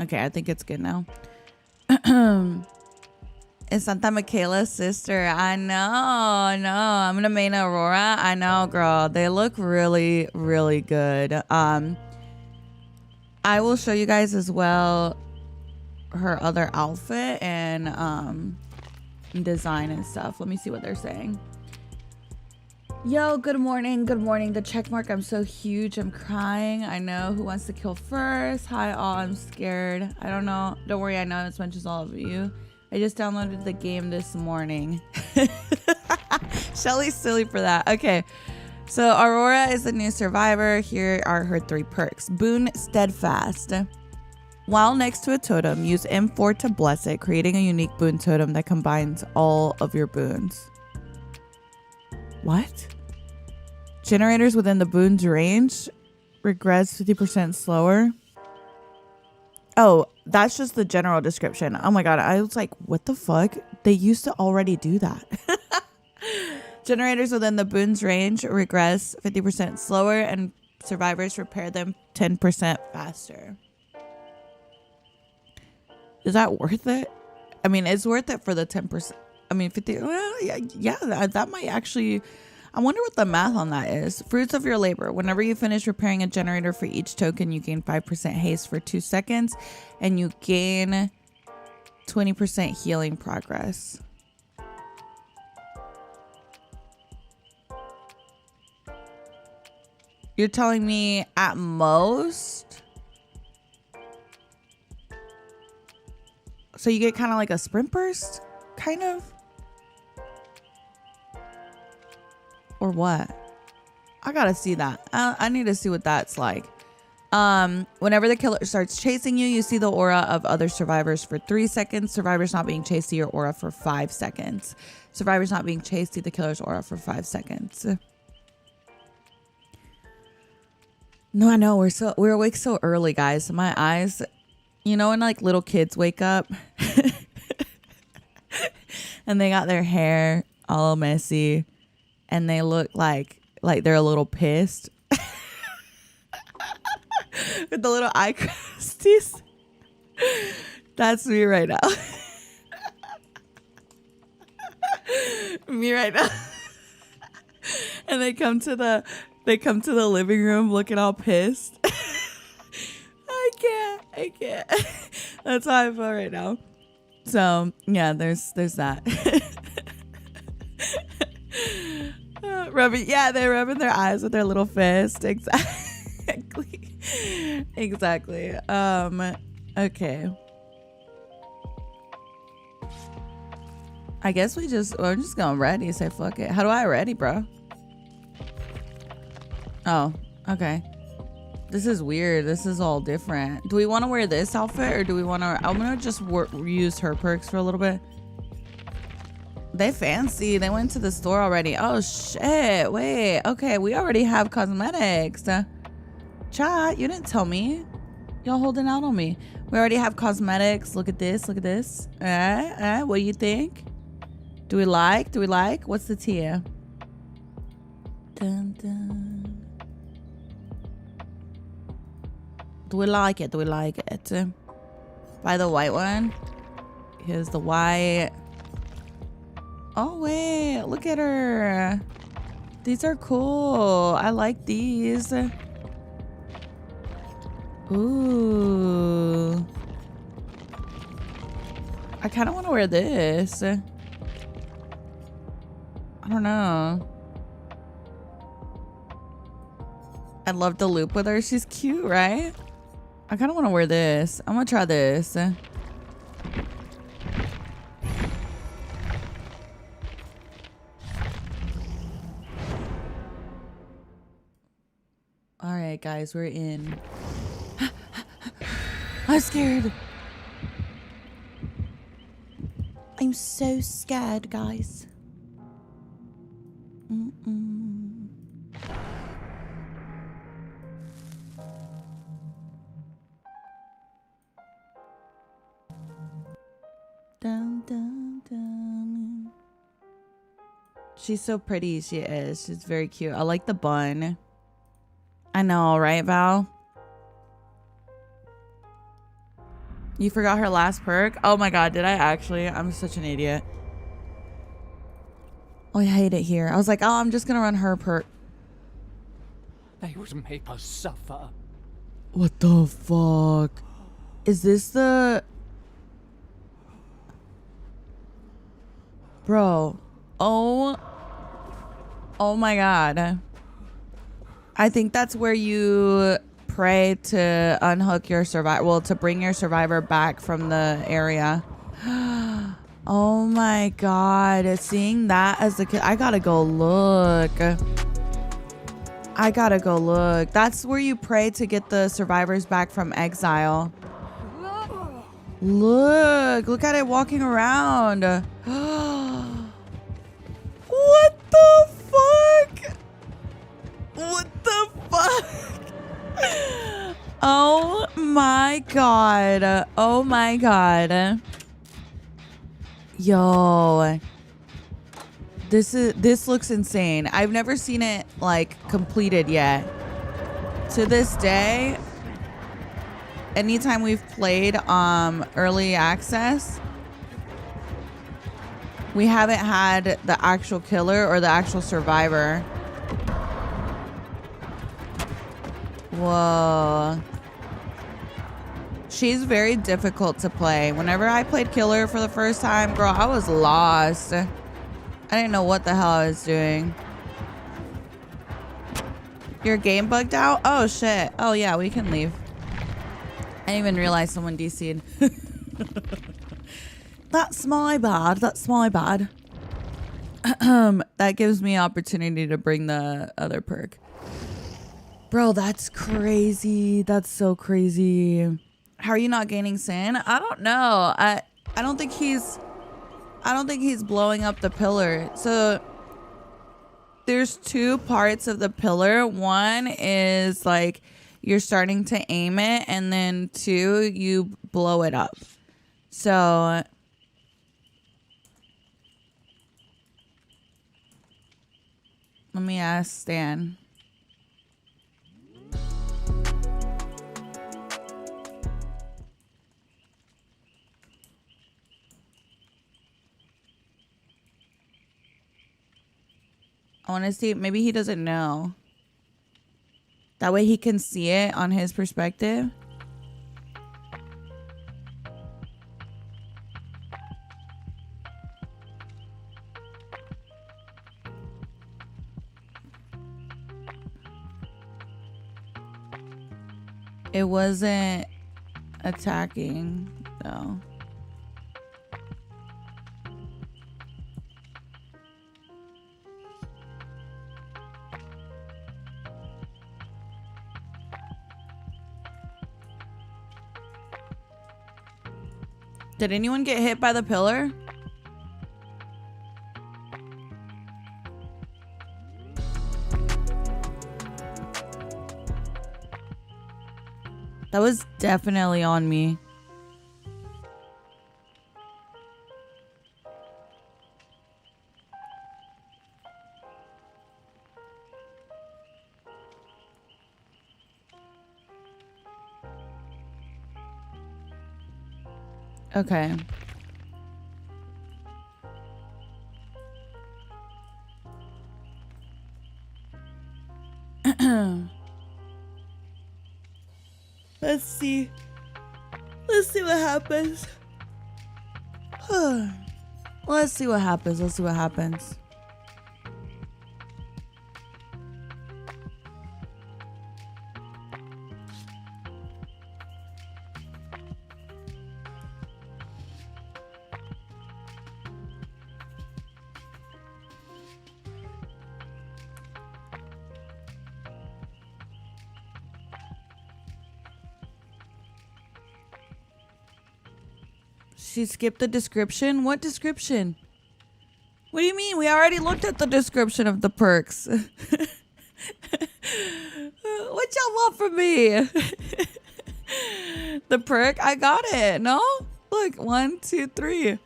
Okay, I think it's good now. It's Santa Michaela's sister. I know. I'm gonna main Aurora. I know, girl. They look really, really good. I will show you guys as well her other outfit and design and stuff. Let me see what they're saying. Yo, good morning. Good morning. The check mark. I'm so huge. I'm crying. I know. Who wants to kill first? Hi, all. I'm scared. I don't know. Don't worry. I know as much as all of you. I just downloaded the game this morning. Shelly's silly for that. Okay. So Aurora is the new survivor. Here are her 3 perks. Boon Steadfast. While next to a totem, use M4 to bless it, creating a unique boon totem that combines all of your boons. What? Generators within the boon's range regress 50% slower. Oh, that's just the general description. Oh my god, I was like, what the fuck? They used to already do that. Generators within the boon's range regress 50% slower and survivors repair them 10% faster. Is that worth it? I mean, it's worth it for the 10%. I mean, 50. Well, yeah, that might actually. I wonder what the math on that is. Fruits of your labor. Whenever you finish repairing a generator for each token, you gain 5% haste for 2 seconds, and you gain 20% healing progress. You're telling me at most? So you get kind of like a sprint burst? Kind of? Or what? I gotta see that. I need to see what that's like. Whenever the killer starts chasing you, you see the aura of other survivors for 3 seconds. Survivors not being chased see your aura for 5 seconds. Survivors not being chased see the killer's aura for 5 seconds. No, I know we're awake so early, guys. My eyes, you know, when like little kids wake up and they got their hair all messy. And they look like they're a little pissed. With the little eye crusties. That's me right now. Me right now. And they come to the living room looking all pissed. I can't. That's how I feel right now. So yeah, there's that. They're rubbing their eyes with their little fist. Exactly. Okay. I guess we're just gonna ready. Say fuck it. How do I ready, bro? Oh, okay. This is weird. This is all different. Do we want to wear this outfit or do we want to? I'm gonna just use her perks for a little bit. They fancy. They went to the store already. Oh shit. Wait. Okay, we already have cosmetics. Chat, you didn't tell me. Y'all holding out on me. We already have cosmetics. Look at this. What do you think? Do we like? What's the tier? Dun, dun. Do we like it? Buy the white one. Here's the white. Oh wait, look at her. These are cool. I like these. Ooh. I kind of want to wear this. I don't know. I love the loop with her. She's cute, right? I kind of want to wear this. I'm gonna try this. All right, guys, we're in. I'm scared. I'm so scared, guys. Dun, dun, dun. She's so pretty. She is. She's very cute. I like the bun. I know, right, Val? You forgot her last perk? Oh my god, did I actually? I'm such an idiot. Oh, I hate it here. I was like, oh, I'm just gonna run her perk. They would make us suffer. What the fuck? Is this the... Bro. Oh my god. I think that's where you pray to unhook your survivor. Well, to bring your survivor back from the area. Oh my god. Seeing that as a kid. I gotta go look. That's where you pray to get the survivors back from exile. Look at it walking around. What the fuck? What the fuck? Oh my god. Oh my god. Yo. This looks insane. I've never seen it like completed yet. To this day, anytime we've played early access, we haven't had the actual killer or the actual survivor. Whoa. She's very difficult to play. Whenever I played killer for the first time, girl, I was lost. I didn't know what the hell I was doing. Your game bugged out? Oh shit. Oh yeah, we can leave. I didn't even realize someone DC'd. That's my bad. That's my bad. That gives me opportunity to bring the other perk. Bro, that's crazy. That's so crazy. How are you not gaining sin? I don't know. I don't think he's blowing up the pillar. So there's two parts of the pillar. One is like you're starting to aim it, and then two, you blow it up. So let me ask Stan. I want to see, maybe he doesn't know. That way he can see it on his perspective. It wasn't attacking, though. Did anyone get hit by the pillar? That was definitely on me. Okay. Let's see. Let's see what happens. Let's see what happens. Let's see what happens. She skipped the description? What description? What do you mean? We already looked at the description of the perks. What y'all want from me? The perk? I got it. No? Look, 1, 2, 3.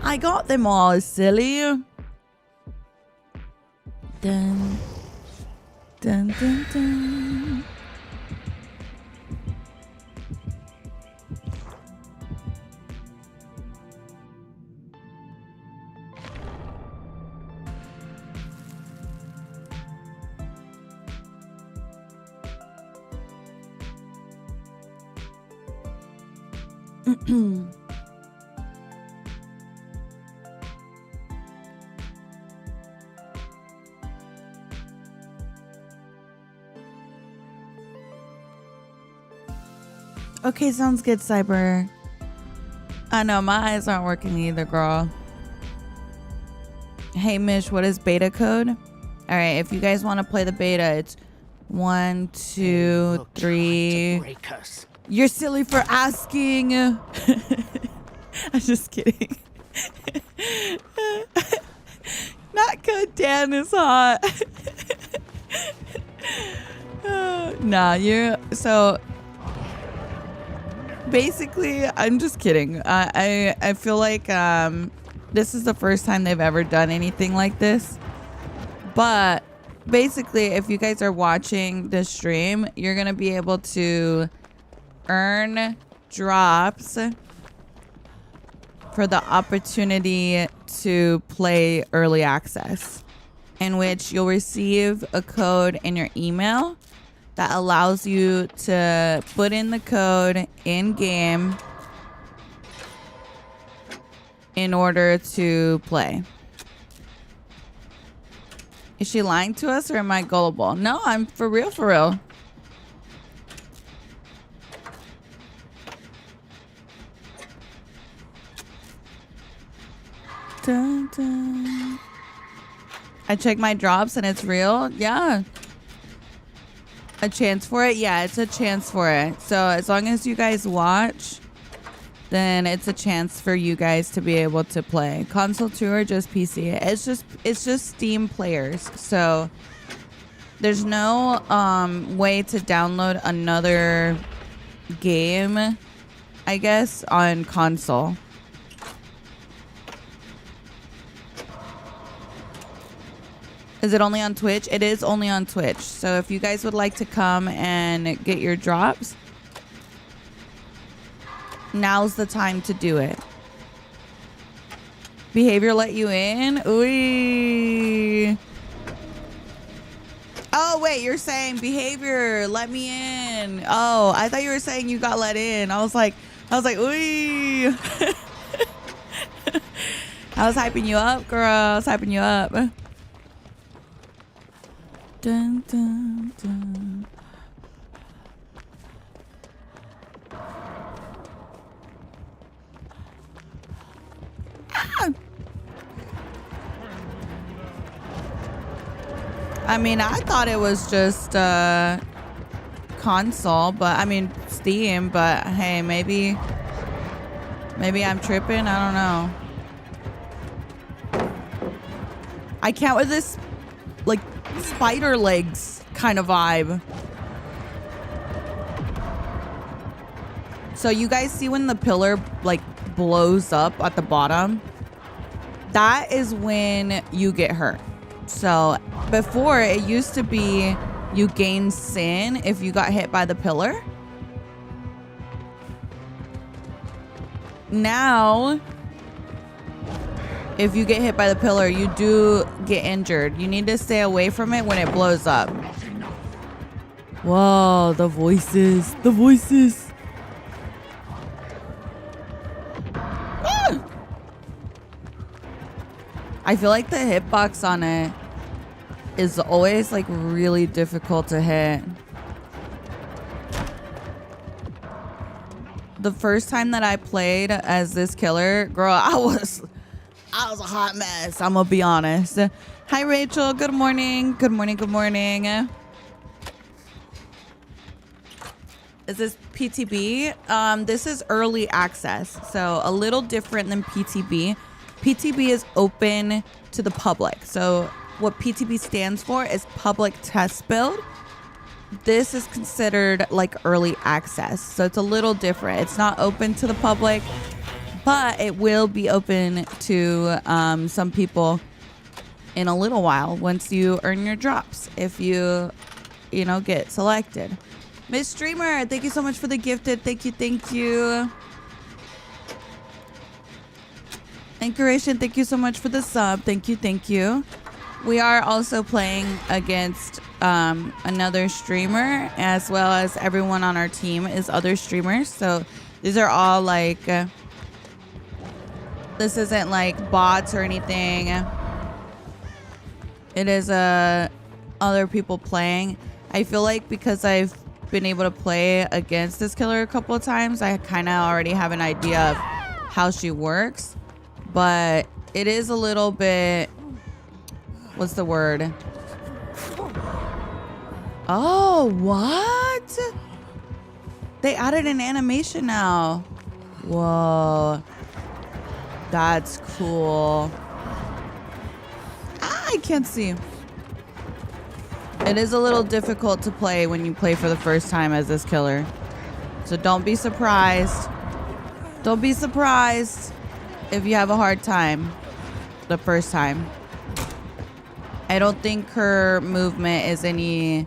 I got them all, silly. Dun, dun, dun, dun. Okay, sounds good, Cyber. I know, my eyes aren't working either, girl. Hey, Mish, what is beta code? All right, if you guys want to play the beta, it's 1, 2, 3. You're silly for asking. I'm just kidding. Not good. Dan is hot. Nah, you're so. Basically, I'm just kidding. I feel like this is the first time they've ever done anything like this. But basically, if you guys are watching this stream, you're gonna be able to earn drops for the opportunity to play early access, in which you'll receive a code in your email that allows you to put in the code in game in order to play. Is she lying to us or am I gullible? No, I'm for real, for real. Dun, dun. I check my drops and it's real. Yeah. A chance for it? Yeah, it's a chance for it. So as long as you guys watch, then it's a chance for you guys to be able to play. Console 2 or just PC? It's just Steam players. So there's no way to download another game, I guess, on console. Is it only on Twitch? It is only on Twitch. So if you guys would like to come and get your drops, now's the time to do it. Behavior let you in? Ooh. Oh, wait, you're saying behavior let me in. Oh, I thought you were saying you got let in. I was like, ooh. I was hyping you up, girl. I was hyping you up. Dun, dun, dun. Ah! I mean, I thought it was just console, but I mean Steam, but hey, maybe I'm tripping. I don't know. I can't with this like spider legs kind of vibe. So you guys see when the pillar like blows up at the bottom? That is when you get hurt. So before, it used to be you gain sin if you got hit by the pillar. Now, if you get hit by the pillar, you do get injured. You need to stay away from it when it blows up. Whoa, the voices. The voices. Ah! I feel like the hitbox on it is always like really difficult to hit. The first time that I played as this killer, girl, I was a hot mess. I'm gonna be honest. Hi, Rachel. Good morning. Good morning. Good morning. Is this PTB? This is early access, so a little different than PTB. PTB is open to the public. So what PTB stands for is public test build. This is considered like early access. So it's a little different. It's not open to the public, but it will be open to some people in a little while once you earn your drops, if you get selected. Miss Streamer, thank you so much for the gifted. Thank you, thank you. Anchoration, thank you so much for the sub. Thank you, thank you. We are also playing against another streamer, as well as everyone on our team is other streamers. So These are all like, this isn't like bots or anything. It is other people playing. I feel like because I've been able to play against this killer a couple of times, I kind of already have an idea of how she works. But it is a little bit, what's the word? Oh, what? They added an animation now. Whoa. That's cool. Ah, I can't see. It is a little difficult to play when you play for the first time as this killer. So don't be surprised. Don't be surprised if you have a hard time the first time. I don't think her movement is any...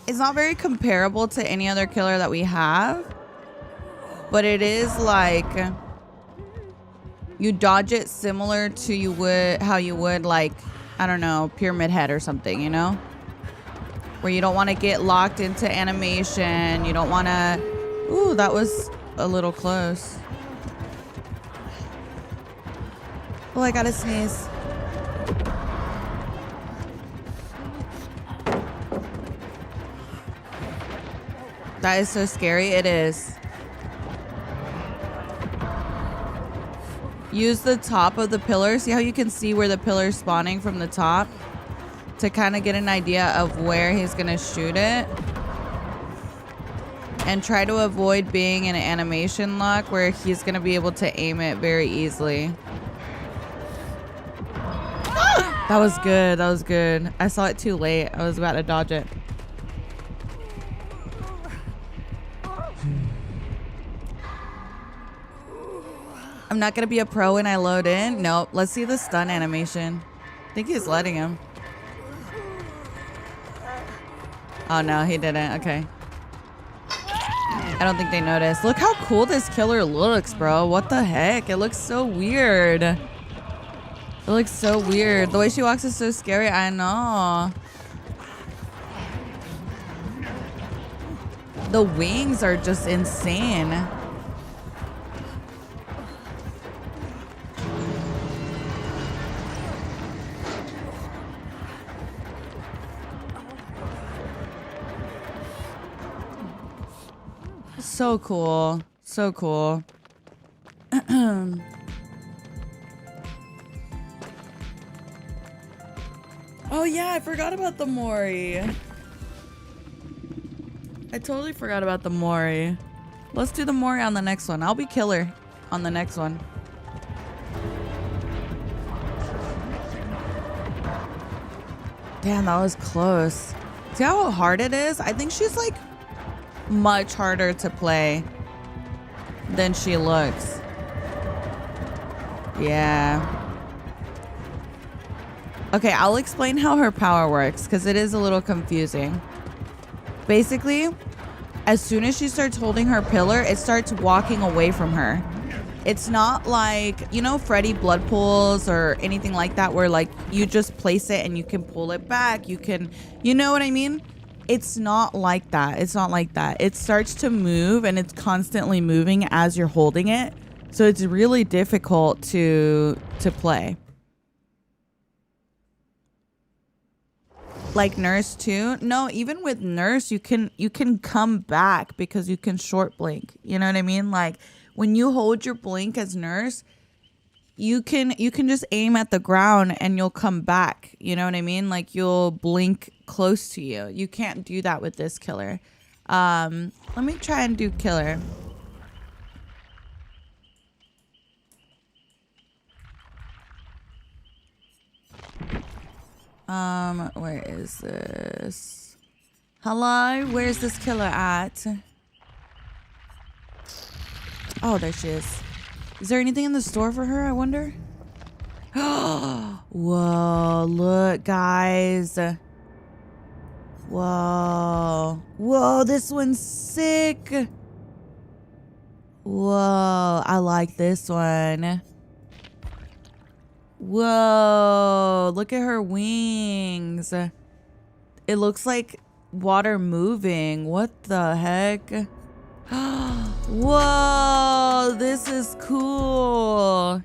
It's not very comparable to any other killer that we have. But it is like... You dodge it similar to how you would like... I don't know, Pyramid Head or something, you know? Where you don't want to get locked into animation. You don't want to... Ooh, that was a little close. Oh, I gotta sneeze. That is so scary. It is. Use the top of the pillar. See how you can see where the pillar's spawning from the top? To kind of get an idea of where he's going to shoot it. And try to avoid being in an animation lock where he's going to be able to aim it very easily. That was good. That was good. I saw it too late. I was about to dodge it. I'm not going to be a pro when I load in. Nope. Let's see the stun animation. I think he's letting him. Oh, no, he didn't. Okay. I don't think they noticed. Look how cool this killer looks, bro. What the heck? It looks so weird. It looks so weird. The way she walks is so scary. I know. The wings are just insane. So cool. So cool. Oh yeah, I forgot about the Mori. I totally forgot about the Mori. Let's do the Mori on the next one. I'll be killer on the next one. Damn, that was close. See how hard it is? I think she's like much harder to play than she looks. Yeah. Okay, I'll explain how her power works because it is a little confusing. Basically, as soon as she starts holding her pillar, it starts walking away from her. It's not like, you know, Freddy blood pools or anything like that where like you just place it and you can pull it back. You can, you know what I mean? It's not like that. It's not like that. It starts to move and it's constantly moving as you're holding it. So it's really difficult to play. Like Nurse too. No, even with Nurse, you can come back because you can short blink. You know what I mean? Like when you hold your blink as Nurse, you can just aim at the ground and you'll come back. You know what I mean? Like you'll blink close to you. You can't do that with this killer. Let me try and do killer. Where is this? Hello? Where's this killer at? Oh, there she is. Is there anything in the store for her, I wonder? Whoa, look, guys. Whoa. Whoa, this one's sick. Whoa, I like this one. Whoa, look at her wings. It looks like water moving. What the heck? Whoa, this is cool.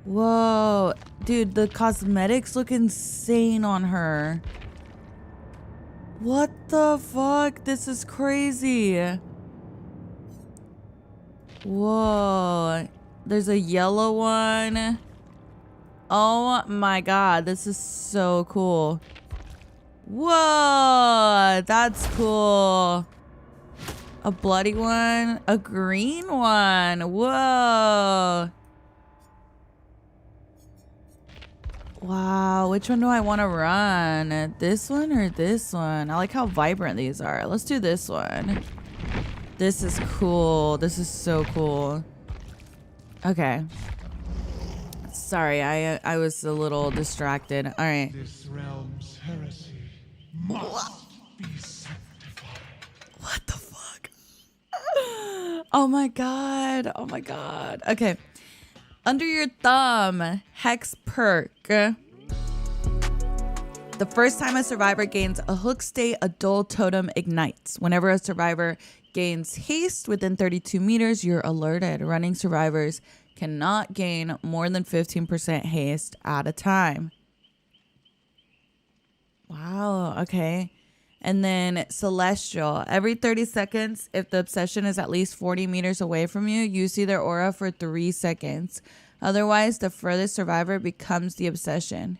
Whoa, dude, the cosmetics look insane on her. What the fuck? This is crazy. Whoa, there's a yellow one. Oh my god, this is so cool. Whoa, that's cool. A bloody one, a green one. Whoa. Wow, which one do I want to run? This one or this one? I like how vibrant these are. Let's do this one. This is cool. This is so cool. Okay. Sorry, I was a little distracted. All right. This realm's heresy must be sanctified. What the fuck? Oh my god. Oh my god. Okay. Under your thumb, Hex perk. The first time a survivor gains a hook state, a dull totem ignites. Whenever a survivor gains haste within 32 meters, you're alerted. Running survivors cannot gain more than 15% haste at a time. Wow, okay. And then Celestial. Every 30 seconds, if the obsession is at least 40 meters away from you, you see their aura for 3 seconds. Otherwise, the furthest survivor becomes the obsession.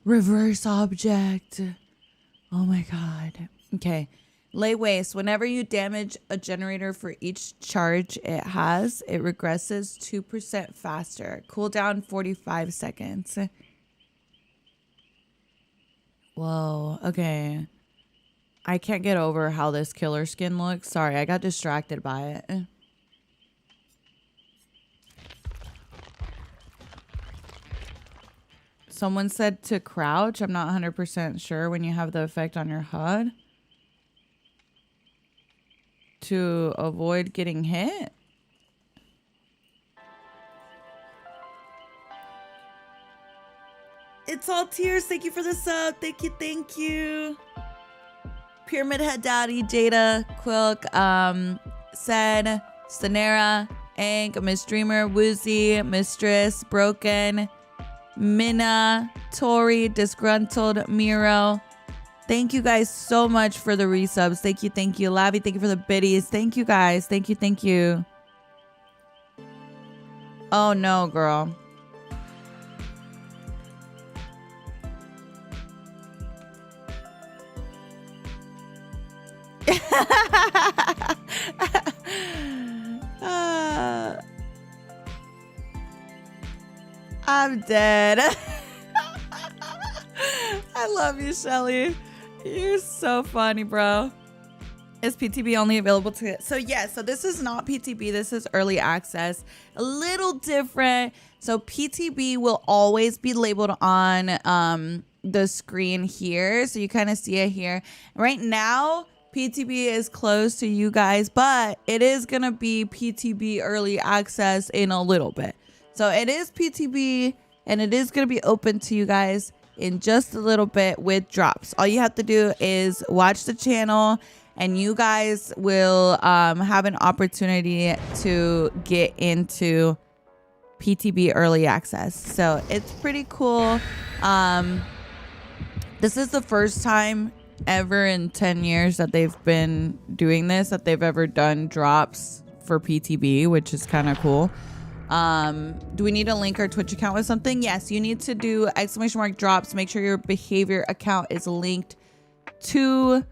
Reverse object. Oh my god. Okay. Lay waste. Whenever you damage a generator for each charge it has, it regresses 2% faster. Cooldown 45 seconds. Whoa. Okay. I can't get over how this killer skin looks. Sorry, I got distracted by it. Someone said to crouch. I'm not 100% sure when you have the effect on your HUD. To avoid getting hit. It's all tears. Thank you for the sub. Thank you. Thank you. Pyramid Head Daddy, Jada, Quilk, Said, Stanera, Ank, Miss Dreamer, Woozy, Mistress, Broken, Minna, Tori, Disgruntled, Miro. Thank you guys so much for the resubs. Thank you, thank you. Lavi, thank you for the biddies. Thank you guys. Thank you, thank you. Oh no, girl. I'm dead. I love you, Shelly. You're so funny, bro. Is PTB only available to... So yeah, so this is not PTB. This is early access. A little different. So PTB will always be labeled on the screen here. So you kind of see it here. Right now, PTB is closed to you guys, but it is going to be PTB early access in a little bit. So it is PTB and it is going to be open to you guys in just a little bit with drops. All you have to do is watch the channel and you guys will have an opportunity to get into PTB early access. So it's pretty cool. This is the first time ever in 10 years that they've been doing this, that they've ever done drops for PTB, which is kind of cool. Do we need to link our Twitch account with something? Yes, you need to do ! drops. Make sure your behavior account is linked to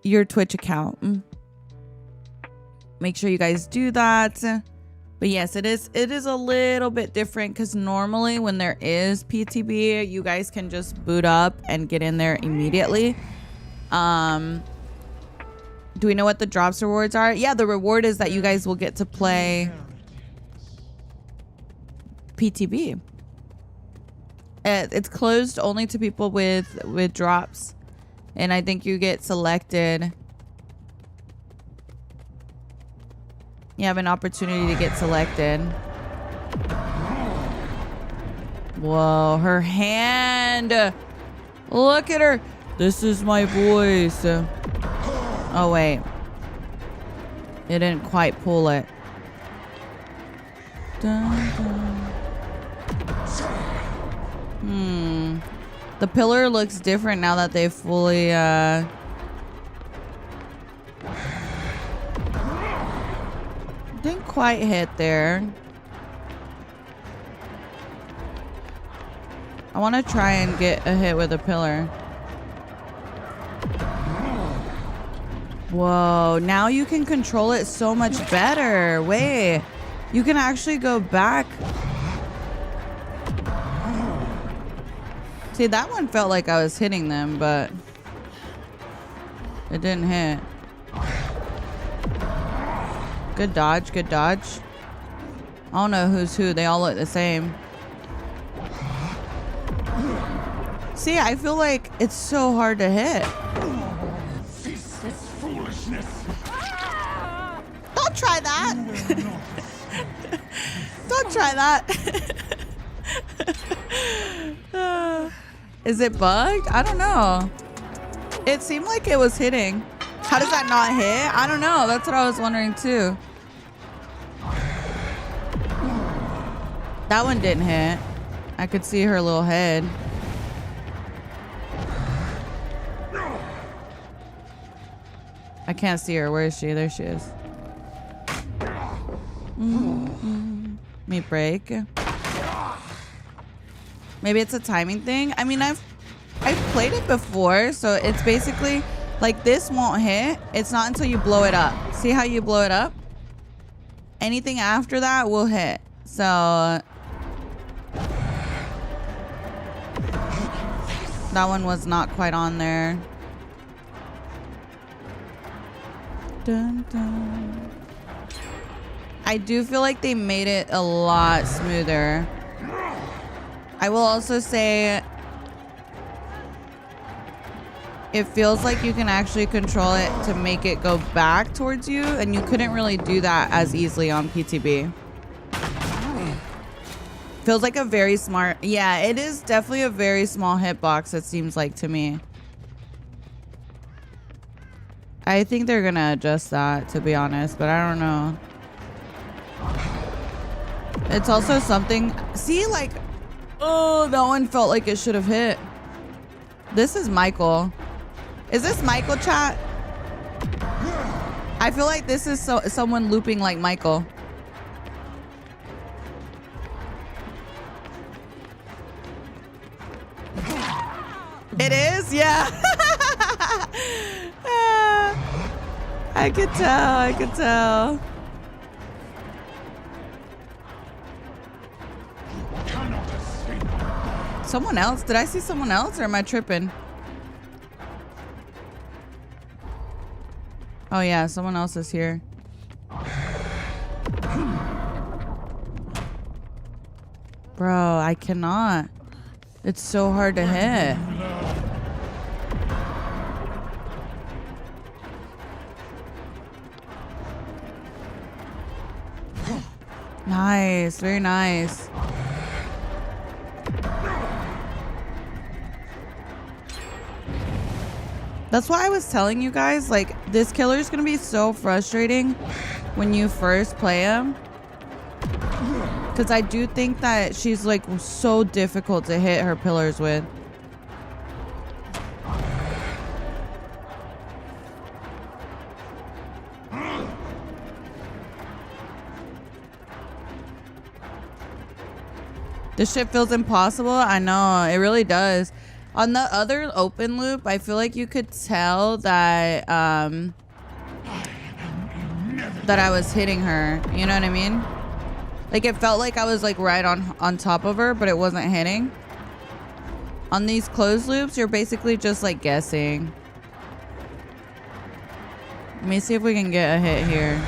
your Twitch account. Make sure you guys do that. But yes, it is a little bit different because normally when there is PTB, you guys can just boot up and get in there immediately. Do we know what the drops rewards are? Yeah, the reward is that you guys will get to play PTB. It's closed only to people with drops, and I think you get selected. You have an opportunity to get selected. Whoa, her hand. Look at her. This is my voice. Oh, wait. It didn't quite pull it. Dun, dun. The pillar looks different now that they fully, didn't quite hit there. I want to try and get a hit with a pillar. Whoa, now you can control it so much better. Wait, you can actually go back. See, that one felt like I was hitting them, but it didn't hit. Good dodge, good dodge. I don't know who's who. They all look the same. See, I feel like it's so hard to hit. Cease this foolishness. Don't try that. Don't try that. Is it bugged? I don't know. It seemed like it was hitting. How does that not hit? I don't know. That's what I was wondering too. That one didn't hit. I could see her little head. I can't see her. Where is she? There she is. Let me break. Maybe it's a timing thing. I mean, I've played it before, so it's basically like this won't hit. It's not until you blow it up. See how you blow it up? Anything after that will hit. So that one was not quite on there. Dun, dun. I do feel like they made it a lot smoother. I will also say it feels like you can actually control it to make it go back towards you, and you couldn't really do that as easily on PTB. Feels like a very smart, yeah, it is definitely a very small hitbox, it seems like to me. I think they're gonna adjust that, to be honest, but I don't know. It's also something, see, like, oh, that one felt like it should have hit. This is Michael. Is this Michael, chat? I feel like this is someone looping like Michael. It is? Yeah. I could tell. I could tell. Someone else? Did I see someone else or am I tripping? Oh yeah, someone else is here. Bro, I cannot. It's so hard to hit. Nice, very nice. That's why I was telling you guys, like, this killer is gonna be so frustrating when you first play him. Because I do think that she's, like, so difficult to hit her pillars with. This shit feels impossible. I know, it really does. On the other open loop, I feel like you could tell that that I was hitting her. You know what I mean? Like, it felt like I was like right on top of her, but it wasn't hitting. On these closed loops, you're basically just like guessing. Let me see if we can get a hit here.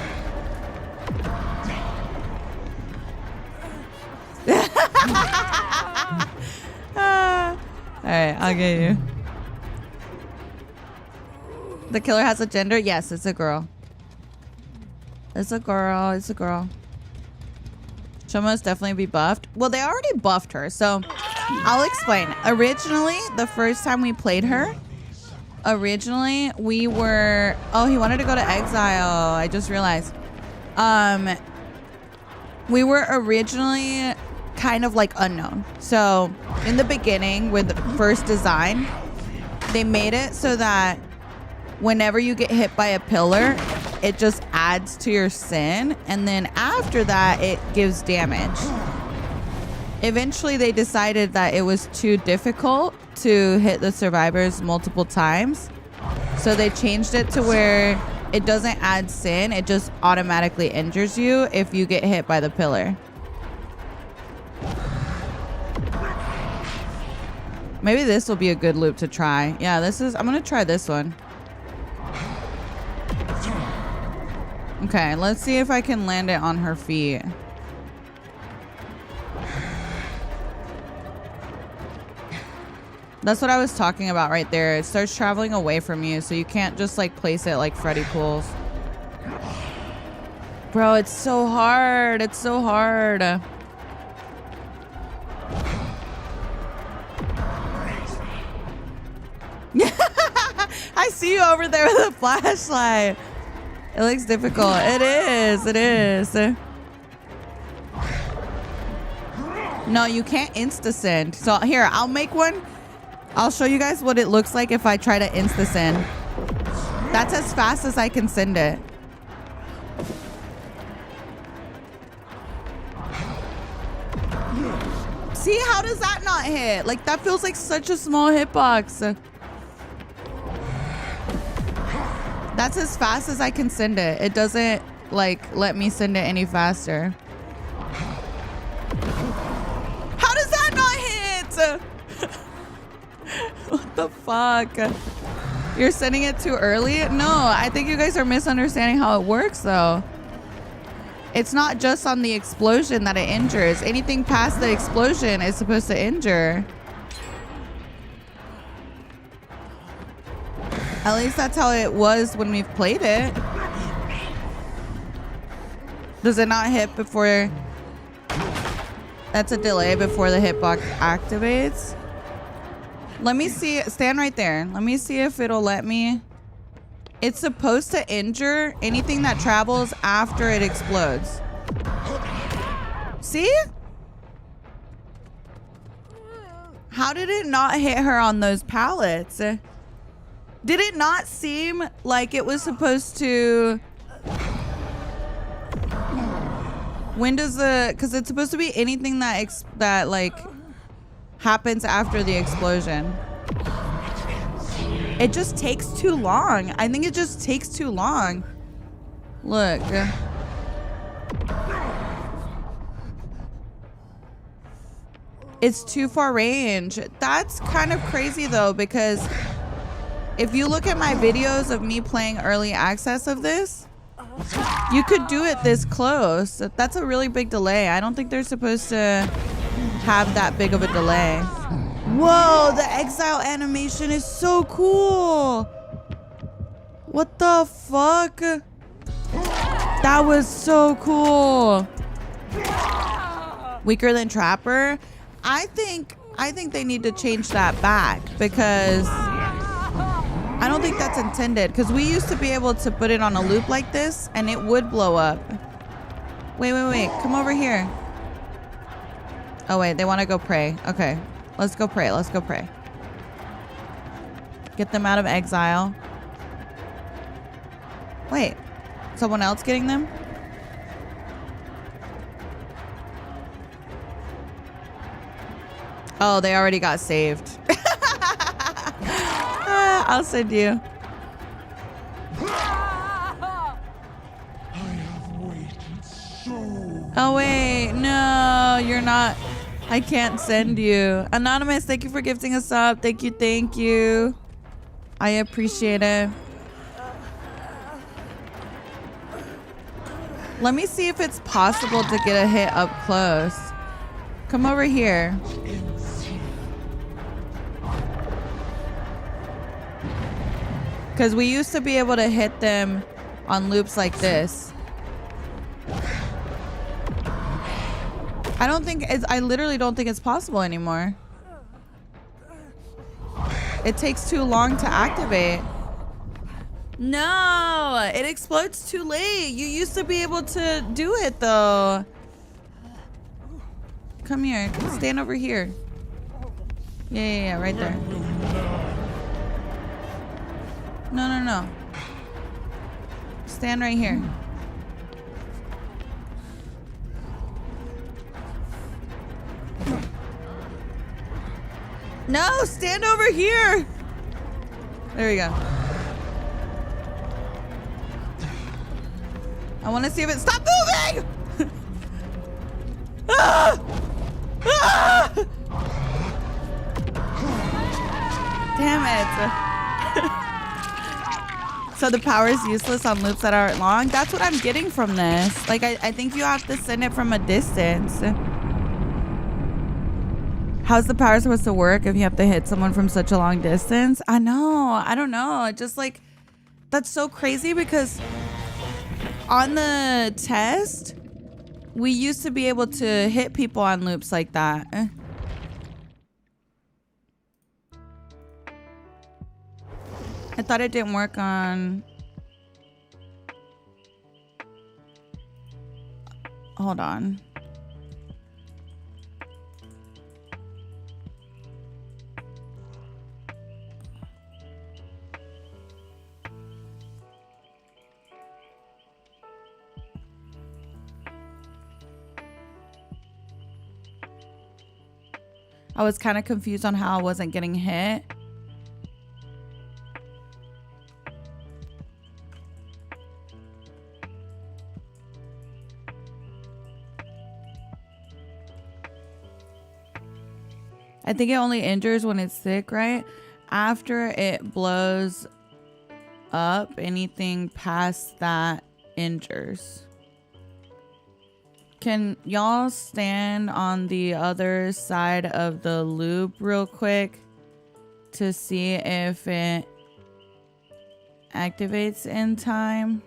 Alright, I'll get you. The killer has a gender? Yes, it's a girl. It's a girl. It's a girl. She'll most definitely be buffed. Well, they already buffed her, so I'll explain. Originally, the first time we played her, originally we were, oh, he wanted to go to exile. I just realized. We were originally kind of like unknown. So in the beginning with the first design, they made it so that whenever you get hit by a pillar, it just adds to your sin. And then after that, it gives damage. Eventually, they decided that it was too difficult to hit the survivors multiple times. So they changed it to where it doesn't add sin. It just automatically injures you if you get hit by the pillar. Maybe this will be a good loop to try. Yeah, I'm gonna try this one. Okay, let's see if I can land it on her feet. That's what I was talking about right there. It starts traveling away from you, so you can't just like place it like Freddy pulls. Bro, it's so hard. It's so hard. I see you over there with a flashlight. It looks difficult. It is. It is. No, you can't insta-send. So here, I'll make one. I'll show you guys what it looks like if I try to insta-send. That's as fast as I can send it. See, how does that not hit? Like, that feels like such a small hitbox. That's as fast as I can send it. It doesn't, like, let me send it any faster. How does that not hit? What the fuck? You're sending it too early? No, I think you guys are misunderstanding how it works, though. It's not just on the explosion that it injures. Anything past the explosion is supposed to injure. At least that's how it was when we've played it. Does it not hit before? That's a delay before the hitbox activates. Let me see. Stand right there. Let me see if it'll let me. It's supposed to injure anything that travels after it explodes. See? How did it not hit her on those pallets? Did it not seem like it was supposed to? When does the? Because it's supposed to be anything that like happens after the explosion. It just takes too long. I think it just takes too long. Look. It's too far range. That's kind of crazy though, because if you look at my videos of me playing early access of this, you could do it this close. That's a really big delay. I don't think they're supposed to have that big of a delay. Whoa, the exile animation is so cool. What the fuck? That was so cool. Weaker than Trapper? I think they need to change that back, because I don't think that's intended, because we used to be able to put it on a loop like this and it would blow up. Wait. Come over here. Oh, wait. They want to go pray. Okay. Let's go pray. Let's go pray. Get them out of exile. Wait. Someone else getting them? Oh, they already got saved. I'll send you. I have waited so. Oh, wait. No, you're not. I can't send you. Anonymous, thank you for gifting us up. Thank you. Thank you. I appreciate it. Let me see if it's possible to get a hit up close. Come over here. Because we used to be able to hit them on loops like this. I literally don't think it's possible anymore. It takes too long to activate. No, it explodes too late. You used to be able to do it though. Come here, stand over here. Yeah, right there. No. Stand right here. No, stand over here. There we go. I want to see if it stop moving. Ah! Ah! Damn it. So the power is useless on loops that aren't long. That's what I'm getting from this. Like, I think you have to send it from a distance. How's the power supposed to work if you have to hit someone from such a long distance? I know. I don't know. Just like, that's so crazy because on the test, we used to be able to hit people on loops like that. I thought it didn't work on... Hold on. I was kind of confused on how I wasn't getting hit. I think it only injures when it's thick, right? After it blows up, anything past that injures. Can y'all stand on the other side of the loop real quick to see if it activates in time?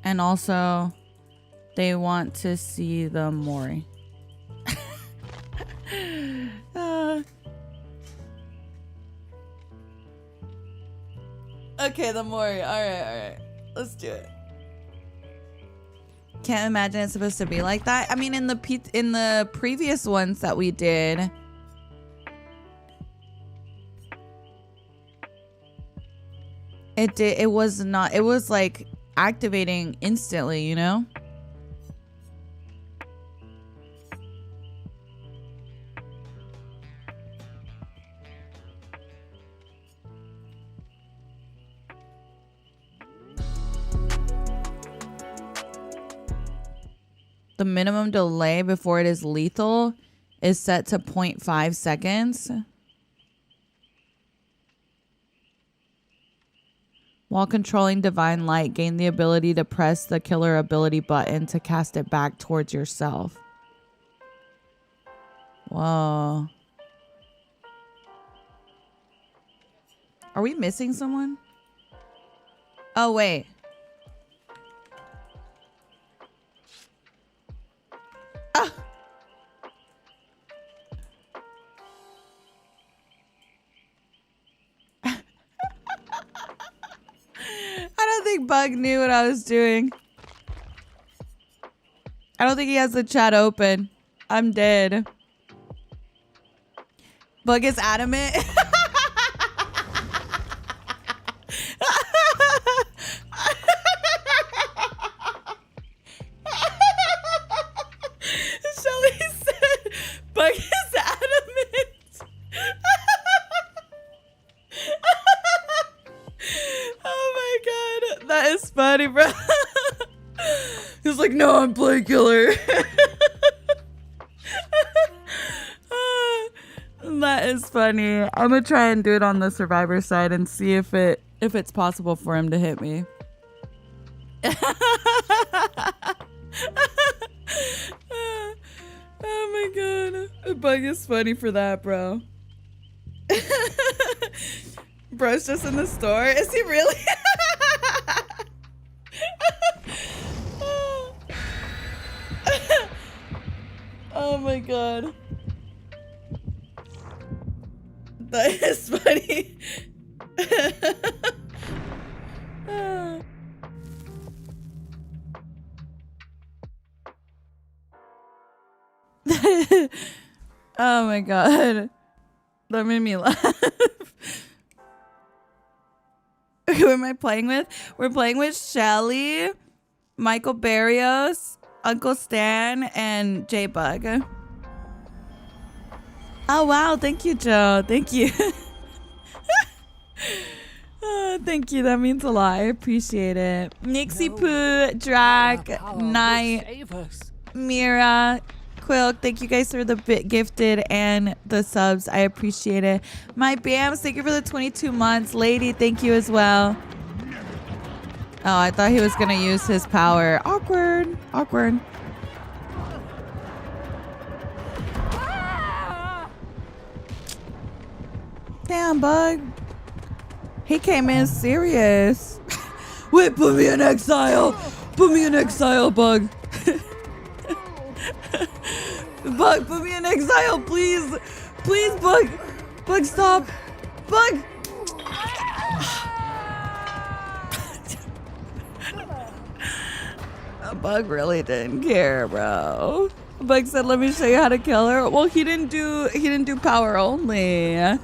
And also, they want to see the Mori. Okay, the Mori. All right. Let's do it. Can't imagine it's supposed to be like that. I mean, in the previous ones that we did, it was not. It was like activating instantly, you know? The minimum delay before it is lethal is set to 0.5 seconds. While controlling Divine Light, gain the ability to press the killer ability button to cast it back towards yourself. Whoa. Are we missing someone? Oh, wait. Ah. I don't think Bug knew what I was doing. I don't think he has the chat open. I'm dead. Bug is adamant. Shelly said, Bug is adamant. Oh my god, that is funny, bro. He's like, no, I'm playing killer. That is funny. I'm gonna try and do it on the survivor side and see if it's possible for him to hit me. Oh my god, Bug is funny for that, bro. Bro's just in the store. Is he really? Oh my god. That is funny. Oh my god. That made me laugh. Who am I playing with? We're playing with Shelly, Michael Barrios, Uncle Stan, and J-Bug. Oh wow, thank you, Joe. Thank you. Thank you, that means a lot. I appreciate it. Nixie Poo, Drag, Knight, Mira, Quilk, thank you guys for the bit gifted and the subs. I appreciate it. My Bams, thank you for the 22 months. Lady, thank you as well. Oh, I thought he was gonna use his power. Awkward. Awkward. Damn, Bug. He came in serious. Wait, put me in exile. Put me in exile, Bug. Bug, put me in exile, please. Please, Bug. Bug, stop. Bug. Bug really didn't care, bro. Bug said, "Let me show you how to kill her." Well, he didn't do power only. I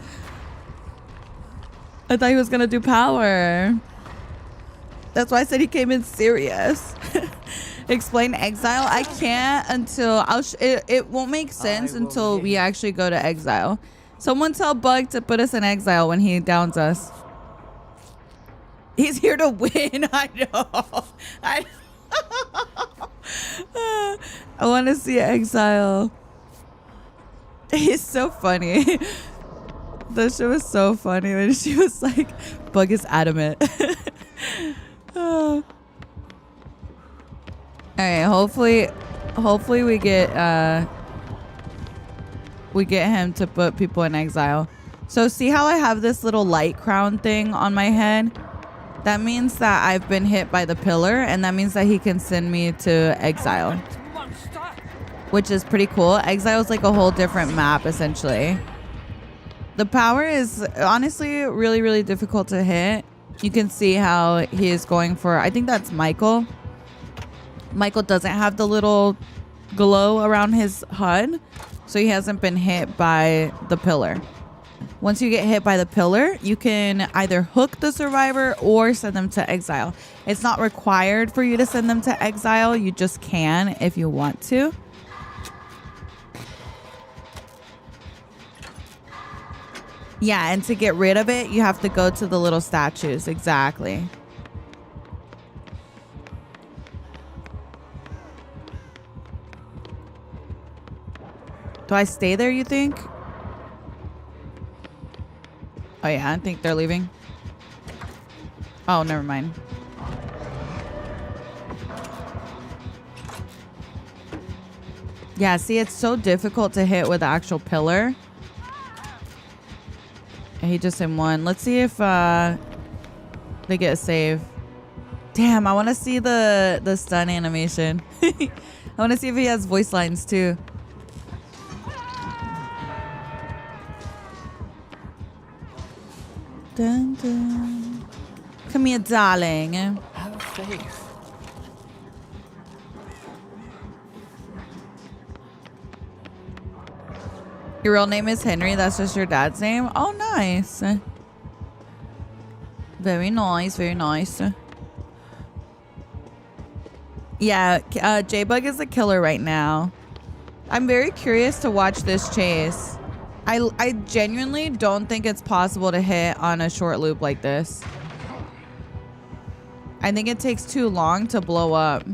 thought he was gonna do power. That's why I said he came in serious. Explain exile. I can't until it won't make sense until we actually go to exile. Someone tell Bug to put us in exile when he downs us. He's here to win. I know. I want to see exile. He's so funny. That shit was so funny when she was like, Bug is adamant. Oh. Alright, hopefully we get him to put people in exile. So see how I have this little light crown thing on my head? That means that I've been hit by the pillar, and that means that he can send me to exile, which is pretty cool. Exile is like a whole different map, essentially. The power is honestly really, really difficult to hit. You can see how he is going for, I think that's Michael. Michael doesn't have the little glow around his HUD, so he hasn't been hit by the pillar. Once you get hit by the pillar, you can either hook the survivor or send them to exile. It's not required for you to send them to exile. You just can if you want to. Yeah, and to get rid of it, you have to go to the little statues. Exactly. Do I stay there, you think? Oh yeah, I think they're leaving. Oh, never mind. Yeah, see, it's so difficult to hit with the actual pillar. He just in one. Let's see if they get a save. Damn, I want to see the stun animation. I want to see if he has voice lines too. Dun, dun. Come here, darling. Have faith. Your real name is Henry. That's just your dad's name. Oh, nice. Very nice. Very nice. Yeah, J-Bug is a killer right now. I'm very curious to watch this chase. I genuinely don't think it's possible to hit on a short loop like this. I think it takes too long to blow up.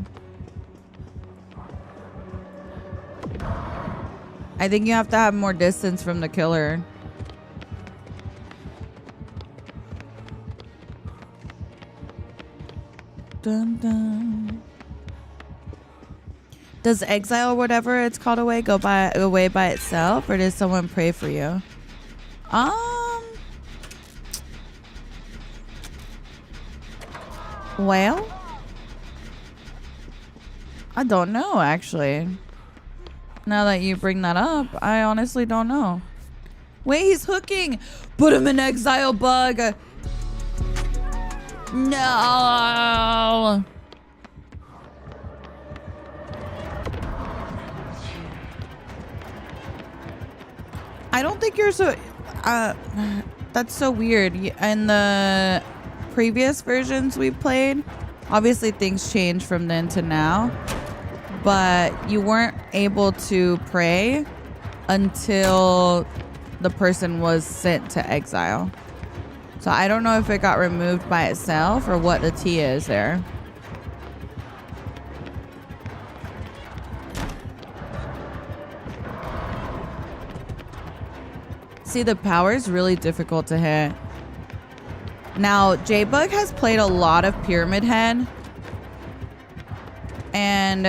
I think you have to have more distance from the killer. Dun, dun. Does exile or whatever it's called away go away by itself, or does someone pray for you? Well, I don't know actually. Now that you bring that up, I honestly don't know. Wait, he's hooking. Put him in exile, Bug. No. I don't think you're so... that's so weird. In the previous versions we played, obviously things changed from then to now, but you weren't able to pray until the person was sent to exile. So I don't know if it got removed by itself or what the T is there. See, the power is really difficult to hit. Now, J-Bug has played a lot of Pyramid Head. And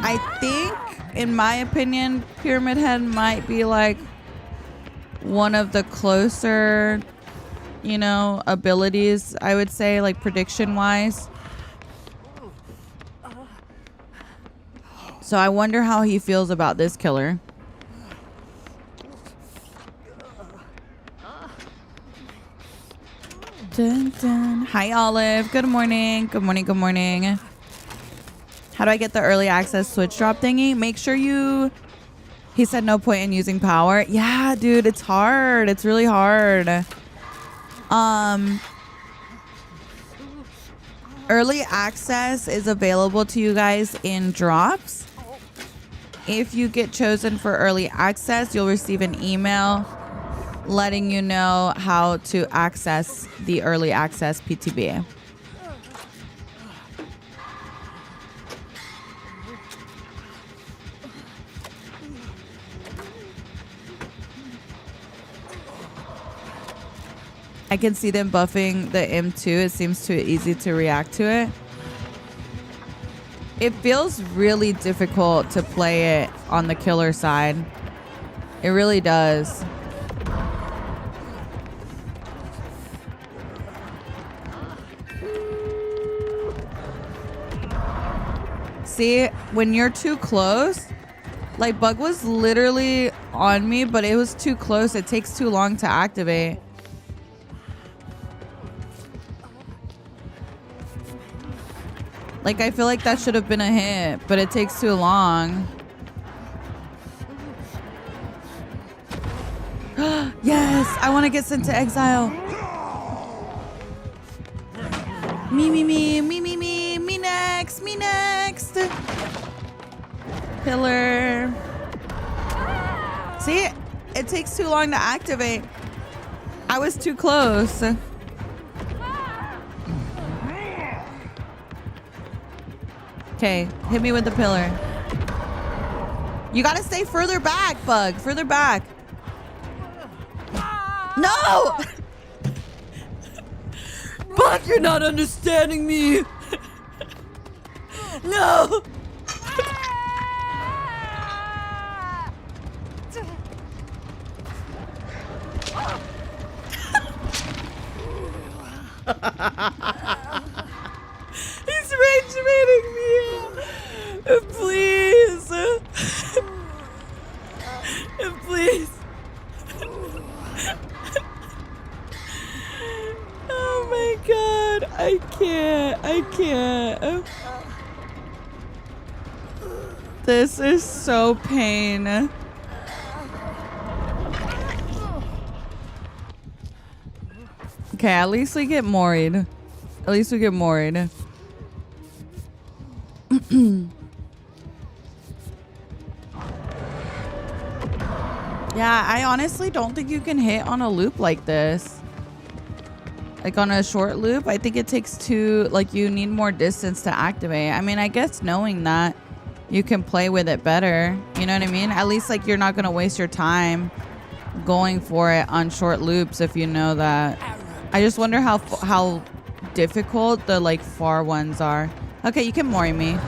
I think, in my opinion, Pyramid Head might be like one of the closer, you know, abilities, I would say, like prediction-wise. So I wonder how he feels about this killer. Dun, dun. Hi, Olive. Good morning. Good morning. Good morning. How do I get the early access switch drop thingy? Make sure you... He said no point in using power. Yeah, dude, it's hard. It's really hard. Early access is available to you guys in drops. If you get chosen for early access, you'll receive an email letting you know how to access the early access PTB. I can see them buffing the M2. It seems too easy to react to it. It feels really difficult to play it on the killer side. It really does. See, when you're too close, like Bug was literally on me, but it was too close. It takes too long to activate. Like, I feel like that should have been a hit, but it takes too long. Yes, I want to get sent to exile. Me next, me next. Pillar. See, it takes too long to activate. I was too close. Okay, hit me with the pillar. You gotta stay further back, Bug. Further back. No! Bug, you're not understanding me. No! He's rage baiting me. Please. Please. Oh my god. I can't. This is so pain. Okay, at least we get moried. At least we get moried. Yeah, I honestly don't think you can hit on a loop like this. Like on a short loop, I think it takes you need more distance to activate. I mean, I guess knowing that, you can play with it better. You know what I mean? At least like you're not going to waste your time going for it on short loops if you know that. I just wonder how difficult the like far ones are. Okay, you can mori me.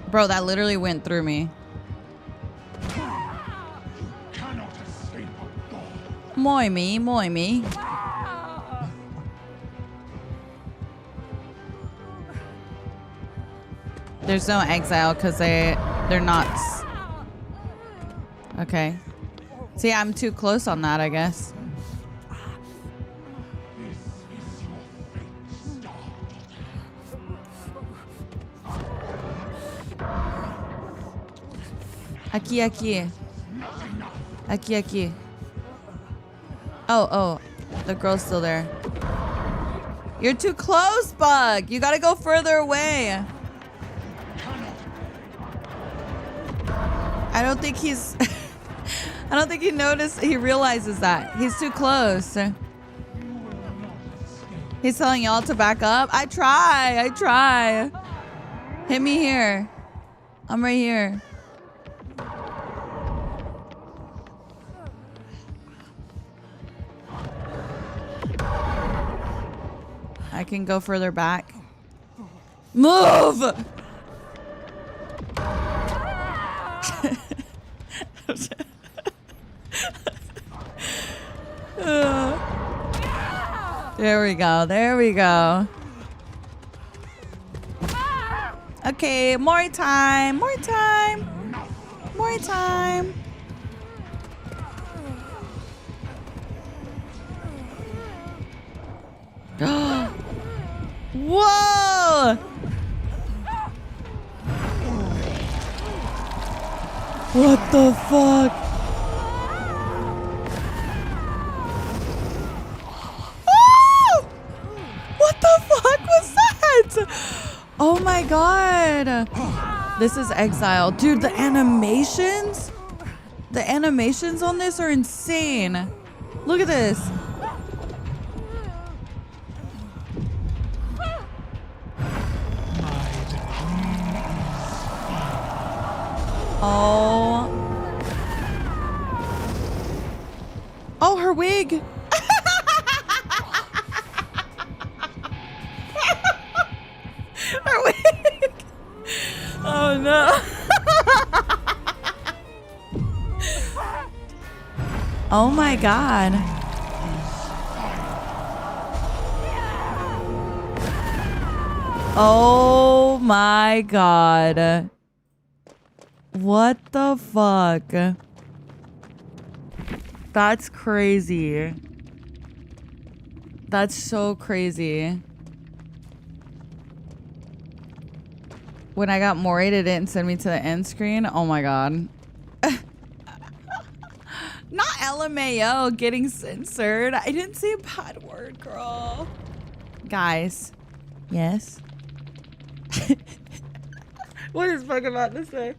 Bro, that literally went through me. Cannot escape a god. Moi me. There's no exile because they're not. Okay. See, I'm too close on that, I guess. Aqui, aqui. Aqui, aqui. Oh, the girl's still there. You're too close, Bug. You gotta go further away. I don't think he's... I don't think he realizes that. He's too close. He's telling y'all to back up. I try. Hit me here. I'm right here. I can go further back. Move! There we go. There we go. Okay, more time. More time. More time. Whoa! What the fuck? Oh! What the fuck was that? Oh my god. This is Exile. Dude, the animations? The animations on this are insane. Look at this. Oh. Oh, her wig. Her wig. Oh no. Oh my god. Oh my god. What the fuck? That's crazy. That's so crazy. When I got Mori'd, it didn't send me to the end screen. Oh my god. Not LMAO getting censored. I didn't say a bad word, girl. Guys. Yes? What is Bug about to say?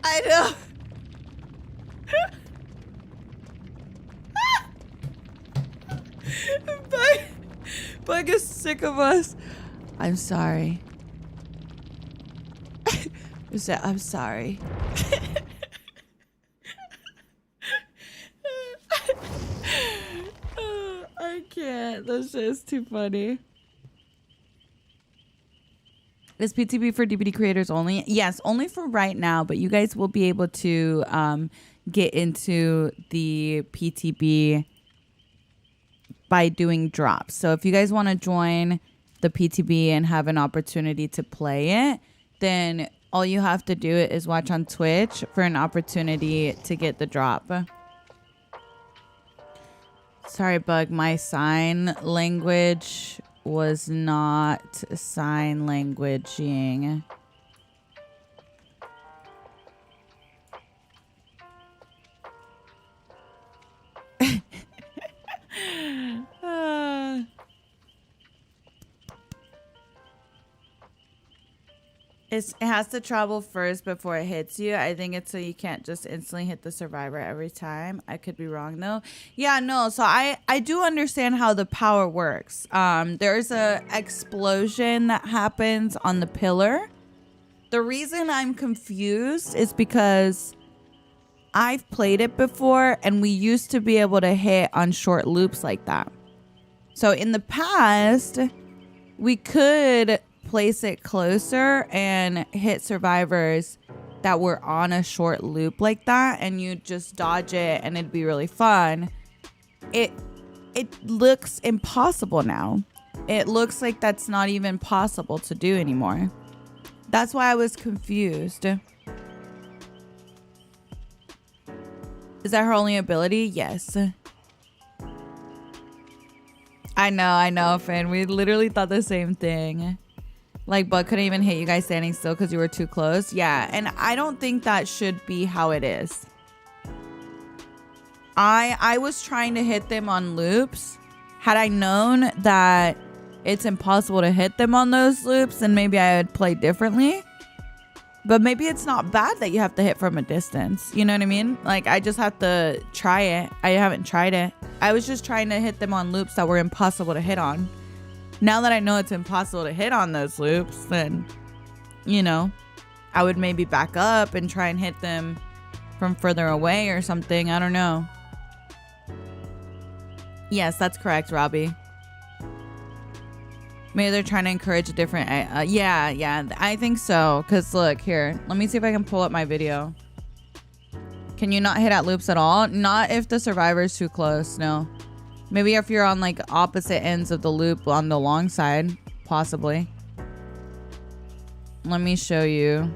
I know. Bug is sick of us. I'm sorry. I'm sorry. I can't. That's just too funny. Is PTB for DVD creators only? Yes, only for right now, but you guys will be able to get into the PTB by doing drops. So if you guys want to join the PTB and have an opportunity to play it, then all you have to do is watch on Twitch for an opportunity to get the drop. Sorry, Bug, my sign language was not sign languaging. It has to travel first before it hits you. I think it's so you can't just instantly hit the survivor every time. I could be wrong though. Yeah, no. So I do understand how the power works. There's a explosion that happens on the pillar. The reason I'm confused is because I've played it before and we used to be able to hit on short loops like that. So in the past, we could place it closer and hit survivors that were on a short loop like that, and you just dodge it and it'd be really fun. it looks impossible now. It looks like that's not even possible to do anymore. That's why I was confused. Is that her only ability? Yes. I know, Finn. We literally thought the same thing. Like, Bud couldn't even hit you guys standing still because you were too close. Yeah, and I don't think that should be how it is. I was trying to hit them on loops. Had I known that it's impossible to hit them on those loops, then maybe I would play differently. But maybe it's not bad that you have to hit from a distance. You know what I mean? Like, I just have to try it. I haven't tried it. I was just trying to hit them on loops that were impossible to hit on. Now that I know it's impossible to hit on those loops, then, you know, I would maybe back up and try and hit them from further away or something. I don't know. Yes, that's correct, Robbie. Maybe they're trying to encourage a different... yeah, I think so. Because look, here. Let me see if I can pull up my video. Can you not hit at loops at all? Not if the survivor's too close, no. Maybe if you're on like opposite ends of the loop on the long side. Possibly. Let me show you.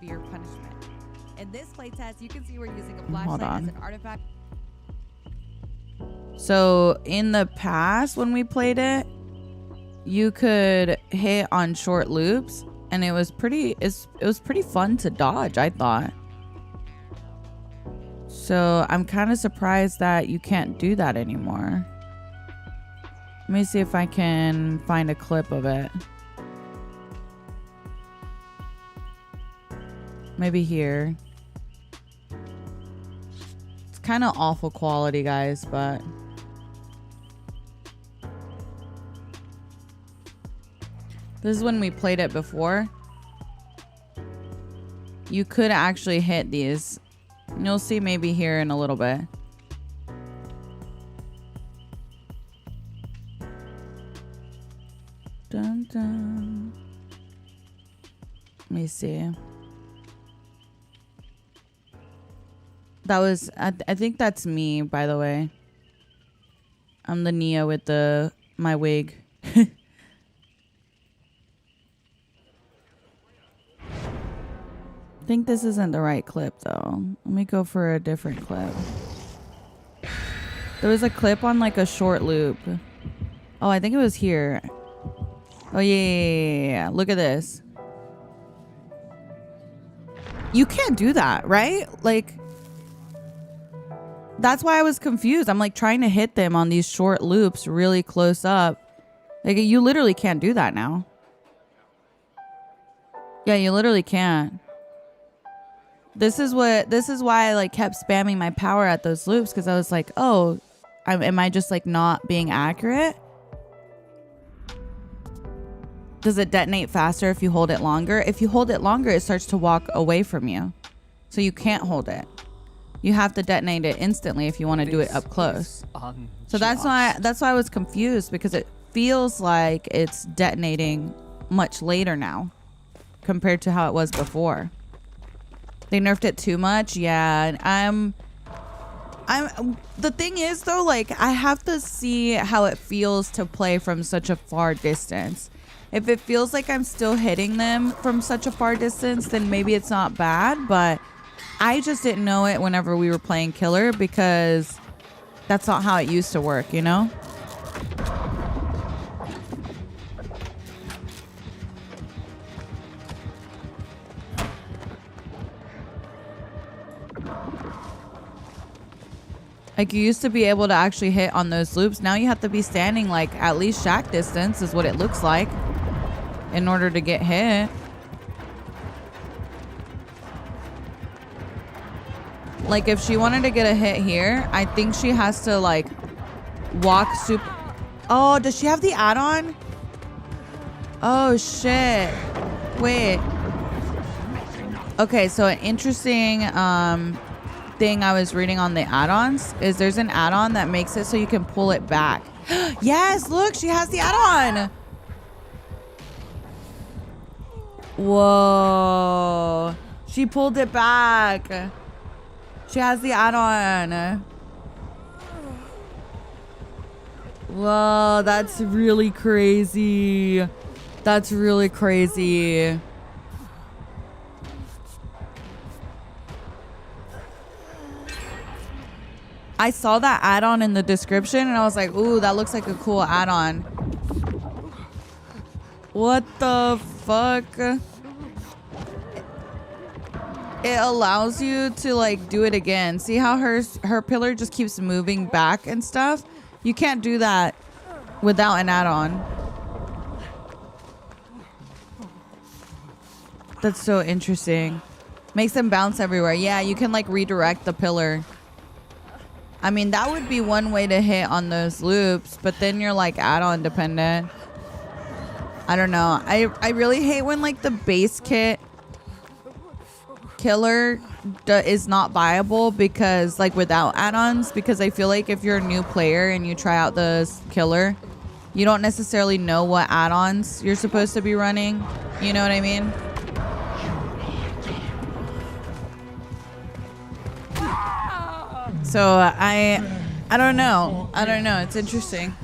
Your punishment. In this playtest, you can see we're using a flashlight as an artifact. So in the past when we played it, you could hit on short loops and it was pretty fun to dodge, I thought. So I'm kind of surprised that you can't do that anymore. Let me see if I can find a clip of it. Maybe here. It's kind of awful quality, guys, but this is when we played it before. You could actually hit these. You'll see maybe here in a little bit. Dun, dun. Let me see. That was, I think that's me, by the way. I'm the Nia with my wig. I think this isn't the right clip though. Let me go for a different clip. There was a clip on like a short loop. Oh, I think it was here. Oh yeah. Look at this. You can't do that, right? Like, that's why I was confused. I'm like trying to hit them on these short loops really close up. Like, you literally can't do that now. Yeah, you literally can't. This is why I like kept spamming my power at those loops, because I was like, oh, am I just like not being accurate? Does it detonate faster if you hold it longer? If you hold it longer, it starts to walk away from you. So you can't hold it. You have to detonate it instantly if you want to do it up close. So that's why I was confused, because it feels like it's detonating much later now compared to how it was before. They nerfed it too much. Yeah, I'm the thing is though, like, I have to see how it feels to play from such a far distance. If it feels like I'm still hitting them from such a far distance, then maybe it's not bad, but I just didn't know it whenever we were playing Killer, because that's not how it used to work, you know? Like, you used to be able to actually hit on those loops. Now you have to be standing like at least shack distance is what it looks like in order to get hit. Like, if she wanted to get a hit here, I think she has to like walk super. Oh, does she have the add-on? Oh shit. Wait. Okay, so an interesting thing I was reading on the add-ons is there's an add-on that makes it so you can pull it back. Yes, look, she has the add-on. Whoa. She pulled it back. She has the add-on. Whoa, that's really crazy. That's really crazy. I saw that add-on in the description and I was like, ooh, that looks like a cool add-on. What the fuck? It allows you to like do it again. See how her pillar just keeps moving back and stuff? You can't do that without an add-on. That's so interesting. Makes them bounce everywhere. Yeah, you can like redirect the pillar. I mean, that would be one way to hit on those loops, but then you're like add-on dependent. I don't know. I really hate when like the base kit killer is not viable because like without add-ons, because I feel like if you're a new player and you try out the killer, you don't necessarily know what add-ons you're supposed to be running. You know what I mean? So I don't know. I don't know. It's interesting.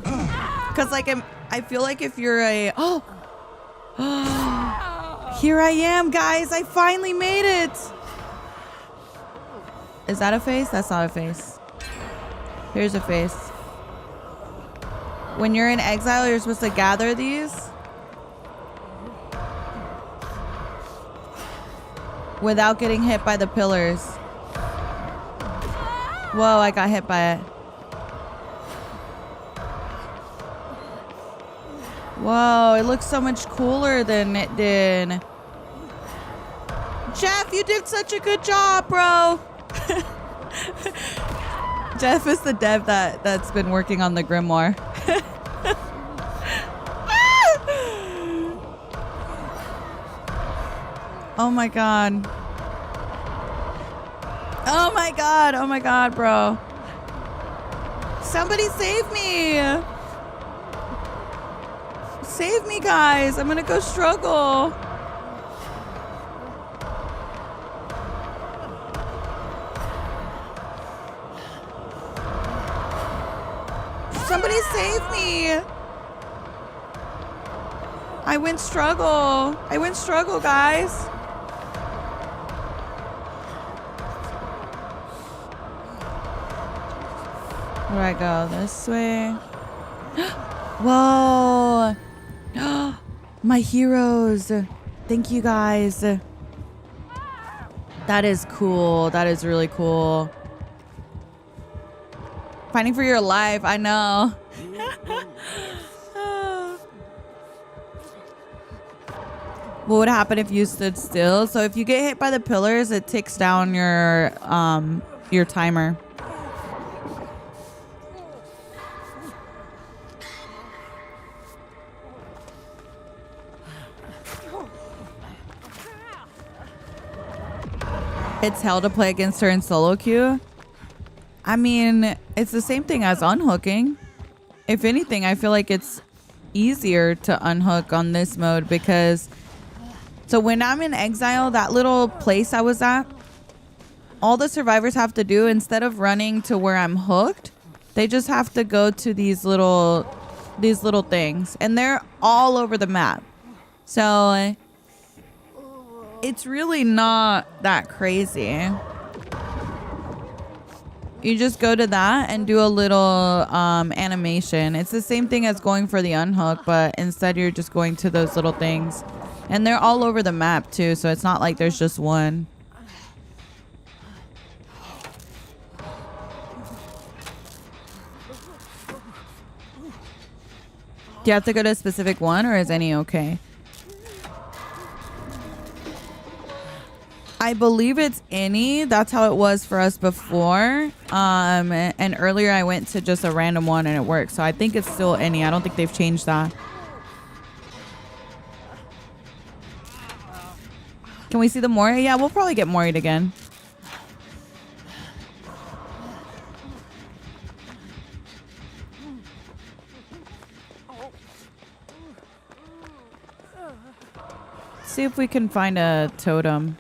Cause like I feel like if you're a here I am, guys. I finally made it. Is that a face? That's not a face. Here's a face. When you're in exile, you're supposed to gather these. Without getting hit by the pillars. Whoa, I got hit by it. Whoa, it looks so much cooler than it did. Jeff, you did such a good job, bro. Jeff is the dev that's been working on the Grimoire. Oh my god. Oh my god. Oh my god, bro. Somebody save me. Save me, guys. I'm gonna go struggle. Somebody save me. I went struggle. I went struggle, guys. Where do I go? This way. Whoa. My heroes. Thank you, guys. That is cool. That is really cool. Fighting for your life. I know. What would happen if you stood still? So if you get hit by the pillars, it ticks down your timer. It's hell to play against her in solo queue. I mean, it's the same thing as unhooking. If anything, I feel like it's easier to unhook on this mode because so when I'm in exile, that little place I was at, all the survivors have to do instead of running to where I'm hooked, they just have to go to these little things, and they're all over the map. So it's really not that crazy. You just go to that and do a little animation. It's the same thing as going for the unhook, but instead you're just going to those little things. And they're all over the map too, so it's not like there's just one. Do you have to go to a specific one, or is any okay? I believe it's any. That's how it was for us before. And earlier I went to just a random one and it worked. So I think it's still any. I don't think they've changed that. Can we see the Moria? Yeah, we'll probably get Moria'd again. See if we can find a totem.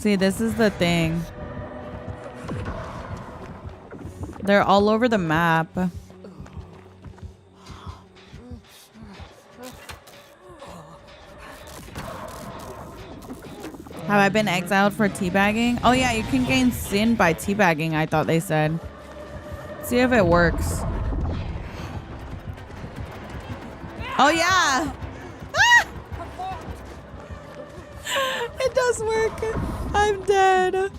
See, this is the thing. They're all over the map. Have I been exiled for teabagging? Oh yeah, you can gain sin by teabagging, I thought they said. See if it works. Oh yeah! Ah! It does work. I'm dead.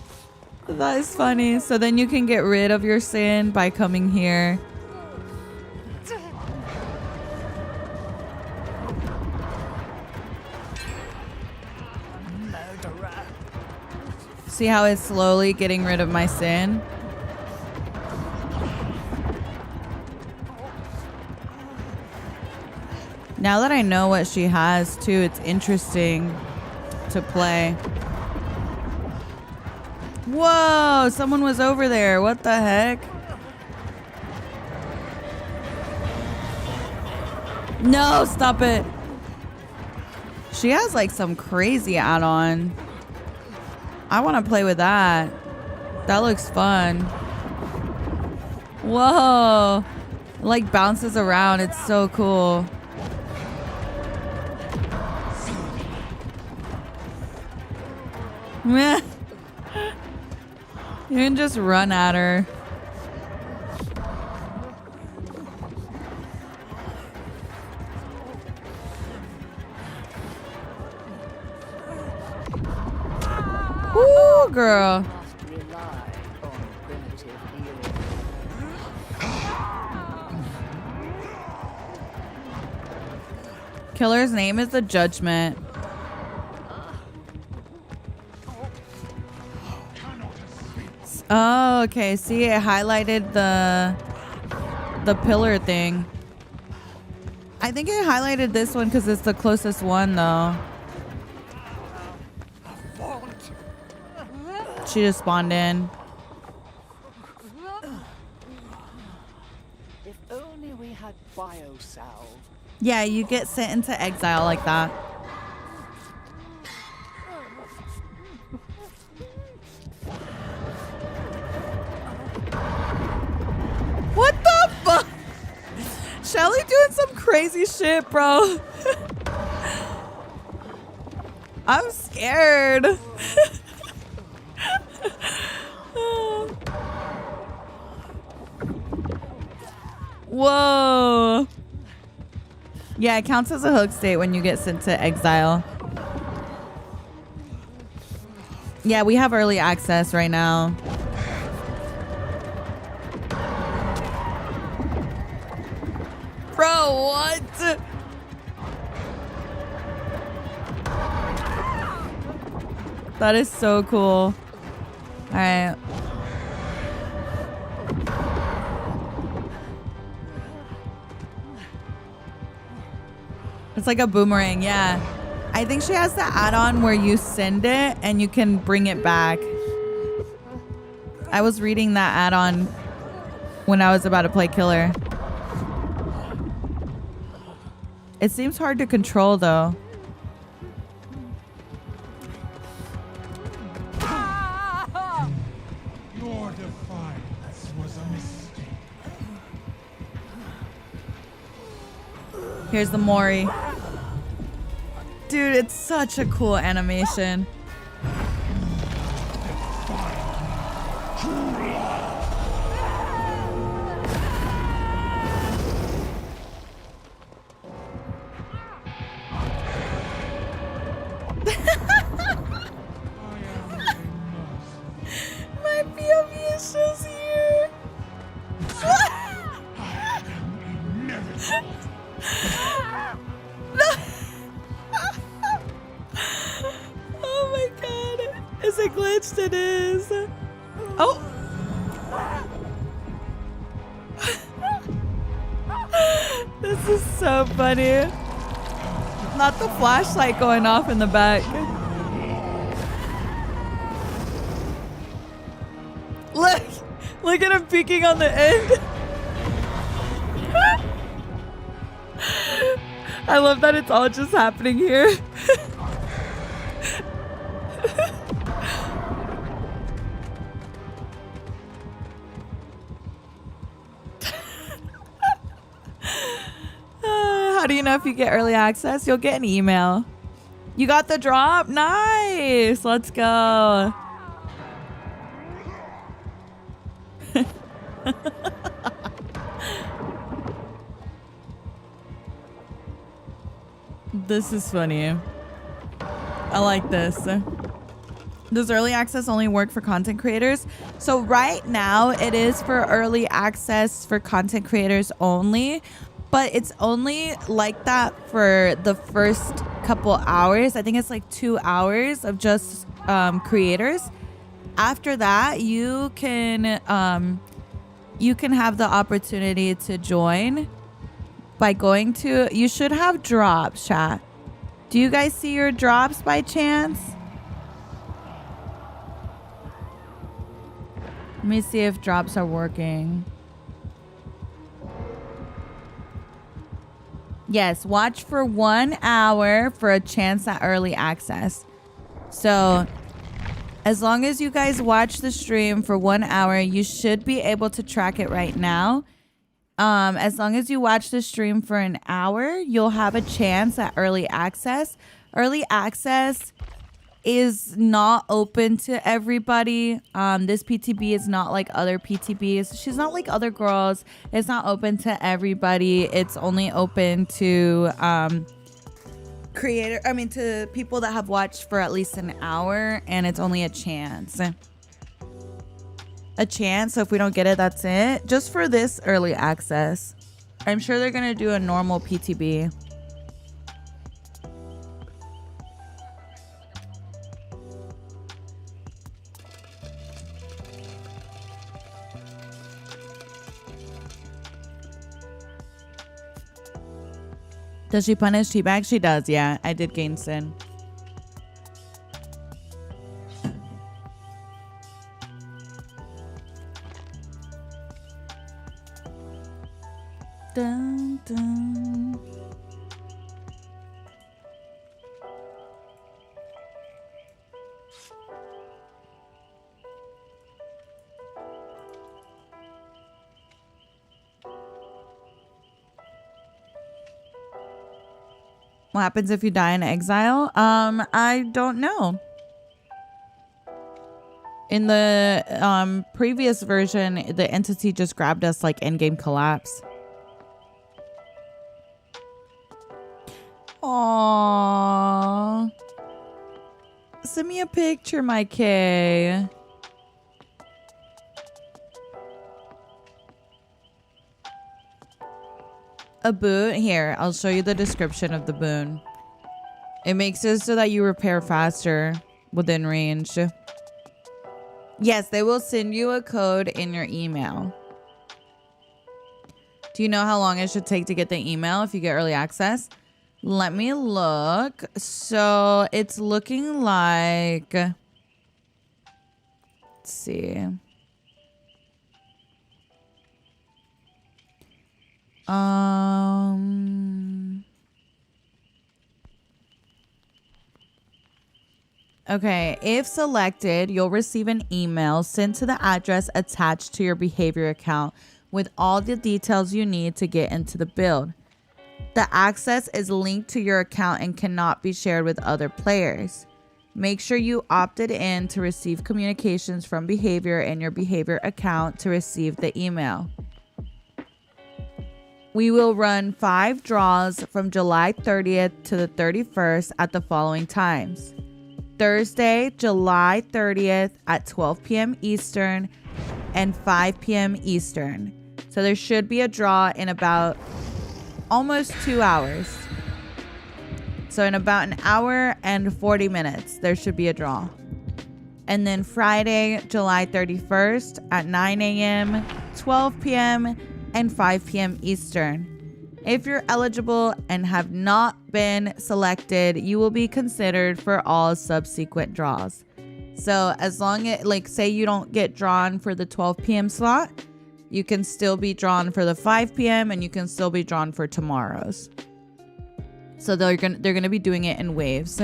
That is funny. So then you can get rid of your sin by coming here. See how it's slowly getting rid of my sin? Now that I know what she has too, it's interesting to play. Whoa, someone was over there. What the heck? No, stop it. She has like some crazy add-on. I want to play with that. That looks fun. Whoa. It like bounces around. It's so cool. You can just run at her. Ooh, girl. Killer's name is the Judgment. Oh, okay. See, it highlighted the pillar thing. I think it highlighted this one because it's the closest one, though. She just spawned in. If only we had biosalve. Yeah, you get sent into exile like that. What the fuck? Shelly doing some crazy shit, bro. I'm scared. Whoa. Yeah, it counts as a hook state when you get sent to exile. Yeah, we have early access right now. Bro, what? That is so cool. All right. It's like a boomerang, yeah. I think she has the add-on where you send it and you can bring it back. I was reading that add-on when I was about to play Killer. It seems hard to control, though. Your defiance was a mistake. Here's the Mori. Dude, it's such a cool animation. My POV is just here. Oh my god. Is it glitched? It is. Oh. This is so funny. Not the flashlight going off in the back. Look. Look at him peeking on the end. I love that it's all just happening here. you know if you get early access? You'll get an email. You got the drop? Nice. Let's go. This is funny. I like this. Does early access only work for content creators? So right now it is for early access for content creators only, but it's only like that for the first couple hours. I think it's like 2 hours of just creators. After that, you can have the opportunity to join by going to, you should have drops, chat. Do you guys see your drops by chance? Let me see if drops are working. Yes, watch for 1 hour for a chance at early access. So as long as you guys watch the stream for 1 hour, you should be able to track it right now. As long as you watch the stream for an hour, you'll have a chance at early access. Early access is not open to everybody. This PTB is not like other PTBs. She's not like other girls. It's not open to everybody. It's only open to to people that have watched for at least an hour, and it's only a chance. A chance, so if we don't get it, that's it. Just for this early access. I'm sure they're gonna do a normal PTB. Does she punish teabag? She does, yeah. I did gain sin. Dun, dun. What happens if you die in exile? I don't know. In the previous version, the entity just grabbed us like endgame collapse. Aww. Send me a picture, my K. A boon? Here, I'll show you the description of the boon. It makes it so that you repair faster within range. Yes, they will send you a code in your email. Do you know how long it should take to get the email if you get early access? Let me look. So it's looking like, let's see. Okay, if selected, you'll receive an email sent to the address attached to your behavior account with all the details you need to get into the build. The access is linked to your account and cannot be shared with other players. Make sure you opted in to receive communications from behavior in your behavior account to receive the email. We will run 5 draws from July 30th to the 31st at the following times. Thursday, July 30th at 12 p.m. Eastern and 5 p.m. Eastern. So there should be a draw in about almost 2 hours. So in about an hour and 40 minutes, there should be a draw. And then Friday, July 31st at 9 a.m., 12 p.m., and 5 p.m. Eastern. If you're eligible and have not been selected, you will be considered for all subsequent draws. So as long as, like, say you don't get drawn for the 12 p.m. slot, you can still be drawn for the 5 p.m. and you can still be drawn for tomorrow's. So they're gonna be doing it in waves.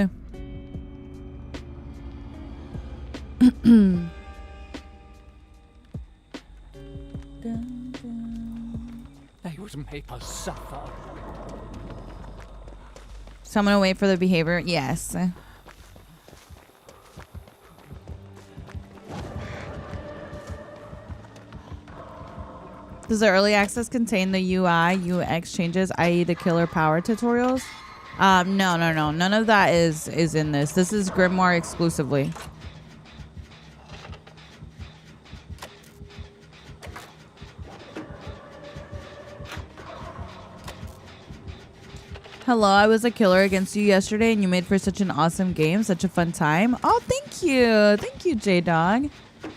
They would make us suffer. So I'm gonna wait for the behavior. Yes. Does the early access contain the UI, UX changes, i.e. the killer power tutorials? No. None of that is in this. This is Grimoire exclusively. Hello, I was a killer against you yesterday and you made for such an awesome game, such a fun time. Oh, thank you. Thank you, J-Dog.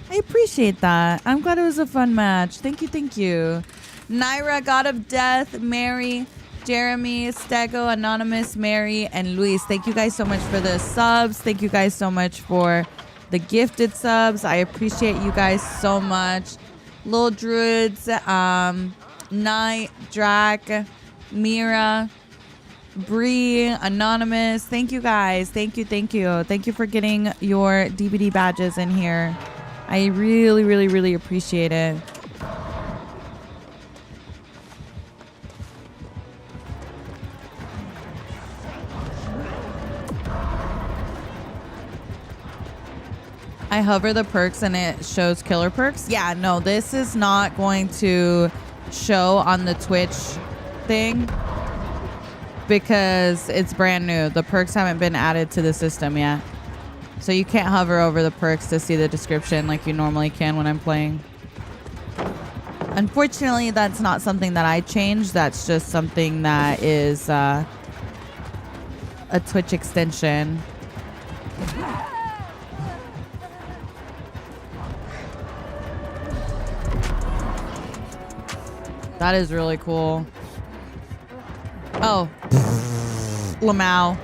I appreciate that. I'm glad it was a fun match. Thank you, thank you. Naira, God of Death, Mary, Jeremy, Stego, Anonymous, Mary, and Luis. Thank you guys so much for the subs. Thank you guys so much for the gifted subs. I appreciate you guys so much. Lil Druids, Night, Drac, Mira, Bree, Anonymous. Thank you guys. Thank you. Thank you for getting your DVD badges in here. I really appreciate it. I hover the perks and it shows killer perks. Yeah, no, this is not going to show on the Twitch thing because it's brand new. The perks haven't been added to the system yet. So you can't hover over the perks to see the description like you normally can when I'm playing. Unfortunately, that's not something that I changed. That's just something that is a Twitch extension. That is really cool. Oh. Lamau.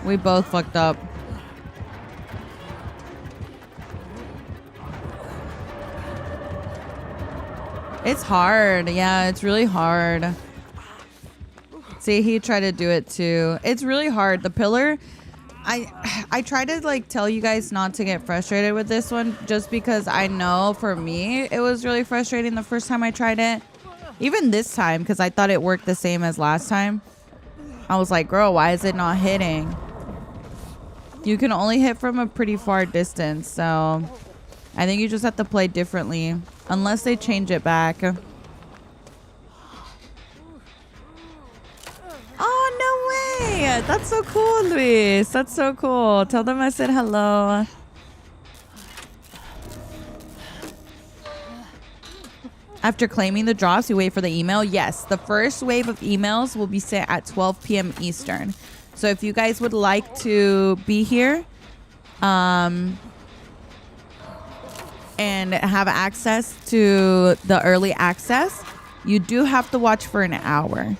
We both fucked up. It's hard. Yeah, it's really hard. See, he tried to do it too. It's really hard. The pillar, I try to like tell you guys not to get frustrated with this one just because I know for me it was really frustrating the first time I tried it. Even this time because I thought it worked the same as last time. I was like, girl, why is it not hitting? You can only hit from a pretty far distance, so I think you just have to play differently unless they change it back. Oh, no way. That's so cool, Luis. That's so cool. Tell them I said hello. After claiming the drops, you wait for the email. Yes, the first wave of emails will be sent at 12 p.m. Eastern. So if you guys would like to be here and have access to the early access, you do have to watch for an hour.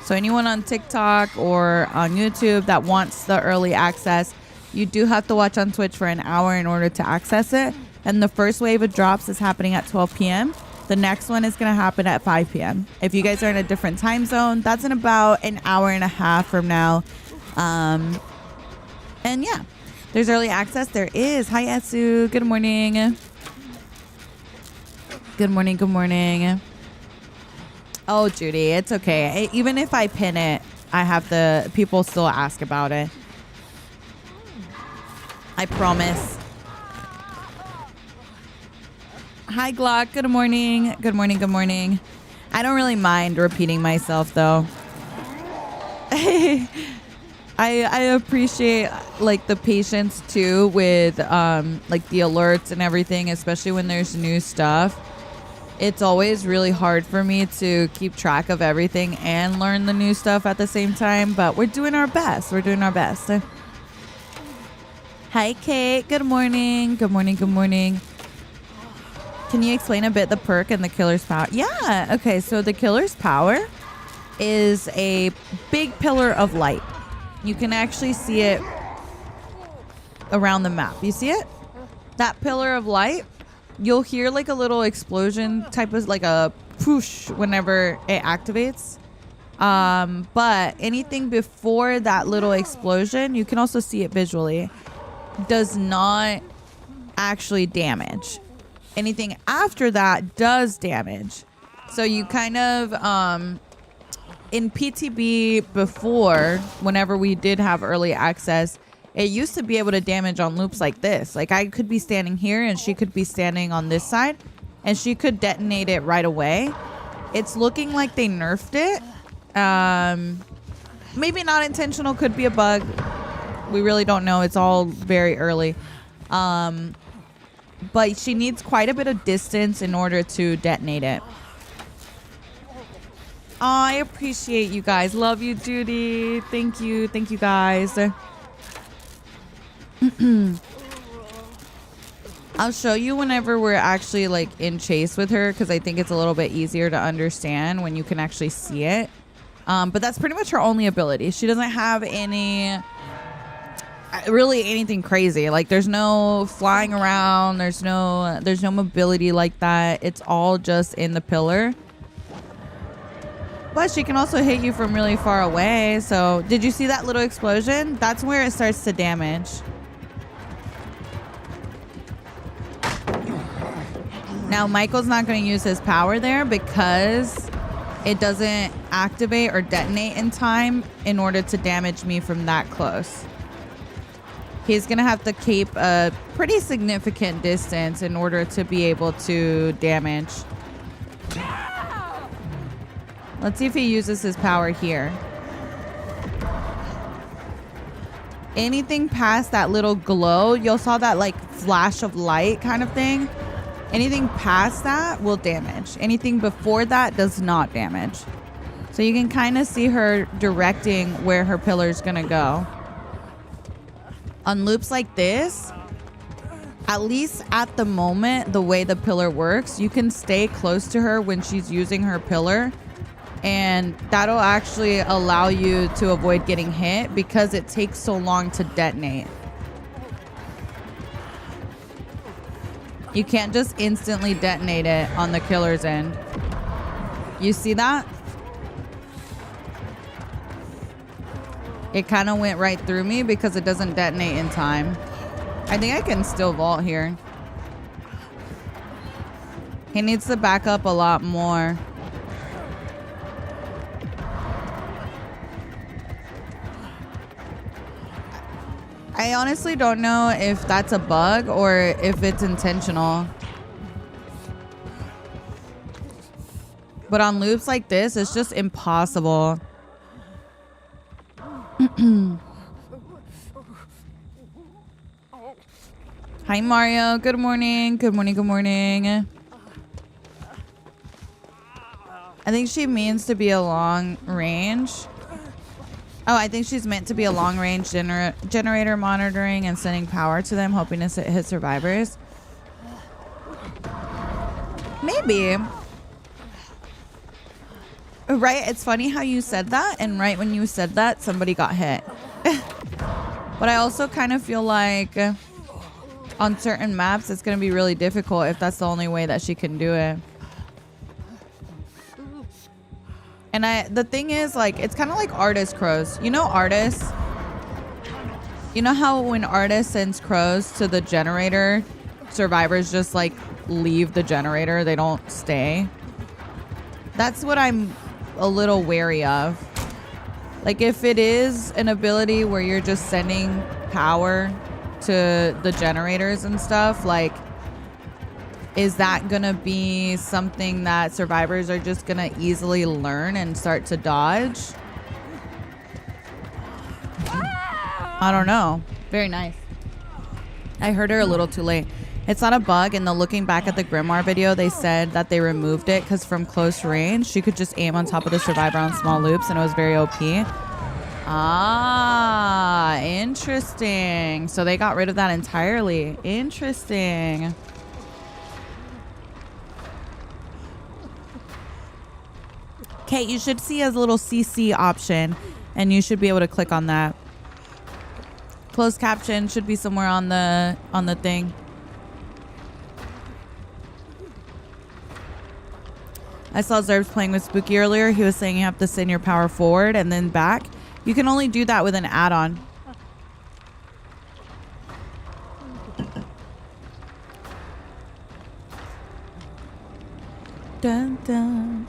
So anyone on TikTok or on YouTube that wants the early access, you do have to watch on Twitch for an hour in order to access it. And the first wave of drops is happening at 12 p.m. The next one is going to happen at 5 p.m. If you guys are in a different time zone, that's in about an hour and a half from now. And yeah, there's early access. There is. Hi, Etsu. Good morning. Good morning. Good morning. Oh, Judy, it's okay. Even if I pin it, people still ask about it. I promise. Hi, Glock. Good morning. Good morning. Good morning. I don't really mind repeating myself, though. I appreciate like the patience too with like the alerts and everything, especially when there's new stuff. It's always really hard for me to keep track of everything and learn the new stuff at the same time, but we're doing our best. We're doing our best. Hi, Kate. Good morning. Good morning. Good morning. Can you explain a bit the perk and the killer's power? Yeah. Okay. So the killer's power is a big pillar of light. You can actually see it around the map. You see it? That pillar of light, you'll hear like a little explosion type of like a poosh whenever it activates. But anything before that little explosion, you can also see it visually, does not actually damage. Anything after that does damage. So you kind of, in PTB before, whenever we did have early access, it used to be able to damage on loops like this. Like I could be standing here and she could be standing on this side and she could detonate it right away. It's looking like they nerfed it. Maybe not intentional, could be a bug. We really don't know. It's all very early. But she needs quite a bit of distance in order to detonate it. Oh, I appreciate you guys. Love you, Judy. Thank you. Thank you, guys. I'll show you whenever we're actually like in chase with her, because I think it's a little bit easier to understand when you can actually see it. But that's pretty much her only ability. She doesn't have really anything crazy. Like there's no flying around. There's no mobility like that. It's all just in the pillar. But she can also hit you from really far away. So did you see that little explosion? That's where it starts to damage. Now Michael's not going to use his power there because it doesn't activate or detonate in time in order to damage me from that close. He's going to have to keep a pretty significant distance in order to be able to damage. Let's see if he uses his power here. Anything past that little glow, you'll saw that like flash of light kind of thing. Anything past that will damage. Anything before that does not damage. So you can kind of see her directing where her pillar is going to go. On loops like this, at least at the moment, the way the pillar works, you can stay close to her when she's using her pillar. And that'll actually allow you to avoid getting hit because it takes so long to detonate. You can't just instantly detonate it on the killer's end. You see that? It kind of went right through me because it doesn't detonate in time. I think I can still vault here. He needs to back up a lot more. I honestly don't know if that's a bug or if it's intentional. But on loops like this, it's just impossible. Hi, Mario. Good morning. Good morning. Good morning. I think she means to be a long range. Oh, I think she's meant to be a long-range generator monitoring and sending power to them, hoping to hit survivors. Maybe. Right? It's funny how you said that, and right when you said that, somebody got hit. But I also kind of feel like on certain maps, it's going to be really difficult if that's the only way that she can do it. And the thing is, like, it's kind of like Artis crows. You know Artis? You know how when Artis sends crows to the generator, survivors just, like, leave the generator? They don't stay? That's what I'm a little wary of. Like, if it is an ability where you're just sending power to the generators and stuff, like, is that going to be something that survivors are just going to easily learn and start to dodge? I don't know. Very nice. I heard her a little too late. It's not a bug. And looking back at the Grimoire video, they said that they removed it because from close range, she could just aim on top of the survivor on small loops and it was very OP. Ah, interesting. So they got rid of that entirely. Interesting. Kate, you should see a little CC option and you should be able to click on that. Closed caption should be somewhere on the thing. I saw Zerbs playing with Spooky earlier. He was saying you have to send your power forward and then back. You can only do that with an add-on. Dun, dun.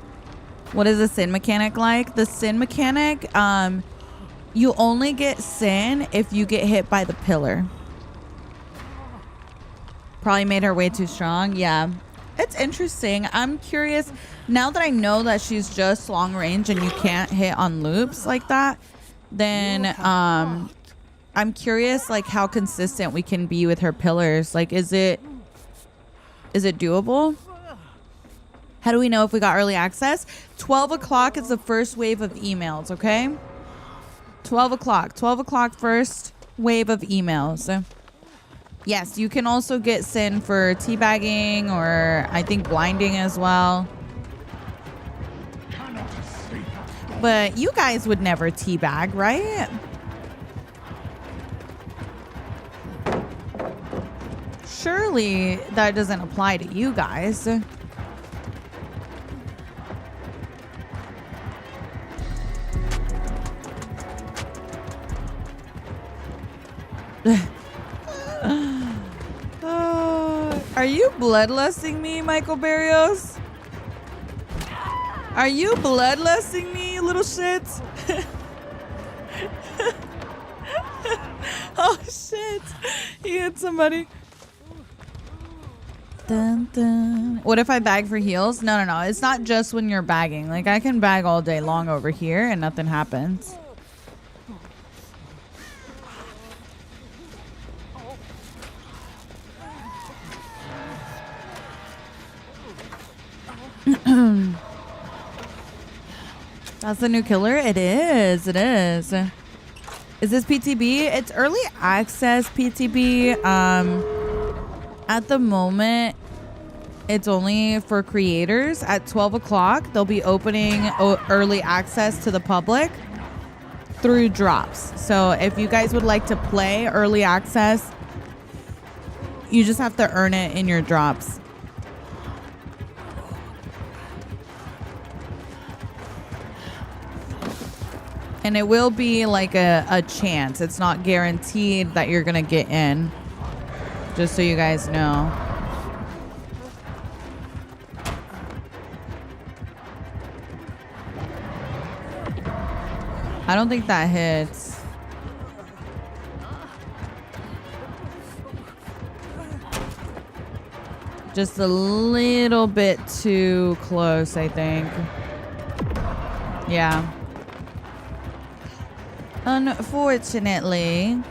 What is the sin mechanic like? The sin mechanic, you only get sin if you get hit by the pillar. Probably made her way too strong. Yeah. It's interesting. I'm curious now that I know that she's just long range and you can't hit on loops like that, then I'm curious like how consistent we can be with her pillars. Like is it doable? How do we know if we got early access? 12 o'clock is the first wave of emails, okay? 12 o'clock first wave of emails. Yes, you can also get sin for teabagging or I think blinding as well. But you guys would never teabag, right? Surely that doesn't apply to you guys. Are you bloodlusting me, Michael Barrios? Are you bloodlusting me, you little shit? Oh shit! He hit somebody. Dun, dun. What if I bag for heals? No. It's not just when you're bagging. Like I can bag all day long over here and nothing happens. That's the new killer? It is. Is this PTB? It's early access PTB. At the moment, it's only for creators. At 12 o'clock, they'll be opening early access to the public through drops. So if you guys would like to play early access, you just have to earn it in your drops. And it will be like a chance. It's not guaranteed that you're going to get in. Just so you guys know. I don't think that hits. Just a little bit too close, I think. Yeah. Unfortunately.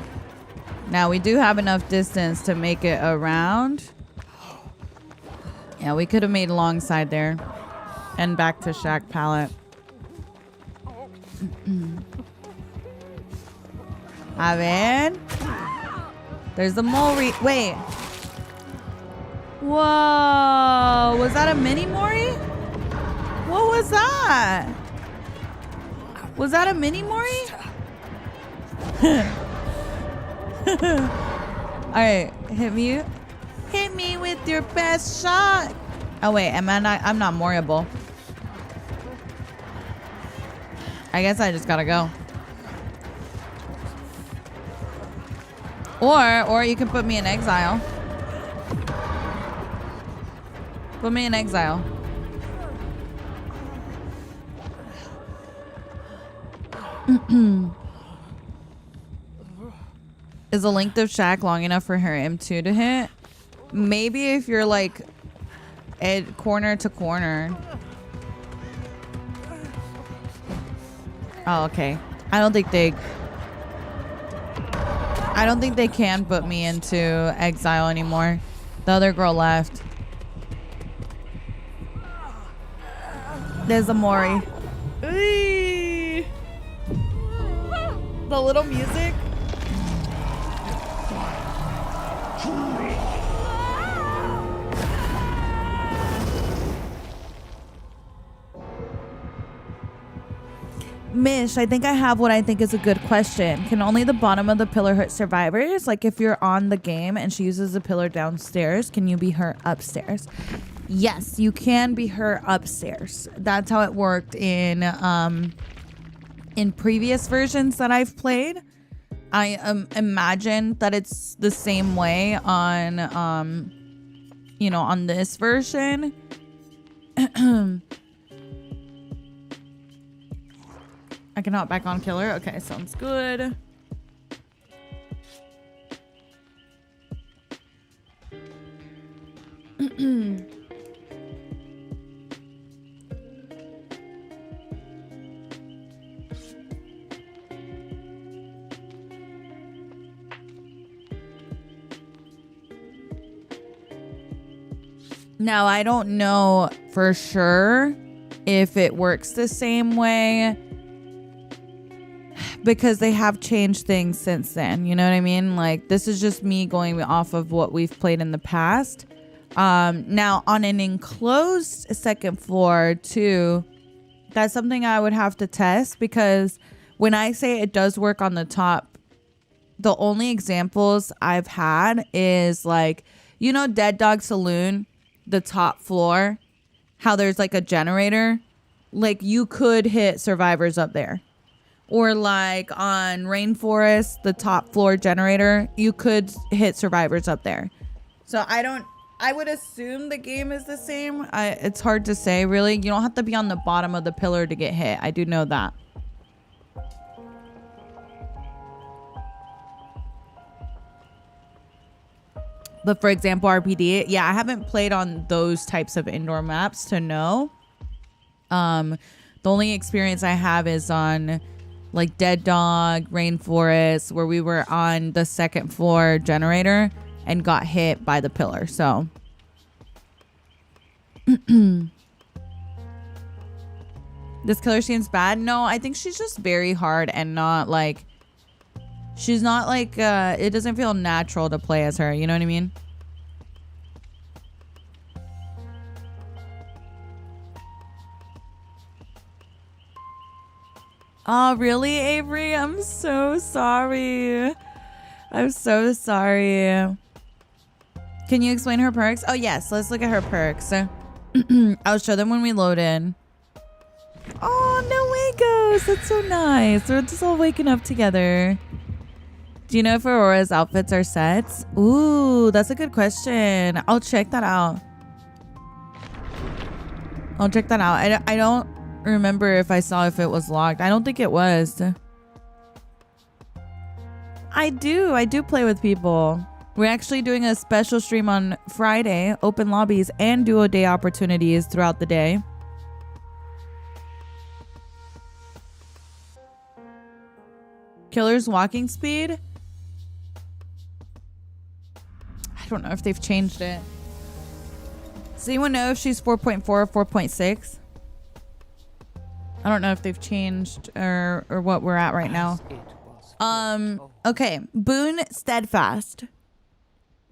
Now we do have enough distance to make it around. Yeah, we could have made alongside there. And back to Shack Pallet. A ver. There's the Mori. Wait. Whoa. Was that a mini Mori? What was that? Was that a mini Mori? Alright, hit me with your best shot. Oh wait, I'm not Moriable. I guess I just gotta go. Or you can put me in exile. Put me in exile. Is the length of Shack long enough for her M2 to hit? Maybe if you're like at corner to corner. Oh, okay. I don't think they can put me into exile anymore. The other girl left. There's a Mori. Eee. The little music. Mish, I think I have what I think is a good question. Can only the bottom of the pillar hurt survivors? Like if you're on the game and she uses the pillar downstairs, can you be hurt upstairs? Yes, you can be hurt upstairs. That's how it worked in previous versions that I've played. I imagine that it's the same way on on this version. I can hop back on killer. Okay, sounds good. Now, I don't know for sure if it works the same way because they have changed things since then. You know what I mean? Like, this is just me going off of what we've played in the past. Now, on an enclosed second floor, too, that's something I would have to test because when I say it does work on the top, the only examples I've had is like, you know, Dead Dog Saloon, the top floor, how there's like a generator, like you could hit survivors up there. Or like on Rainforest, the top floor generator, you could hit survivors up there. So I would assume the game is the same. It's hard to say, really. You don't have to be on the bottom of the pillar to get hit. I do know that. But for example, RPD, yeah, I haven't played on those types of indoor maps to know. The only experience I have is on like Dead Dog, Rainforest, where we were on the second floor generator and got hit by the pillar. So this killer seems bad. No, I think she's just very hard and not like, she's not like, it doesn't feel natural to play as her. You know what I mean? Oh, really, Avery? I'm so sorry. I'm so sorry. Can you explain her perks? Oh, yes. Let's look at her perks. I'll show them when we load in. Oh, no way, Ghost. That's so nice. We're just all waking up together. Do you know if Aurora's outfits are sets? Ooh, that's a good question. I'll check that out. I don't remember if I saw if it was locked. I don't think it was. I do play with people. We're actually doing a special stream on Friday, open lobbies and duo day opportunities throughout the day. Killer's walking speed? I don't know if they've changed it. Does anyone know if she's 4.4 or 4.6? I don't know if they've changed or what we're at right now. Okay. Boon Steadfast.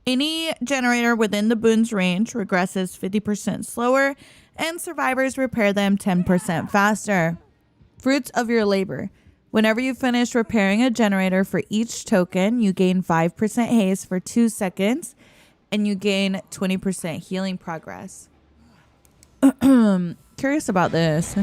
Any generator within the boon's range regresses 50% slower and survivors repair them 10% faster. Fruits of your labor. Whenever you finish repairing a generator for each token, you gain 5% haste for 2 seconds and you gain 20% healing progress. Curious about this.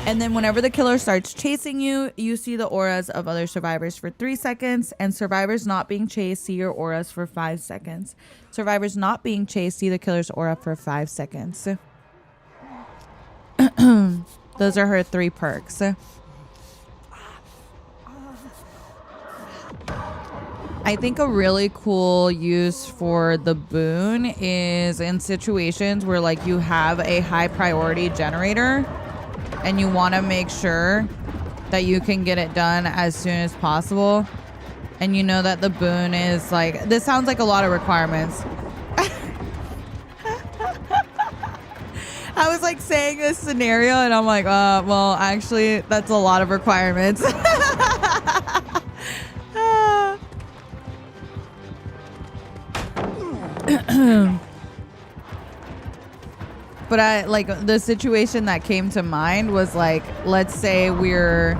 And then whenever the killer starts chasing you, you see the auras of other survivors for 3 seconds, and survivors not being chased see your auras for 5 seconds. Survivors not being chased see the killer's aura for 5 seconds. Those are her 3 perks. I think a really cool use for the boon is in situations where like you have a high priority generator and you want to make sure that you can get it done as soon as possible. And you know that the boon is like, this sounds like a lot of requirements. I was like saying this scenario and I'm like, well, actually, that's a lot of requirements. But I like the situation that came to mind was like, let's say we're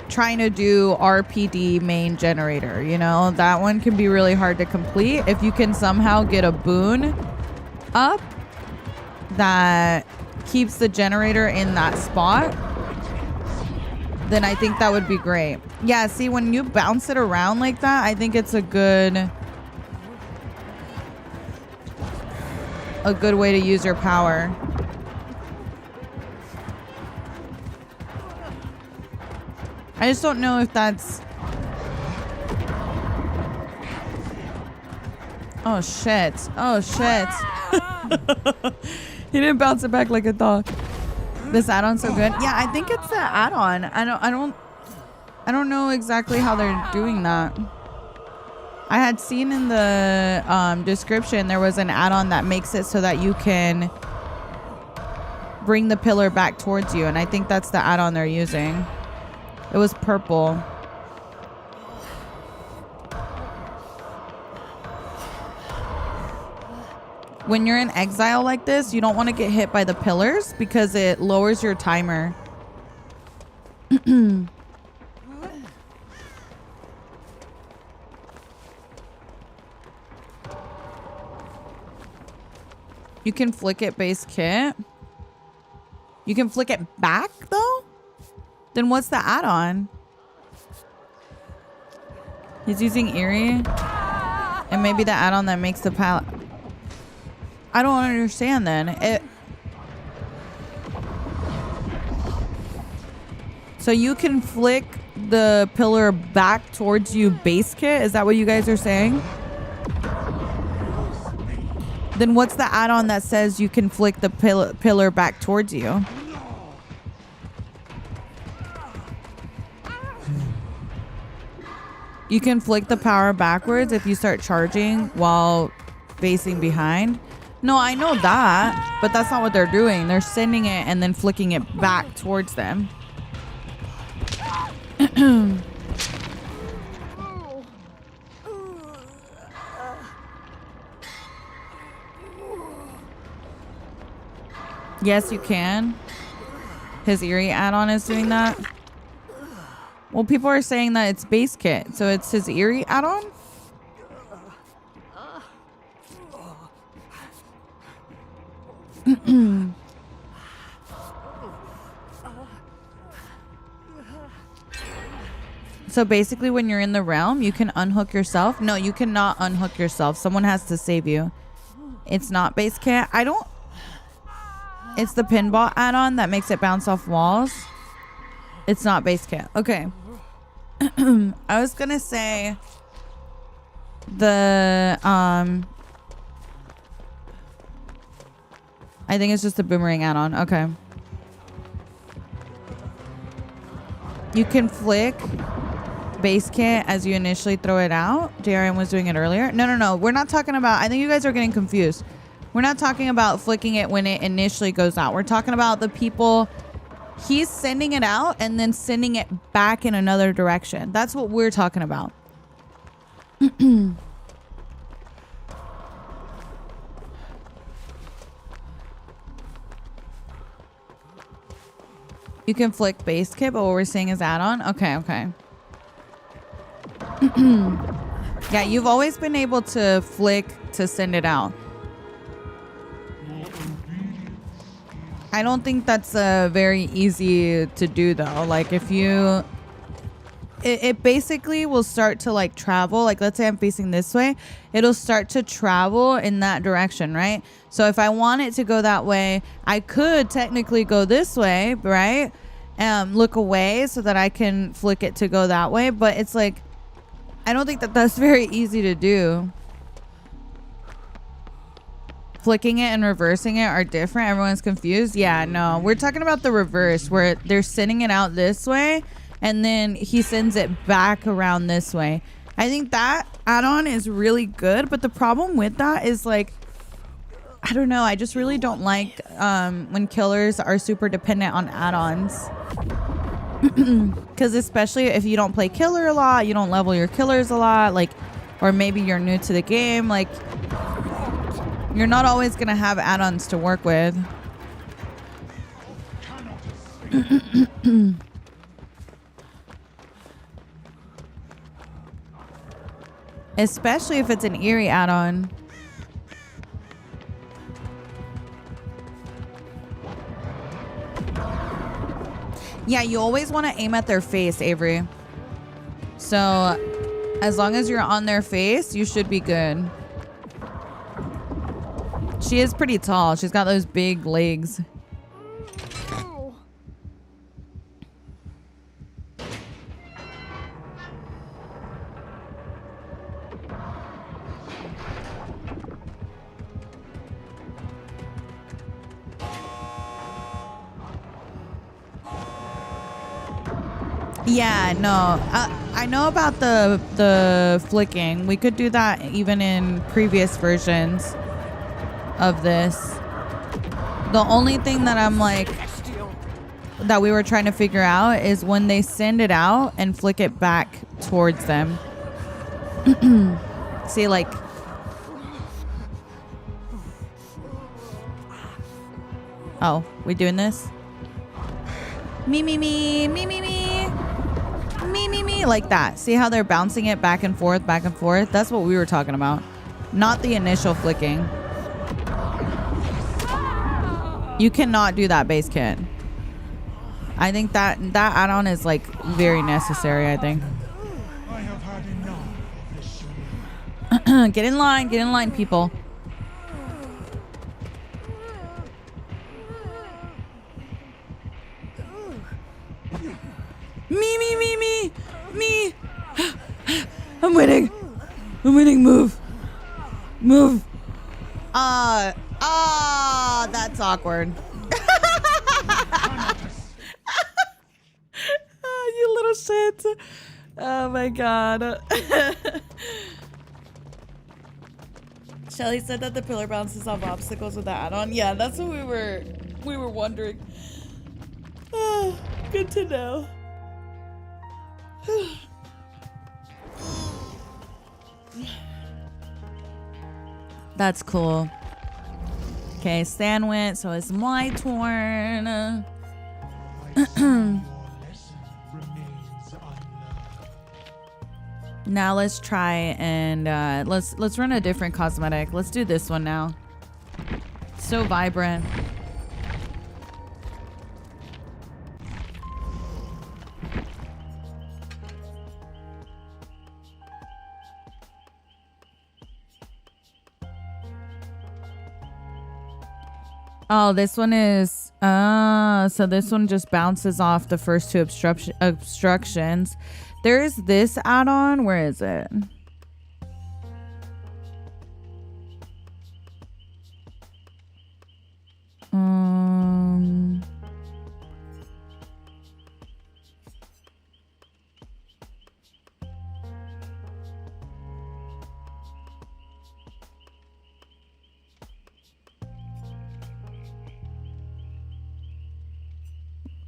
trying to do RPD main generator, you know, that one can be really hard to complete. If you can somehow get a boon up that keeps the generator in that spot, then I think that would be great. Yeah, see, when you bounce it around like that, I think it's a good way to use your power. I just don't know if that's... Oh, shit. Oh, shit. He didn't bounce it back like I thought. This add-on's so good. Yeah, I think it's the add-on. I don't know exactly how they're doing that. I had seen in the description there was an add-on that makes it so that you can bring the pillar back towards you, and I think that's the add-on they're using. It was purple. When you're in exile like this, you don't want to get hit by the pillars because it lowers your timer. You can flick it base kit. You can flick it back though? Then what's the add-on? He's using Eerie. And maybe the add-on that makes the palette. I don't understand then. So you can flick the pillar back towards you base kit? Is that what you guys are saying? Then what's the add-on that says you can flick the pillar back towards you? You can flick the power backwards if you start charging while facing behind. No, I know that, but that's not what they're doing. They're sending it and then flicking it back towards them. Yes, you can. His Eerie add-on is doing that. Well, people are saying that it's base kit, so it's his Eerie add-on? So basically when you're in the realm, you can unhook yourself. No, you cannot unhook yourself. Someone has to save you. It's not base kit. It's the pinball add-on that makes it bounce off walls. It's not base kit. Okay. I was gonna say the I think it's just a boomerang add-on. Okay. You can flick base kit as you initially throw it out. JRM was doing it earlier. No. We're not talking about... I think you guys are getting confused. We're not talking about flicking it when it initially goes out. We're talking about the people... He's sending it out and then sending it back in another direction. That's what we're talking about. You can flick base kit, but what we're saying is add-on. Okay. Yeah, you've always been able to flick to send it out. I don't think that's very easy to do though. Like if you... It basically will start to like travel. Like let's say I'm facing this way. It'll start to travel in that direction, right? So if I want it to go that way, I could technically go this way, right? Look away so that I can flick it to go that way. But it's like, I don't think that that's very easy to do. Flicking it and reversing it are different. Everyone's confused. Yeah, no. We're talking about the reverse where they're sending it out this way and then he sends it back around this way. I think that add-on is really good, but the problem with that is like, I don't know. I just really don't like when killers are super dependent on add-ons. Because especially if you don't play killer a lot, you don't level your killers a lot, like, or maybe you're new to the game, like, you're not always going to have add-ons to work with. Especially if it's an Eerie add-on. Yeah, you always want to aim at their face, Avery. So as long as you're on their face, you should be good. She is pretty tall. She's got those big legs. Yeah, no. I know about the flicking. We could do that even in previous versions of this. The only thing that I'm like that we were trying to figure out is when they send it out and flick it back towards them. See, like, oh, we doing this? Me, like that. See how they're bouncing it back and forth, back and forth? That's what we were talking about. Not the initial flicking. You cannot do that, base kit. I think that add-on is like very necessary, I think. I have had enough of this show. Get in line, people. Me. I'm winning. Move. That's awkward. You little shit. Oh my god. Shelly said that the pillar bounces off obstacles with the add-on. Yeah, that's what we were wondering. Good to know. That's cool. Okay, Stan went, so it's my turn. My lesson remains unlearned. Now let's try and let's run a different cosmetic. Let's do this one now. So vibrant. Oh, this one is so this one just bounces off the first two obstructions. There's this add-on. Where is it?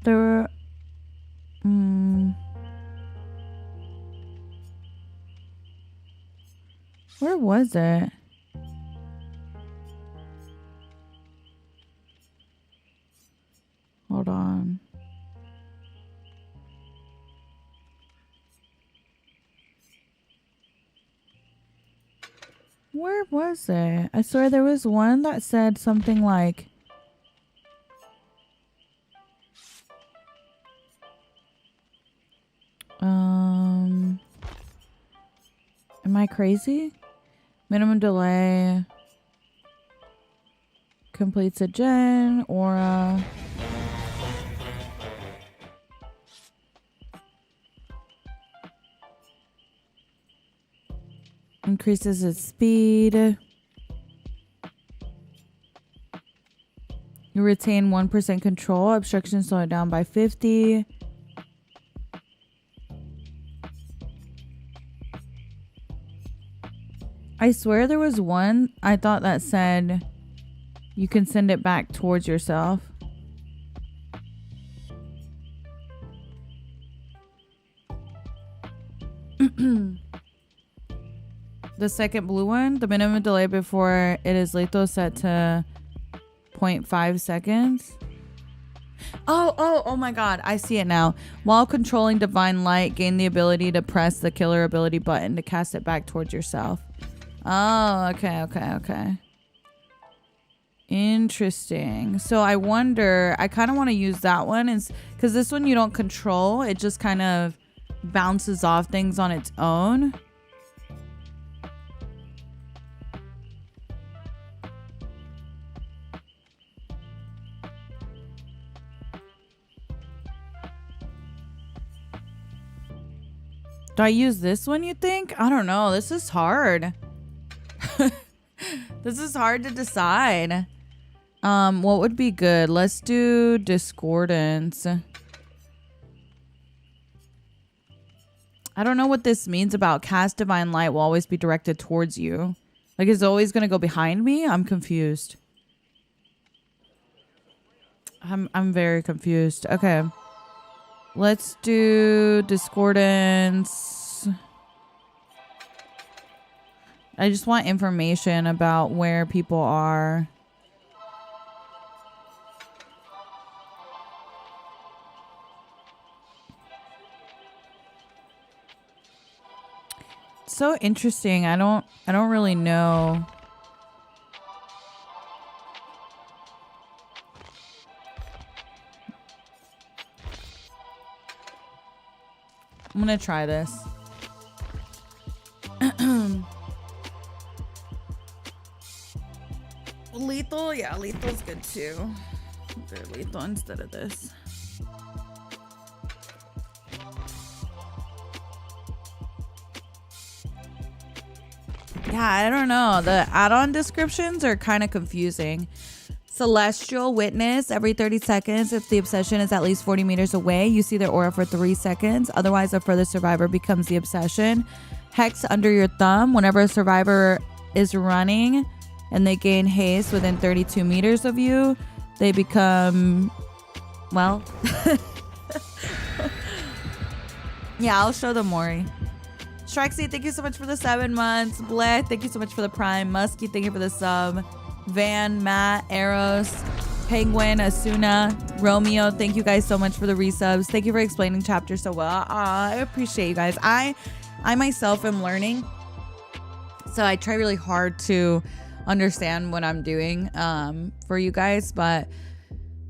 There. Where was it? Hold on. Where was it? I swear there was one that said something like am I crazy? Minimum delay completes a gen, aura. Increases its speed. You retain 1% control. Obstruction slow it down by 50. I swear there was one I thought that said you can send it back towards yourself. The second blue one, the minimum delay before it is lethal set to 0.5 seconds. Oh my god, I see it now. While controlling divine light, gain the ability to press the killer ability button to cast it back towards yourself. Oh, okay. Interesting. So I wonder, I kind of want to use that one because this one you don't control. It just kind of bounces off things on its own. Do I use this one, you think? I don't know. This is hard. This is hard to decide. What would be good? Let's do discordance. I don't know what this means about cast divine light will always be directed towards you. Like, is it always going to go behind me? I'm confused. I'm very confused. Okay. Let's do discordance. I just want information about where people are. So interesting. I don't really know. I'm gonna try this. Lethal? Yeah, lethal's good too. They're lethal instead of this. Yeah, I don't know. The add-on descriptions are kind of confusing. Celestial witness every 30 seconds. If the obsession is at least 40 meters away, you see their aura for 3 seconds. Otherwise, a further survivor becomes the obsession. Hex under your thumb. Whenever a survivor is running and they gain haste within 32 meters of you, they become, well, yeah, I'll show them Maury. Shrexy, thank you so much for the 7 months. Bleh, thank you so much for the prime. Muskie, thank you for the sub. Van, Matt, Eros, Penguin, Asuna, Romeo, thank you guys so much for the resubs. Thank you for explaining chapter so well. I appreciate you guys. I myself am learning, so I try really hard to understand what I'm doing for you guys. But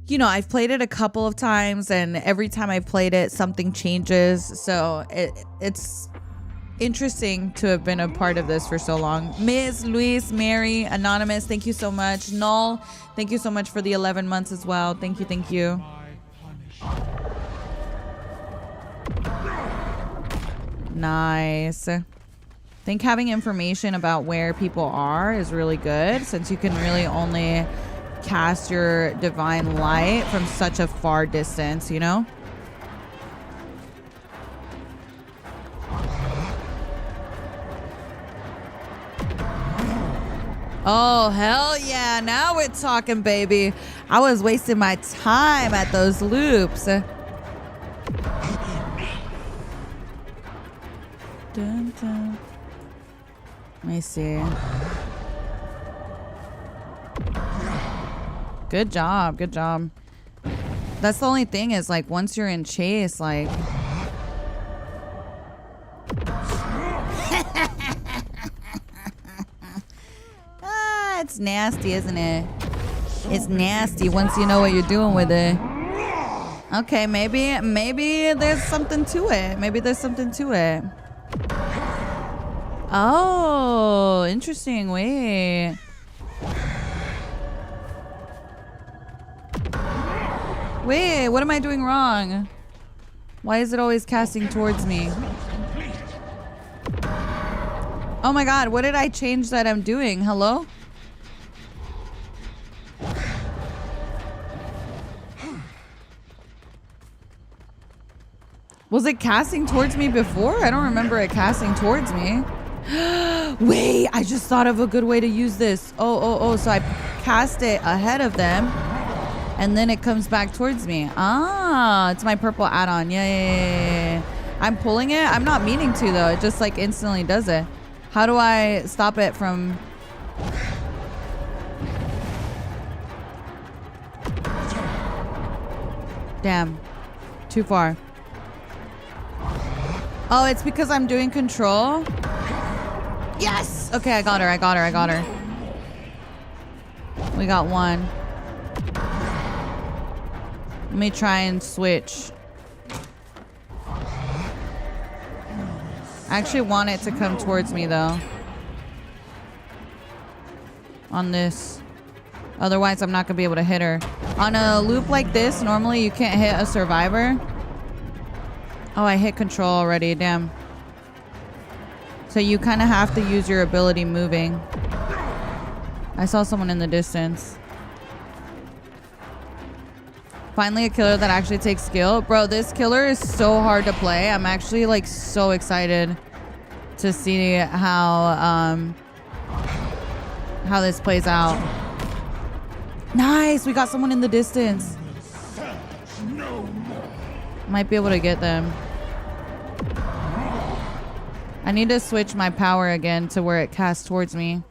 you know, I've played it a couple of times, and every time I played it, something changes. So it's interesting to have been a part of this for so long. Ms. Luis, Mary, Anonymous, thank you so much. Null, thank you so much for the 11 months as well. Thank you, thank you. Nice. I think having information about where people are is really good, since you can really only cast your divine light from such a far distance, you know? Oh, hell yeah. Now we're talking, baby. I was wasting my time at those loops. Dun, dun. Let me see. Good job. Good job. That's the only thing is, like, once you're in chase, like... It's nasty, isn't it? It's nasty once you know what you're doing with it. Okay, maybe there's something to it. Maybe there's something to it. Oh, interesting. Wait. Wait, what am I doing wrong? Why is it always casting towards me? Oh my god, what did I change that I'm doing? Hello? Was it casting towards me before? I don't remember it casting towards me. Wait, I just thought of a good way to use this. Oh, so I cast it ahead of them and then it comes back towards me. Ah, it's my purple add-on. Yeah. I'm pulling it. I'm not meaning to though. It just like instantly does it. How do I stop it from... Damn. Too far. Oh, it's because I'm doing control? Yes! Okay, I got her. We got one. Let me try and switch. I actually want it to come towards me, though. On this. Otherwise, I'm not going to be able to hit her. On a loop like this, normally you can't hit a survivor. Oh, I hit control already. Damn. So you kind of have to use your ability moving. I saw someone in the distance. Finally a killer that actually takes skill. Bro, this killer is so hard to play. I'm actually like so excited to see how this plays out. Nice, we got someone in the distance. Might be able to get them. I need to switch my power again to where it casts towards me.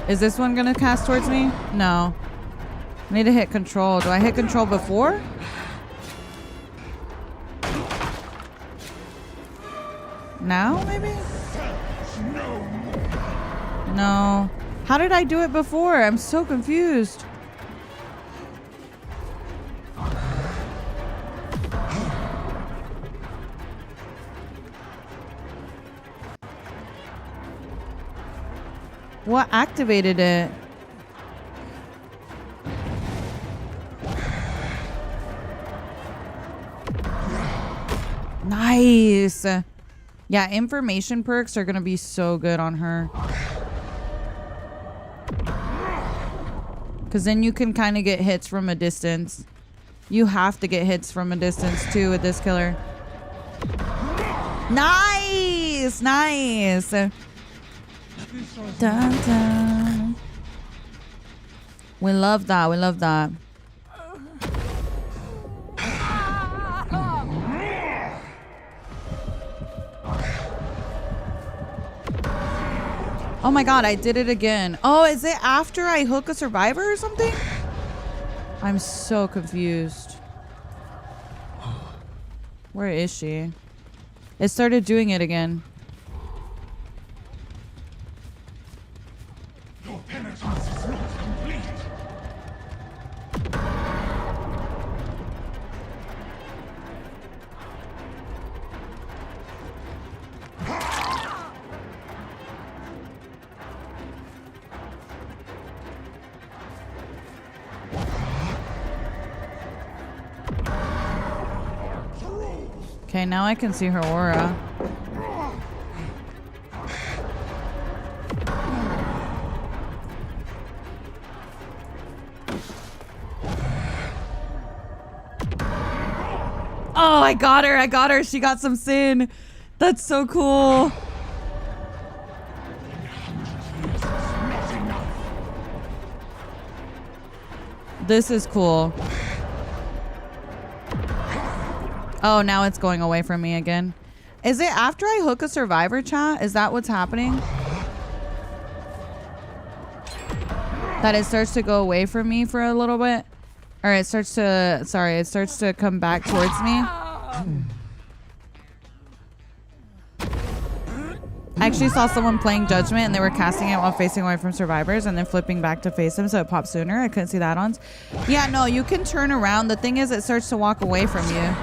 Is this one gonna cast towards me? No. I need to hit control. Do I hit control before? Now, maybe? No. How did I do it before? I'm so confused. What activated it? Nice. Yeah, information perks are gonna be so good on her. Because then you can kind of get hits from a distance. You have to get hits from a distance too with this killer. Nice! Nice! Dun, dun. We love that. We love that. Oh my god, I did it again. Oh, is it after I hook a survivor or something? I'm so confused. Where is she? It started doing it again. Your penitence is not complete. Okay, now I can see her aura. Oh, I got her. I got her. She got some sin. That's so cool. This is cool. Oh, now it's going away from me again. Is it after I hook a survivor, chat? Is that what's happening? That it starts to go away from me for a little bit? Or it starts to, sorry, it starts to come back towards me? I actually saw someone playing Judgment and they were casting it while facing away from survivors and then flipping back to face them, so it popped sooner. I couldn't see the add-ons. Yeah, no, you can turn around. The thing is, it starts to walk away from you.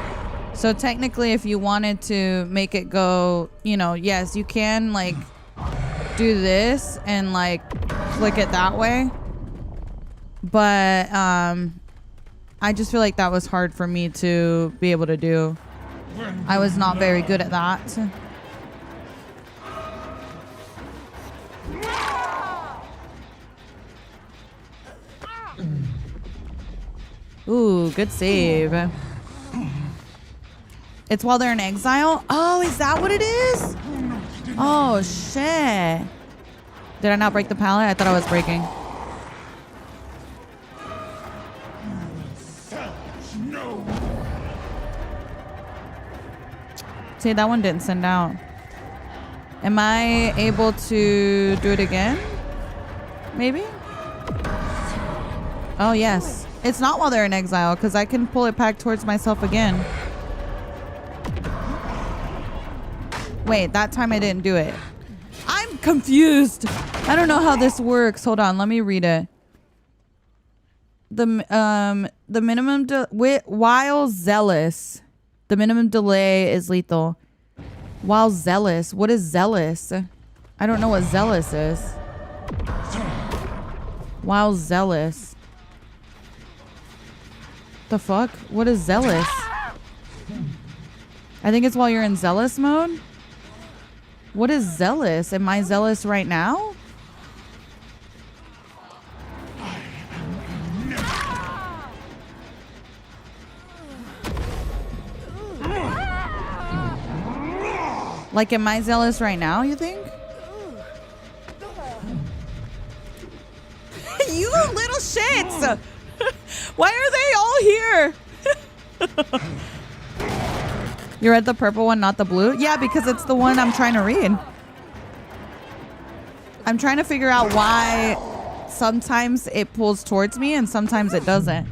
So technically, if you wanted to make it go, you know, yes, you can like do this and like flick it that way. But I just feel like that was hard for me to be able to do. I was not very good at that. Ooh, good save. It's while they're in exile? Oh, is that what it is? Oh, shit. Did I not break the pallet? I thought I was breaking. See, that one didn't send out. Am I able to do it again? Maybe? Oh, yes. It's not while they're in exile because I can pull it back towards myself again. Wait, that time I didn't do it. I'm confused. I don't know how this works. Hold on, let me read it. The minimum while zealous. The minimum delay is lethal. While zealous. What is zealous? I don't know what zealous is. While zealous. The fuck? What is zealous? I think it's while you're in zealous mode. What is zealous? Am I zealous right now? Like, am I zealous right now, you think? You little shits! Why are they all here? You read the purple one, not the blue? Yeah, because it's the one I'm trying to read. I'm trying to figure out why sometimes it pulls towards me and sometimes it doesn't.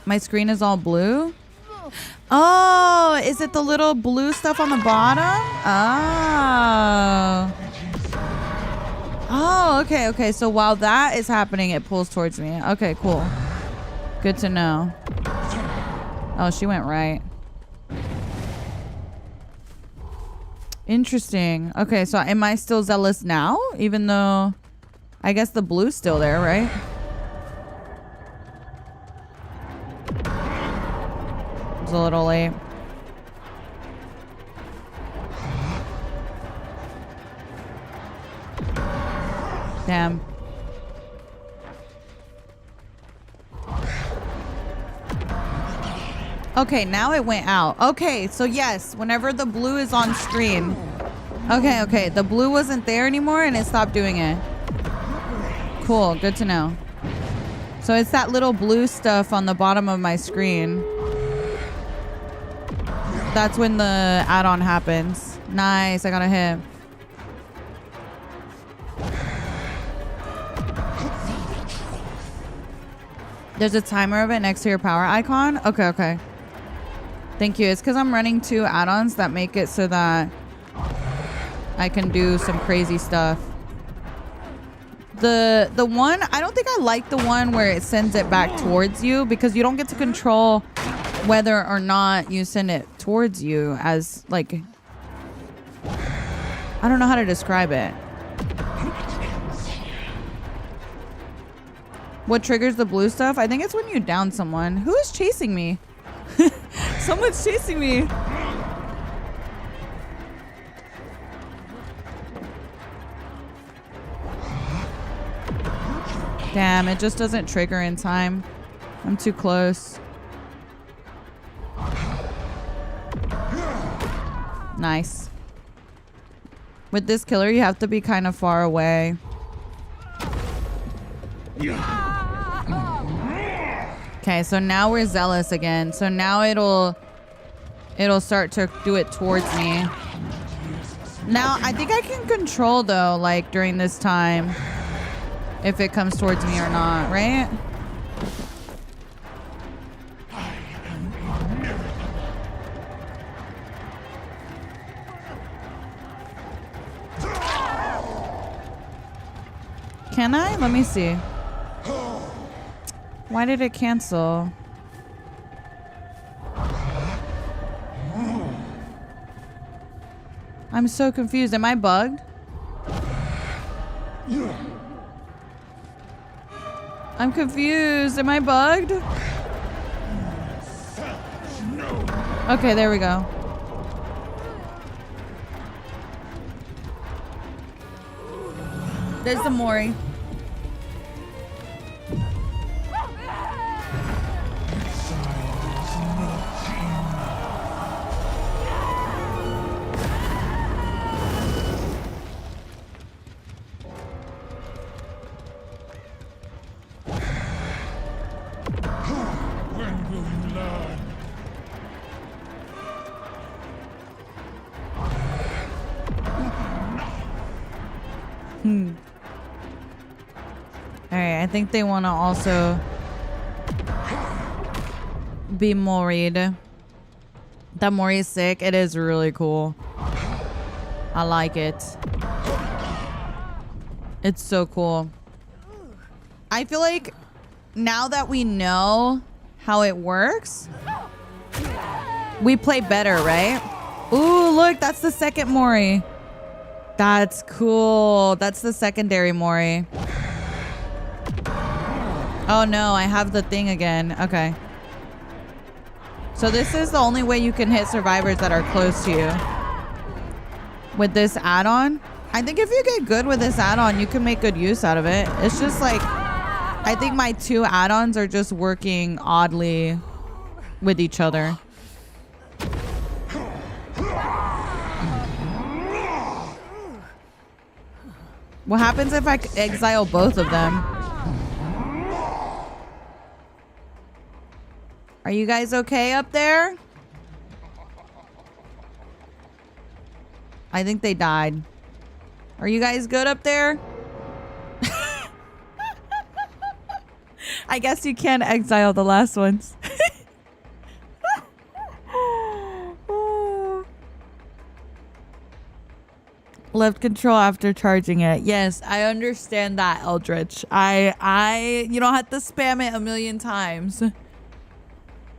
My screen is all blue? Oh, is it the little blue stuff on the bottom? Oh. Oh, okay, okay. So while that is happening, it pulls towards me. Okay, cool. Good to know. Oh, she went right. Interesting. Okay, so am I still zealous now? Even though I guess the blue's still there, right? It's a little late. Damn. Okay, now it went out. Okay, so yes, whenever the blue is on screen. Okay, okay. The blue wasn't there anymore and it stopped doing it. Cool, good to know. So it's that little blue stuff on the bottom of my screen. That's when the add-on happens. Nice, I got a hit. There's a timer of it next to your power icon? Okay, okay. Thank you. It's because I'm running 2 add-ons that make it so that I can do some crazy stuff. The one, I don't think I like the one where it sends it back towards you because you don't get to control whether or not you send it towards you as like, I don't know how to describe it. What triggers the blue stuff? I think it's when you down someone. Who is chasing me? Someone's chasing me. Damn, it just doesn't trigger in time. I'm too close. Nice. With this killer, you have to be kind of far away. Okay, so now we're zealous again. So now it'll start to do it towards me. Now, I think I can control though, like during this time, if it comes towards me or not, right? Can I? Let me see. Why did it cancel? I'm so confused. Am I bugged? I'm confused. Am I bugged? Okay, there we go. There's the Mori. When will you learn? Alright, I think they want to also be Mori'd. That Mori is sick. It is really cool. I like it. It's so cool. I feel like now that we know how it works, we play better, right? Ooh, look, that's the second Mori. That's cool. That's the secondary Mori. Oh no, I have the thing again. Okay. So this is the only way you can hit survivors that are close to you. With this add-on. I think if you get good with this add-on, you can make good use out of it. It's just like, I think my 2 add-ons are just working oddly with each other. What happens if I exile both of them? Are you guys okay up there? I think they died. Are you guys good up there? I guess you can exile the last ones. Left control after charging it. Yes, I understand that, Eldritch. You don't have to spam it a million times.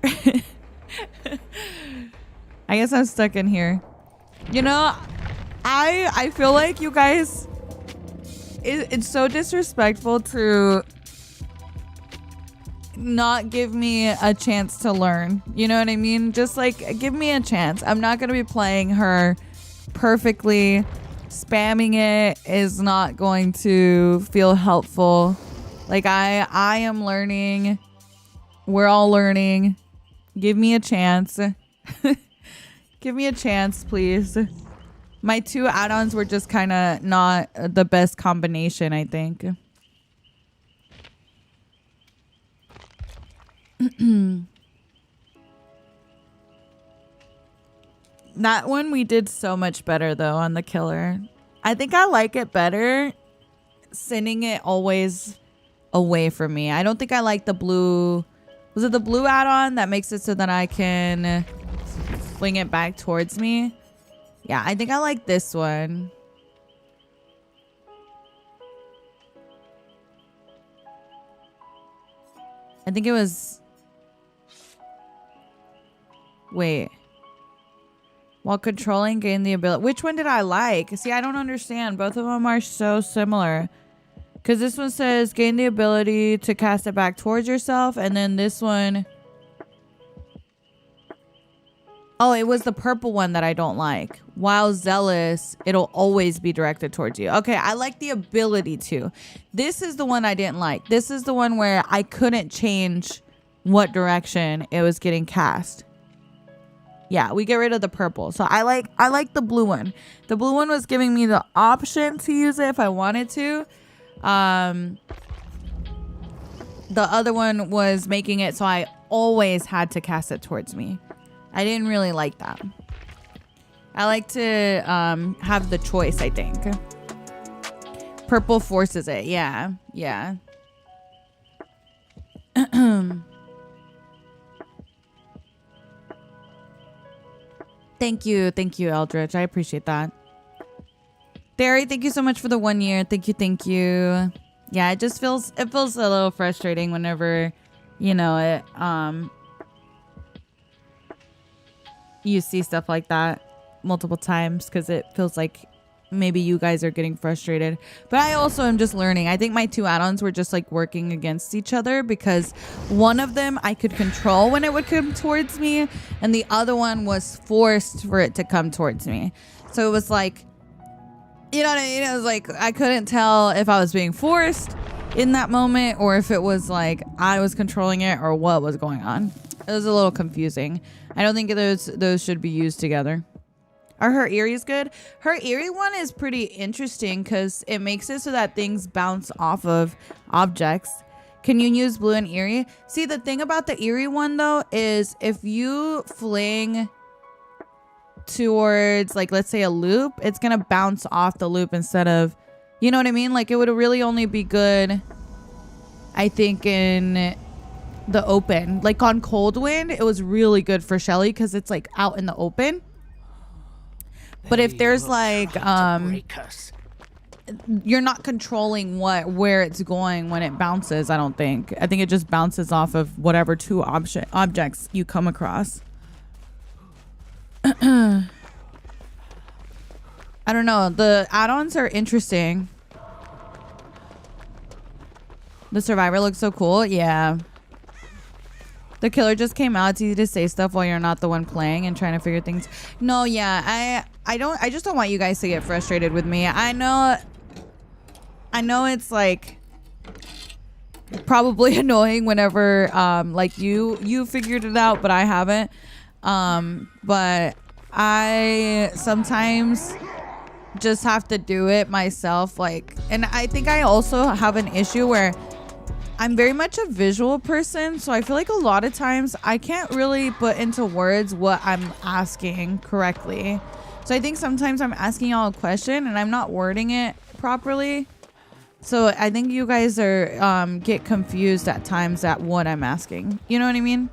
I guess I'm stuck in here. You know, I feel like you guys, it's so disrespectful to not give me a chance to learn. You know what I mean? Just like, give me a chance. I'm not going to be playing her perfectly. Spamming it is not going to feel helpful. Like I am learning. We're all learning. Give me a chance. Give me a chance, please. My 2 add-ons were just kind of not the best combination, I think. That one we did so much better though on the killer. I think I like it better sending it always away from me. I don't think I like the blue. Was it the blue add-on that makes it so that I can fling it back towards me? Yeah, I think I like this one. I think it was... Wait. While controlling, gain the ability. Which one did I like? See, I don't understand. Both of them are so similar. Because this one says gain the ability to cast it back towards yourself. And then this one... Oh, it was the purple one that I don't like. While zealous, it'll always be directed towards you. Okay, I like the ability to. This is the one I didn't like. This is the one where I couldn't change what direction it was getting cast. Yeah, we get rid of the purple. So I like the blue one. The blue one was giving me the option to use it if I wanted to. The other one was making it so I always had to cast it towards me. I didn't really like that. I like to have the choice, I think. Purple forces it. Yeah. Yeah. Thank you, Eldritch. I appreciate that. Derry, thank you so much for the 1 year. Thank you. Yeah, it just feels a little frustrating whenever, you know, it you see stuff like that multiple times, because it feels like maybe you guys are getting frustrated. But I also am just learning. I think my 2 add-ons were just like working against each other, because one of them I could control when it would come towards me, and the other one was forced for it to come towards me. So it was like, you know what I mean? It was like I couldn't tell if I was being forced in that moment or if it was like I was controlling it or what was going on. It was a little confusing. I don't think those should be used together. Are her Eerie's good? Her Eerie one is pretty interesting because it makes it so that things bounce off of objects. Can you use blue and Eerie? See, the thing about the Eerie one though is if you fling towards, like, let's say a loop, it's gonna bounce off the loop instead of, you know what I mean? Like, it would really only be good, I think, in the open. Like on Cold Wind, it was really good for Shelly because it's like out in the open. But if there's like you're not controlling where it's going when it bounces, I don't think. I think it just bounces off of whatever 2 objects you come across. I don't know. The add-ons are interesting. The Survivor looks so cool. Yeah. The killer just came out. It's easy to say stuff while you're not the one playing and trying to figure things. No, yeah. I just don't want you guys to get frustrated with me. I know it's like probably annoying whenever like you figured it out but I haven't. But I sometimes just have to do it myself. Like, and I think I also have an issue where I'm very much a visual person, so I feel like a lot of times I can't really put into words what I'm asking correctly. So I think sometimes I'm asking y'all a question and I'm not wording it properly. So I think you guys are get confused at times at what I'm asking. You know what I mean?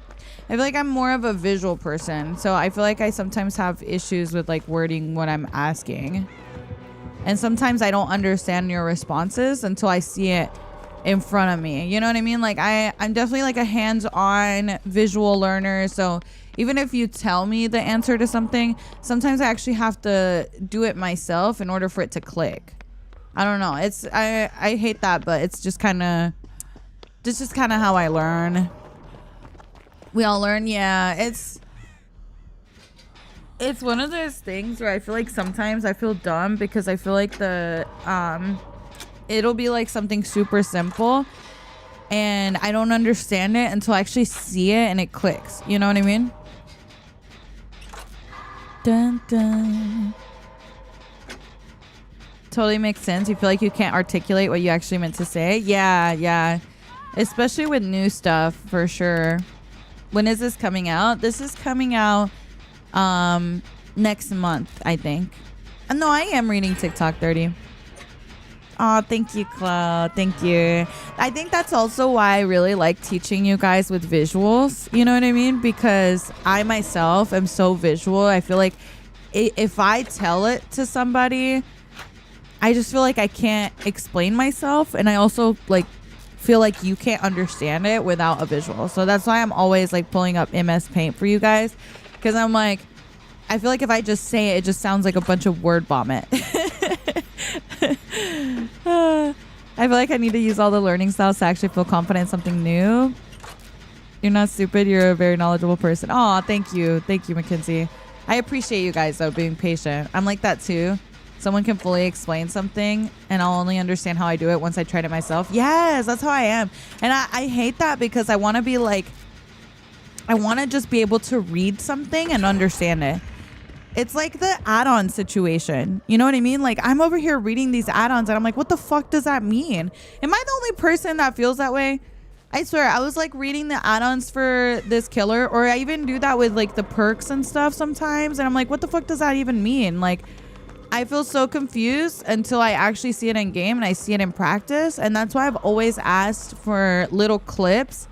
I feel like I'm more of a visual person, so I feel like I sometimes have issues with like wording what I'm asking. And sometimes I don't understand your responses until I see it in front of me. You know what I mean? Like I'm definitely like a hands-on visual learner. So even if you tell me the answer to something, sometimes I actually have to do it myself in order for it to click. I don't know. I hate that, but it's just kind of how I learn. We all learn. Yeah, it's one of those things where I feel like sometimes I feel dumb because I feel like it'll be like something super simple and I don't understand it until I actually see it and it clicks. You know what I mean? Dun, dun. Totally makes sense. You feel like you can't articulate what you actually meant to say. Yeah. Especially with new stuff, for sure. When is this coming out? This is coming out next month, I think. No, I am reading TikTok 30. Oh, thank you, Chloe. Thank you. I think that's also why I really like teaching you guys with visuals. You know what I mean? Because I myself am so visual. I feel like if I tell it to somebody, I just feel like I can't explain myself. And I also like feel like you can't understand it without a visual. So that's why I'm always like pulling up MS Paint for you guys. Because I'm like, I feel like if I just say it, it just sounds like a bunch of word vomit. I feel like I need to use all the learning styles to actually feel confident in something new. You're not stupid. You're a very knowledgeable person. Oh, thank you. Thank you, Mackenzie. I appreciate you guys, though, being patient. I'm like that, too. Someone can fully explain something, and I'll only understand how I do it once I tried it myself. Yes, that's how I am. And I hate that because I want to be like, I want to just be able to read something and understand it. It's like the add-on situation. You know what I mean? Like, I'm over here reading these add-ons and I'm like, what the fuck does that mean? Am I the only person that feels that way? I swear, I was like reading the add-ons for this killer, or I even do that with like the perks and stuff sometimes. And I'm like, what the fuck does that even mean? Like, I feel so confused until I actually see it in game and I see it in practice. And that's why I've always asked for little clips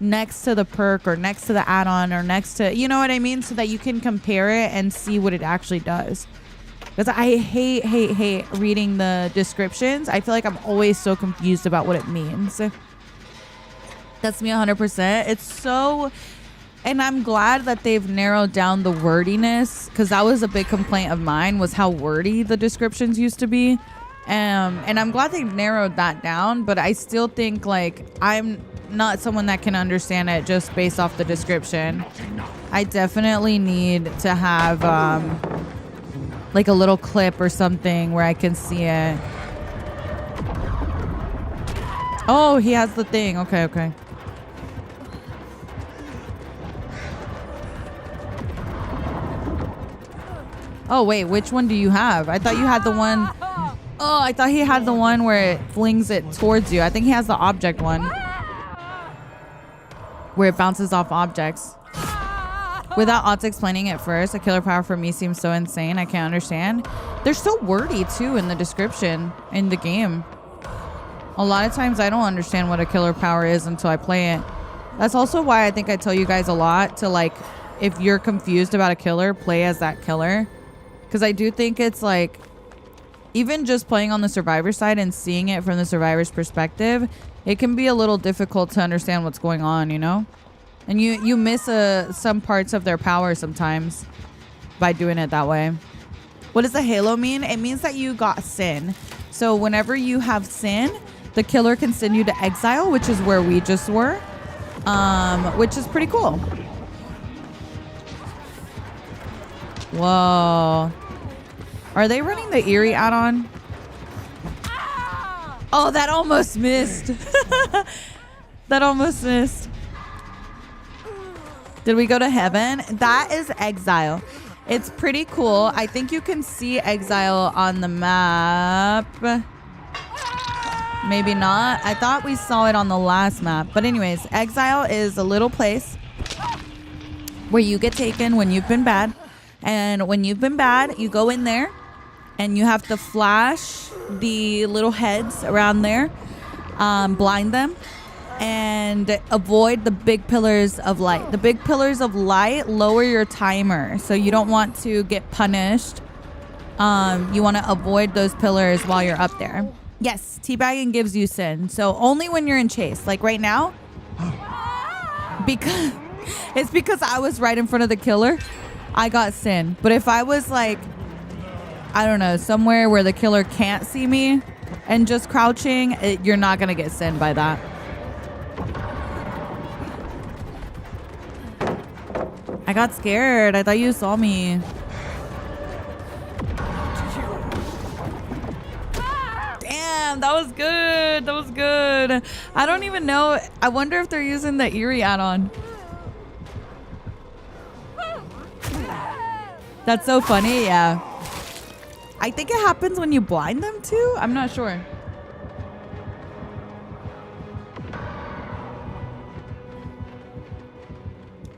next to the perk or next to the add-on or next to, you know what I mean? So that you can compare it and see what it actually does. Because I hate reading the descriptions. I feel like I'm always so confused about what it means. That's me 100%. It's so... And I'm glad that they've narrowed down the wordiness, because that was a big complaint of mine, was how wordy the descriptions used to be. And I'm glad they narrowed that down, but I still think like I'm not someone that can understand it just based off the description. I definitely need to have like a little clip or something where I can see it. Oh, he has the thing. Okay. Oh, wait, which one do you have? I thought you had the one... Oh, I thought he had the one where it flings it towards you. I think he has the object one. Where it bounces off objects. Without Otz explaining it first, a killer power for me seems so insane. I can't understand. They're so wordy, too, in the description in the game. A lot of times I don't understand what a killer power is until I play it. That's also why I think I tell you guys a lot to, like, if you're confused about a killer, play as that killer. Because I do think it's like, even just playing on the survivor side and seeing it from the survivor's perspective, it can be a little difficult to understand what's going on, you know? And you miss some parts of their power sometimes by doing it that way. What does the halo mean? It means that you got sin. So whenever you have sin, the killer can send you to exile, which is where we just were, which is pretty cool. Whoa. Are they running the Eerie add-on? Oh, that almost missed. That almost missed. Did we go to heaven? That is exile. It's pretty cool. I think you can see Exile on the map. Maybe not. I thought we saw it on the last map. But anyways, Exile is a little place where you get taken when you've been bad. And when you've been bad, you go in there and you have to flash the little heads around there, blind them, and avoid the big pillars of light. The big pillars of light lower your timer, so you don't want to get punished. You want to avoid those pillars while you're up there. Yes, teabagging gives you sin, so only when you're in chase. Like right now, because I was right in front of the killer, I got sin. But if I was like, I don't know, somewhere where the killer can't see me and just crouching, you're not gonna get sin by that. I got scared. I thought you saw me. Damn, that was good. That was good. I don't even know. I wonder if they're using the Eerie add-on. That's so funny. Yeah. I think it happens when you blind them too. I'm not sure.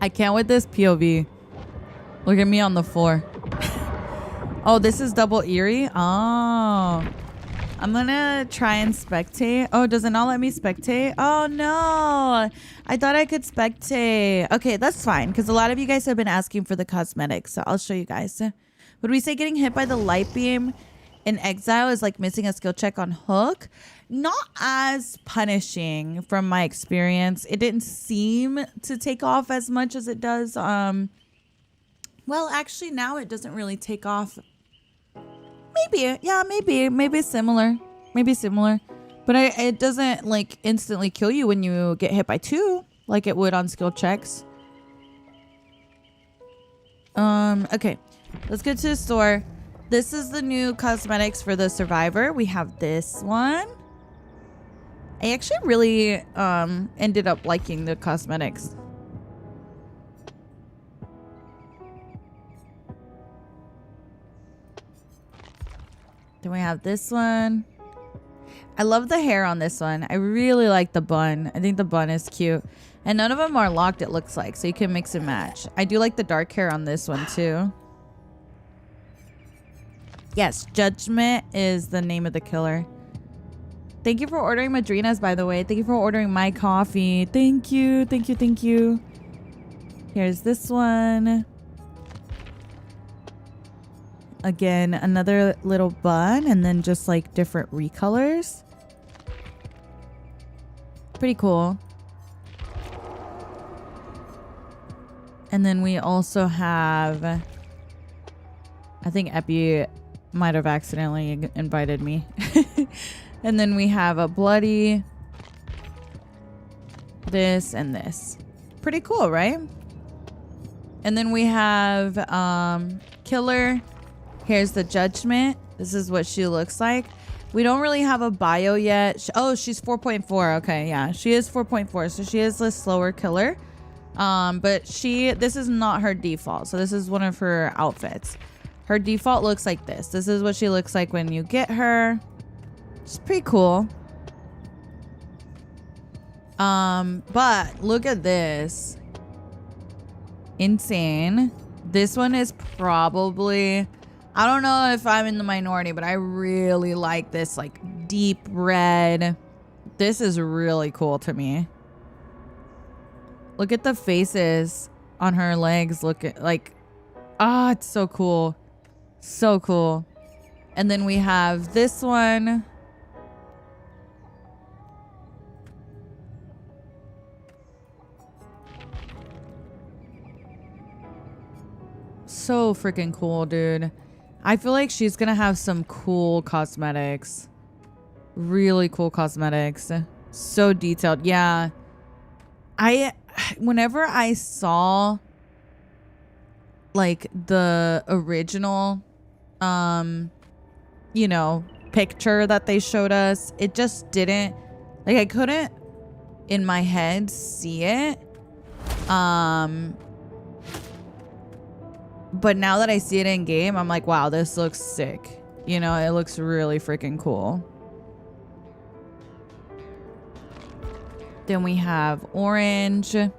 I can't with this POV. Look at me on the floor. Oh, this is double Eerie? Oh. I'm gonna try and spectate. Oh, does it not let me spectate? Oh, no. I thought I could spectate. Okay, that's fine, because a lot of you guys have been asking for the cosmetics, so I'll show you guys. Would we say getting hit by the light beam in Exile is like missing a skill check on Hook? Not as punishing from my experience. It didn't seem to take off as much as it does. Well, actually now it doesn't really take off. Maybe, yeah, maybe similar. Maybe similar. But it doesn't like instantly kill you when you get hit by 2 like it would on skill checks. Okay. Let's get to the store. This is the new cosmetics for the Survivor. We have this one. I actually really ended up liking the cosmetics. Then we have this one. I love the hair on this one. I really like the bun. I think the bun is cute. And none of them are locked, it looks like, so you can mix and match. I do like the dark hair on this one too. Yes, Judgment is the name of the killer. Thank you for ordering Madrinas, by the way. Thank you for ordering my coffee. Thank you, thank you, thank you. Here's this one. Again, another little bun, and then just like different recolors. Pretty cool. And then we also have, I think Epi might have accidentally invited me. And then we have a bloody, this and this. Pretty cool, right? And then we have Killer. Here's the Judgment. This is what she looks like. We don't really have a bio yet. Oh, she's 4.4. Okay, yeah, she is 4.4. So she is a slower killer. But this is not her default. So this is one of her outfits. Her default looks like this. This is what she looks like when you get her. It's pretty cool. But look at this. Insane. This one is probably, I don't know if I'm in the minority, but I really like this like deep red. This is really cool to me. Look at the faces on her legs. Look at like, it's so cool. So cool. And then we have this one. So freaking cool, dude. I feel like she's gonna have some cool cosmetics. Really cool cosmetics. So detailed. Yeah. Whenever I saw like the original you know, picture that they showed us, it just didn't, like, I couldn't in my head see it But now that I see it in game, I'm like, wow, this looks sick. You know, it looks really freaking cool. Then we have orange. I'm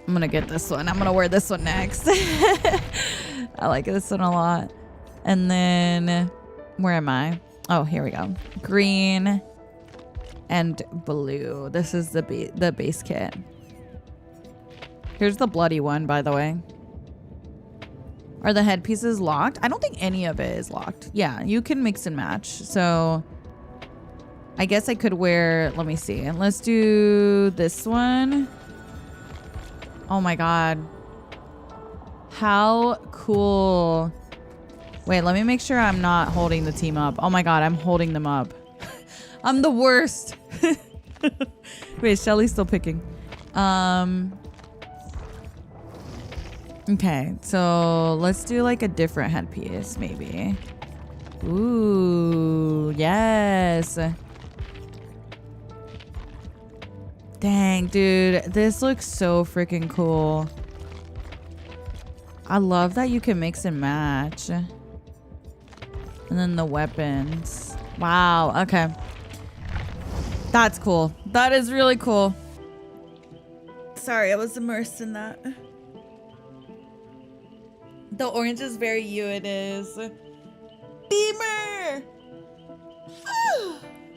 gonna get this one. I'm gonna wear this one next. I like this one a lot. And then, where am I? Oh, here we go. Green and blue. This is the base kit. Here's the bloody one, by the way. Are the headpieces locked? I don't think any of it is locked. Yeah, you can mix and match. So I guess I could wear, let me see. Let's do this one. Oh my God. How cool. Wait, let me make sure I'm not holding the team up. Oh my God, I'm holding them up. I'm the worst. Wait, Shelly's still picking. Okay, so let's do like a different headpiece, maybe. Ooh, yes. Dang, dude, this looks so freaking cool. I love that you can mix and match. And then the weapons. Wow, okay. That's cool. That is really cool. Sorry, I was immersed in that. The orange is very you, it is. Beamer!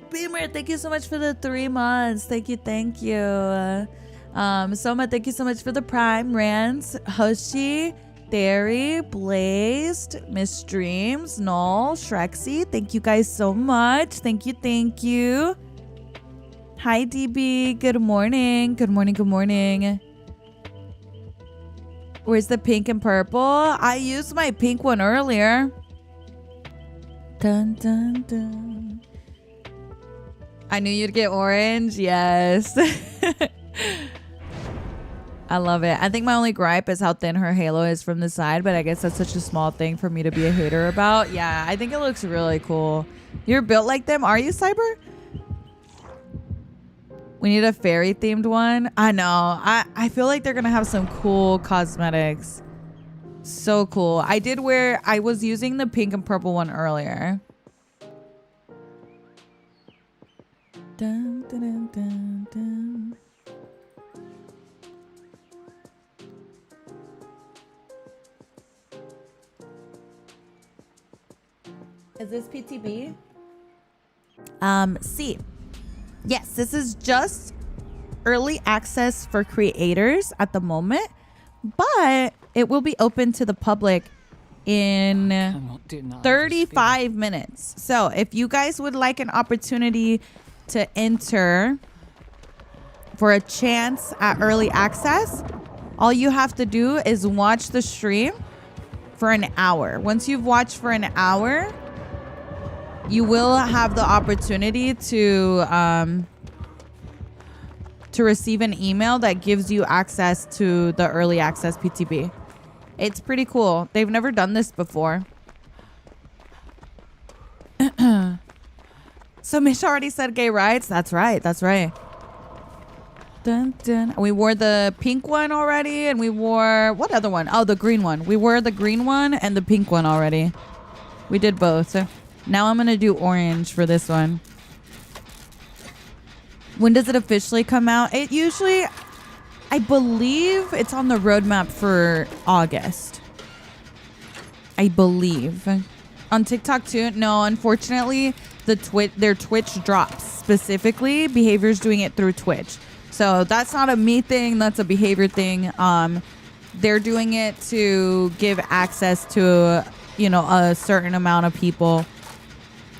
Beamer, thank you so much for the 3 months. Thank you, thank you. Soma, thank you so much for the prime. Rance, Hoshi, Derry, Blazed, Miss Dreams, Null, Shrexy. Thank you guys so much. Thank you, thank you. Hi, DB. Good morning. Good morning, good morning. Where's the pink and purple? I used my pink one earlier. Dun, dun, dun. I knew you'd get orange. Yes. I love it. I think my only gripe is how thin her halo is from the side, but I guess that's such a small thing for me to be a hater about. Yeah, I think it looks really cool. You're built like them, are you, Cyber? We need a fairy themed one. I know. I feel like they're going to have some cool cosmetics. So cool. I was using the pink and purple one earlier. Dun, dun, dun, dun, dun. Is this PTB? C. Yes, this is just early access for creators at the moment, but it will be open to the public in 35 minutes. So if you guys would like an opportunity to enter for a chance at early access, all you have to do is watch the stream for an hour. Once you've watched for an hour, you will have the opportunity to receive an email that gives you access to the early access PTB. It's pretty cool. They've never done this before. So Mish already said gay rights. That's right. That's right. Dun, dun. We wore the pink one already, and we wore what other one? Oh, the green one. We wore the green one and the pink one already. We did both. Now I'm gonna do orange for this one. When does it officially come out? It usually, I believe it's on the roadmap for August. I believe. On TikTok too? No, unfortunately, their Twitch drops specifically. Behavior's doing it through Twitch. So that's not a me thing, that's a behavior thing. They're doing it to give access to, a certain amount of people.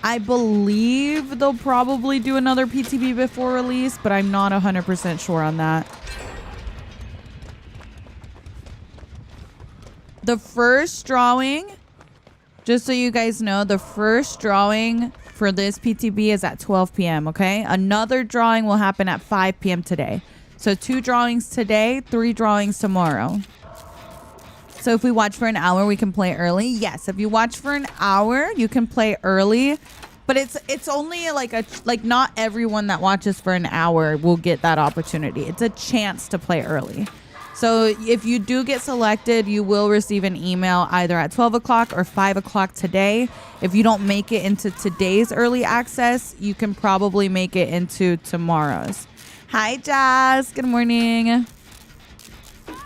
I believe they'll probably do another PTB before release, but I'm not 100% sure on that. The first drawing, just so you guys know, the first drawing for this PTB is at 12 p.m., okay? Another drawing will happen at 5 p.m. today. So 2 drawings today, 3 drawings tomorrow. So if we watch for an hour, we can play early. Yes, if you watch for an hour, you can play early. But it's only like not everyone that watches for an hour will get that opportunity. It's a chance to play early. So if you do get selected, you will receive an email either at 12 o'clock or 5 o'clock today. If you don't make it into today's early access, you can probably make it into tomorrow's. Hi, Jazz. Good morning. I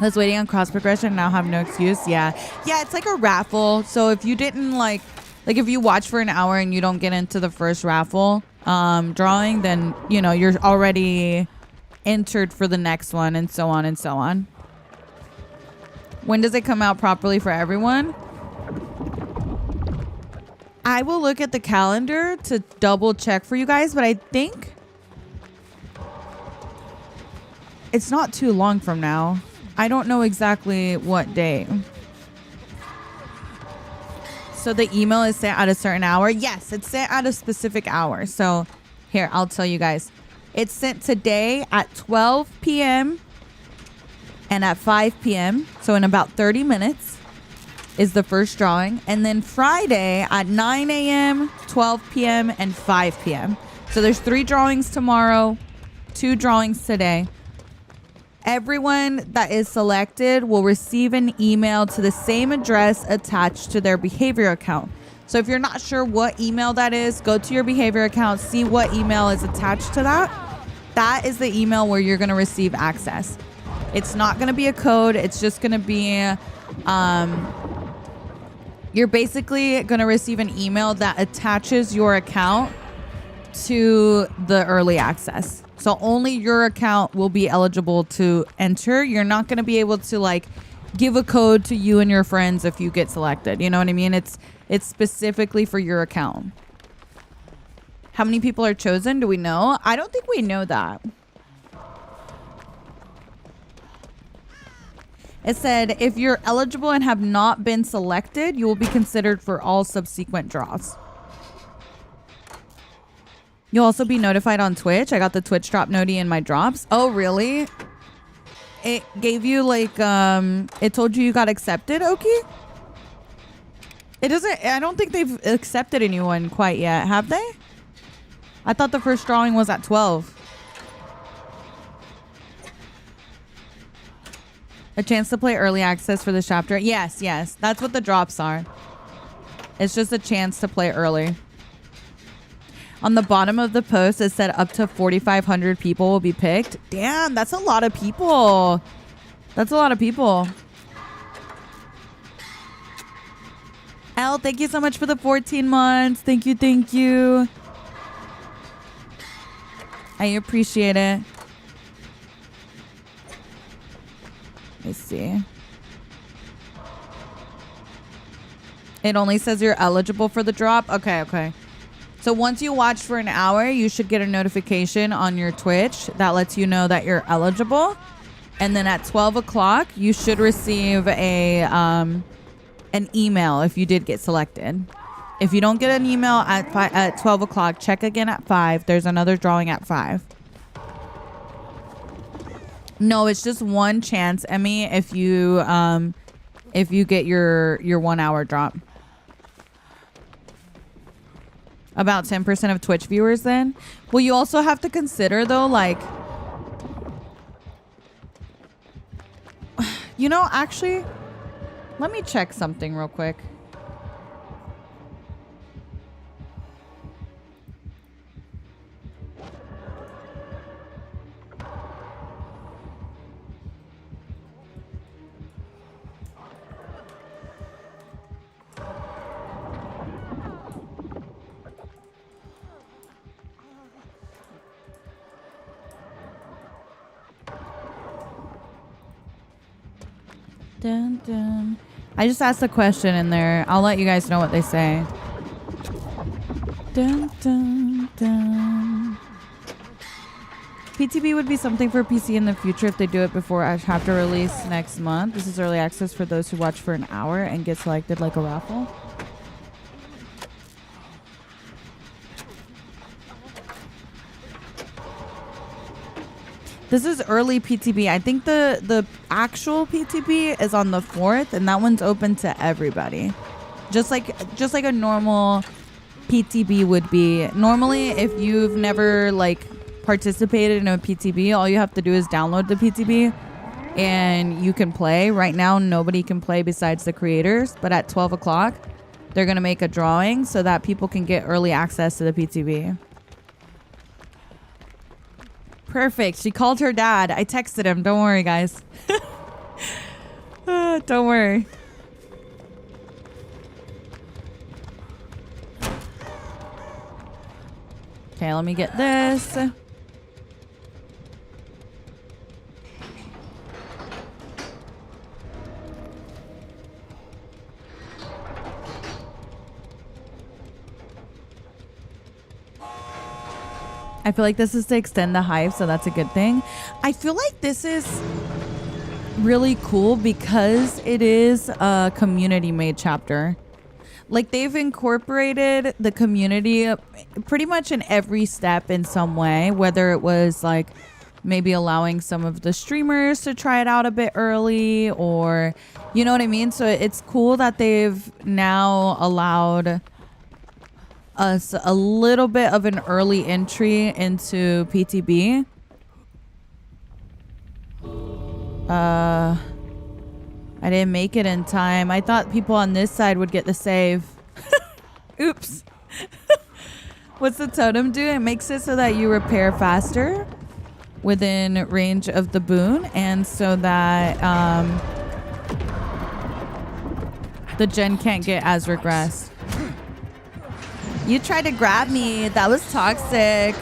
was waiting on cross progression. Now have no excuse. Yeah, it's like a raffle. So if you didn't like if you watch for an hour and you don't get into the first raffle drawing, then, you know, you're already entered for the next one, and so on and so on. When does it come out properly for everyone? I will look at the calendar to double check for you guys, but I think it's not too long from now. I don't know exactly what day. So the email is sent at a certain hour. Yes, it's sent at a specific hour. So here, I'll tell you guys. It's sent today at 12 p.m. and at 5 p.m. So in about 30 minutes is the first drawing. And then Friday at 9 a.m., 12 p.m., and 5 p.m. So there's 3 drawings tomorrow, 2 drawings today. Everyone that is selected will receive an email to the same address attached to their behavior account. So if you're not sure what email that is, go to your behavior account, see what email is attached to that. That is the email where you're going to receive access. It's not going to be a code. It's just going to be, you're basically going to receive an email that attaches your account to the early access. So only your account will be eligible to enter. You're not going to be able to like give a code to you and your friends if you get selected. You know what I mean? It's specifically for your account. How many people are chosen? Do we know? I don't think we know that. It said, if you're eligible and have not been selected, you will be considered for all subsequent draws. You'll also be notified on Twitch. I got the Twitch drop noti in my drops. Oh, really? It gave you like, it told you got accepted, Oki? It doesn't, I don't think they've accepted anyone quite yet, have they? I thought the first drawing was at 12. A chance to play early access for the chapter. Yes, that's what the drops are. It's just a chance to play early. On the bottom of the post, it said up to 4,500 people will be picked. Damn, that's a lot of people. That's a lot of people. Elle, thank you so much for the 14 months. Thank you. I appreciate it. Let's see. It only says you're eligible for the drop. Okay. So once you watch for an hour, you should get a notification on your Twitch that lets you know that you're eligible. And then at 12 o'clock, you should receive an email if you did get selected. If you don't get an email at 12 o'clock, check again at 5. There's another drawing at 5. No, it's just one chance, Emmy, if you get your 1 hour drop. About 10% of Twitch viewers then. Well, you also have to consider though, like, you know, actually, let me check something real quick. Dun, dun. I just asked a question in there. I'll let you guys know what they say. Dun, dun, dun. PTB would be something for PC in the future if they do it before I have to release next month. This is early access for those who watch for an hour and get selected like a raffle. This is early PTB. I think the actual PTB is on the 4th, and that one's open to everybody. Just like a normal PTB would be. Normally, if you've never like participated in a PTB, all you have to do is download the PTB. and you can play. Right now, nobody can play besides the creators, but at 12 o'clock, they're going to make a drawing so that people can get early access to the PTB. Perfect. She called her dad. I texted him. Don't worry, guys. Don't worry. Okay, let me get this. I feel like this is to extend the hype, so that's a good thing. I feel like this is really cool because it is a community-made chapter. Like, they've incorporated the community pretty much in every step in some way, whether it was like maybe allowing some of the streamers to try it out a bit early, or you know what I mean? So it's cool that they've now allowed us a little bit of an early entry into PTB. I didn't make it in time. I thought people on this side would get the save. Oops. What's the totem do? It makes it so that you repair faster within range of the boon, and so that the gen can't get as regressed. You tried to grab me. That was toxic.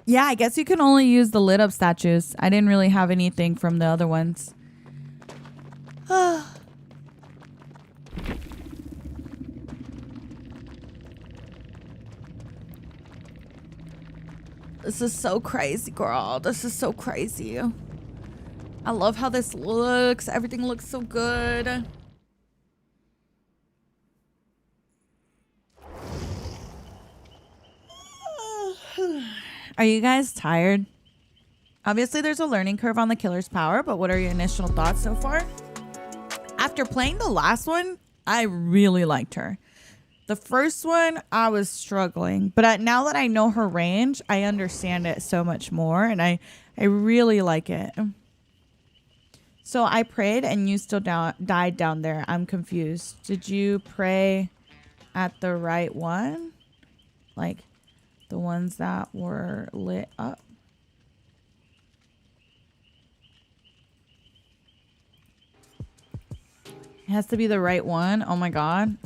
Yeah, I guess you can only use the lit up statues. I didn't really have anything from the other ones. This is so crazy, girl. This is so crazy. I love how this looks. Everything looks so good. Are you guys tired? Obviously, there's a learning curve on the killer's power, but what are your initial thoughts so far? After playing the last one, I really liked her. The first one, I was struggling, but now that I know her range, I understand it so much more, and I really like it. So I prayed, and you still died down there. I'm confused. Did you pray at the right one? Like the ones that were lit up? It has to be the right one. Oh my god.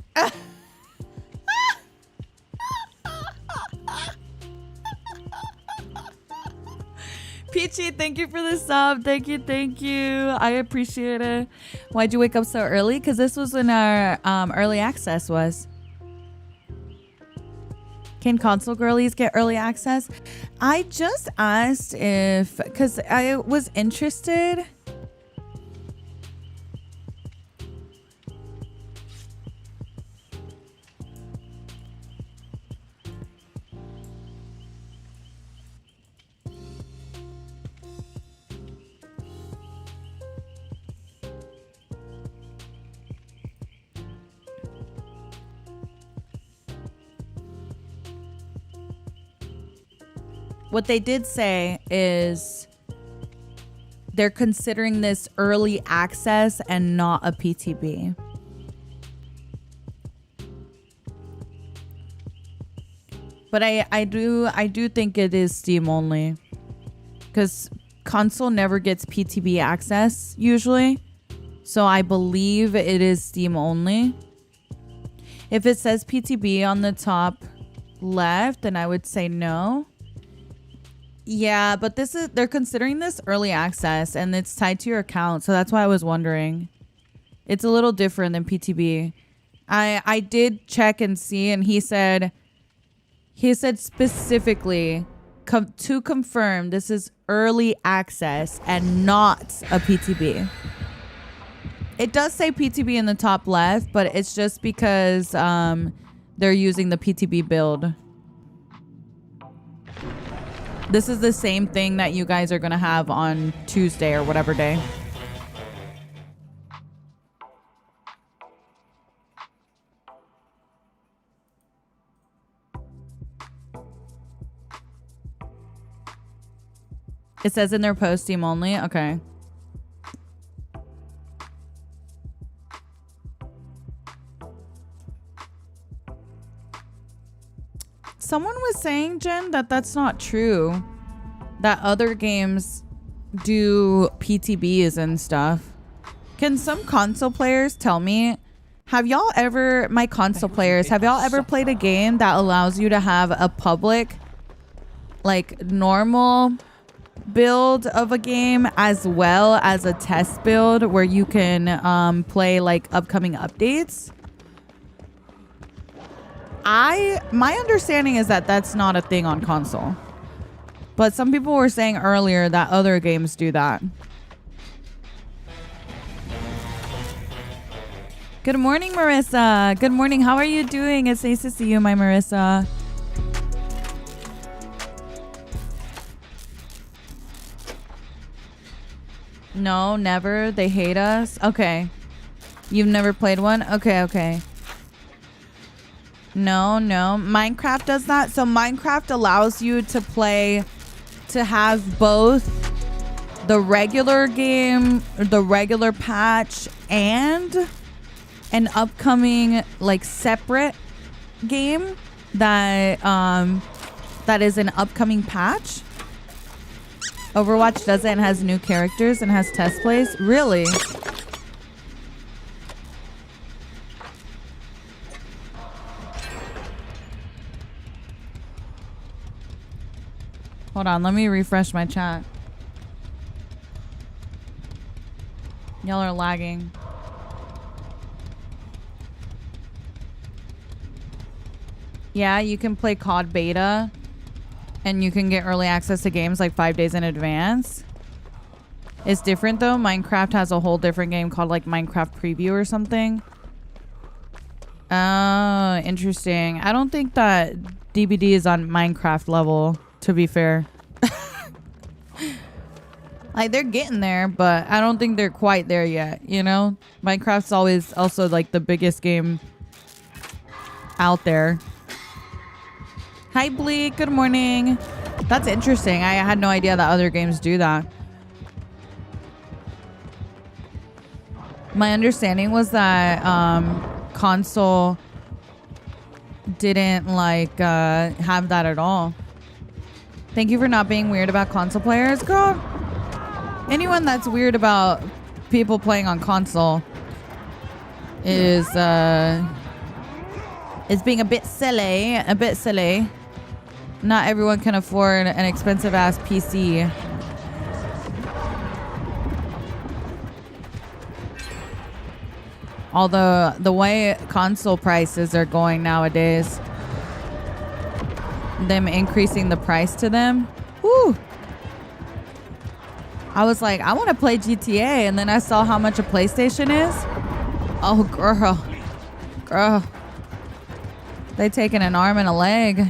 Peachy, thank you for the sub. Thank you, thank you. I appreciate it. Why'd you wake up so early? Because this was when our early access was. Can console girlies get early access? I just asked if, because I was interested. What they did say is they're considering this early access and not a PTB. But I do think it is Steam only, because console never gets PTB access usually. So I believe it is Steam only. If it says PTB on the top left, then I would say no. Yeah, but they're considering this early access, and it's tied to your account, so that's why I was wondering. It's a little different than PTB. I did check and see, and he said specifically to confirm this is early access and not a PTB. It does say PTB in the top left, but it's just because they're using the PTB build. This is the same thing that you guys are going to have on Tuesday or whatever day. It says in their post team only. Okay. Someone was saying, Jen, that that's not true. That other games do PTBs and stuff. Can some console players tell me, have y'all ever, my console players, have y'all ever played a game that allows you to have a public, like normal build of a game as well as a test build where you can play like upcoming updates? My understanding is that that's not a thing on console. But some people were saying earlier that other games do that. Good morning, Marissa. Good morning. How are you doing? It's nice to see you, my Marissa. No, never. They hate us. Okay. You've never played one? Okay, okay. No. Minecraft does that. So Minecraft allows you to play, to have both the regular game, the regular patch, and an upcoming like separate game that that is an upcoming patch. Overwatch does it and has new characters and has test plays. Really? Hold on, let me refresh my chat. Y'all are lagging. Yeah, you can play COD beta and you can get early access to games like 5 days in advance. It's different though. Minecraft has a whole different game called like Minecraft Preview or something. Oh, interesting. I don't think that DBD is on Minecraft level, to be fair. Like they're getting there, but I don't think they're quite there yet, you know? Minecraft's always also like the biggest game out there. Hi Bleak, good morning. That's interesting. I had no idea that other games do that. My understanding was that console didn't like have that at all. Thank you for not being weird about console players. Girl, anyone that's weird about people playing on console is being a bit silly. Not everyone can afford an expensive ass PC. Although the way console prices are going nowadays, them increasing the price to them, whoo. I was like, I want to play GTA, and then I saw how much a PlayStation is. Oh, girl. They taking an arm and a leg.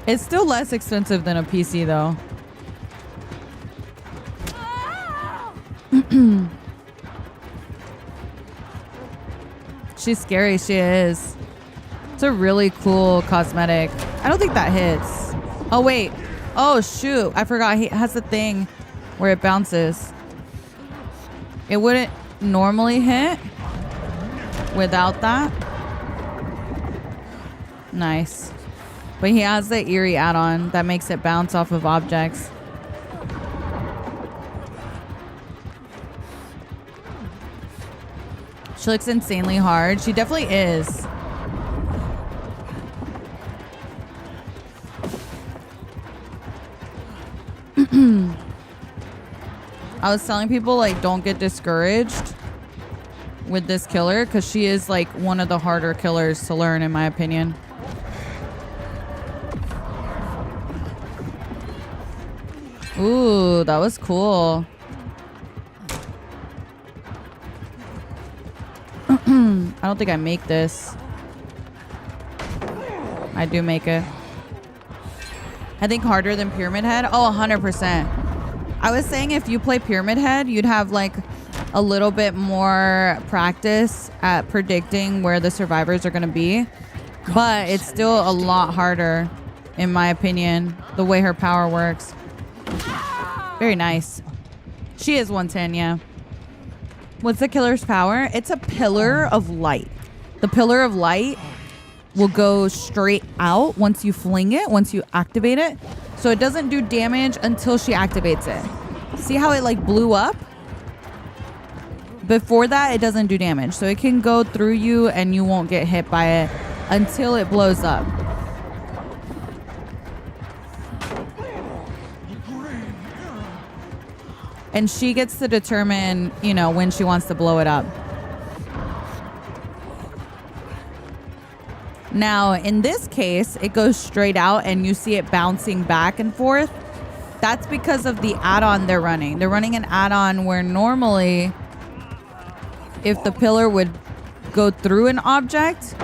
It's still less expensive than a PC, though. She's scary. She is. It's a really cool cosmetic. I don't think that hits. Oh, wait. Oh, shoot. I forgot. He has the thing where it bounces. It wouldn't normally hit without that. Nice. But he has the eerie add-on that makes it bounce off of objects. She looks insanely hard. She definitely is. I was telling people, like, don't get discouraged with this killer because she is, like, one of the harder killers to learn, in my opinion. Ooh, that was cool. I don't think I make this. I do make it. I think harder than Pyramid Head. Oh, 100%. I was saying if you play Pyramid Head, you'd have like a little bit more practice at predicting where the survivors are going to be. But it's still a lot harder in my opinion, the way her power works. Very nice. She is 110, yeah. What's the killer's power? It's a pillar of light. The pillar of light will go straight out once you fling it, once you activate it. So it doesn't do damage until she activates it. See how it like blew up? Before that, it doesn't do damage. So it can go through you and you won't get hit by it until it blows up. And she gets to determine, you know, when she wants to blow it up. Now, in this case, it goes straight out and you see it bouncing back and forth. That's because of the add-on they're running. They're running an add-on where normally, if the pillar would go through an object,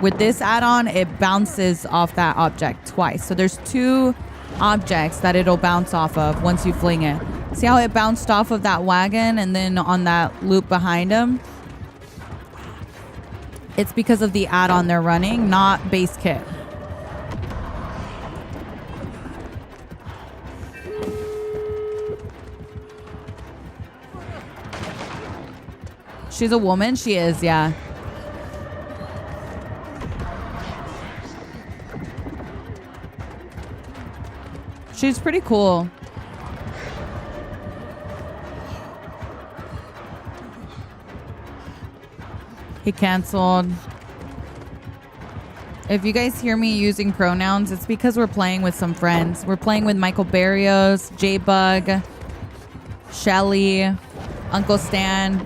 with this add-on, it bounces off that object twice. So there's 2 objects that it'll bounce off of once you fling it. See how it bounced off of that wagon and then on that loop behind him? It's because of the add-on they're running, not base kit. She's a woman? She is, yeah. She's pretty cool. He canceled. If you guys hear me using pronouns, it's because we're playing with some friends. We're playing with Michael Barrios, J-Bug, Shelly, Uncle Stan.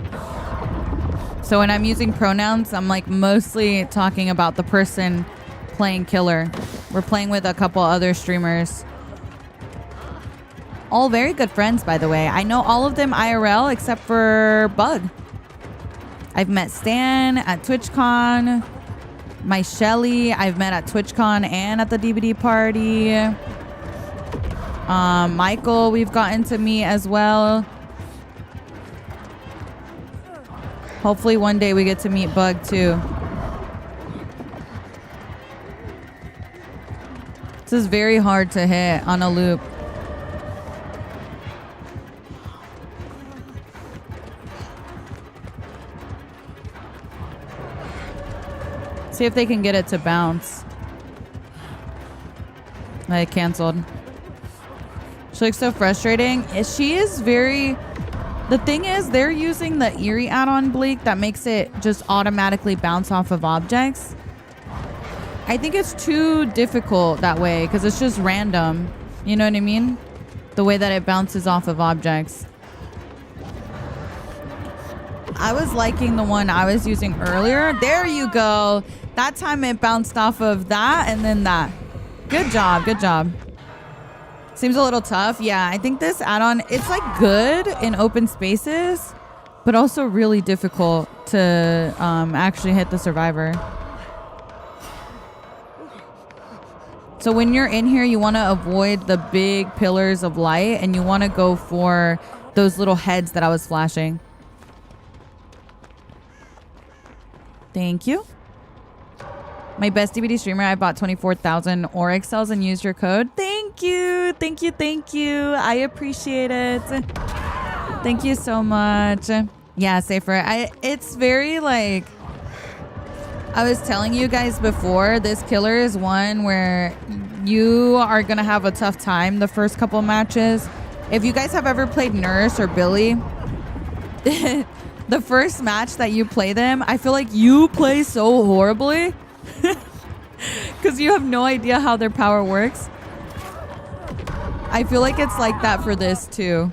So when I'm using pronouns, I'm like mostly talking about the person playing killer. We're playing with a couple other streamers. All very good friends, by the way. I know all of them IRL except for Bug. I've met Stan at TwitchCon. My Shelly, I've met at TwitchCon and at the DVD party. Michael, we've gotten to meet as well. Hopefully one day we get to meet Bug too. This is very hard to hit on a loop. See if they can get it to bounce. I canceled. She looks so frustrating. She is very... The thing is, they're using the Eerie add-on Bleak that makes it just automatically bounce off of objects. I think it's too difficult that way because it's just random. You know what I mean? The way that it bounces off of objects. I was liking the one I was using earlier. There you go. That time it bounced off of that and then that. Good job. Good job. Seems a little tough. Yeah, I think this add-on, it's like good in open spaces, but also really difficult to actually hit the survivor. So when you're in here, you want to avoid the big pillars of light and you want to go for those little heads that I was flashing. Thank you. My best DVD streamer, I bought 24,000 Oryx cells and used your code. Thank you. Thank you. Thank you. I appreciate it. Thank you so much. Yeah, Safer. It's very like... I was telling you guys before, this killer is one where you are going to have a tough time the first couple matches. If you guys have ever played Nurse or Billy... the first match that you play them, I feel like you play so horribly because you have no idea how their power works. I feel like it's like that for this too.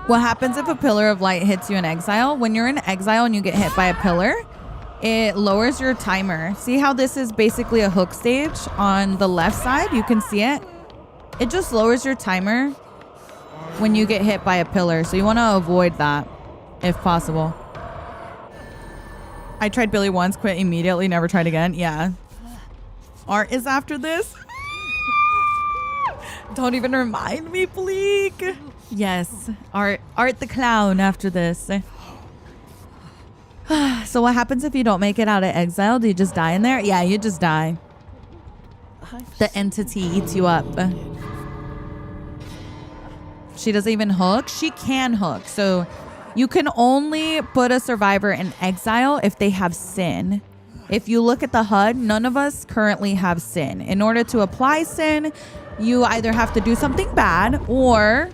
What happens if a pillar of light hits you in exile? When you're in exile and you get hit by a pillar, it lowers your timer. See how this is basically a hook stage on the left side? You can see it. It just lowers your timer when you get hit by a pillar. So you want to avoid that if possible. I tried Billy once, quit immediately, never tried again. Yeah. Art is after this. Don't even remind me, Bleak. Yes. Art the clown after this. So what happens if you don't make it out of exile? Do you just die in there? Yeah, you just die. The entity eats you up. She doesn't even hook. She can hook. So you can only put a survivor in exile if they have sin. If you look at the HUD, none of us currently have sin. In order to apply sin, you either have to do something bad or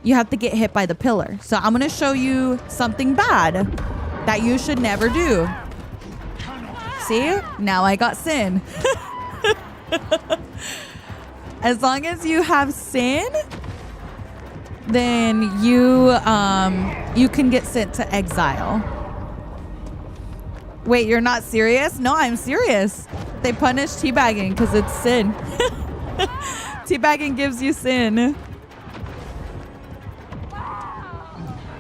you have to get hit by the pillar. So I'm going to show you something bad that you should never do. See? Now I got sin. As long as you have sin, then you can get sent to exile. Wait, you're not serious? No, I'm serious. They punish teabagging because it's sin. Teabagging gives you sin.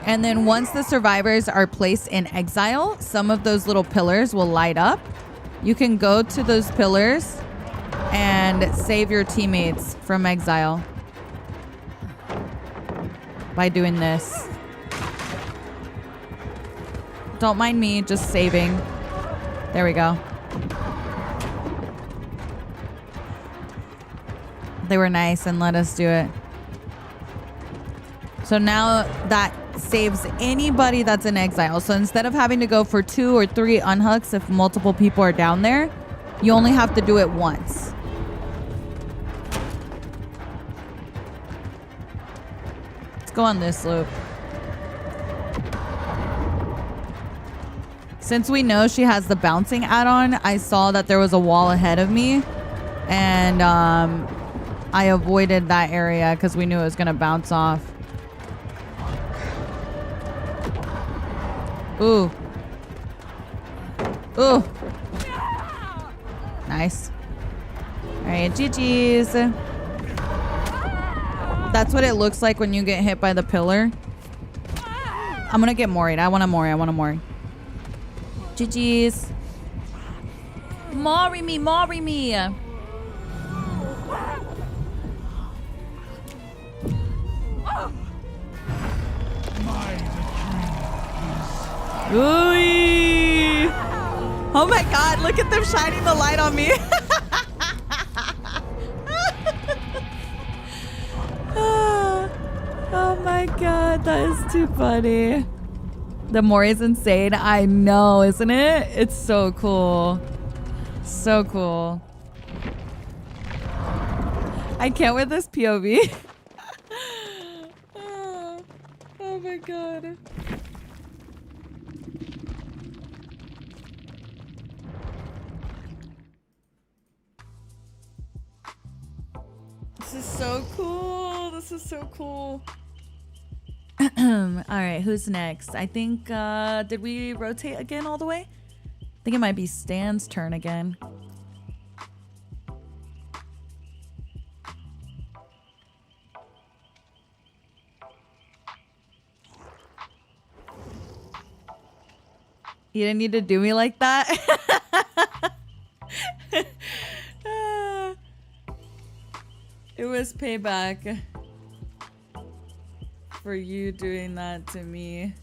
And then once the survivors are placed in exile, some of those little pillars will light up. You can go to those pillars and save your teammates from exile by doing this. Don't mind me, just saving. There we go. They were nice and let us do it. So now that saves anybody that's in exile. So instead of having to go for 2 or 3 unhooks if multiple people are down there, you only have to do it once. Let's go on this loop. Since we know she has the bouncing add-on, I saw that there was a wall ahead of me, and I avoided that area because we knew it was going to bounce off. Ooh. Ooh. Nice. All right, GG's. That's what it looks like when you get hit by the pillar. I'm going to get Mori'd. I want to Mori. GG's. Mori me. Ooh. Oh my god, look at them shining the light on me. Oh my god, that is too funny. The Mori's insane. I know, isn't it? It's so cool. So cool. I can't with this POV. Oh my god. This is so cool. This is so cool. All right, who's next? I think, did we rotate again all the way? I think it might be Stan's turn again. You didn't need to do me like that. It was payback for you doing that to me.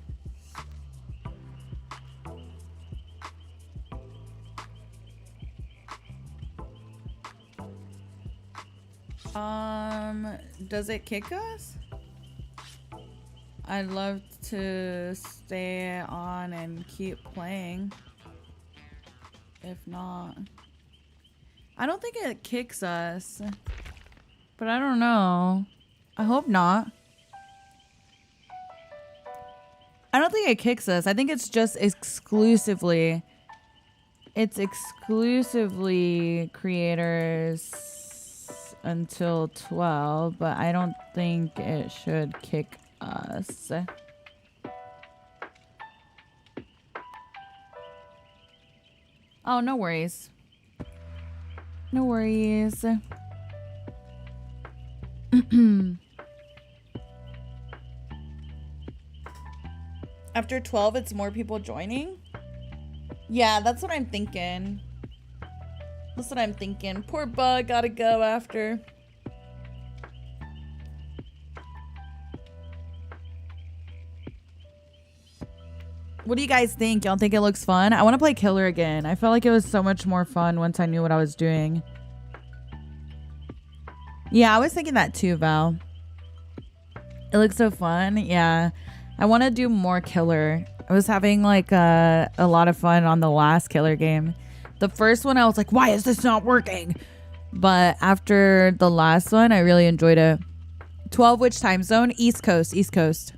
Does it kick us? I'd love to stay on and keep playing. If not, I don't think it kicks us, but I don't know. I hope not. I don't think it kicks us. I think it's just exclusively, it's exclusively creators until 12, but I don't think it should kick us. Oh, no worries. No worries. After 12, it's more people joining? Yeah, that's what I'm thinking. That's what I'm thinking. Poor Bug gotta go after. What do you guys think? Y'all think it looks fun? I want to play Killer again. I felt like it was so much more fun once I knew what I was doing. Yeah, I was thinking that too, Val. It looks so fun. Yeah. I want to do more Killer. I was having like a lot of fun on the last Killer game. The first one, I was like, why is this not working? But after the last one, I really enjoyed it. 12 which time zone? East Coast. East Coast.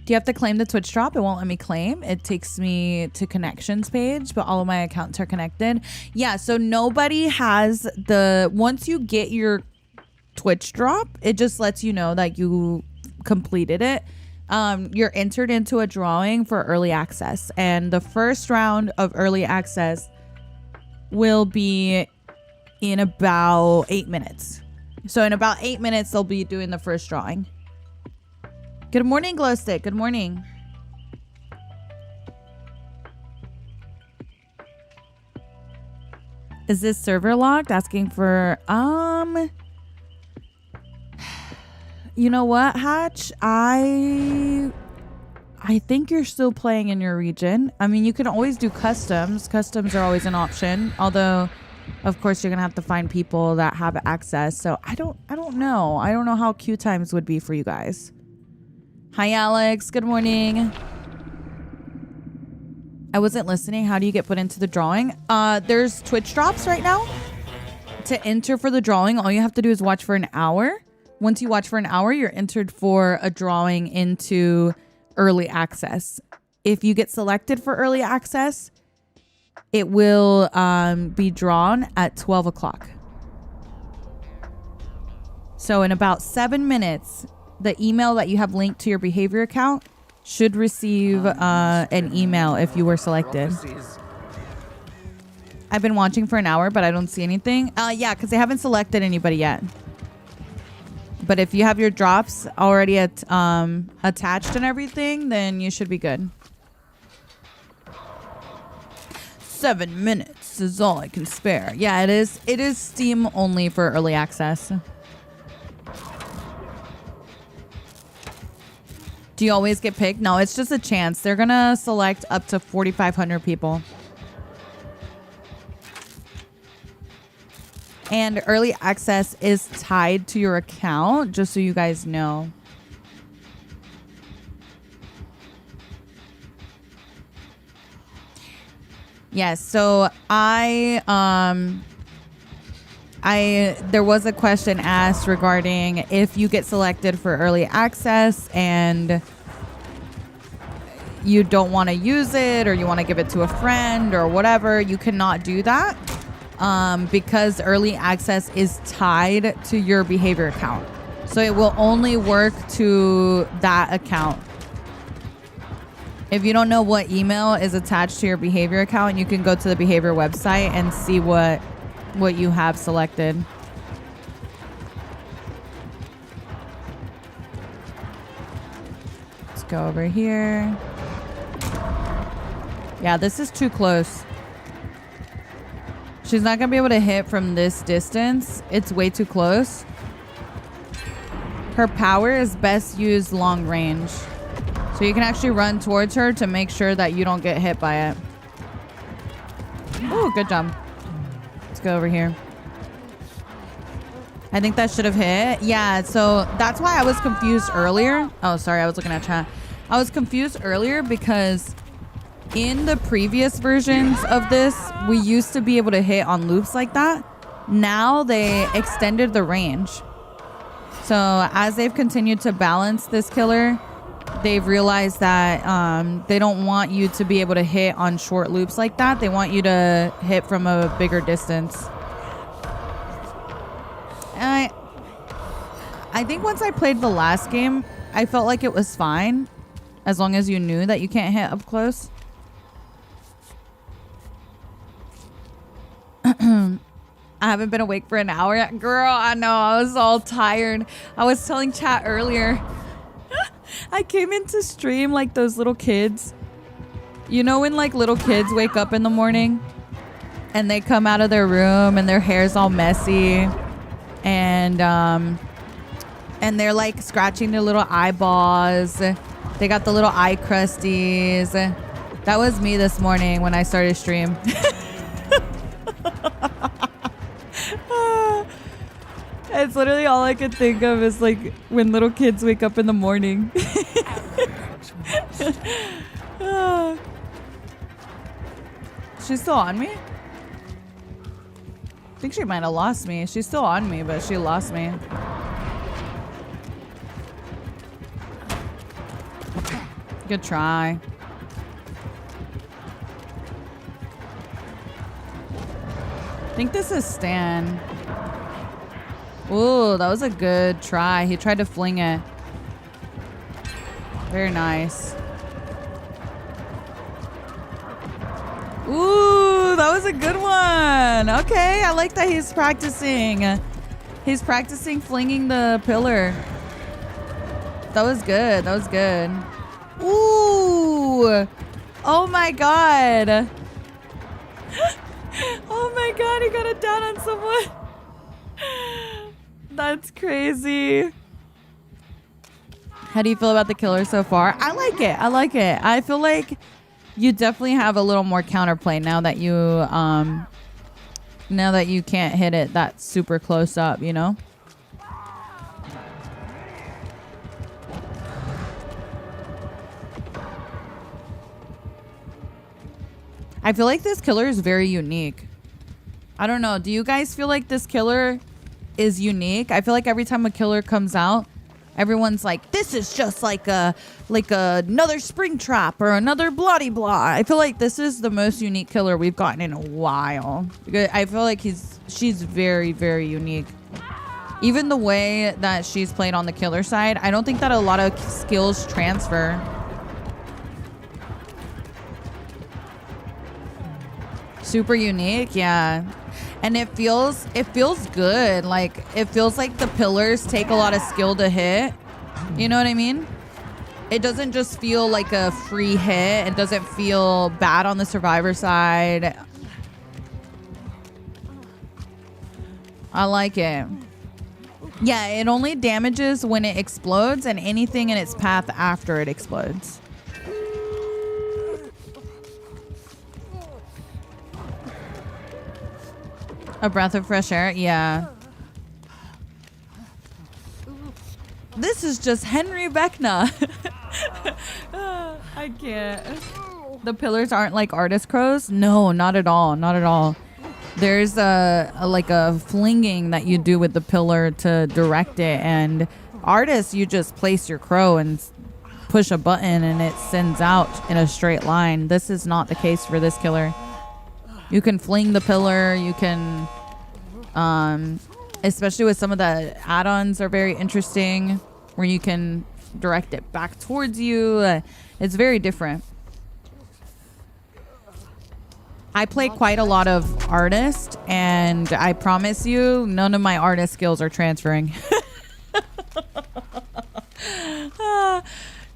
Do you have to claim the Twitch drop? It won't let me claim. It takes me to connections page, but all of my accounts are connected. Yeah, so nobody has the... Once you get your Twitch drop, it just lets you know that you completed it. You're entered into a drawing for early access. And the first round of early access will be in about 8 minutes. So in about 8 minutes, they'll be doing the first drawing. Good morning, Glowstick. Good morning. Is this server locked? Asking for you know what, Hatch? I think you're still playing in your region. I mean, you can always do customs. Customs are always an option. Although, of course, you're gonna have to find people that have access. So I don't know. I don't know how queue times would be for you guys. Hi, Alex. Good morning. I wasn't listening. How do you get put into the drawing? There's Twitch drops right now. To enter for the drawing, all you have to do is watch for an hour. Once you watch for an hour, you're entered for a drawing into early access. If you get selected for early access, it will be drawn at 12 o'clock. So in about 7 minutes, the email that you have linked to your behavior account should receive an email if you were selected. I've been watching for an hour, but I don't see anything. Yeah, because they haven't selected anybody yet. But if you have your drops already attached and everything, then you should be good. 7 minutes is all I can spare. Yeah, it is. It is Steam only for early access. Do you always get picked? No, it's just a chance. They're going to select up to 4,500 people. And early access is tied to your account, just so you guys know. Yes, so there was a question asked regarding if you get selected for early access and you don't want to use it or you want to give it to a friend or whatever, you cannot do that because early access is tied to your behavior account. So it will only work to that account. If you don't know what email is attached to your behavior account, you can go to the behavior website and see what you have selected. Let's go over here. Yeah, this is too close. She's not gonna be able to hit from this distance. It's way too close. Her power is best used long range. So you can actually run towards her to make sure that you don't get hit by it. Ooh, good job. Let's go over here. I think that should have hit. Yeah, so that's why I was confused earlier. Oh, sorry, I was looking at chat. I was confused earlier because in the previous versions of this, we used to be able to hit on loops like that. Now they extended the range. So as they've continued to balance this killer, they've realized that they don't want you to be able to hit on short loops like that. They want you to hit from a bigger distance. And I think once I played the last game, I felt like it was fine as long as you knew that you can't hit up close. I haven't been awake for an hour yet. Girl, I know. I was all tired. I was telling chat earlier. I came into stream like those little kids. You know when like little kids wake up in the morning and they come out of their room and their hair's all messy and And they're like scratching their little eyeballs. They got the little eye crusties. That was me this morning when I started stream. It's literally all I could think of is like when little kids wake up in the morning. She's still on me? I think she might have lost me. She's still on me, but she lost me. Good try. I think this is Stan. Ooh, that was a good try. He tried to fling it. Very nice. Ooh, that was a good one. Okay, I like that he's practicing. He's practicing flinging the pillar. That was good. That was good. Ooh. Oh my god. Oh my god, he got it down on someone. That's crazy. How do you feel about the killer so far? I like it. I like it. I feel like you definitely have a little more counterplay now that you can't hit it that super close up, you know? I feel like this killer is very unique. I don't know. Do you guys feel like this killer is unique? I feel like every time a killer comes out, everyone's like, this is just like another spring trap or another bloody blah. I feel like this is the most unique killer we've gotten in a while. I feel like she's very, very unique. Even the way that she's played on the killer side, I don't think that a lot of skills transfer. Super unique, yeah. And it feels good. Like it feels like the pillars take a lot of skill to hit. You know what I mean? It doesn't just feel like a free hit. It doesn't feel bad on the survivor side. I like it. Yeah, it only damages when it explodes and anything in its path after it explodes. A breath of fresh air? Yeah. This is just Henry Vecna. I can't. The pillars aren't like artist crows? No, not at all. Not at all. There's a flinging that you do with the pillar to direct it. And artists, you just place your crow and push a button and it sends out in a straight line. This is not the case for this killer. You can fling the pillar. You can, especially with some of the add-ons are very interesting where you can direct it back towards you. It's very different. I play quite a lot of artist and I promise you none of my artist skills are transferring.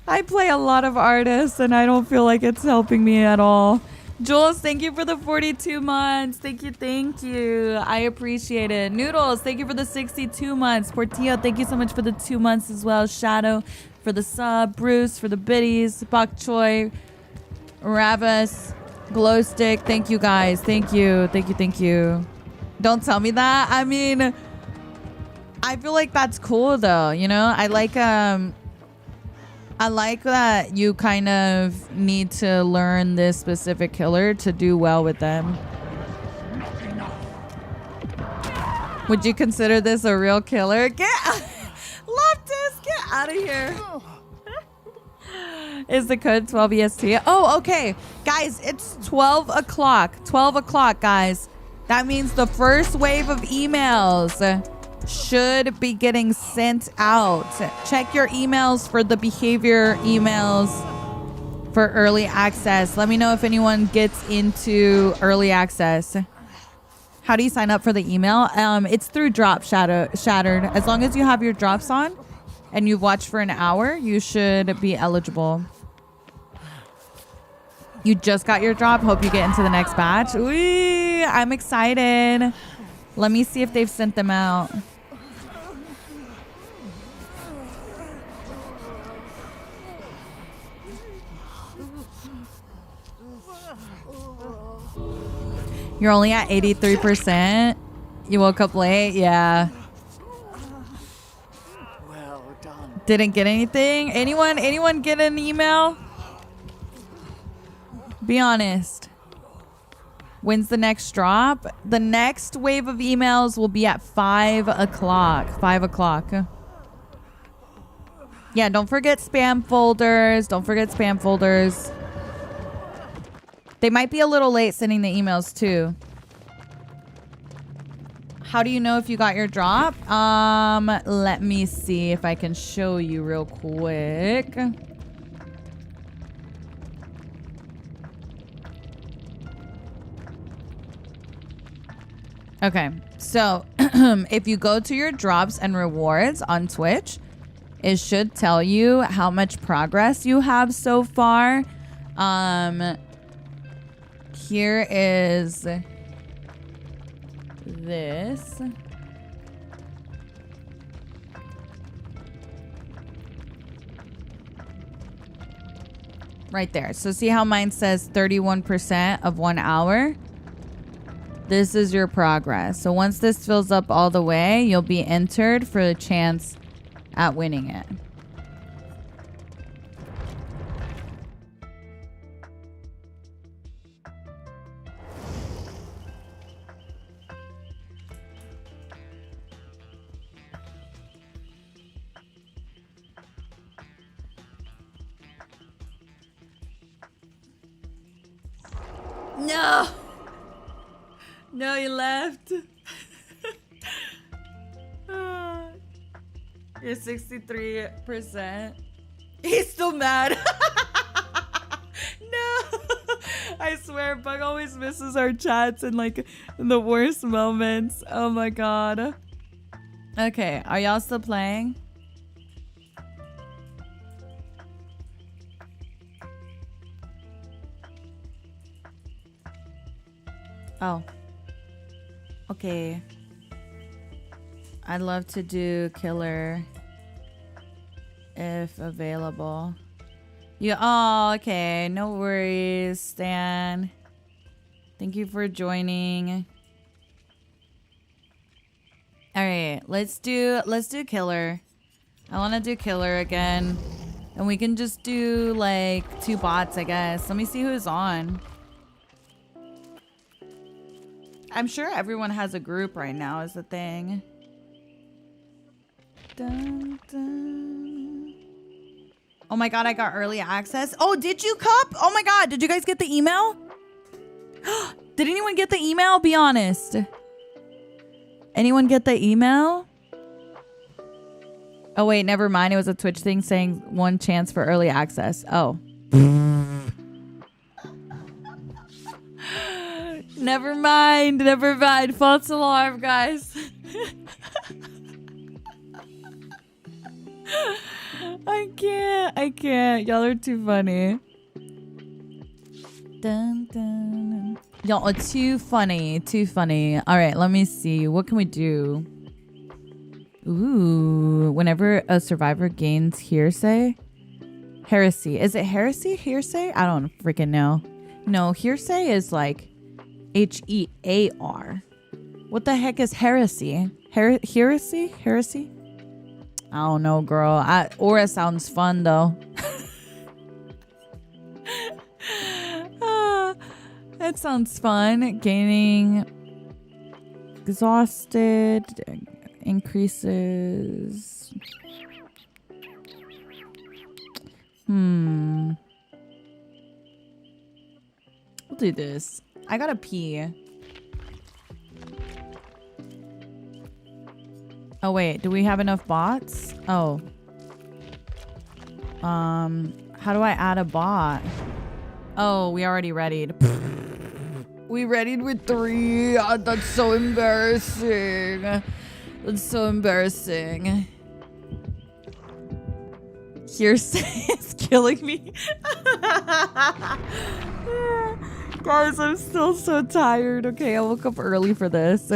I play a lot of artists and I don't feel like it's helping me at all. Jules, thank you for the 42 months. Thank you. I appreciate it. Noodles, thank you for the 62 months. Portillo, thank you so much for the 2 months as well. Shadow for the sub. Bruce for the biddies. Bok Choy. Ravas. Glowstick. Thank you guys. Thank you. Don't tell me that. I mean, I feel like that's cool though. You know, I like that you kind of need to learn this specific killer to do well with them. Would you consider this a real killer? Loftus, get out of here. Is the code 12 EST? Oh, okay. Guys, it's 12 o'clock. 12 o'clock, guys. That means the first wave of emails should be getting sent out. Check your emails for the behavior emails for early access. Let me know if anyone gets into early access. How do you sign up for the email? It's through Drop Shattered. As long as you have your drops on and you've watched for an hour, you should be eligible. You just got your drop. Hope you get into the next batch. Ooh, I'm excited. Let me see if they've sent them out. You're only at 83%. You woke up late? Yeah. Well done. Didn't get anything? Anyone get an email? Be honest. When's the next drop? The next wave of emails will be at 5 o'clock. 5 o'clock. Yeah, don't forget spam folders. Don't forget spam folders. They might be a little late sending the emails too. How do you know if you got your drop? Let me see if I can show you real quick. Okay, so if you go to your drops and rewards on Twitch, it should tell you how much progress you have so far. Here is this. Right there. So see how mine says 31% of 1 hour? This is your progress. So once this fills up all the way, you'll be entered for the chance at winning it. No! No, you left. You're 63%. He's still mad. No. I swear, Bug always misses our chats in like the worst moments. Oh my god. Okay, are y'all still playing? Oh. Okay. I'd love to do killer if available. Yeah. Oh, okay. No worries, Stan. Thank you for joining. All right, let's do killer. I want to do killer again, and we can just do like 2 bots, I guess. Let me see who's on. I'm sure everyone has a group right now is the thing. Dun, dun. Oh my god, I got early access. Oh, did you, Cup? Oh my god, did you guys get the email? Did anyone get the email? Be honest. Anyone get the email? Oh wait, never mind. It was a Twitch thing saying 1 chance for early access. Oh. Never mind. Never mind. False alarm, guys. I can't. Y'all are too funny. Dun, dun. Y'all are too funny. Too funny. All right, let me see. What can we do? Ooh, whenever a survivor gains hearsay. Heresy. Is it heresy? Hearsay? I don't freaking know. No, hearsay is like Hear. What the heck is heresy? Heresy? Heresy? I don't know, girl. Aura sounds fun, though. That sounds fun. Gaining exhausted increases. We'll do this. I gotta pee. Oh wait, do we have enough bots? Oh. How do I add a bot? Oh, we already readied. We readied with 3. Oh, that's so embarrassing. That's so embarrassing. Hearsay is killing me. Guys, I'm still so tired. Okay, I woke up early for this.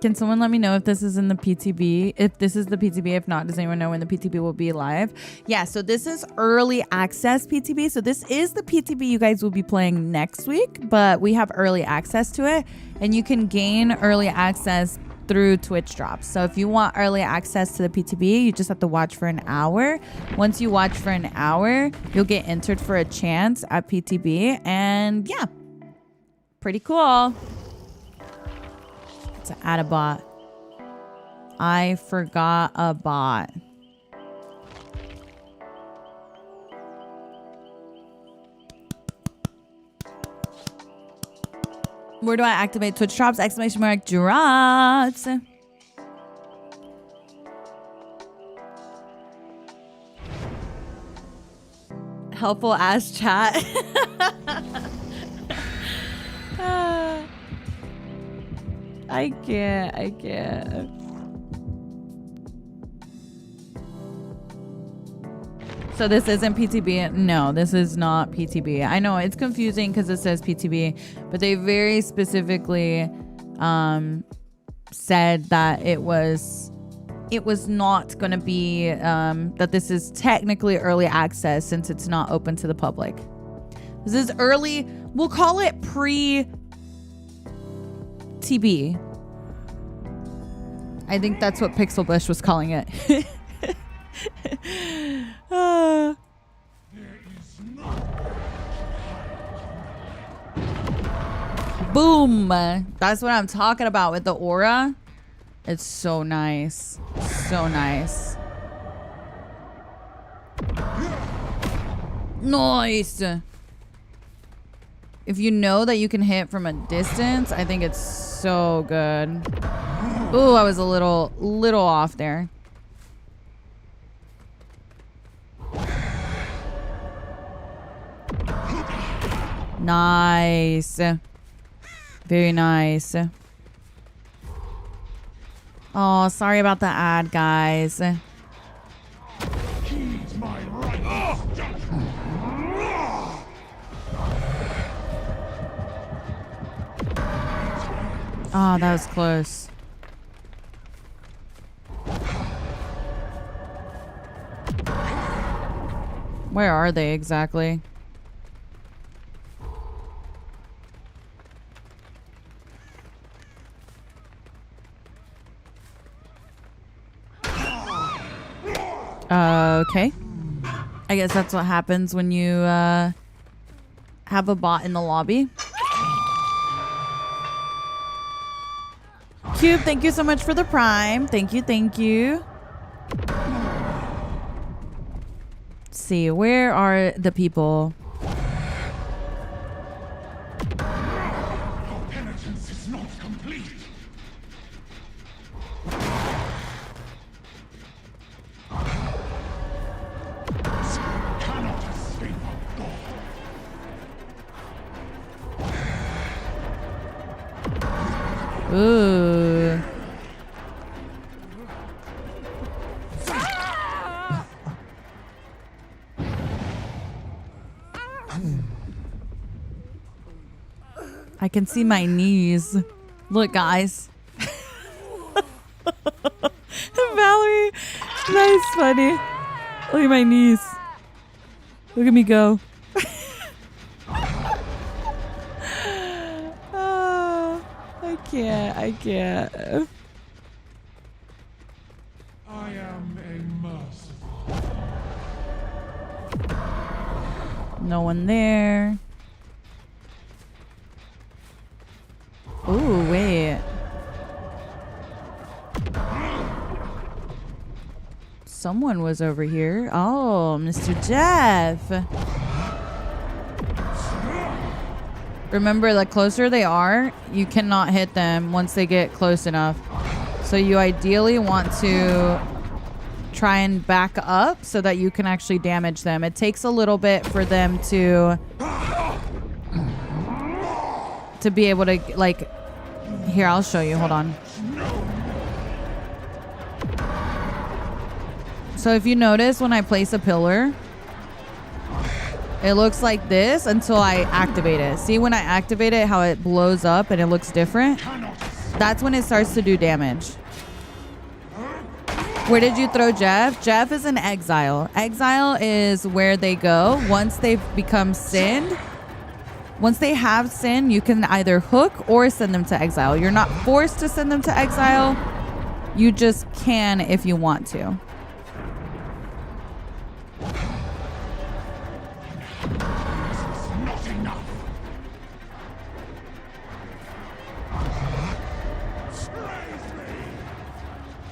Can someone let me know if this is in the PTB? If this is the PTB, if not, does anyone know when the PTB will be live? Yeah, so this is early access PTB. So this is the PTB you guys will be playing next week, but we have early access to it, and you can gain early access through Twitch drops. So if you want early access to the PTB, you just have to watch for an hour. Once you watch for an hour, you'll get entered for a chance at PTB, and yeah, pretty cool. To add a bot. I forgot a bot. Where do I activate Twitch drops? Exclamation mark drops. Helpful ass chat. I can't. So this isn't PTB? No, this is not PTB. I know it's confusing because it says PTB, but they very specifically said that it was not going to be, that this is technically early access since it's not open to the public. This is early, we'll call it pre-TB. I think that's what Pixel Bush was calling it. Boom. That's what I'm talking about with the aura. It's so nice. So nice. Nice. If you know that you can hit from a distance, I think it's so good. Ooh, I was a little off there. Nice. Very nice. Oh, sorry about the ad, guys. Oh, that was close. Where are they exactly? Okay. I guess that's what happens when you have a bot in the lobby. Cube, thank you so much for the prime. Thank you. Let's see, where are the people? Our penitence is not complete. Cannot escape our God. Ooh. I can see my knees. Look, guys. Valerie, that's funny. Look at my knees. Look at me go. Oh, I can't. I am a merciful. No one there. Ooh, wait. Someone was over here. Oh, Mr. Jeff. Remember, the closer they are, you cannot hit them once they get close enough. So you ideally want to try and back up so that you can actually damage them. It takes a little bit for them to be able to, like, here, I'll show you. Hold on. So if you notice, when I place a pillar, it looks like this until I activate it. See, when I activate it, how it blows up and it looks different? That's when it starts to do damage. Where did you throw Jeff? Jeff is in exile. Exile is where they go once they've become sinned. Once they have sin, you can either hook or send them to exile. You're not forced to send them to exile. You just can if you want to.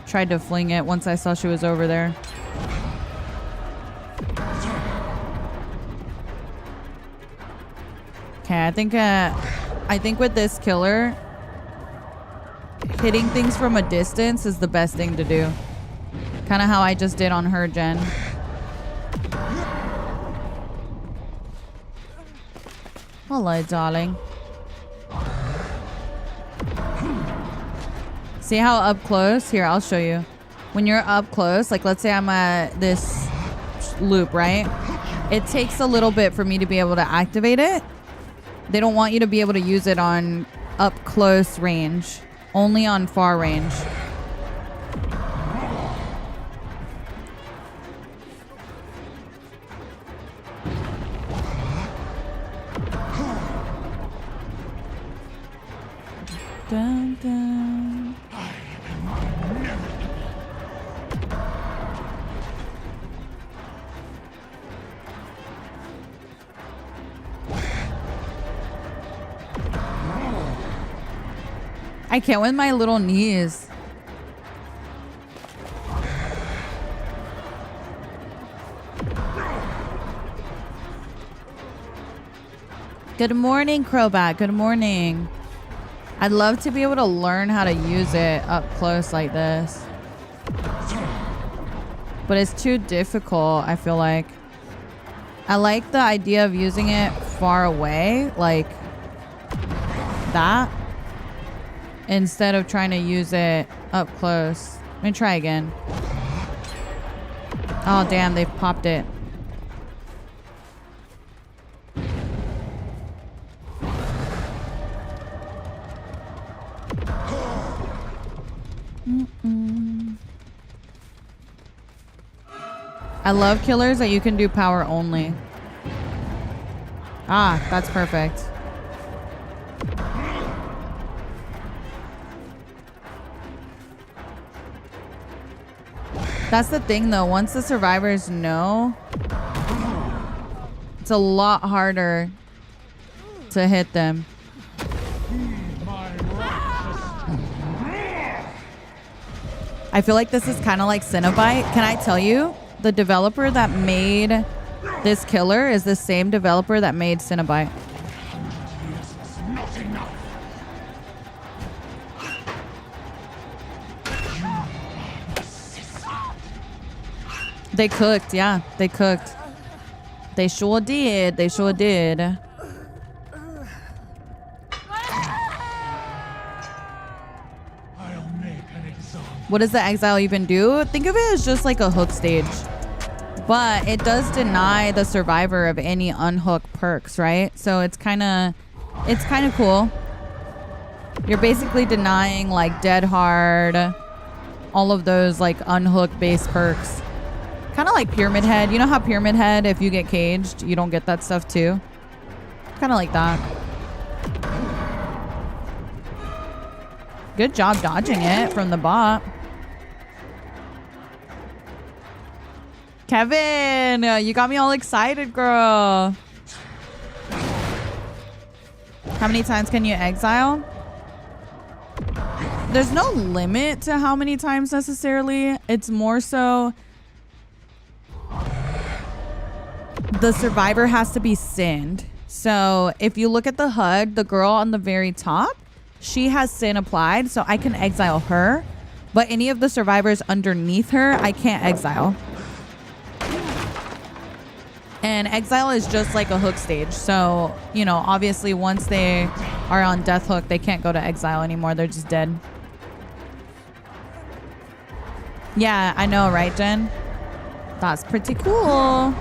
Tried to fling it once I saw she was over there. Okay, I think with this killer, hitting things from a distance is the best thing to do. Kind of how I just did on her, Jen. Hello, darling. See how up close? Here, I'll show you. When you're up close, like let's say I'm at this loop, right? It takes a little bit for me to be able to activate it. They don't want you to be able to use it on up close range, only on far range. Dun, dun. I can't with my little knees. Good morning, Crowbat. Good morning. I'd love to be able to learn how to use it up close like this. But it's too difficult, I feel like. I like the idea of using it far away, like that, instead of trying to use it up close. Let me try again. Oh, damn, they've popped it. I love killers that you can do power only. Ah, that's perfect. That's the thing though, once the survivors know, it's a lot harder to hit them. I feel like this is kind of like Cenobite. Can I tell you? The developer that made this killer is the same developer that made Cenobite. They cooked, yeah, they cooked. They sure did. They sure did. What does the exile even do? Think of it as just like a hook stage. But it does deny the survivor of any unhook perks, right? So it's kind of cool. You're basically denying like Dead Hard, all of those like unhook based perks. Kind of like Pyramid Head. You know how Pyramid Head, if you get caged, you don't get that stuff too? Kind of like that. Good job dodging it from the bot. Kevin, you got me all excited, girl. How many times can you exile? There's no limit to how many times necessarily. It's more so the survivor has to be sinned. So if you look at the HUD, the girl on the very top, she has sin applied, so I can exile her. But any of the survivors underneath her, I can't exile. And exile is just like a hook stage. So, you know, obviously once they are on death hook, they can't go to exile anymore. They're just dead. Yeah, I know, right, Jen? That's pretty cool.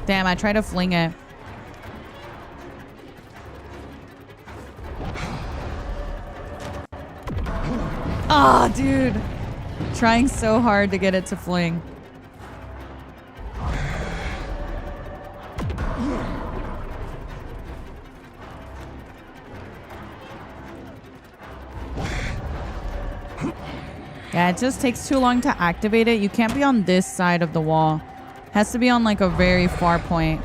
Damn, I tried to fling it. Oh, dude. Trying so hard to get it to fling. Yeah, it just takes too long to activate it. You can't be on this side of the wall. It has to be on like a very far point.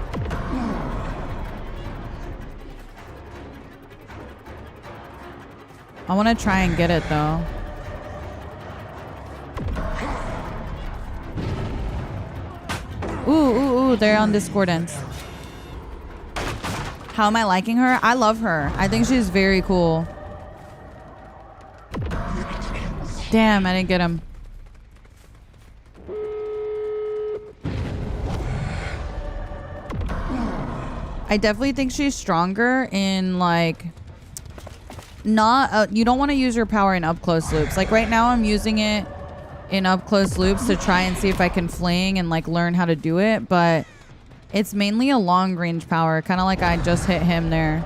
I want to try and get it though. Ooh, they're on discordance. How am I liking her? I love her. I think she's very cool. Damn, I didn't get him. I definitely think she's stronger in like not you don't want to use your power in up close loops. Like right now I'm using it in up close loops to try and see if I can fling and like learn how to do it, but it's mainly a long range power, kind of like I just hit him there.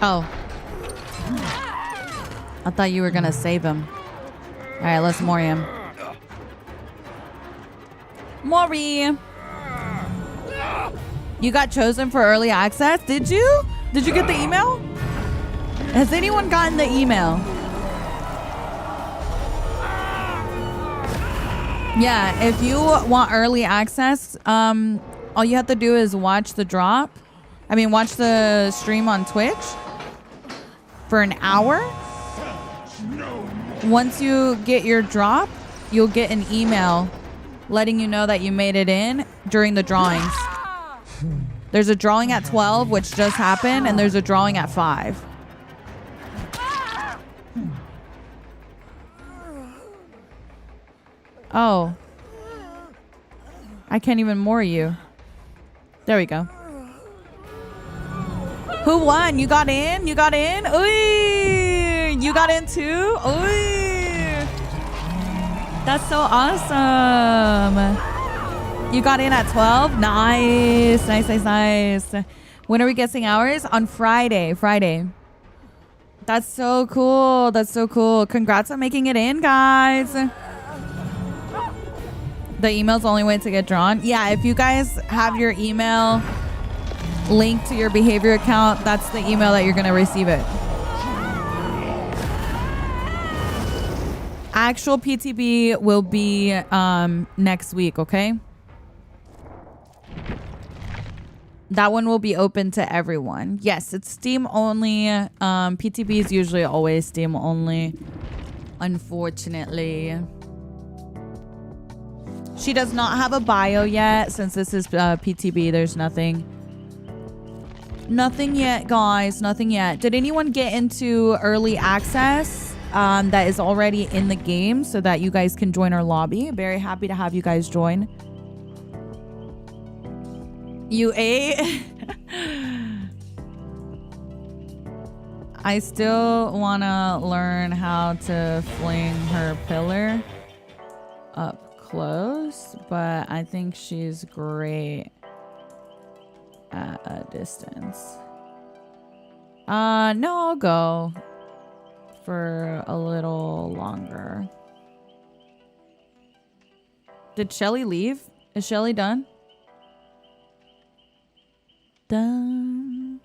Oh. I thought you were gonna save him. Alright, let's Mori him. Mori! You got chosen for early access? Did you? Did you get the email? Has anyone gotten the email? Yeah, if you want early access, all you have to do is watch the drop. I mean, watch the stream on Twitch for an hour. Once you get your drop, you'll get an email letting you know that you made it in during the drawings. There's a drawing at 12, which just happened, and there's a drawing at 5. Oh. I can't even more you. There we go. Who won? You got in? You got in? Ooh! You got in too? Ooh! That's so awesome. You got in at 12? Nice. Nice. When are we guessing hours? On Friday. That's so cool. Congrats on making it in, guys. The email's the only way to get drawn. Yeah, if you guys have your email linked to your behavior account, that's the email that you're going to receive it. Actual PTB will be next week, okay? That one will be open to everyone. Yes, it's Steam only. PTB is usually always Steam only, unfortunately. She does not have a bio yet. Since this is PTB, there's nothing. Nothing yet, guys. Nothing yet. Did anyone get into early access that is already in the game so that you guys can join our lobby? Very happy to have you guys join. You ate? I still want to learn how to fling her pillar up close, but I think she's great at a distance. No, I'll go for a little longer. Did Shelly leave? Is Shelly done? Done.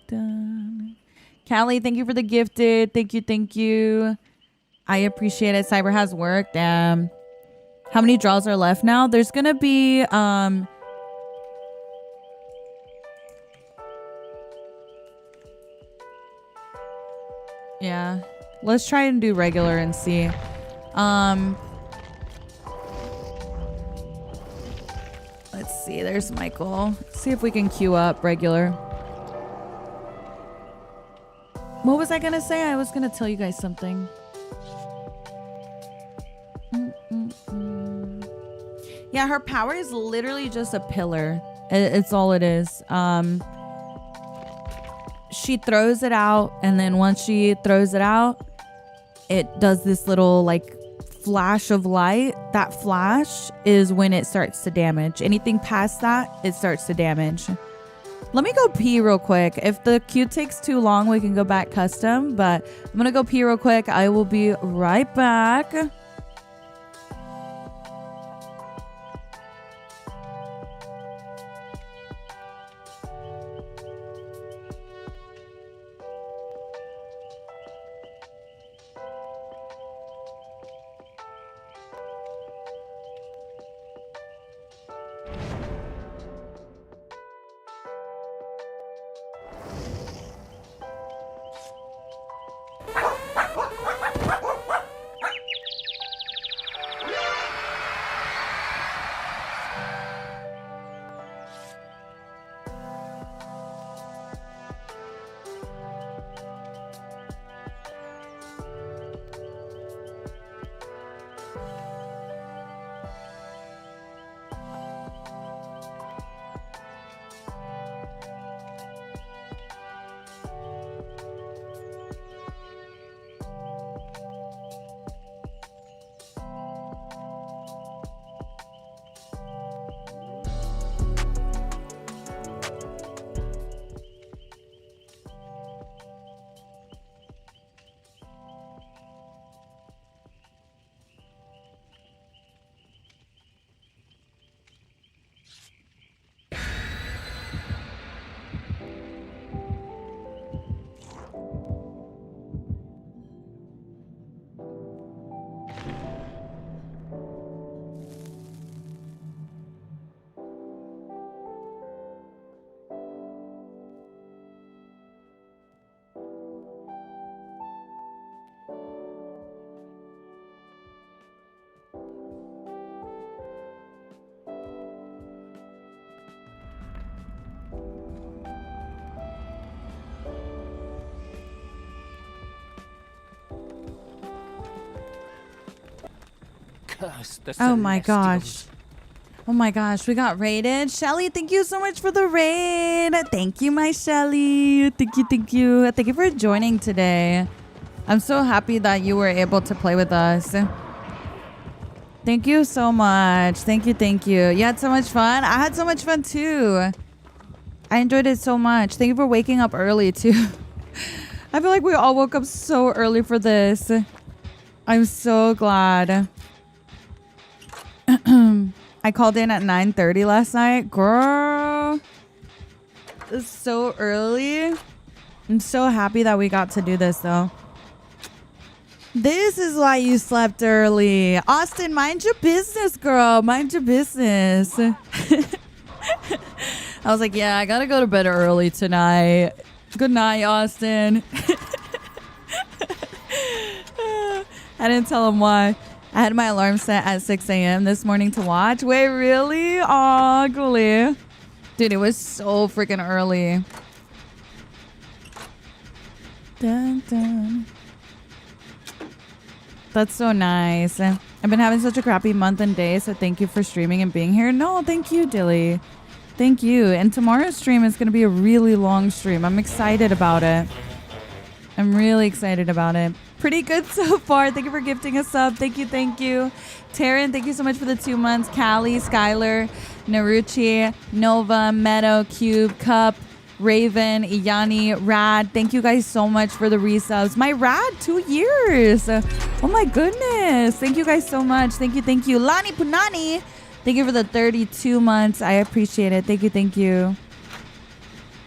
Callie, thank you for the gifted. Thank you. I appreciate it. Cyber has work. Damn. How many draws are left now? There's gonna be yeah. Let's try and do regular and see. Let's see. There's Michael. See if we can queue up regular. What was I gonna say? I was gonna tell you guys something. Yeah, her power is literally just a pillar. It's all it is. She throws it out, and then once she throws it out, it does this little like flash of light, that flash is when it starts to damage. Anything past that, it starts to damage. Let me go pee real quick. If the queue takes too long, we can go back custom, but I'm gonna go pee real quick. I will be right back. Curse the Oh my Celestials. gosh. Oh my gosh, we got raided. Shelly, thank you so much for the raid. Thank you, my Shelly. Thank you, thank you. Thank you for joining today. I'm so happy that you were able to play with us. Thank you so much. Thank you, thank you. You had so much fun. I had so much fun too. I enjoyed it so much. Thank you for waking up early too. I feel like we all woke up so early for this. I'm so glad. I called in at 9:30 last night. Girl, it's so early. I'm so happy that we got to do this though. This is why you slept early. Austin, mind your business, girl. Mind your business. I was like, yeah, I gotta go to bed early tonight. Good night, Austin. I didn't tell him why. I had my alarm set at 6 a.m. this morning to watch. Wait, really? Aw, coolly. Dude, it was so freaking early. Dun, dun. That's so nice. I've been having such a crappy month and day, so thank you for streaming and being here. No, thank you, Dilly. Thank you. And tomorrow's stream is going to be a really long stream. I'm excited about it. I'm really excited about it. Pretty good so far. Thank you for gifting a sub. Thank you, thank you. Taryn, thank you so much for the 2 months. Callie, Skylar, Naruchi, Nova, Meadow, Cube, Cup, Raven, Iyani, Rad. Thank you guys so much for the resubs. My Rad, 2 years. Oh my goodness. Thank you guys so much. Thank you, thank you. Lani Punani, thank you for the 32 months. I appreciate it. Thank you, thank you.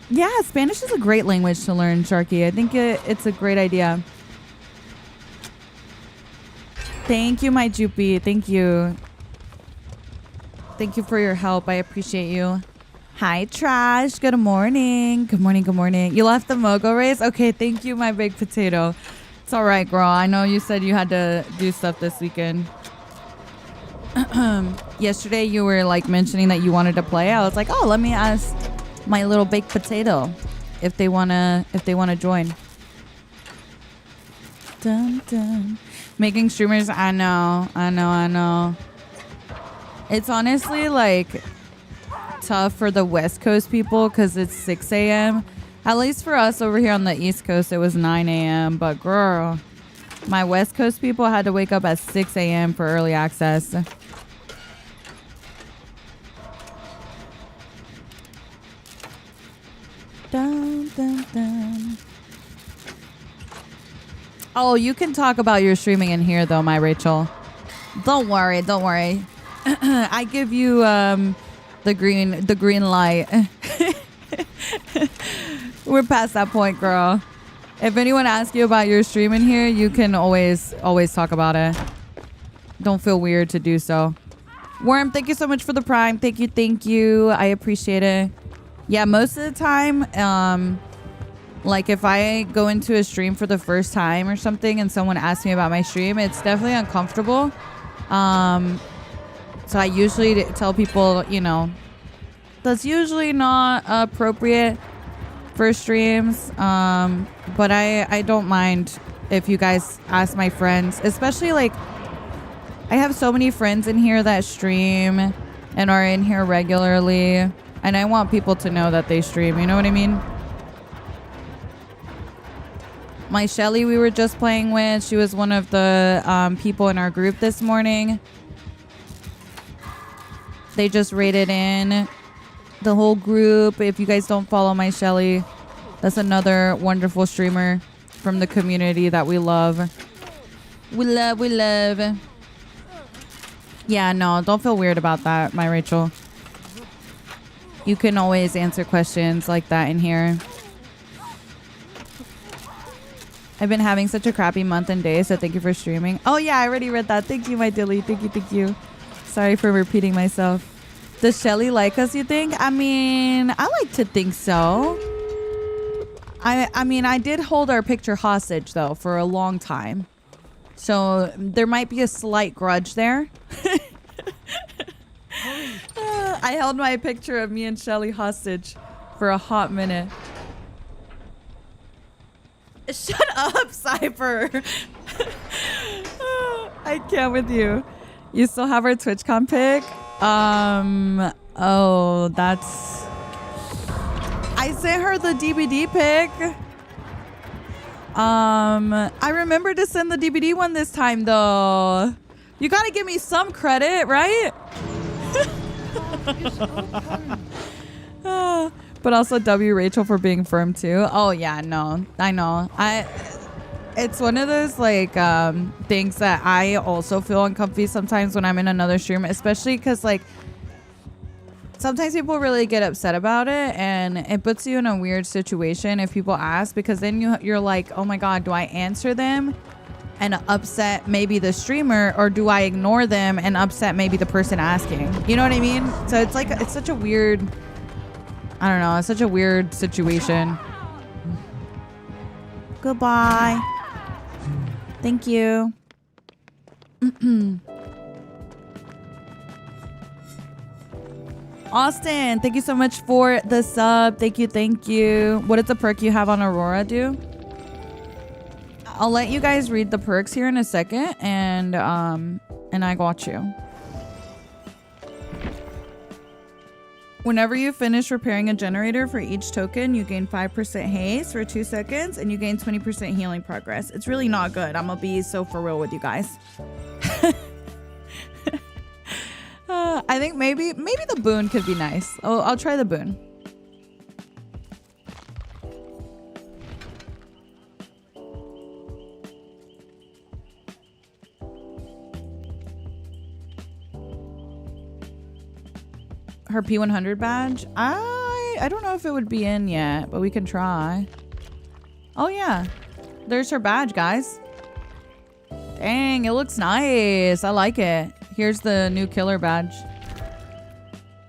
Yeah, Spanish is a great language to learn, Sharky. I think it's a great idea. Thank you, my Joopy. Thank you. Thank you for your help. I appreciate you. Hi, Trash. Good morning. Good morning, good morning. You left the Mogo race? Okay, thank you, my big potato. It's all right, girl. I know you said you had to do stuff this weekend. Yesterday, you were like mentioning that you wanted to play. I was like, oh, let me ask my little baked potato if they wanna join. Dun, dun. Making streamers, I know. It's honestly like tough for the West Coast people because it's 6 a.m. At least for us over here on the East Coast, it was 9 a.m. But girl, My West Coast people had to wake up at 6 a.m. for early access. Dun, dun, dun. Oh, you can talk about your streaming in here though, my Rachel. Don't worry, don't worry. I give you the green light. We're past that point, girl. If anyone asks you about your stream in here, you can always talk about it. Don't feel weird to do so. Worm, thank you so much for the Prime. Thank you. I appreciate it. Yeah, most of the time, like if I go into a stream for the first time or something and someone asks me about my stream, it's definitely uncomfortable. So I usually tell people, you know, that's usually not appropriate for streams. But I don't mind if you guys ask my friends, especially like I have so many friends in here that stream and are in here regularly. And I want people to know that they stream. You know what I mean? My Shelly we were just playing with, she was one of the people in our group this morning. They just rated in the whole group. If you guys don't follow my Shelly, that's another wonderful streamer from the community that we love. We love. Yeah, no, don't feel weird about that, my Rachel. You can always answer questions like that in here. I've been having such a crappy month and day, so thank you for streaming. Oh yeah, I already read that. Thank you, my dilly. Thank you. Sorry for repeating myself. Does Shelly like us, you think? I mean, I like to think so. I mean, I did hold our picture hostage, though, for a long time. So there might be a slight grudge there. I held my picture of me and Shelly hostage for a hot minute. Shut up, Cypher. I can't with you. You still have our TwitchCon pic? Oh, that's... I sent her the DVD pic. I remember to send the DVD one this time, though. You gotta give me some credit, right? But also W Rachel for being firm too. Oh yeah, no, I know. It's one of those like things that I also feel uncomfy sometimes when I'm in another stream, especially because like sometimes people really get upset about it, and it puts you in a weird situation if people ask, because then you're like, oh my god, do I answer them and upset maybe the streamer, or do I ignore them and upset maybe the person asking? You know what I mean? So it's like, it's such a weird, I don't know, it's such a weird situation. Goodbye. Thank you. Austin, thank you so much for the sub. Thank you. What does the perk you have on Aurora do? I'll let you guys read the perks here in a second, and I got you. Whenever you finish repairing a generator for each token, you gain 5% haste for 2 seconds, and you gain 20% healing progress. It's really not good. I'm gonna be so for real with you guys. I think maybe the boon could be nice. I'll try the boon. Her P100 badge? I don't know if it would be in yet, but we can try. Oh yeah, there's her badge, guys. Dang, it looks nice. I like it. Here's the new killer badge.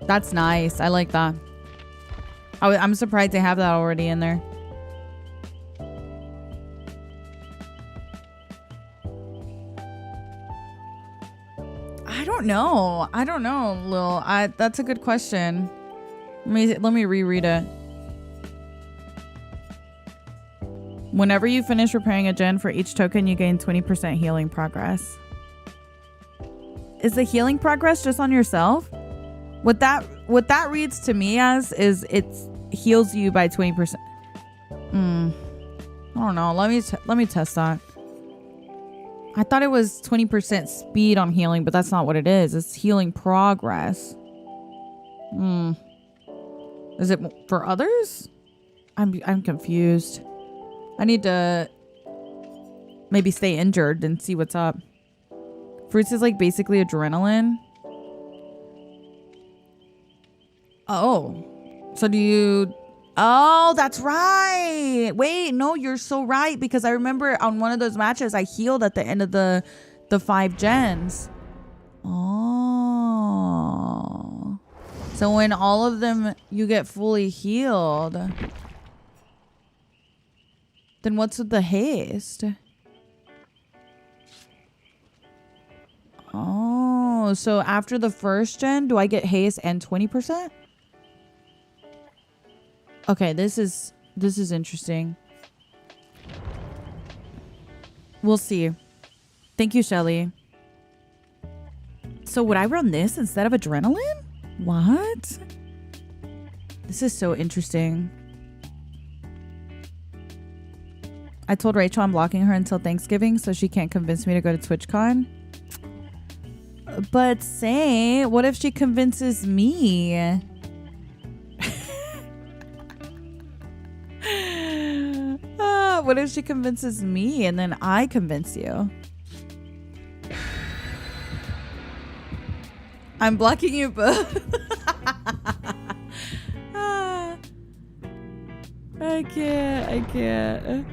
That's nice. I like that. I'm surprised they have that already in there. I don't know, Lil. That's a good question. Let me reread it. Whenever you finish repairing a gen for each token, you gain 20% healing progress. Is the healing progress just on yourself? What that reads to me as is it heals you by 20%. I don't know. Let me test that. I thought it was 20% speed on healing, but that's not what it is. It's healing progress. Is it for others? I'm confused. I need to maybe stay injured and see what's up. Fruits is like basically adrenaline. Oh. So do you... Oh, that's right. Wait, no, you're so right. Because I remember on one of those matches, I healed at the end of the 5 gens. Oh. So when all of them, you get fully healed. Then what's with the haste? Oh, so after the first gen, do I get haste and 20%? Okay, this is interesting. We'll see. Thank you, Shelly. So would I run this instead of adrenaline? What? This is so interesting. I told Rachel I'm blocking her until Thanksgiving so she can't convince me to go to TwitchCon. But say, what if she convinces me? What if she convinces me and then I convince you? I'm blocking you both. I can't.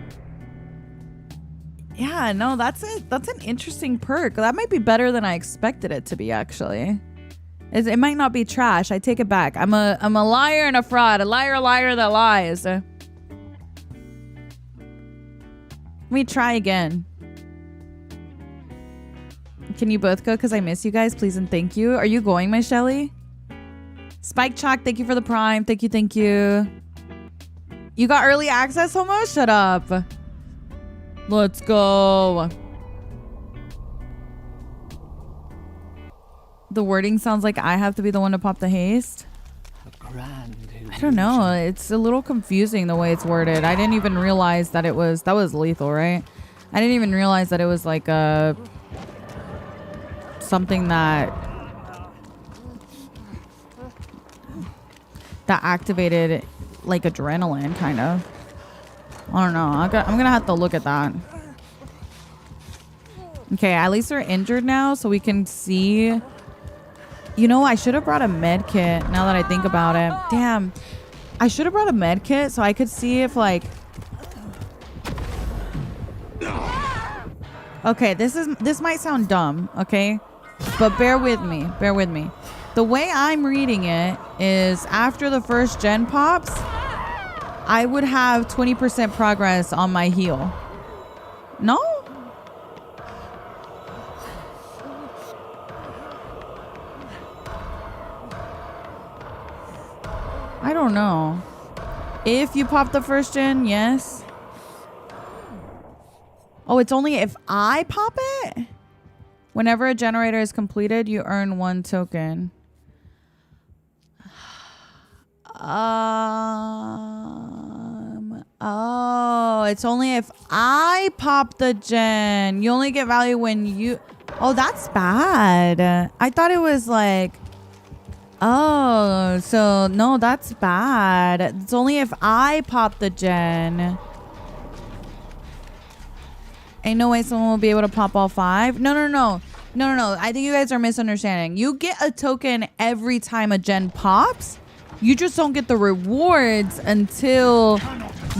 Yeah, no, that's an interesting perk. That might be better than I expected it to be, actually. It might not be trash. I take it back. I'm a liar and a fraud. A liar that lies. Let me try again. Can you both go? Because I miss you guys. Please and thank you. Are you going, my Shelly? Spike Chalk, thank you for the prime. Thank you. You got early access almost? Shut up. Let's go. The wording sounds like I have to be the one to pop the haste. I don't know. It's a little confusing the way it's worded. I didn't even realize that that was lethal, right? I didn't even realize that it was like something that activated like adrenaline, kind of. I don't know. I'm gonna have to look at that. Okay, at least we're injured now, so we can see. You know, I should have brought a med kit now that I think about it. Damn. I should have brought a med kit so I could see if like... Okay, this might sound dumb, okay? But bear with me. The way I'm reading it is after the first gen pops, I would have 20% progress on my heal. No? I don't know. If you pop the first gen, yes. Oh, it's only if I pop it? Whenever a generator is completed, you earn 1 token. Oh, it's only if I pop the gen. You only get value when you... Oh, that's bad. I thought it was like... Oh, so no, that's bad. It's only if I pop the gen. Ain't no way someone will be able to pop all 5. No. I think you guys are misunderstanding. You get a token every time a gen pops. You just don't get the rewards until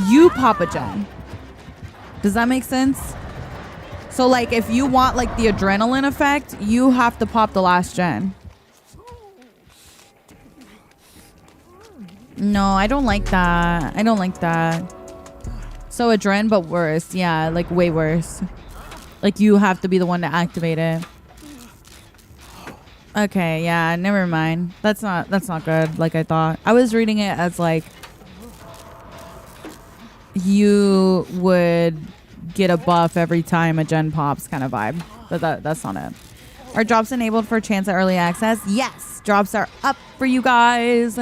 you pop a gen. Does that make sense? So like if you want like the adrenaline effect, you have to pop the last gen. No, I don't like that. So adren, but worse. Yeah, like way worse. Like you have to be the one to activate it. Okay, yeah, never mind. That's not good like I thought. I was reading it as like you would get a buff every time a gen pops kind of vibe. But that's not it. Are drops enabled for chance at early access? Yes, drops are up for you guys.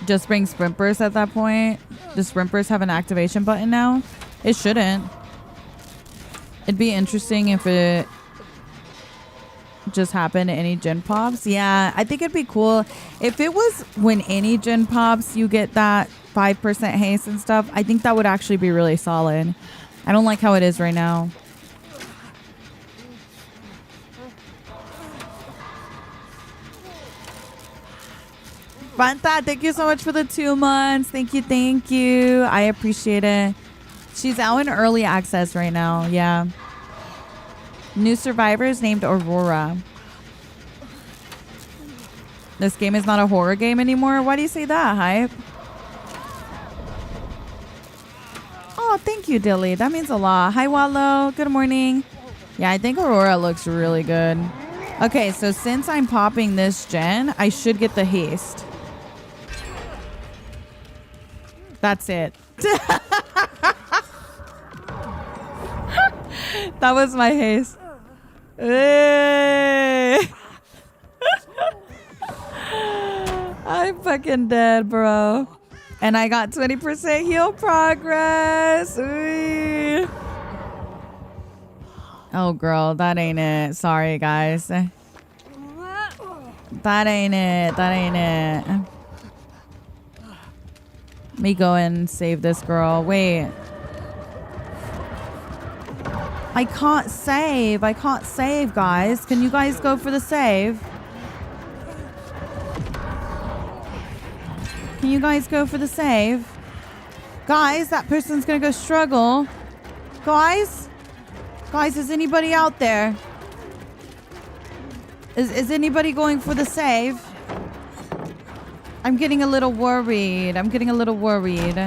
Just bring sprint burst at that point. Does Sprimpers have an activation button now? It shouldn't. It'd be interesting if it just happened to any gen pops. Yeah, I think it'd be cool if it was when any gen pops you get that 5% haste and stuff. I think that would actually be really solid. I don't like how it is right now. Fanta, thank you so much for the 2 months. Thank you, thank you. I appreciate it. She's out in early access right now. Yeah. New survivors named Aurora. This game is not a horror game anymore. Why do you say that, Hype? Oh, thank you, Dilly. That means a lot. Hi, Wallow. Good morning. Yeah, I think Aurora looks really good. Okay, so since I'm popping this gen, I should get the haste. That's it. That was my haste. Hey. I'm fucking dead, bro. And I got 20% heal progress. Ooh. Oh, girl, that ain't it. Sorry, guys. That ain't it. That ain't it. Let me go and save this girl. Wait. I can't save. I can't save, guys. Can you guys go for the save? Can you guys go for the save? Guys, that person's gonna go struggle. Guys? Guys, is anybody out there? Is anybody going for the save? I'm getting a little worried. I'm getting a little worried.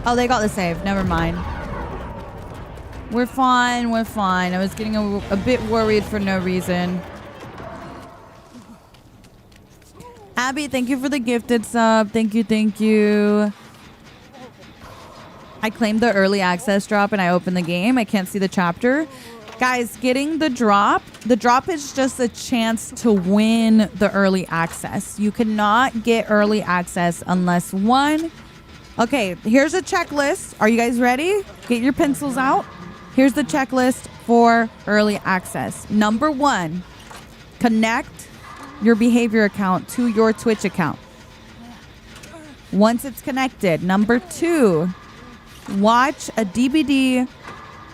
Oh, they got the save. Never mind. We're fine. We're fine. I was getting a bit worried for no reason. Abby, thank you for the gifted sub. Thank you. Thank you. I claimed the early access drop and I opened the game. I can't see the chapter. Guys, getting the drop is just a chance to win the early access. You cannot get early access unless one. Okay, here's a checklist. Are you guys ready? Get your pencils out. Here's the checklist for early access. Number 1, connect your behavior account to your Twitch account. Once it's connected. Number 2, watch a DBD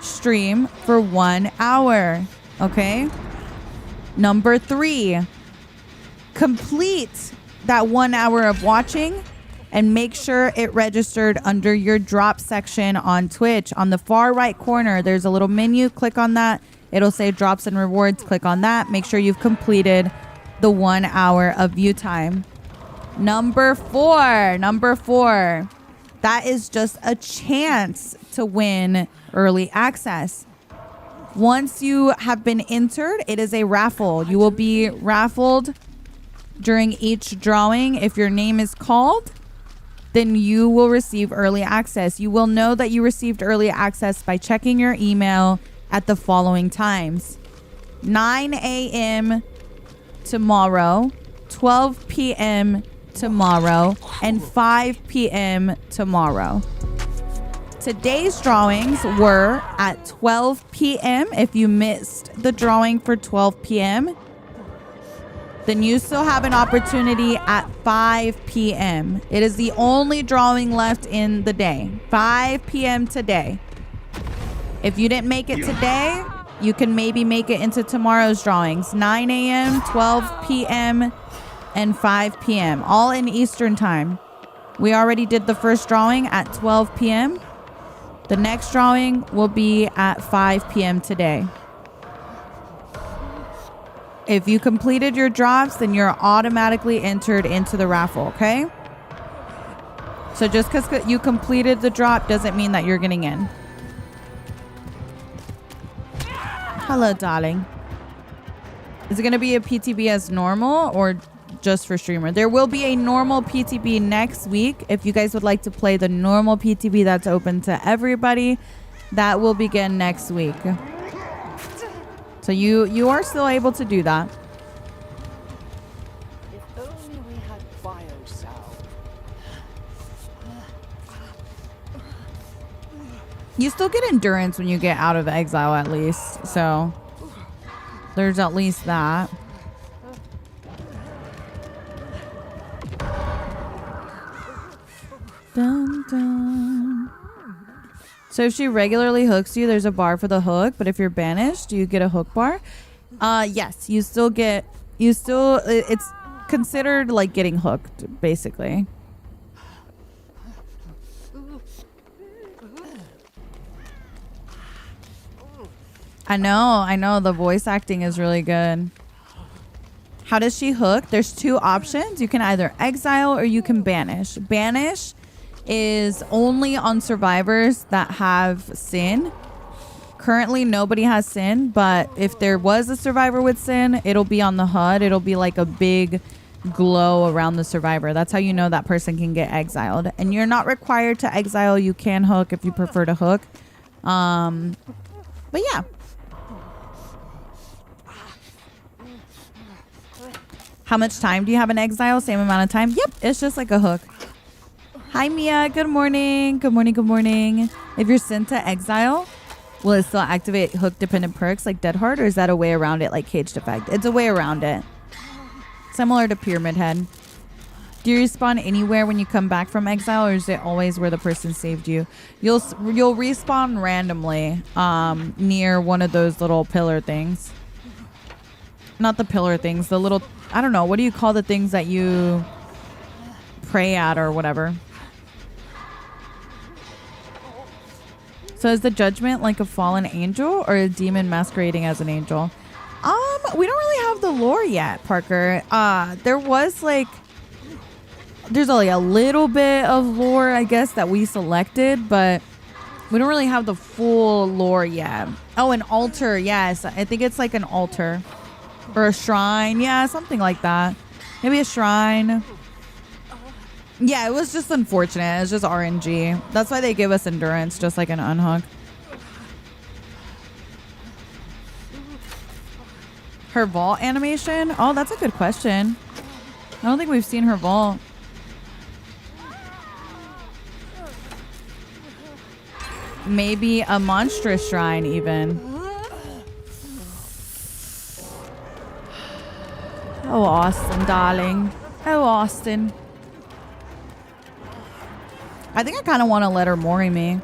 stream for 1 hour. Okay. Number 3, complete that 1 hour of watching and make sure it registered under your drop section on Twitch. On the far right corner, there's a little menu. Click on that. It'll say drops and rewards. Click on that. Make sure you've completed the 1 hour of view time. Number 4, that is just a chance to win early access. Once you have been entered, it is a raffle. You will be raffled during each drawing. If your name is called, then you will receive early access. You will know that you received early access by checking your email at the following times: 9 a.m. tomorrow, 12 p.m. tomorrow, and 5 p.m. tomorrow. Today's drawings were at 12 p.m. If you missed the drawing for 12 p.m., then you still have an opportunity at 5 p.m. It is the only drawing left in the day. 5 p.m. today. If you didn't make it today, you can maybe make it into tomorrow's drawings. 9 a.m., 12 p.m., and 5 p.m. all in Eastern time. We already did the first drawing at 12 p.m. The next drawing will be at 5 p.m. today. If you completed your drops, then you're automatically entered into the raffle, okay? So just because you completed the drop doesn't mean that you're getting in. Hello, darling. Is it going to be a PTB as normal or just for streamer? There will be a normal PTB next week. If you guys would like to play the normal PTB that's open to everybody, that will begin next week. So you are still able to do that. If only we had biosal. You still get endurance when you get out of exile, at least. So there's at least that. Dun, dun. So if she regularly hooks you, there's a bar for the hook. But if you're banished, you get a hook bar. Yes, you still get. It's considered like getting hooked, basically. I know. The voice acting is really good. How does she hook? There's two options. You can either exile or you can banish. Banish is only on survivors that have sin. Currently, nobody has sin, but if there was a survivor with sin, it'll be on the HUD. It'll be like a big glow around the survivor. That's how you know that person can get exiled. And you're not required to exile. You can hook if you prefer to hook. But yeah. How much time do you have in exile? Same amount of time? Yep, it's just like a hook. Hi, Mia. Good morning. Good morning. Good morning. If you're sent to exile, will it still activate hook-dependent perks like Dead Hard, or is that a way around it like Caged Effect? It's a way around it. Similar to Pyramid Head. Do you respawn anywhere when you come back from exile, or is it always where the person saved you? You'll respawn randomly near one of those little pillar things. Not the pillar things, the little, I don't know, what do you call the things that you pray at or whatever? So is the judgment like a fallen angel or a demon masquerading as an angel? We don't really have the lore yet, Parker. There was like, there's only a little bit of lore, I guess, that we selected, but we don't really have the full lore yet. Oh, an altar. Yes. I think it's like an altar. Or a shrine. Yeah, something like that. Maybe a shrine. Yeah, it was just unfortunate. It's just RNG. That's why they give us endurance, just like an unhook. Her vault animation? Oh, that's a good question. I don't think we've seen her vault. Maybe a monstrous shrine even. Oh, Austin, darling. Oh, Austin. I think I kind of want to let her mori me.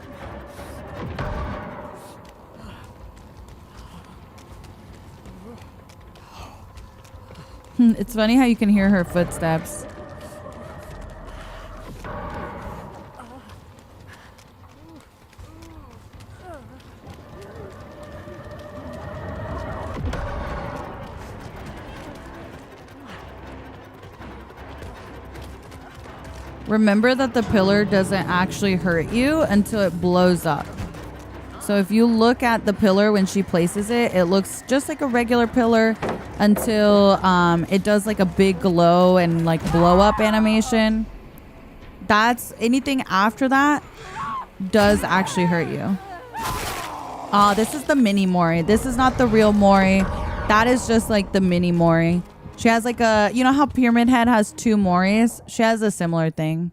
It's funny how you can hear her footsteps. Remember that the pillar doesn't actually hurt you until it blows up. So if you look at the pillar when she places it, it looks just like a regular pillar until it does like a big glow and like blow up animation. That's anything after that does actually hurt you. This is the mini Mori. This is not the real Mori. That is just like the mini Mori. She has like a, you know how Pyramid Head has 2 Moris? She has a similar thing.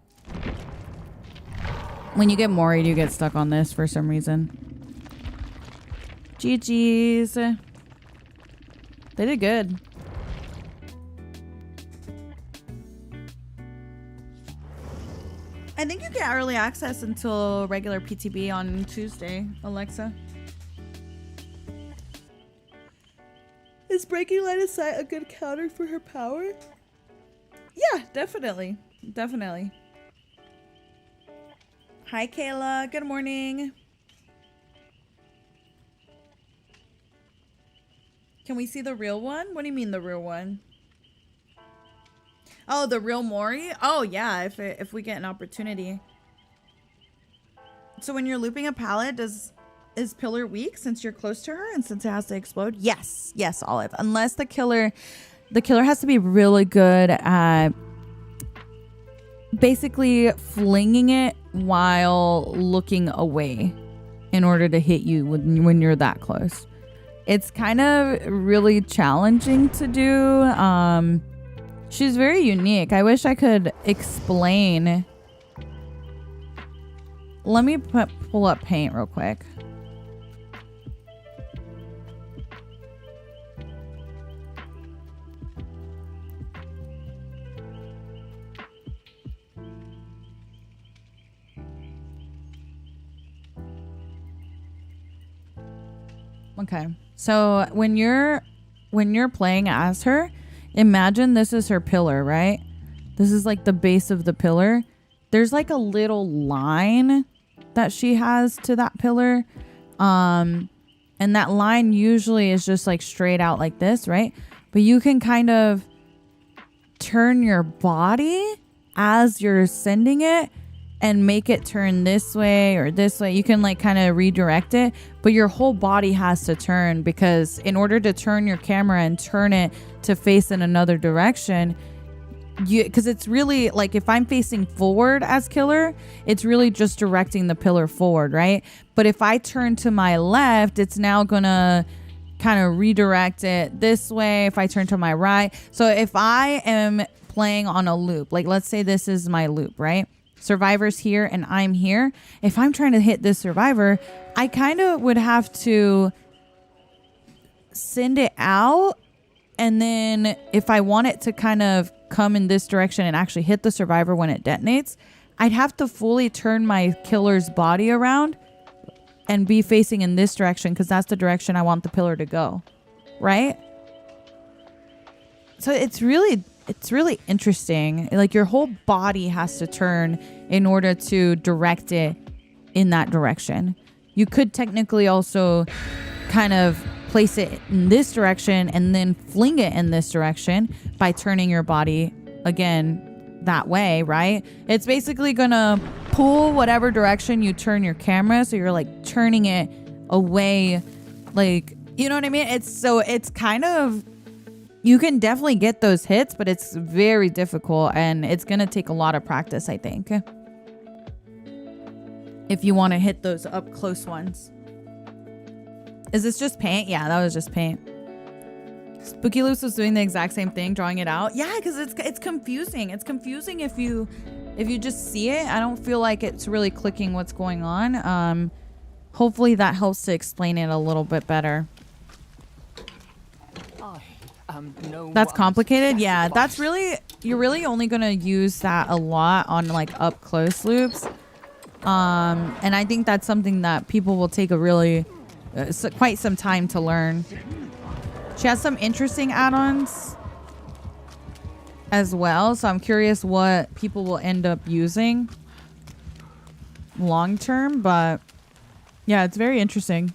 When you get Mori'd, you get stuck on this for some reason. GG's. They did good. I think you get early access until regular PTB on Tuesday, Alexa. Is breaking line of sight a good counter for her power? Yeah, definitely. Definitely. Hi, Kayla. Good morning. Can we see the real one? What do you mean the real one? Oh, the real Mori? Oh, yeah, if we get an opportunity. So when you're looping a pallet, is Pillar weak since you're close to her and since it has to explode? Yes. Yes, Olive. Unless the killer has to be really good at basically flinging it while looking away in order to hit you when you're that close. It's kind of really challenging to do. She's very unique. I wish I could explain let me pull up paint real quick. Okay, so when you're playing as her, imagine this is her pillar, right? This is like the base of the pillar. There's like a little line that she has to that pillar. And that line usually is just like straight out like this, right? But you can kind of turn your body as you're sending it and make it turn this way or this way. You can like kind of redirect it, but your whole body has to turn, because in order to turn your camera and turn it to face in another direction, because it's really like, if I'm facing forward as killer, it's really just directing the pillar forward, right? But if I turn to my left, it's now gonna kind of redirect it this way. If I turn to my right, so if I am playing on a loop, like let's say this is my loop, right? Survivor's here and I'm here. If I'm trying to hit this survivor, I kind of would have to send it out, and then if I want it to kind of come in this direction and actually hit the survivor when it detonates, I'd have to fully turn my killer's body around and be facing in this direction, because that's the direction I want the pillar to go, right? So it's really interesting. Like your whole body has to turn in order to direct it in that direction. You could technically also kind of place it in this direction and then fling it in this direction by turning your body again that way, right? It's basically gonna pull whatever direction you turn your camera, so you're like turning it away, like, you know what I mean? It's kind of, you can definitely get those hits, but it's very difficult and it's gonna take a lot of practice, I think, if you want to hit those up close ones. Is this just paint? Yeah, that was just paint. Spooky Loose was doing the exact same thing, drawing it out. Yeah, because it's confusing. It's confusing if you just see it. I don't feel like it's really clicking what's going on. Hopefully that helps to explain it a little bit better. That's complicated. Yeah, that's really, you're really only gonna use that a lot on like up close loops. And I think that's something that people will take a really quite some time to learn. She has some interesting add-ons as well, so I'm curious what people will end up using long term, but yeah, it's very interesting.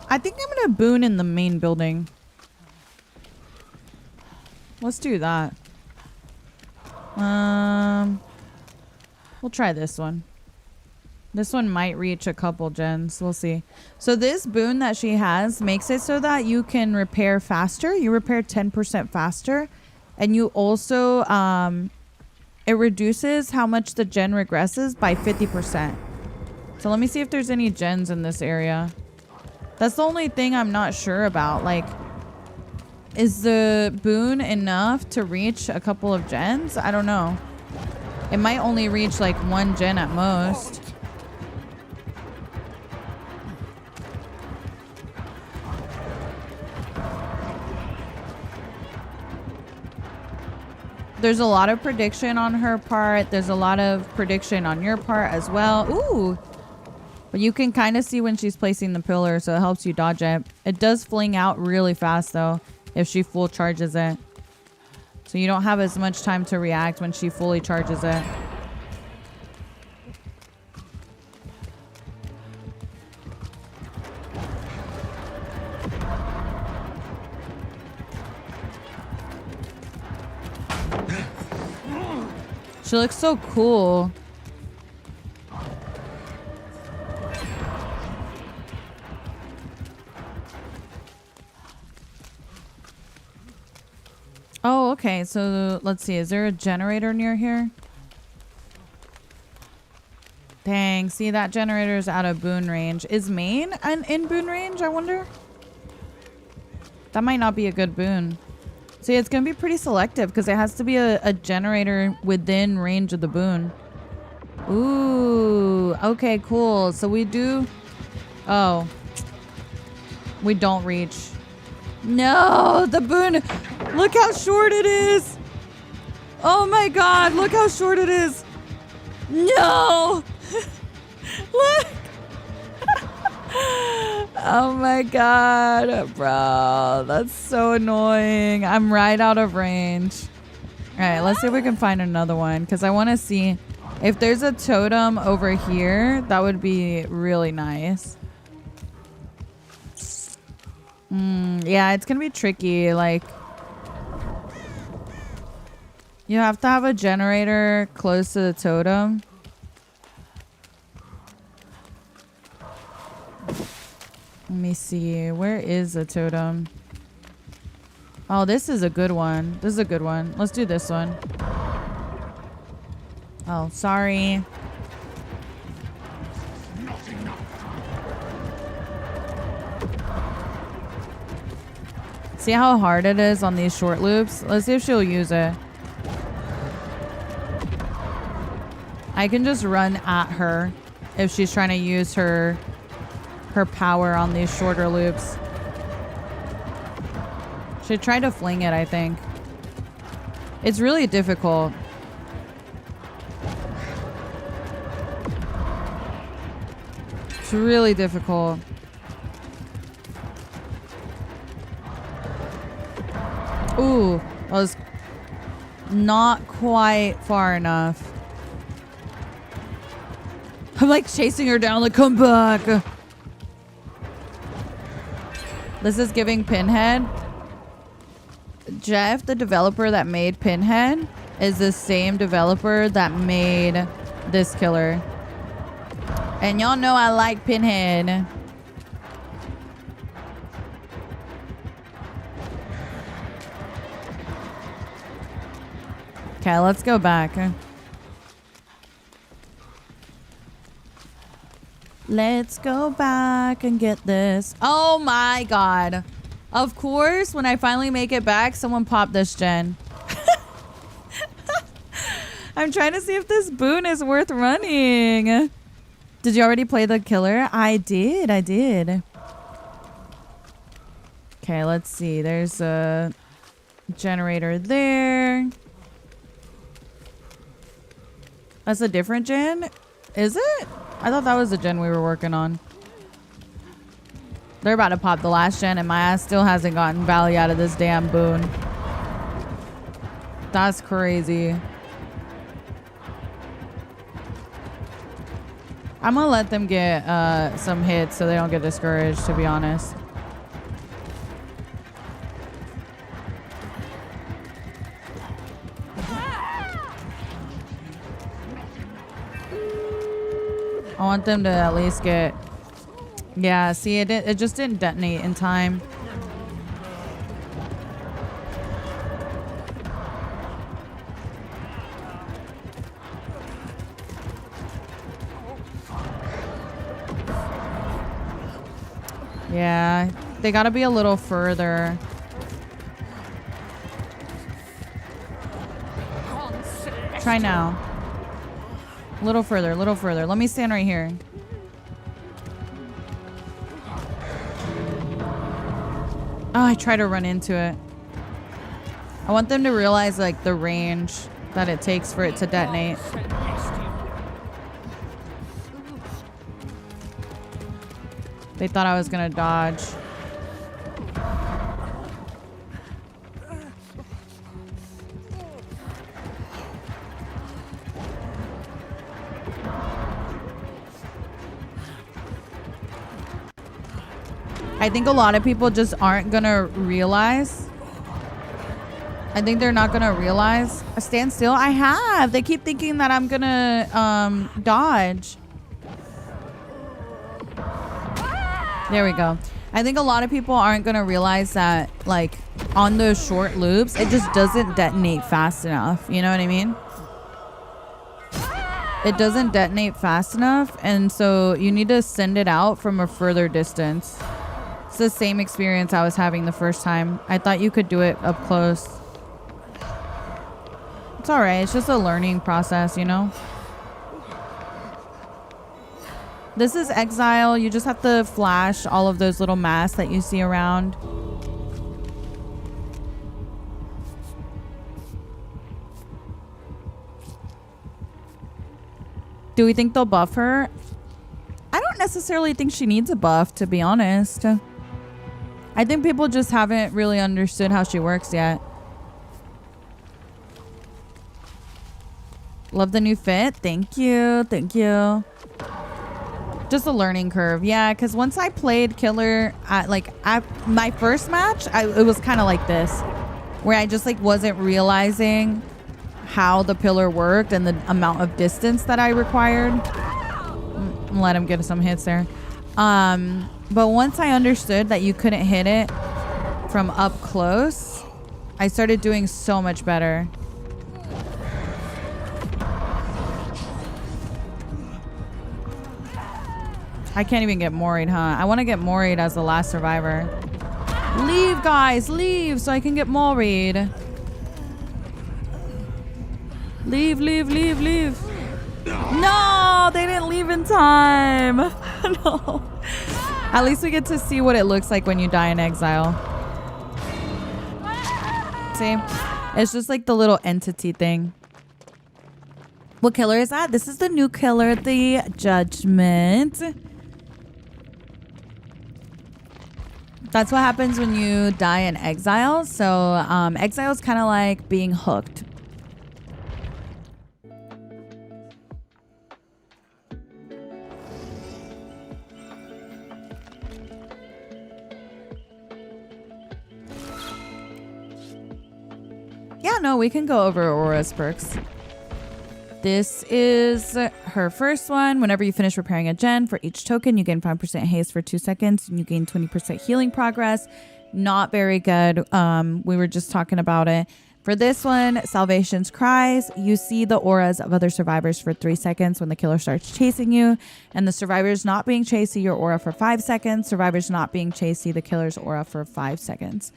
I think I'm gonna boon in the main building. Let's do that. We'll try this one. This one might reach a couple gens. We'll see. So this boon that she has makes it so that you can repair faster. You repair 10% faster. And you also, it reduces how much the gen regresses by 50%. So let me see if there's any gens in this area. That's the only thing I'm not sure about. Like, is the boon enough to reach a couple of gens? I don't know. It might only reach like one gen at most. There's a lot of prediction on her part. There's a lot of prediction on your part as well. Ooh. But you can kind of see when she's placing the pillar, so it helps you dodge it. It does fling out really fast, though, if she full charges it. So you don't have as much time to react when she fully charges it. She looks so cool. Oh, okay. So let's see. Is there a generator near here? Dang. See, that generator is out of boon range. Is main in boon range, I wonder? That might not be a good boon. See, it's going to be pretty selective because it has to be a generator within range of the boon. Ooh, okay, cool. So we do... Oh. We don't reach. No, the boon. Look how short it is. Oh my god, look how short it is. No. Look. Oh my god, bro. That's so annoying. I'm right out of range. All right, let's see if we can find another one because I want to see if there's a totem over here. That would be really nice. Yeah, it's gonna be tricky. Like, you have to have a generator close to the totem. Let me see. Where is the totem? Oh, this is a good one. This is a good one. Let's do this one. Oh, sorry. See how hard it is on these short loops? Let's see if she'll use it. I can just run at her if she's trying to use her power on these shorter loops. Should try to fling it, I think. It's really difficult. It's really difficult. Ooh, that was not quite far enough. I'm like chasing her down, like, come back. This is giving Pinhead. Jeff, the developer that made Pinhead, is the same developer that made this killer. And y'all know I like Pinhead. Okay, let's go back. Let's go back and get this. Oh my god. Of course, when I finally make it back, someone popped this gen. I'm trying to see if this boon is worth running. Did you already play the killer? I did. Okay, let's see. There's a generator there. That's a different gen? Is it? I thought that was the gen we were working on. They're about to pop the last gen and my ass still hasn't gotten value out of this damn boon. That's crazy. I'm gonna let them get some hits so they don't get discouraged, to be honest. I want them to at least get... Yeah, see, it just didn't detonate in time. Yeah, they gotta be a little further. Try now. A little further, a little further. Let me stand right here. Oh, I try to run into it. I want them to realize, like, the range that it takes for it to detonate. They thought I was gonna dodge. I think a lot of people just aren't gonna realize. I think they're not gonna realize. Stand still? I have. They keep thinking that I'm gonna dodge. There we go. I think a lot of people aren't gonna realize that, like, on those short loops, it just doesn't detonate fast enough. You know what I mean? It doesn't detonate fast enough, and so you need to send it out from a further distance. It's the same experience I was having the first time. I thought you could do it up close. It's alright. It's just a learning process, you know? This is Exile. You just have to flash all of those little masks that you see around. Do we think they'll buff her? I don't necessarily think she needs a buff, to be honest. I think people just haven't really understood how she works yet. Love the new fit. Thank you. Thank you. Just a learning curve. Yeah, because once I played Killer at my first match, it was kind of like this, where I just like wasn't realizing how the pillar worked and the amount of distance that I required. Let him get some hits there. But once I understood that you couldn't hit it from up close, I started doing so much better. I can't even get Moried, huh? I want to get Moried as the last survivor. Leave, guys, leave so I can get Moried. Leave, leave, leave, leave. No, they didn't leave in time. No. At least we get to see what it looks like when you die in exile. See? It's just like the little entity thing. What killer is that? This is the new killer, the Judgment. That's what happens when you die in exile. So exile is kind of like being hooked. Yeah, no, we can go over Aura's perks. This is her first one. Whenever you finish repairing a gen, for each token, you gain 5% haste for 2 seconds. And you gain 20% healing progress. Not very good. We were just talking about it. For this one, Salvation's Cries. You see the auras of other survivors for 3 seconds when the killer starts chasing you. And the survivors not being chased see your aura for 5 seconds. Survivors not being chased see the killer's aura for 5 seconds.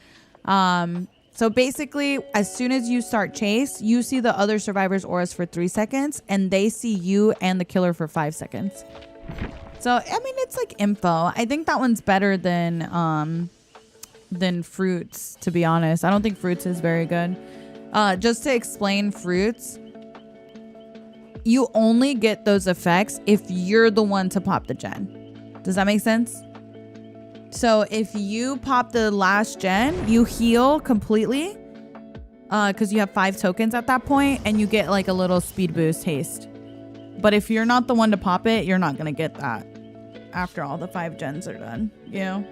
So basically, as soon as you start chase, you see the other survivors' auras for 3 seconds, and they see you and the killer for 5 seconds. So, I mean, it's like info. I think that one's better than Fruits, to be honest. I don't think Fruits is very good. Just to explain Fruits, you only get those effects if you're the one to pop the gen. Does that make sense? So if you pop the last gen, you heal completely because you have 5 tokens at that point, and you get like a little speed boost haste. But if you're not the one to pop it, you're not going to get that after all the 5 gens are done, you know?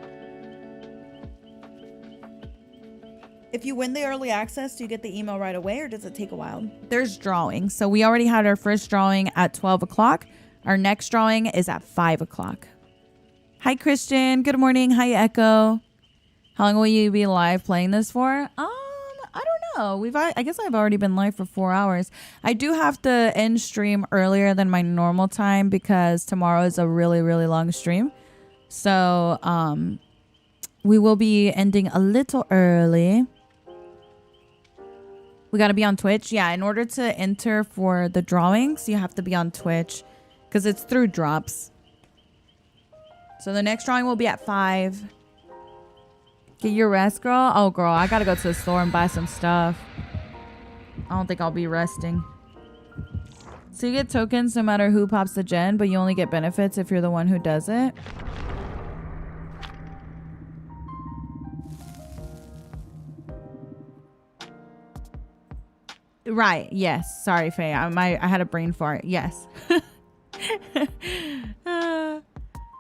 If you win the early access, do you get the email right away, or does it take a while? There's drawing. So we already had our first drawing at 12 o'clock. Our next drawing is at 5 o'clock. Hi, Christian. Good morning. Hi, Echo. How long will you be live playing this for? I don't know. I guess I've already been live for 4 hours. I do have to end stream earlier than my normal time because tomorrow is a really, really long stream. So, we will be ending a little early. We got to be on Twitch. Yeah, in order to enter for the drawings, you have to be on Twitch because it's through drops. So the next drawing will be at 5. Get your rest, girl. Oh, girl, I gotta go to the store and buy some stuff. I don't think I'll be resting. So you get tokens no matter who pops the gen, but you only get benefits if you're the one who does it. Right. Yes. Sorry, Faye. I had a brain fart. Yes.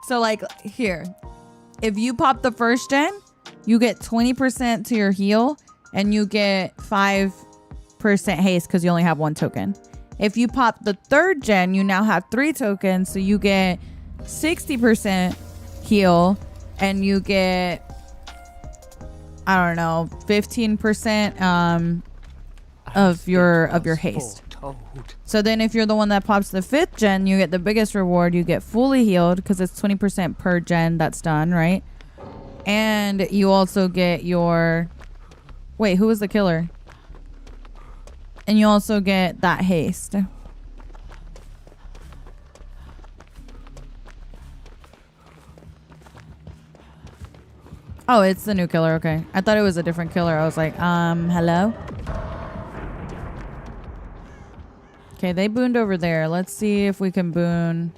So like here, if you pop the first gen, you get 20% to your heal and you get 5% haste because you only have 1 token. If you pop the third gen, you now have 3 tokens. So you get 60% heal and you get, I don't know, 15% of your haste. So then if you're the one that pops the 5th gen, you get the biggest reward. You get fully healed because it's 20% per gen that's done, right? And you also get your... Wait, who was the killer? And you also get that haste. Oh, it's the new killer. Okay. I thought it was a different killer. I was like, hello? Okay, they booned over there. Let's see if we can boon.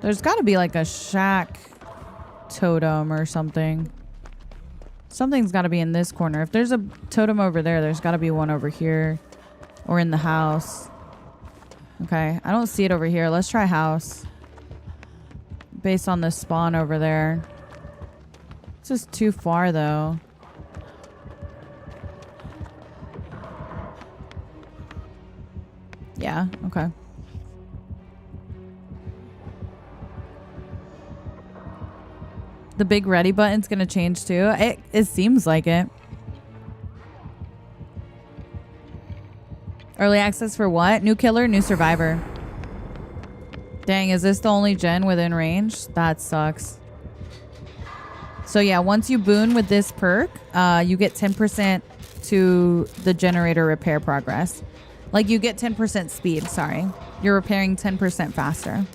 There's got to be like a shack totem or something. Something's got to be in this corner. If there's a totem over there, there's got to be one over here or in the house. Okay, I don't see it over here. Let's try house. Based on the spawn over there. It's just too far though. Yeah, okay. The big ready button's gonna change too. It seems like it. Early access for what? New killer, new survivor. Dang, is this the only gen within range? That sucks. So yeah, once you boon with this perk, you get 10% to the generator repair progress. Like you get 10% speed, sorry. You're repairing 10% faster.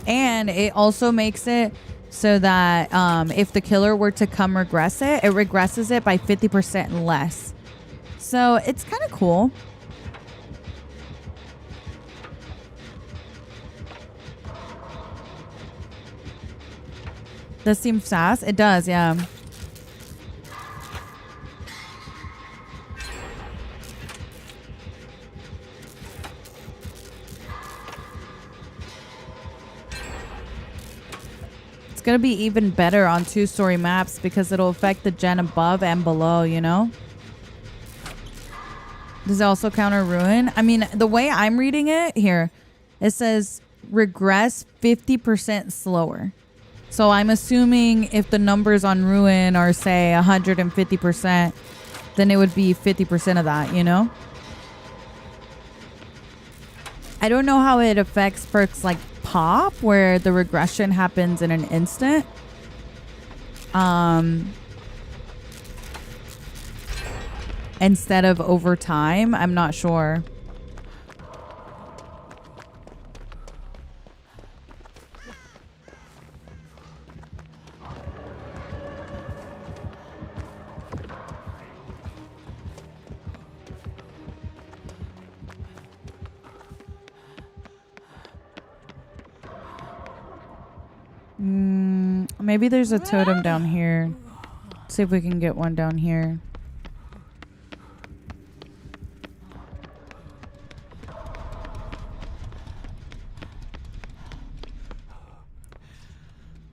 And it also makes it so that if the killer were to come regress it, it regresses it by 50% less. So it's kind of cool. Does seem fast? It does, yeah. It's going to be even better on 2-story maps because it'll affect the gen above and below, you know? Does it also counter ruin? I mean, the way I'm reading it here, it says regress 50% slower. So I'm assuming if the numbers on ruin are, say, 150%, then it would be 50% of that, you know? I don't know how it affects perks like pop, where the regression happens in an instant. Instead of over time, I'm not sure. Maybe there's a totem down here. Let's see if we can get one down here.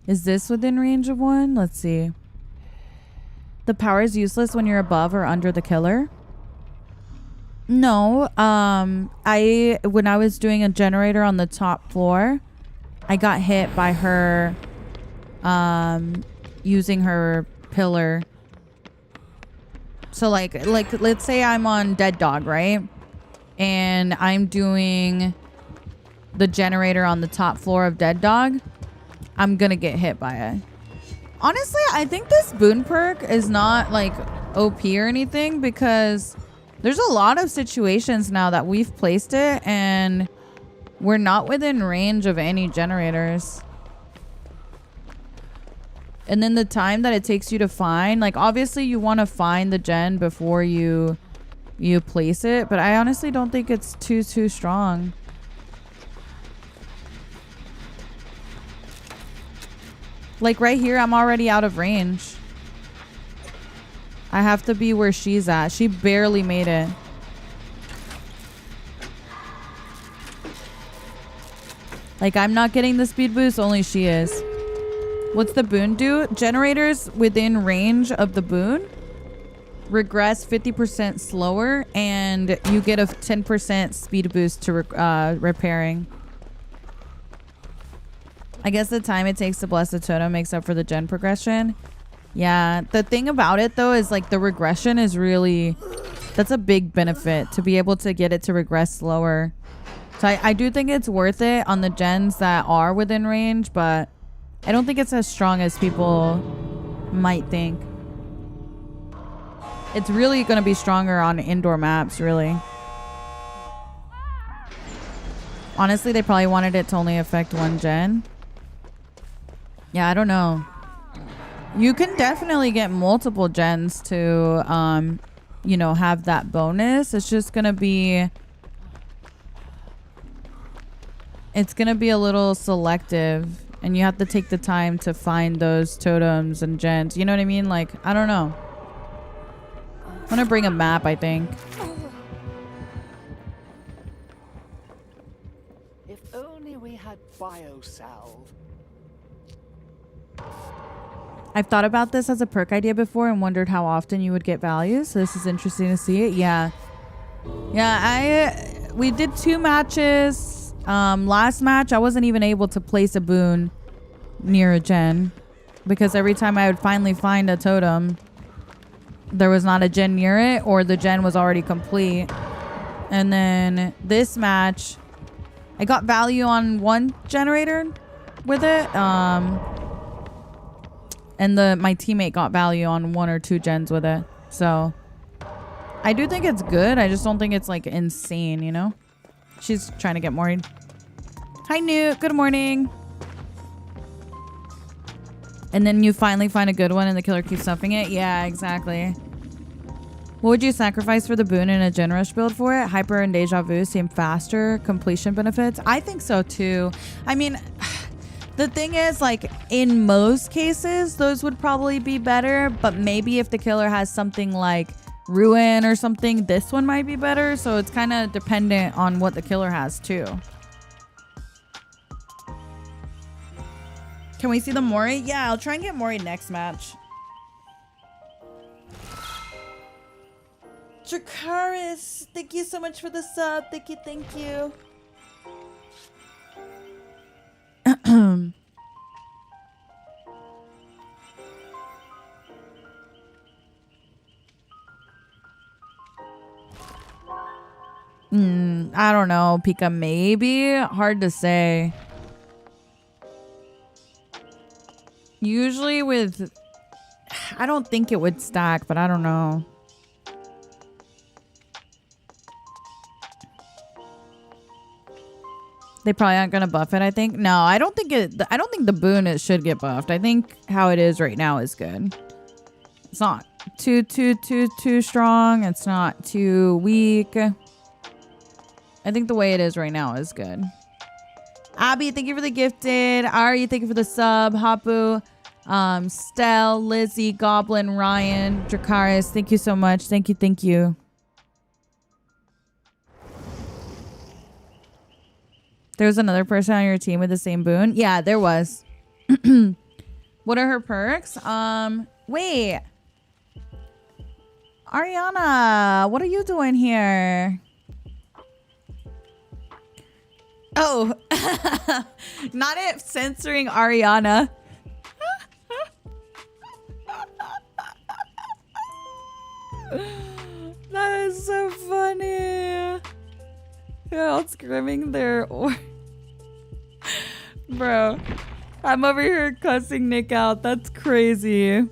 Is this within range of one? Let's see. The power is useless when you're above or under the killer. No. When I was doing a generator on the top floor, I got hit by her using her pillar. So like let's say I'm on Dead Dog, right? And I'm doing the generator on the top floor of Dead Dog. I'm gonna get hit by it. Honestly, I think this boon perk is not like OP or anything, because there's a lot of situations now that we've placed it and we're not within range of any generators. And then the time that it takes you to find, like obviously you want to find the gen before you place it, but I honestly don't think it's too strong. Like right here, I'm already out of range. I have to be where she's at. She barely made it. Like I'm not getting the speed boost, only she is. What's the boon do? Generators within range of the boon regress 50% slower, and you get a 10% speed boost to repairing. I guess the time it takes to bless the totem makes up for the gen progression. Yeah, the thing about it though is like the regression is really, that's a big benefit to be able to get it to regress slower. So I do think it's worth it on the gens that are within range, but I don't think it's as strong as people might think. It's really going to be stronger on indoor maps, really. Honestly, they probably wanted it to only affect one gen. Yeah, I don't know. You can definitely get multiple gens to, you know, have that bonus. It's just gonna be... It's gonna be a little selective. And you have to take the time to find those totems and gens. You know what I mean? Like, I don't know. I'm gonna bring a map, I think. If only we had biosalve. I've thought about this as a perk idea before and wondered how often you would get values. So this is interesting to see it. Yeah. Yeah, we did 2 matches. Last match, I wasn't even able to place a boon near a gen. Because every time I would finally find a totem, there was not a gen near it or the gen was already complete. And then this match, I got value on 1 generator with it. And my teammate got value on 1 or 2 gens with it. So I do think it's good. I just don't think it's like insane, you know? She's trying to get Maury. Hi, Newt. Good morning. And then you finally find a good one and the killer keeps stuffing it. Yeah, exactly. What would you sacrifice for the boon in a gen rush build for it? Hyper and deja vu seem faster. Completion benefits. I think so too. I mean... The thing is, like, in most cases, those would probably be better. But maybe if the killer has something like Ruin or something, this one might be better. So it's kind of dependent on what the killer has, too. Can we see the Mori? Yeah, I'll try and get Mori next match. Dracaris, thank you so much for the sub. Thank you, thank you. I don't know, Pika, maybe? Hard to say. Usually with... I don't think it would stack, but I don't know. They probably aren't gonna buff it, I think. No, I don't think the boon should get buffed. I think how it is right now is good. It's not too strong. It's not too weak. I think the way it is right now is good. Abby, thank you for the gifted. Ari, thank you for the sub. Hapu, Stell, Lizzie, Goblin, Ryan, Dracaris, thank you so much. Thank you, thank you. There was another person on your team with the same boon? Yeah, there was. What are her perks? Wait. Ariana, what are you doing here? Oh, not it censoring Ariana. That is so funny. Yeah, screaming there. Bro, I'm over here cussing Nick out. That's crazy. All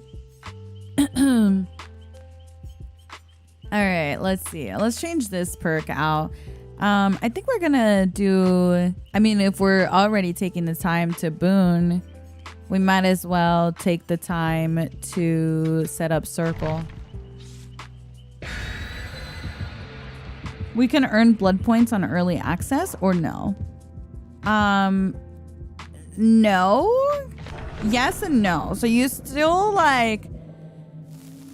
right, let's see. Let's change this perk out. I think we're gonna do, I mean, if we're already taking the time to boon, we might as well take the time to set up circle. We can earn blood points on early access or no? No. Yes and no. So you still like,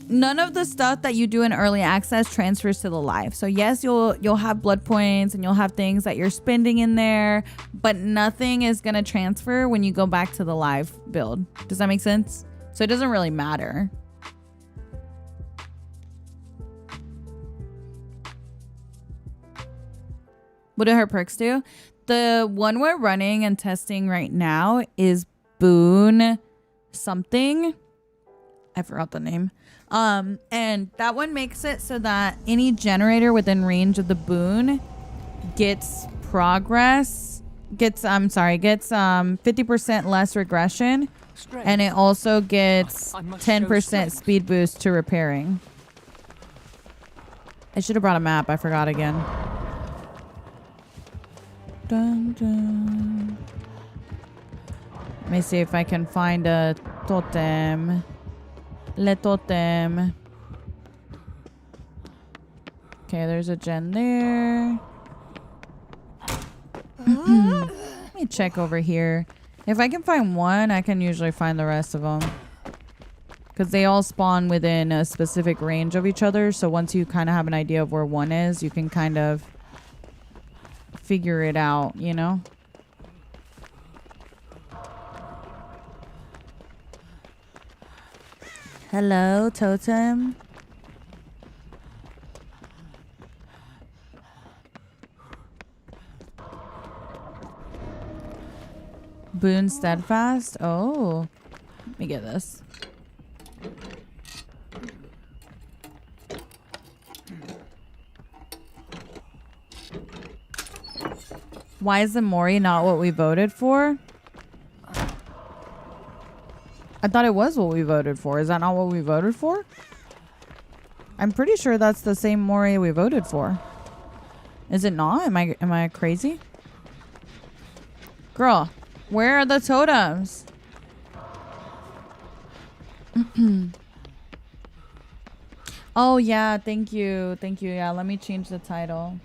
none of the stuff that you do in early access transfers to the live. So yes, you'll have blood points and you'll have things that you're spending in there, but nothing is going to transfer when you go back to the live build. Does that make sense? So it doesn't really matter. What do her perks do? The one we're running and testing right now is Boon something. I forgot the name. And that one makes it so that any generator within range of the boon gets progress, gets 50% less regression, and it also gets 10% speed boost to repairing. I should have brought a map. I forgot again. Dun, dun. Let me see if I can find a totem. Le totem. Okay, there's a gen there. Let me check over here. If I can find one, I can usually find the rest of them. Because they all spawn within a specific range of each other. So once you kind of have an idea of where one is, you can kind of figure it out, you know? Hello, totem. Boon steadfast. Oh, let me get this. Why is the Mori not what we voted for? I thought it was what we voted for. Is that not what we voted for? I'm pretty sure that's the same Mori we voted for. Is it not? Am I crazy? Girl, where are the totems? Oh yeah, thank you. Thank you. Yeah, let me change the title.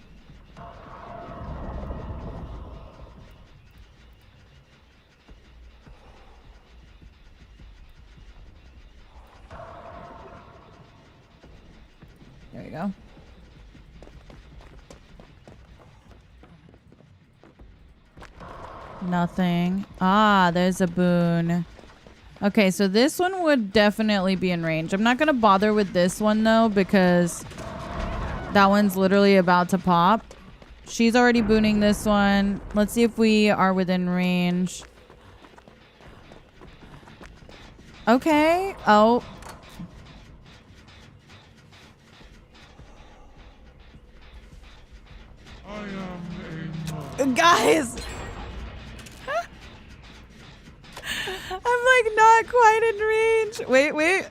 There you go. Nothing. Ah, there's a boon. Okay, so this one would definitely be in range. I'm not going to bother with this one, though, because that one's literally about to pop. She's already booning this one. Let's see if we are within range. Okay. Oh. I am a monk. Guys! I'm like not quite in range. Wait.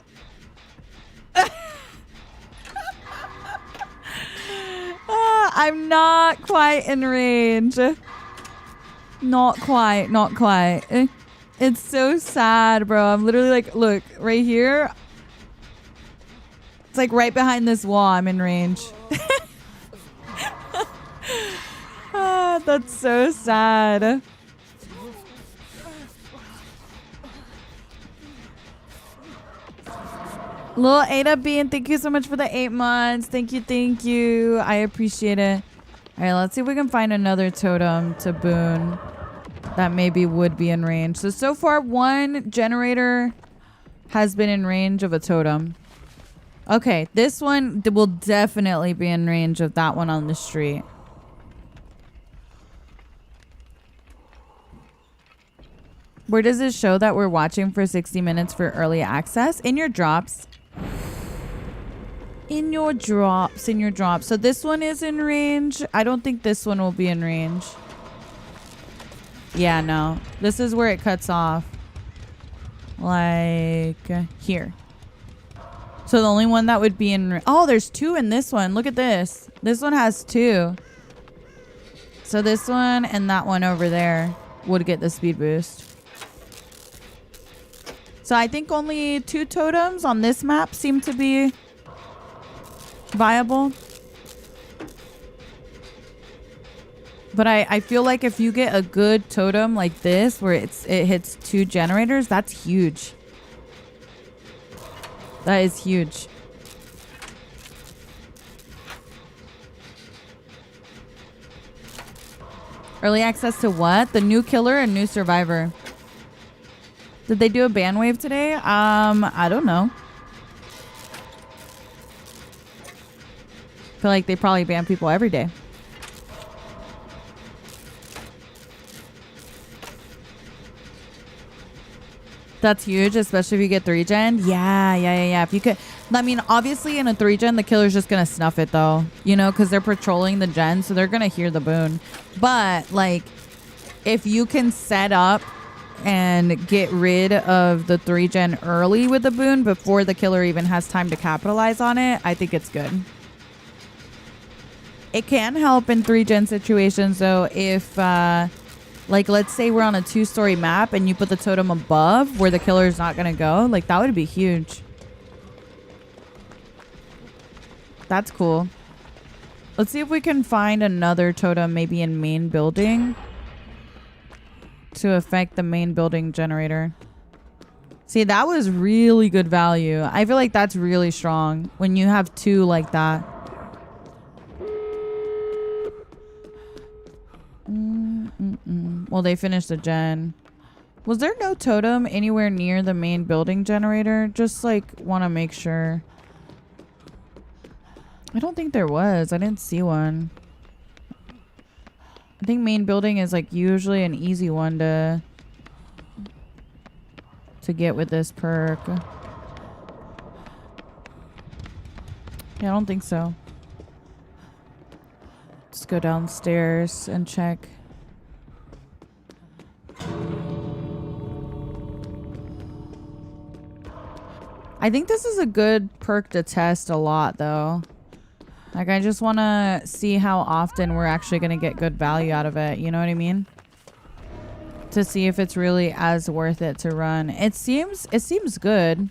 I'm not quite in range. Not quite. It's so sad, bro. I'm literally like, look, right here. It's like right behind this wall. I'm in range. That's so sad. Little Ada Bean, thank you so much for the 8 months. Thank you. I appreciate it. All right, let's see if we can find another totem to boon that maybe would be in range. So far, one generator has been in range of a totem. Okay, this one will definitely be in range of that one on the street. Where does it show that we're watching for 60 minutes for early access? In your drops. In your drops. So this one is in range. I don't think this one will be in range. Yeah, no. This is where it cuts off. Like here. So the only one that would be in... Oh, there's 2 in this one. Look at this. This one has 2. So this one and that one over there would get the speed boost. So I think only 2 totems on this map seem to be viable. But I feel like if you get a good totem like this where it hits 2 generators, that's huge. That is huge. Early access to what? The new killer and new survivor. Did they do a ban wave today? I don't know. I feel like they probably ban people every day. That's huge, especially if you get 3-gen. Yeah. If you could, I mean, obviously in a 3-gen, the killer's just gonna snuff it though, you know, because they're patrolling the gen, so they're gonna hear the boon. But like, if you can set up and get rid of the 3-gen early with the boon before the killer even has time to capitalize on it, I think it's good. It can help in 3-gen situations though if like let's say we're on a 2-story map and you put the totem above where the killer's not gonna go, like that would be huge. That's cool. Let's see if we can find another totem maybe in main building to affect the main building generator. See, that was really good value. I feel like that's really strong when you have two like that. Well, they finished the gen. Was there no totem anywhere near the main building generator? Just like want to make sure. I don't think there was. I didn't see one. I think main building is like usually an easy one to get with this perk. Yeah, I don't think so. Let's go downstairs and check. I think this is a good perk to test a lot though. Like, I just want to see how often we're actually going to get good value out of it. You know what I mean? To see if it's really as worth it to run. It seems good.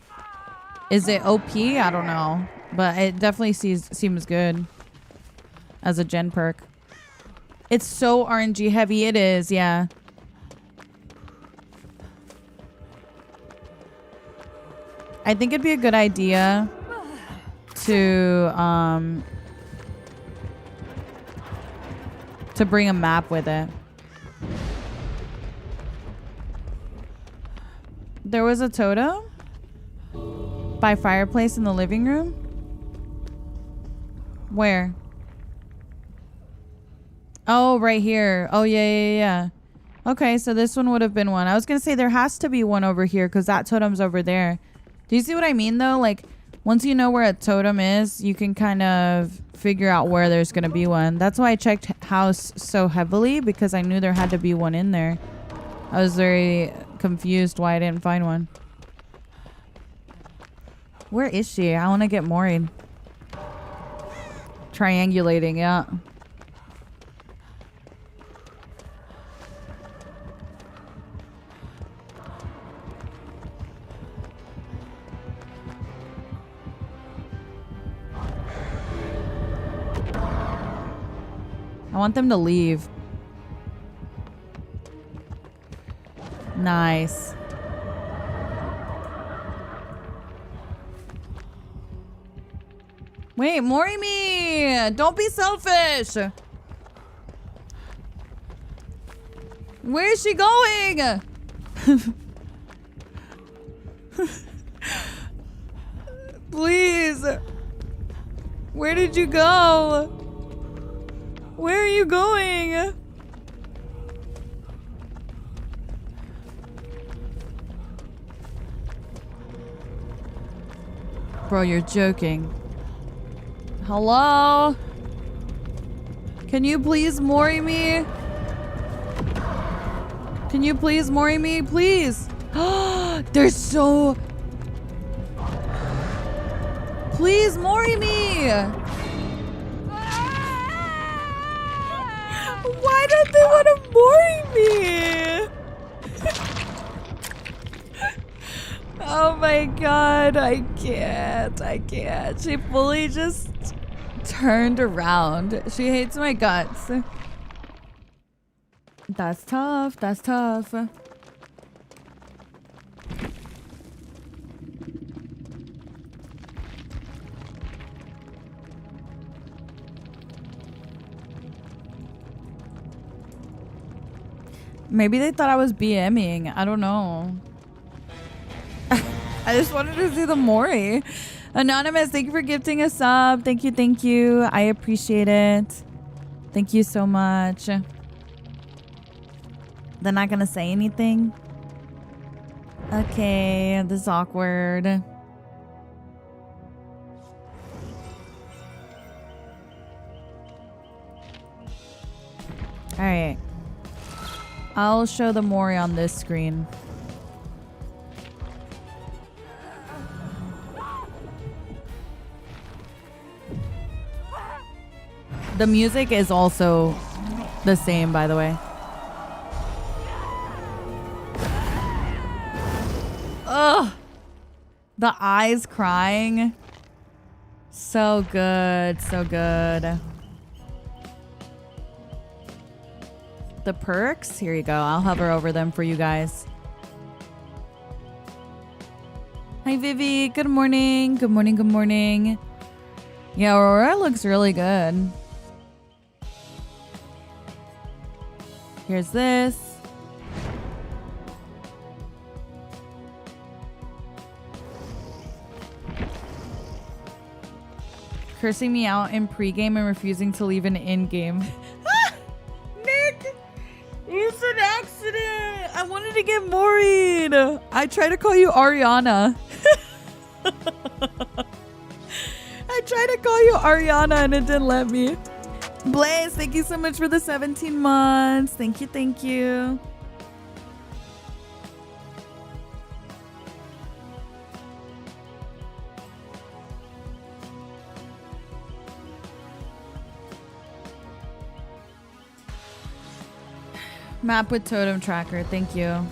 Is it OP? I don't know. But it definitely seems good as a gen perk. It's so RNG heavy. It is, yeah. I think it'd be a good idea to bring a map with it. There was a totem by fireplace in the living room. Where? Oh, right here. Oh, yeah. Okay, so this one would have been one. I was going to say there has to be one over here because that totem's over there. Do you see what I mean, though? Like, once you know where a totem is, you can kind of figure out where there's going to be one. That's why I checked house so heavily, because I knew there had to be one in there. I was very confused why I didn't find one. Where is she? I want to get Mori. Triangulating, yeah. I want them to leave. Nice. Wait, Mori me! Don't be selfish! Where is she going? Please. Where did you go? Where are you going? Bro, you're joking. Hello? Can you please Mori me? Can you please Mori me? Please. They're so... Please Mori me. Why don't they want to Mori me? Oh my god, I can't. She fully just turned around. She hates my guts. That's tough. Maybe they thought I was BMing. I don't know. I just wanted to see the Mori. Anonymous, thank you for gifting a sub. Thank you. I appreciate it. Thank you so much. They're not gonna say anything? Okay, this is awkward. Alright. I'll show the Mori on this screen. The music is also the same, by the way. Ugh. The eyes crying. So good. So good. The perks? Here you go. I'll hover over them for you guys. Hi, Vivi. Good morning. Good morning. Good morning. Yeah, Aurora looks really good. Here's this. Cursing me out in pregame and refusing to leave an in-game. Nick! It's an accident! I wanted to get Maureen! I tried to call you Ariana. I tried to call you Ariana and it didn't let me. Blaze, thank you so much for the 17 months. Thank you, thank you. Map with totem tracker, thank you.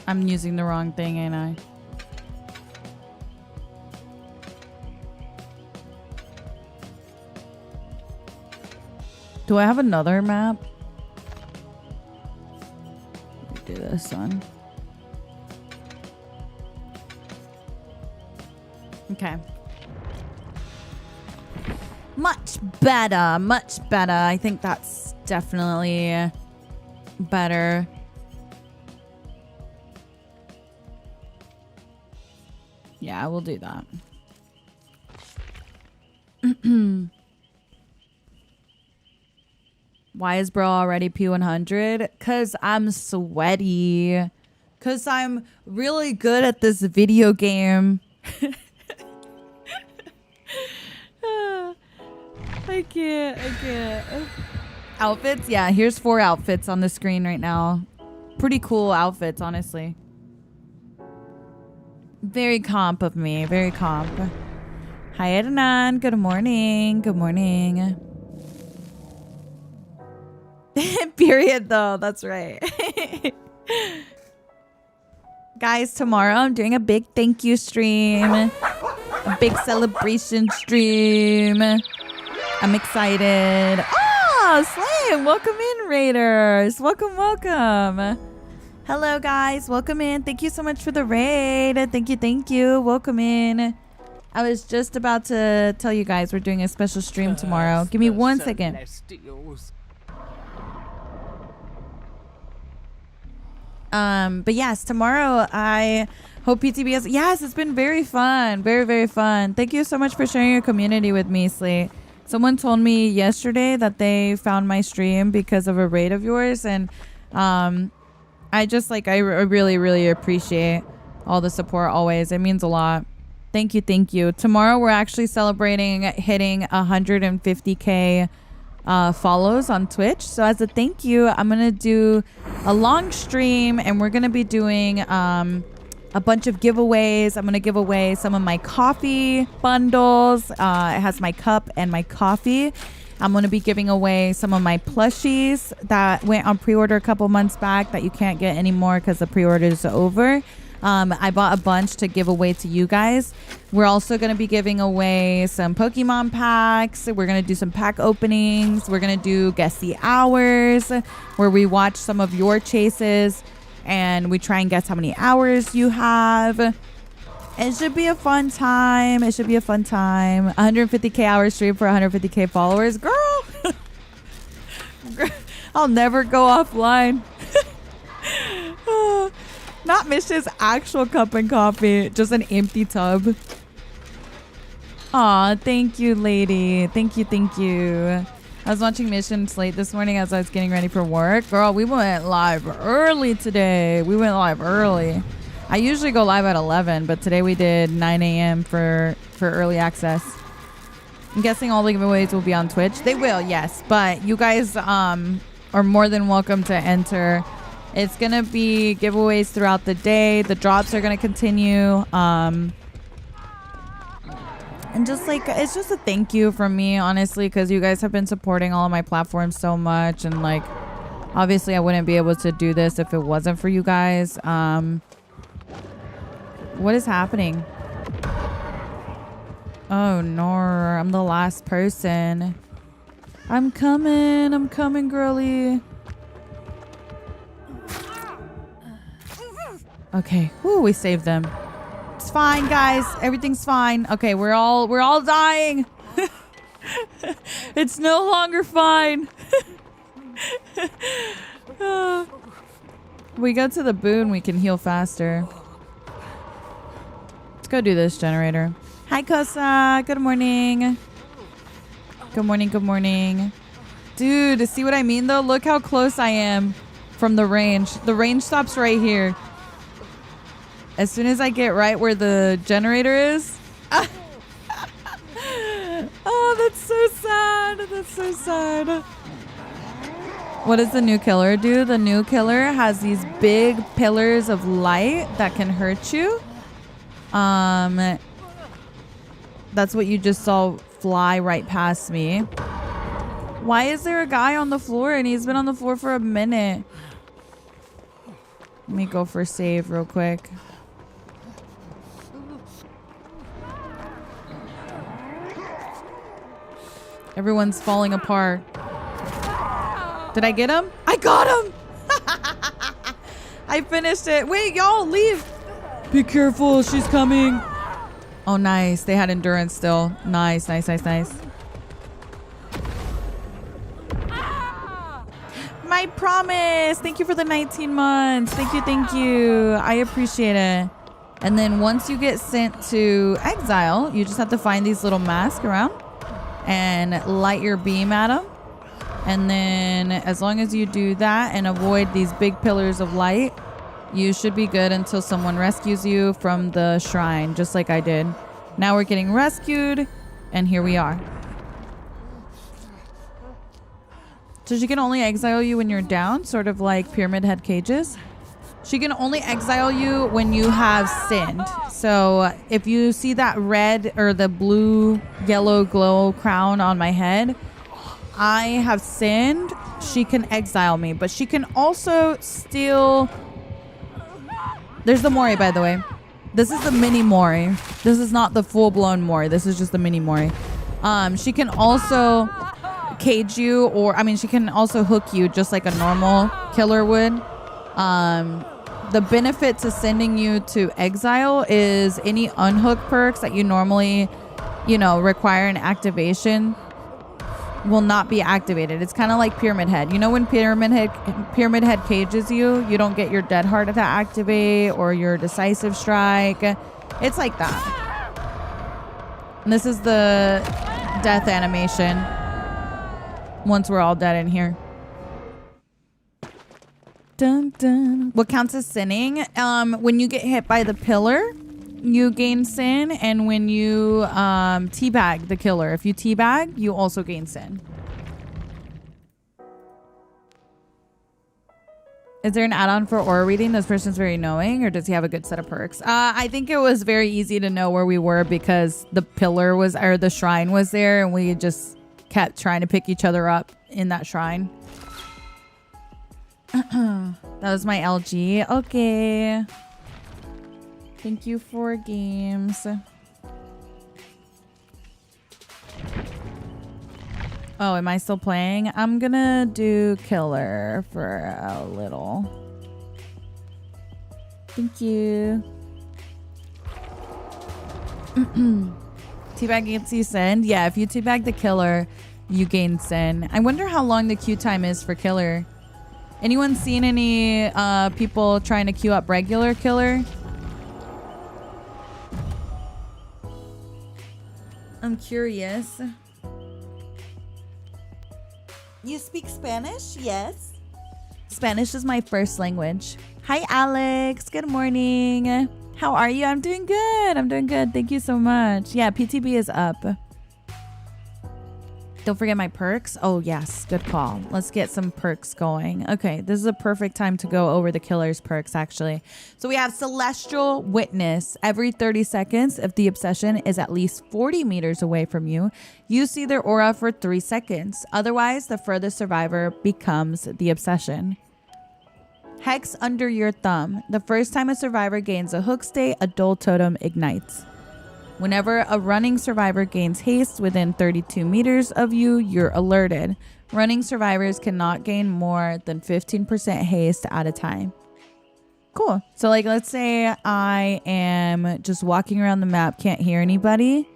I'm using the wrong thing, ain't I? Do I have another map? Let me do this one. Okay. Much better. Much better. I think that's definitely better. Yeah, I will do that. Why is bro already P100? Because I'm sweaty. Because I'm really good at this video game. I can't. Outfits? Yeah, here's 4 outfits on the screen right now. Pretty cool outfits, honestly. Very comp of me. Very comp. Hi, Ednan. Good morning. Good morning. Period, though. That's right. Guys, tomorrow I'm doing a big thank you stream. A big celebration stream. I'm excited. Oh, Slay. Welcome in, Raiders. Welcome, welcome. Hello, guys. Welcome in. Thank you so much for the raid. Thank you. Welcome in. I was just about to tell you guys we're doing a special stream tomorrow. Give me 1 second. But yes, tomorrow I hope PTBS. Yes, it's been very fun. Very, very fun. Thank you so much for sharing your community with me, Slay. Someone told me yesterday that they found my stream because of a raid of yours, and I just I really, really appreciate all the support always. It means a lot. Thank you. Tomorrow we're actually celebrating hitting 150K follows on Twitch. So as a thank you, I'm going to do a long stream and we're going to be doing a bunch of giveaways. I'm going to give away some of my coffee bundles. It has my cup and my coffee. I'm going to be giving away some of my plushies that went on pre-order a couple months back that you can't get anymore because the pre-order is over. I bought a bunch to give away to you guys. We're also going to be giving away some Pokemon packs. We're going to do some pack openings. We're going to do Guess the Hours, where we watch some of your chases and we try and guess how many hours you have. It should be a fun time. 150K hour stream for 150K followers. Girl, I'll never go offline. Not Mish's actual cup and coffee, just an empty tub. Aw, thank you, lady. Thank you. I was watching Mission Slate this morning as I was getting ready for work. Girl, we went live early today. I usually go live at 11, but today we did 9 a.m. for early access. I'm guessing all the giveaways will be on Twitch. They will, yes. But you guys are more than welcome to enter It's going to be giveaways throughout the day. The drops are going to continue. And just like, it's just a thank you from me, honestly, because you guys have been supporting all of my platforms so much. And like, obviously I wouldn't be able to do this if it wasn't for you guys. What is happening? Oh no, I'm the last person. I'm coming, girly. Okay, whoo, we saved them. It's fine, guys. Everything's fine. Okay, we're all dying. It's no longer fine. We go to the boon, we can heal faster. Let's go do this generator. Hi, Kosa. Good morning. Good morning, good morning. Dude, see what I mean, though? Look how close I am from the range. The range stops right here. As soon as I get right where the generator is. Oh, that's so sad. That's so sad. What does the new killer do? The new killer has these big pillars of light that can hurt you. That's what you just saw fly right past me. Why is there a guy on the floor and he's been on the floor for a minute? Let me go for save real quick. Everyone's falling apart. Did I get him? I got him! I finished it. Wait, y'all, leave. Be careful, she's coming. Oh, nice. They had endurance still. Nice, nice, nice, nice. My promise. Thank you for the 19 months. Thank you, thank you. I appreciate it. And then once you get sent to exile, you just have to find these little masks around and light your beam at them. And then as long as you do that and avoid these big pillars of light, you should be good until someone rescues you from the shrine, just like I did. Now we're getting rescued, and here we are. So she can only exile you when you're down, sort of like Pyramid Head cages. She can only exile you when you have sinned. So if you see that red or the blue, yellow glow crown on my head, I have sinned. She can exile me, but she can also steal... There's the Mori, by the way. This is the mini Mori. This is not the full-blown Mori. This is just the mini Mori. She can also cage you, or I mean, she can also hook you just like a normal killer would. The benefit to sending you to exile is any unhook perks that you normally, require an activation will not be activated. It's kind of like Pyramid Head. You know when Pyramid Head cages you, you don't get your Dead Heart to activate or your Decisive Strike. It's like that. And this is the death animation once we're all dead in here. Dun, dun. What counts as sinning? When you get hit by the pillar, you gain sin, and when you teabag the killer, if you teabag, you also gain sin. Is there an add-on for aura reading? This person's very knowing, or does he have a good set of perks? I think it was very easy to know where we were because the pillar was, or the shrine was there, and we just kept trying to pick each other up in that shrine. That was my LG. Okay. Thank you for games. Oh, am I still playing? I'm gonna do killer for a little. Thank you. Teabag gets you sin. Yeah, if you teabag the killer, you gain sin. I wonder how long the queue time is for killer. Anyone seen any people trying to queue up regular killer? I'm curious. You speak Spanish? Yes. Spanish is my first language. Hi, Alex. Good morning. How are you? I'm doing good. I'm doing good. Thank you so much. Yeah, PTB is up. Don't forget my perks. Oh, yes. Good call. Let's get some perks going. Okay, this is a perfect time to go over the killer's perks, actually. So we have Celestial Witness. Every 30 seconds, if the obsession is at least 40 meters away from you, you see their aura for 3 seconds. Otherwise, the furthest survivor becomes the obsession. Hex Under Your Thumb. The first time a survivor gains a hook state, a dull totem ignites. Whenever a running survivor gains haste within 32 meters of you, you're alerted. Running survivors cannot gain more than 15% haste at a time. Cool. So like, let's say I am just walking around the map, can't hear anybody.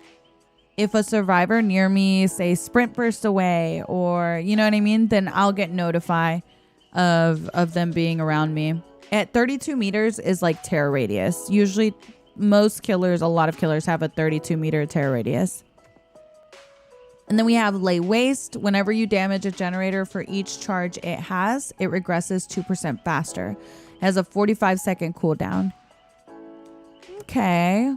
If a survivor near me, say, sprint burst away, or you know what I mean, then I'll get notified of them being around me. At 32 meters is like terror radius. Usually most killers, a lot of killers have a 32 meter terror radius. And then we have Lay Waste. Whenever you damage a generator for each charge it has, it regresses 2% faster. It has a 45-second cooldown. Okay.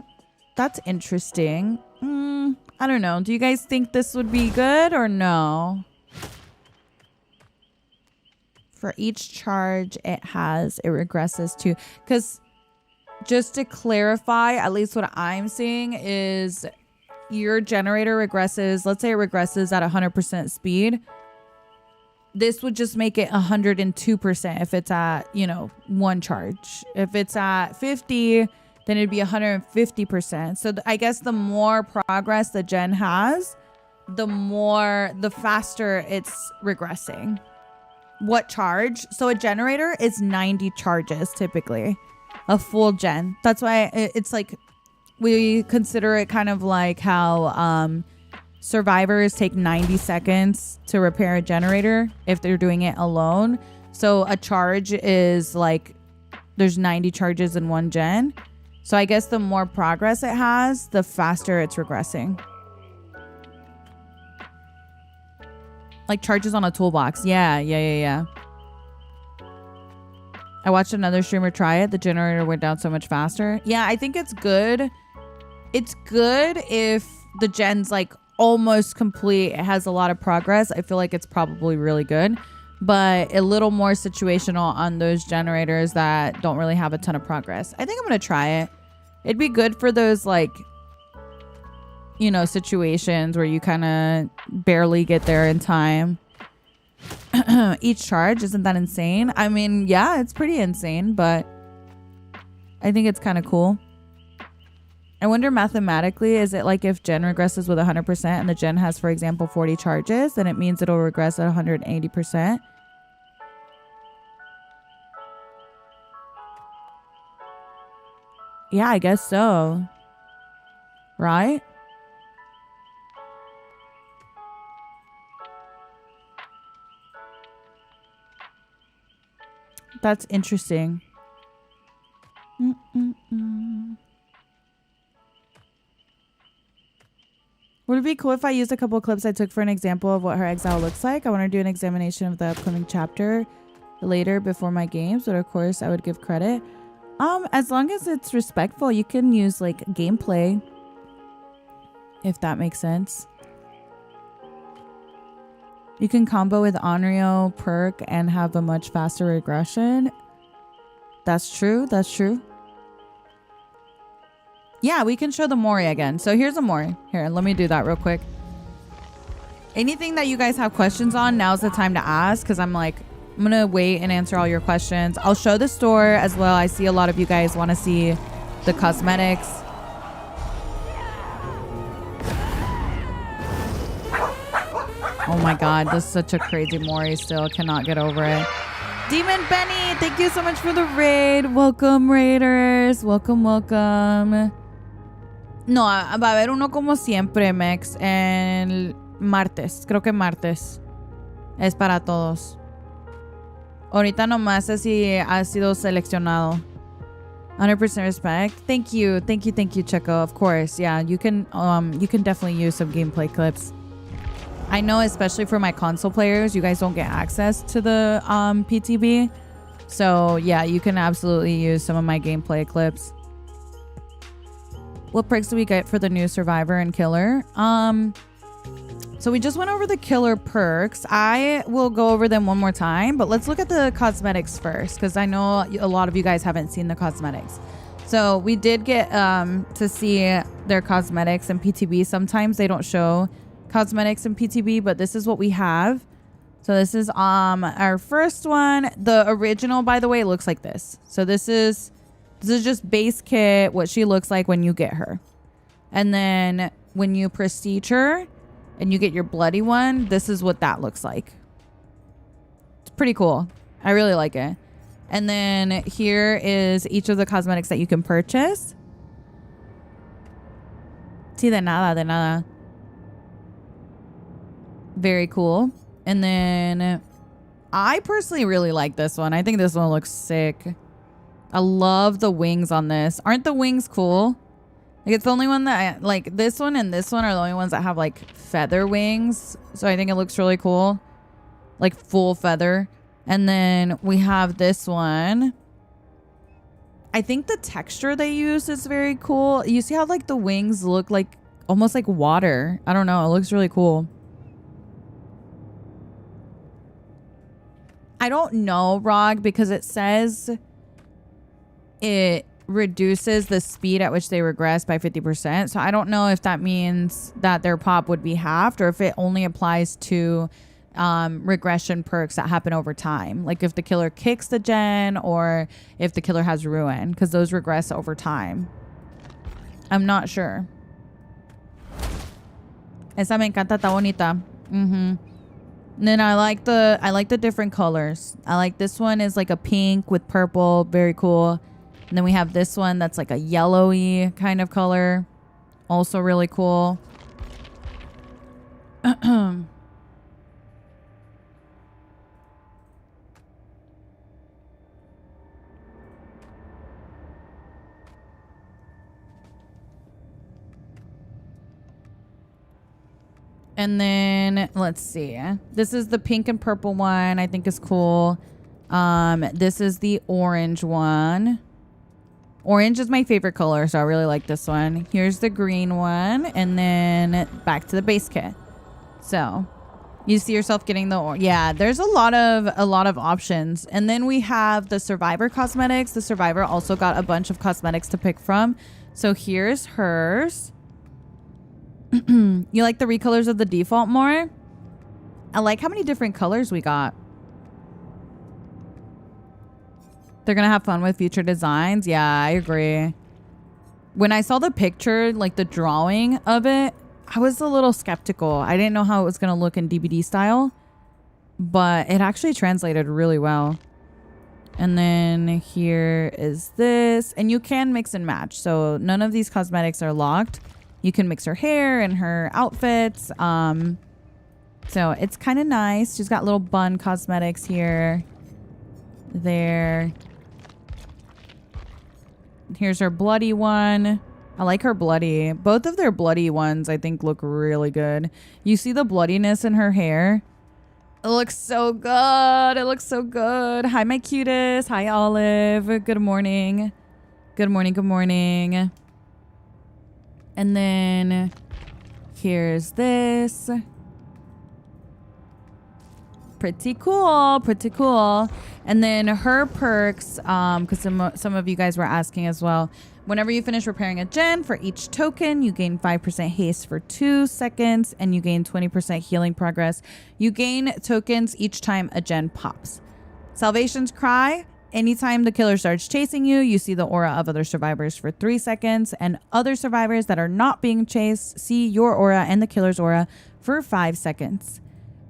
That's interesting. I don't know. Do you guys think this would be good or no? For each charge it has, it regresses to... Because... just to clarify, at least what I'm seeing is your generator regresses. Let's say it regresses at 100% speed. This would just make it 102% if it's at, you know, one charge. If it's at 50, then it'd be 150%. So I guess the more progress the gen has, the faster it's regressing. What charge? So a generator is 90 charges typically. A full gen. That's why it's like we consider it kind of like how survivors take 90 seconds to repair a generator if they're doing it alone. So a charge is like there's 90 charges in one gen. So I guess the more progress it has, the faster it's regressing. Like charges on a toolbox. Yeah. I watched another streamer try it. The generator went down so much faster. Yeah, I think it's good. It's good if the gen's like almost complete. It has a lot of progress. I feel like it's probably really good. But a little more situational on those generators that don't really have a ton of progress. I think I'm going to try it. It'd be good for those like, you know, situations where you kind of barely get there in time. Each charge, isn't that insane? I mean, yeah, it's pretty insane, but I think it's kind of cool. I wonder mathematically, is it like if gen regresses with 100% and the gen has, for example, 40 charges, then it means it'll regress at 180%? Yeah, I guess so. Right? That's interesting. Would it be cool if I used a couple of clips I took for an example of what her exile looks like? I want to do an examination of the upcoming chapter later before my games, but of course I would give credit. As long as it's respectful, you can use like gameplay, if that makes sense. You can combo with Onryo perk and have a much faster regression. That's true. That's true. Yeah, we can show the Mori again. So here's a Mori. Here, let me do that real quick. Anything that you guys have questions on, now's the time to ask, because I'm going to wait and answer all your questions. I'll show the store as well. I see a lot of you guys want to see the cosmetics. Oh my god, this is such a crazy Mori still. Cannot get over it. Demon Benny, thank you so much for the raid. Welcome, Raiders. Welcome, welcome. No, va a haber uno como siempre, Mex. El martes. Creo que martes. Es para todos. Ahorita nomás es si ha sido seleccionado. 100% respect. Thank you, Checo. Of course, yeah. You can definitely use some gameplay clips. I know, especially for my console players, you guys don't get access to the PTB. So yeah, you can absolutely use some of my gameplay clips. What perks do we get for the new Survivor and Killer? So we just went over the killer perks. I will go over them one more time, but let's look at the cosmetics first, because I know a lot of you guys haven't seen the cosmetics. So we did get to see their cosmetics in PTB. Sometimes they don't show cosmetics in PTB, but this is what we have. So this is our first one. The original, by the way, looks like this. So this is just base kit, what she looks like when you get her. And then when you prestige her and you get your bloody one, this is what that looks like. It's pretty cool. I really like it. And then here is each of the cosmetics that you can purchase. Sí, de nada, de nada. Very cool. And then I personally really like this one. I think this one looks sick. I love the wings on this. Aren't the wings cool? Like, it's the only one that like this one and this one are the only ones that have like feather wings. So I think it looks really cool. Like full feather. And then we have this one. I think the texture they use is very cool. You see how like the wings look like almost like water. I don't know. It looks really cool. I don't know, Rog, because it says it reduces the speed at which they regress by 50%. So I don't know if that means that their pop would be halved or if it only applies to regression perks that happen over time. Like if the killer kicks the gen or if the killer has ruin, because those regress over time. I'm not sure. Esa me encanta, está bonita. And then I like the different colors. I like this one is like a pink with purple, very cool. And then we have this one that's like a yellowy kind of color. Also really cool. And then let's see. This is the pink and purple one. I think is cool. This is the orange one. Orange is my favorite color, so I really like this one. Here's the green one, and then back to the base kit. So you see yourself getting the yeah. There's a lot of options, and then we have the Survivor cosmetics. The Survivor also got a bunch of cosmetics to pick from. So here's hers. You like the recolors of the default more? I like how many different colors we got. They're gonna have fun with future designs. Yeah, I agree. When I saw the picture, like the drawing of it, I was a little skeptical. I didn't know how it was gonna look in DVD style, but it actually translated really well. And then here is this, and you can mix and match. So none of these cosmetics are locked. You can mix her hair and her outfits. So it's kind of nice. She's got little bun cosmetics here. There. Here's her bloody one. I like her bloody. Both of their bloody ones, I think, look really good. You see the bloodiness in her hair? It looks so good. It looks so good. Hi, my cutest. Hi, Olive. Good morning. Good morning. Good morning. And then here's this. Pretty cool. Pretty cool. And then her perks, because some of you guys were asking as well. Whenever you finish repairing a gen, for each token, you gain 5% haste for 2 seconds, and you gain 20% healing progress. You gain tokens each time a gen pops. Salvation's Cry. Anytime the killer starts chasing you, you see the aura of other survivors for 3 seconds, and other survivors that are not being chased see your aura and the killer's aura for 5 seconds.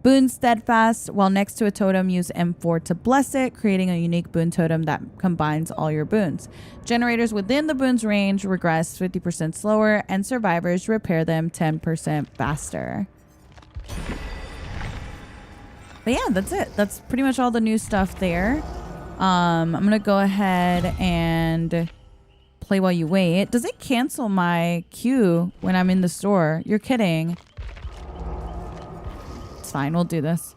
Boon Steadfast. While next to a totem, use M4 to bless it, creating a unique boon totem that combines all your boons. Generators within the boon's range regress 50% slower, and survivors repair them 10% faster. But yeah, that's it. That's pretty much all the new stuff there. I'm going to go ahead and play while you wait. Does it cancel my queue when I'm in the store? You're kidding. It's fine. We'll do this.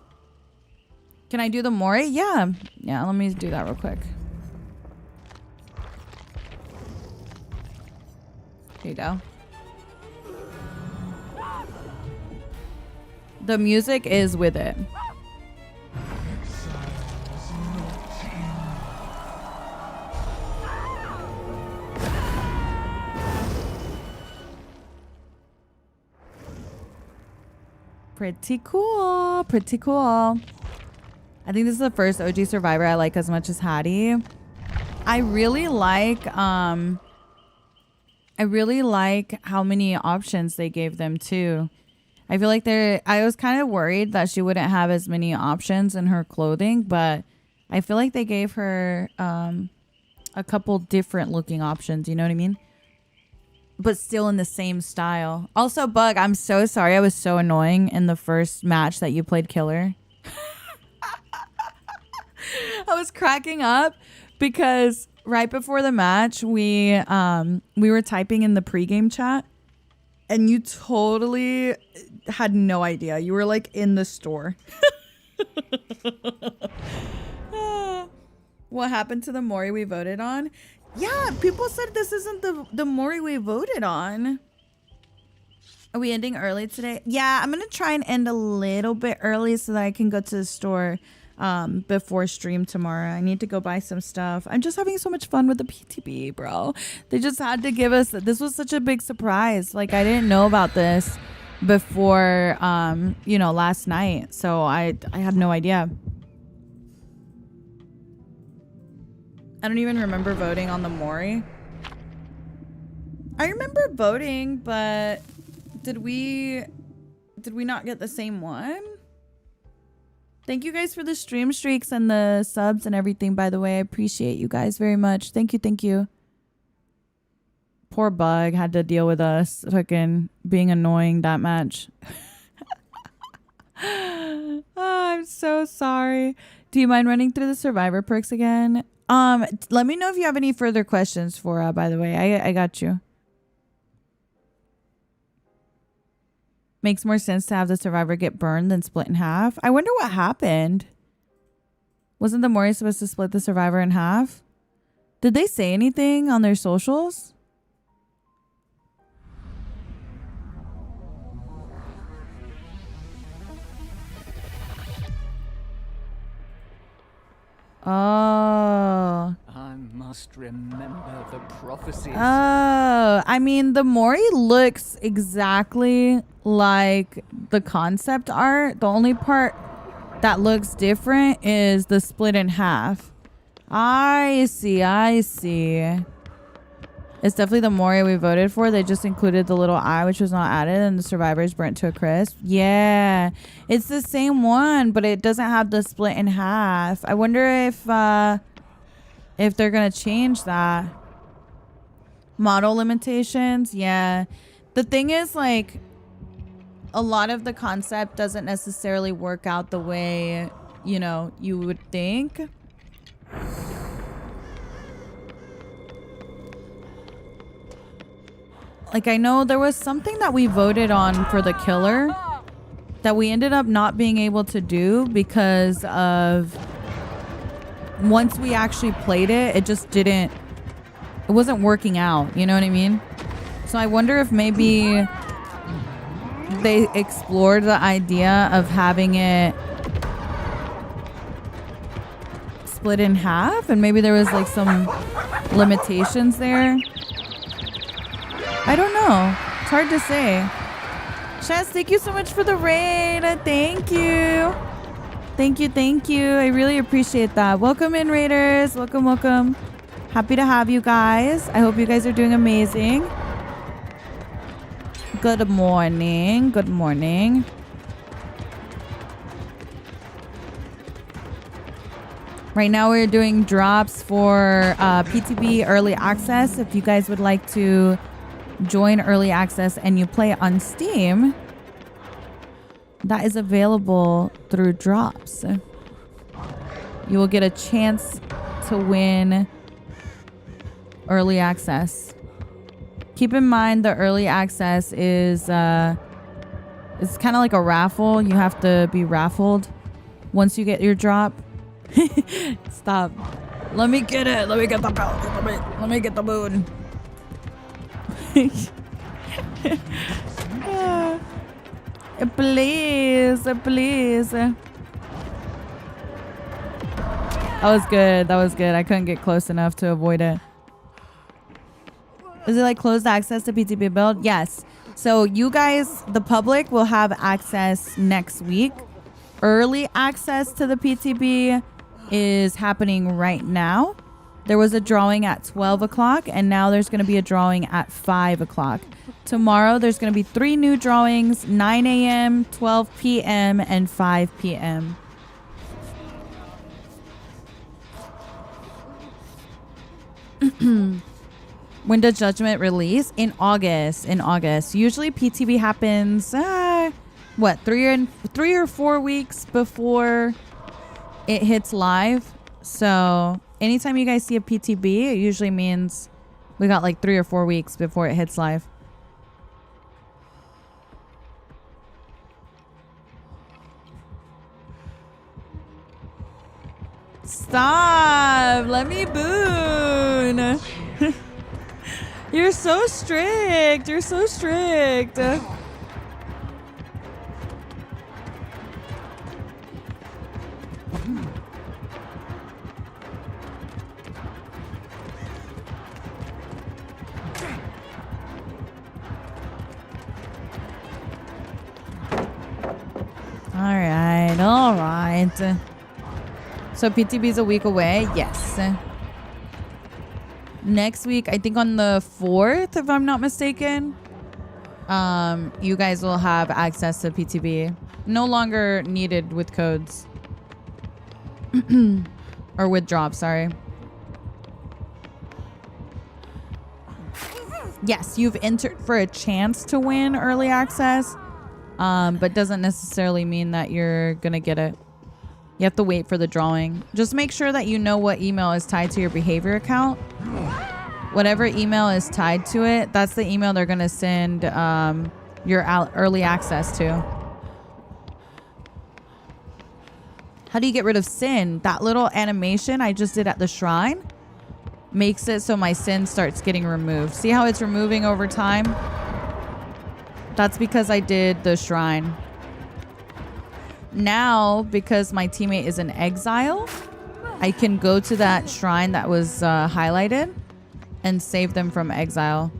Can I do the Mori? Yeah. Yeah, let me do that real quick. Here you go. The music is with it. Pretty cool. Pretty cool. I think this is the first OG Survivor I like as much as Hattie. I really like how many options they gave them too. I feel like I was kind of worried that she wouldn't have as many options in her clothing, but I feel like they gave her a couple different looking options, you know what I mean? But still in the same style. Also, Bug, I'm so sorry I was so annoying in the first match that you played Killer. I was cracking up because right before the match, we were typing in the pregame chat and you totally had no idea. You were like in the store. What happened to the Mori we voted on? Yeah, people said this isn't the Mori we voted on. Are we ending early today? Yeah, I'm going to try and end a little bit early so that I can go to the store before stream tomorrow. I need to go buy some stuff. I'm just having so much fun with the PTB, bro. They just had to give us, this was such a big surprise. Like, I didn't know about this before, last night. So I had no idea. I don't even remember voting on the Mori. I remember voting, but did we not get the same one? Thank you guys for the stream streaks and the subs and everything, by the way. I appreciate you guys very much. Thank you, thank you. Poor Bug had to deal with us fucking being annoying that match. Oh, I'm so sorry. Do you mind running through the Survivor perks again? Let me know if you have any further questions for, by the way. I got you. Makes more sense to have the Survivor get burned than split in half. I wonder what happened. Wasn't the Mori supposed to split the Survivor in half? Did they say anything on their socials? Oh. I must remember the prophecies. Oh, I mean, the Mori looks exactly like the concept art. The only part that looks different is the split in half. I see. It's definitely the Mori we voted for. They just included the little eye, which was not added, and the Survivors burnt to a crisp. Yeah, it's the same one, but it doesn't have the split in half. I wonder if they're gonna change that. Model limitations, yeah. The thing is, like, a lot of the concept doesn't necessarily work out the way, you would think. Like, I know there was something that we voted on for the Killer that we ended up not being able to do because of once we actually played it, it wasn't working out. You know what I mean? So I wonder if maybe they explored the idea of having it split in half and maybe there was like some limitations there. I don't know. It's hard to say. Shaz, thank you so much for the raid. Thank you. Thank you. I really appreciate that. Welcome in, Raiders. Welcome. Happy to have you guys. I hope you guys are doing amazing. Good morning. Right now we're doing drops for PTB early access. If you guys would like to join early access and you play on Steam, that is available through drops. You will get a chance to win early access. Keep in mind the early access is it's kind of like a raffle. You have to be raffled once you get your drop. Stop. Let me get it. Let me get the belt. Let me get the moon. Please, please. That was good. That was good. I couldn't get close enough to avoid it. Is it like closed access to PTB build? Yes. So you guys, the public, will have access next week. Early access to the PTB is happening right now. There was a drawing at 12 o'clock, and now there's going to be a drawing at 5 o'clock. Tomorrow, there's going to be 3 new drawings, 9 a.m., 12 p.m., and 5 p.m. When does Judgment release? In August. In August. Usually PTB happens, 3 or 4 weeks before it hits live. So anytime you guys see a PTB, it usually means we got like 3 or 4 weeks before it hits live. Stop! Let me boon! You're so strict. You're so strict. All right. So PTB's a week away? Yes. Next week, I think on the 4th, if I'm not mistaken, you guys will have access to PTB. No longer needed with codes. Or with drops, sorry. Yes, you've entered for a chance to win early access, but doesn't necessarily mean that you're going to get it. You have to wait for the drawing. Just make sure that you know what email is tied to your behavior account. Whatever email is tied to it, that's the email they're going to send your early access to. How do you get rid of sin? That little animation I just did at the shrine makes it so my sin starts getting removed. See how it's removing over time? That's because I did the shrine. Now, because my teammate is in exile, I can go to that shrine that was highlighted and save them from exile.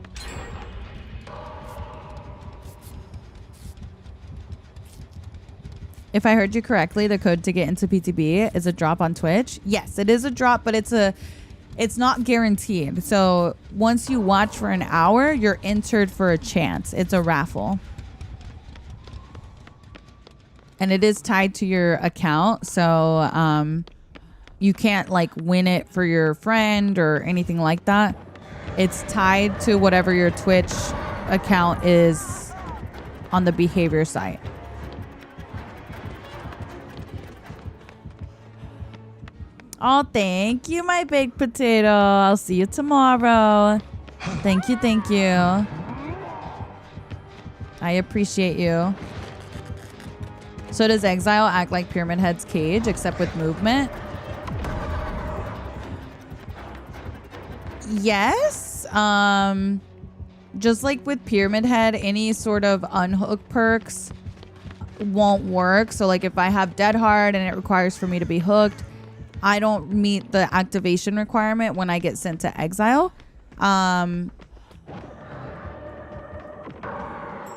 If I heard you correctly, the code to get into PTB is a drop on Twitch. Yes, it is a drop, but it's not guaranteed. So once you watch for an hour, you're entered for a chance. It's a raffle. And it is tied to your account. So you can't like win it for your friend or anything like that. It's tied to whatever your Twitch account is on the behavior site. Oh, thank you, my baked potato. I'll see you tomorrow. Thank you, thank you. I appreciate you. So does Exile act like Pyramid Head's cage, except with movement? Yes. Just like with Pyramid Head, any sort of unhook perks won't work. So like if I have Dead Hard and it requires for me to be hooked, I don't meet the activation requirement when I get sent to exile.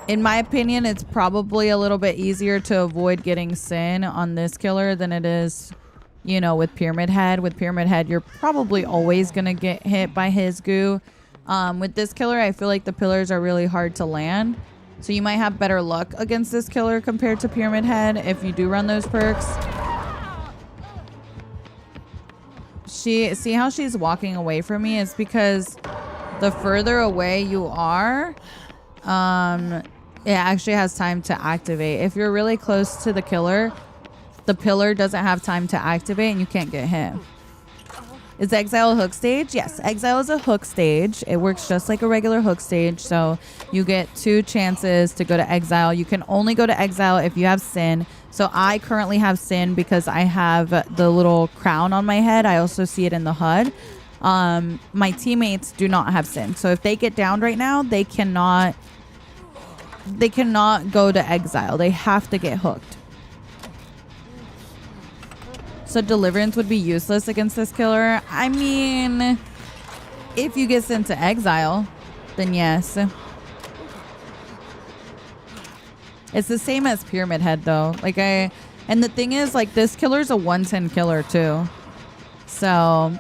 In my opinion, it's probably a little bit easier to avoid getting sin on this killer than it is, you know, with Pyramid Head. With Pyramid Head, you're probably always going to get hit by his goo. With this killer, I feel like the pillars are really hard to land. So you might have better luck against this killer compared to Pyramid Head if you do run those perks. See how she's walking away from me? It's because the further away you are, it actually has time to activate. If you're really close to the killer, the pillar doesn't have time to activate and you can't get hit. Is Exile a hook stage? Yes, Exile is a hook stage. It works just like a regular hook stage. So you get 2 chances to go to Exile. You can only go to Exile if you have sin. So I currently have sin because I have the little crown on my head. I also see it in the HUD. My teammates do not have sin. So if they get downed right now, they cannot they cannot go to exile. They have to get hooked. So deliverance would be useless against this killer. I mean, if you get sent to exile, then yes. It's the same as Pyramid Head though. And the thing is, like, this killer's a 110 killer too. So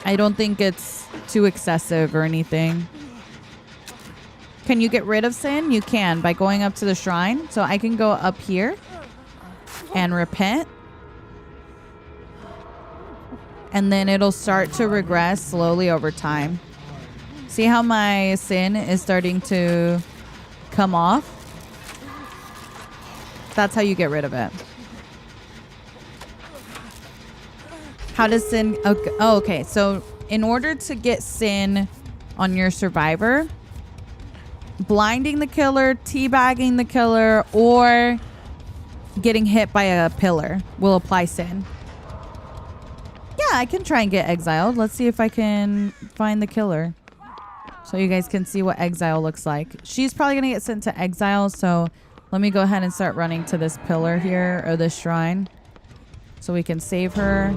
I don't think it's too excessive or anything. Can you get rid of sin? You can by going up to the shrine. So I can go up here and repent. And then it'll start to regress slowly over time. See how my sin is starting to come off? That's how you get rid of it. How does sin... Okay, oh, okay. So in order to get sin on your survivor, blinding the killer, teabagging the killer, or getting hit by a pillar will apply sin. Yeah, I can try and get exiled. Let's see if I can find the killer. So you guys can see what exile looks like. She's probably going to get sent to exile. So let me go ahead and start running to this pillar here, or this shrine, so we can save her.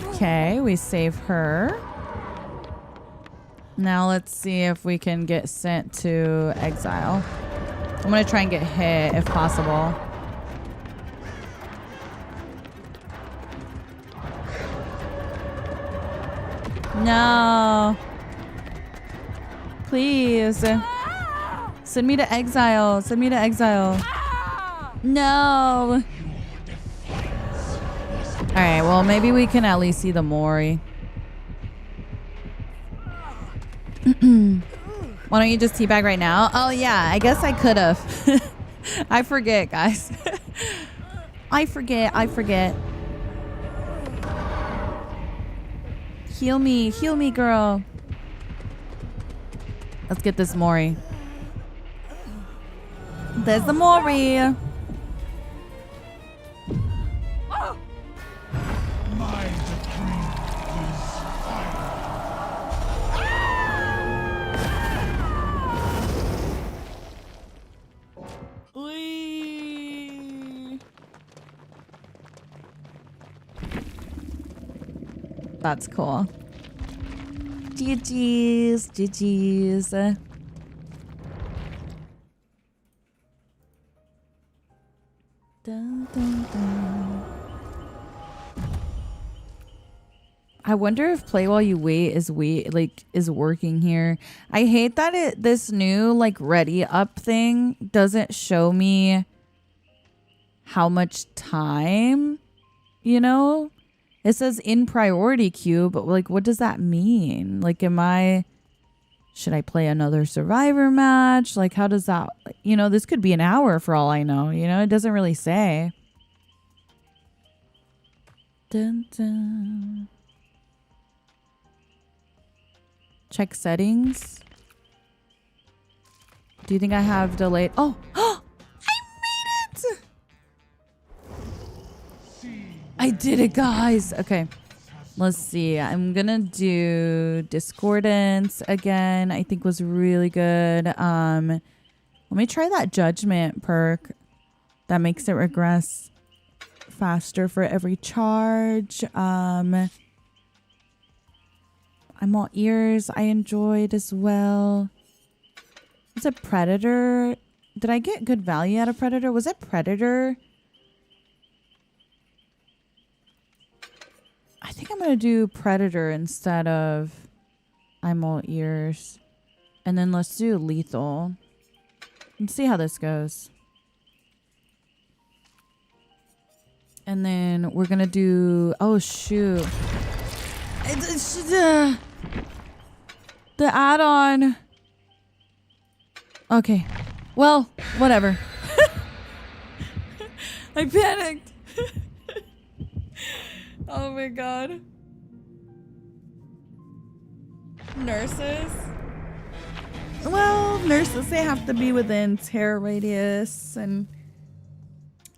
Okay, we save her. Now let's see if we can get sent to exile. I'm going to try and get hit if possible. No. Please. Send me to exile. Send me to exile. No. Alright, well, maybe we can at least see the Mori. Why don't you just teabag right now? Oh, yeah, I guess I could have. I forget, guys. I forget. Heal me, girl. Let's get this Mori. There's the Mori. My decree is Whee! That's cool. GG's. Dun, dun, dun. I wonder if play while you wait is working here. I hate that this new like ready up thing doesn't show me how much time, you know? It says in priority queue, but like what does that mean? Like should I play another survivor match? Like how does that, you know, this could be an hour for all I know, you know? It doesn't really say. Dun, dun. Check settings. Do you think I have delayed? Oh, I made it! I did it, guys. Okay, let's see. I'm gonna do Discordance again. I think was really good. Let me try that Judgment perk. That makes it regress faster for every charge. I'm all ears. I enjoyed as well. Was it Predator? Did I get good value out of Predator? Was it Predator? I think I'm going to do Predator instead of I'm all ears. And then let's do Lethal. Let's see how this goes. And then we're going to do... Oh, shoot. The add-on. Okay. Well, whatever. I panicked. Oh my god. Nurses? Well, nurses, they have to be within tear radius, and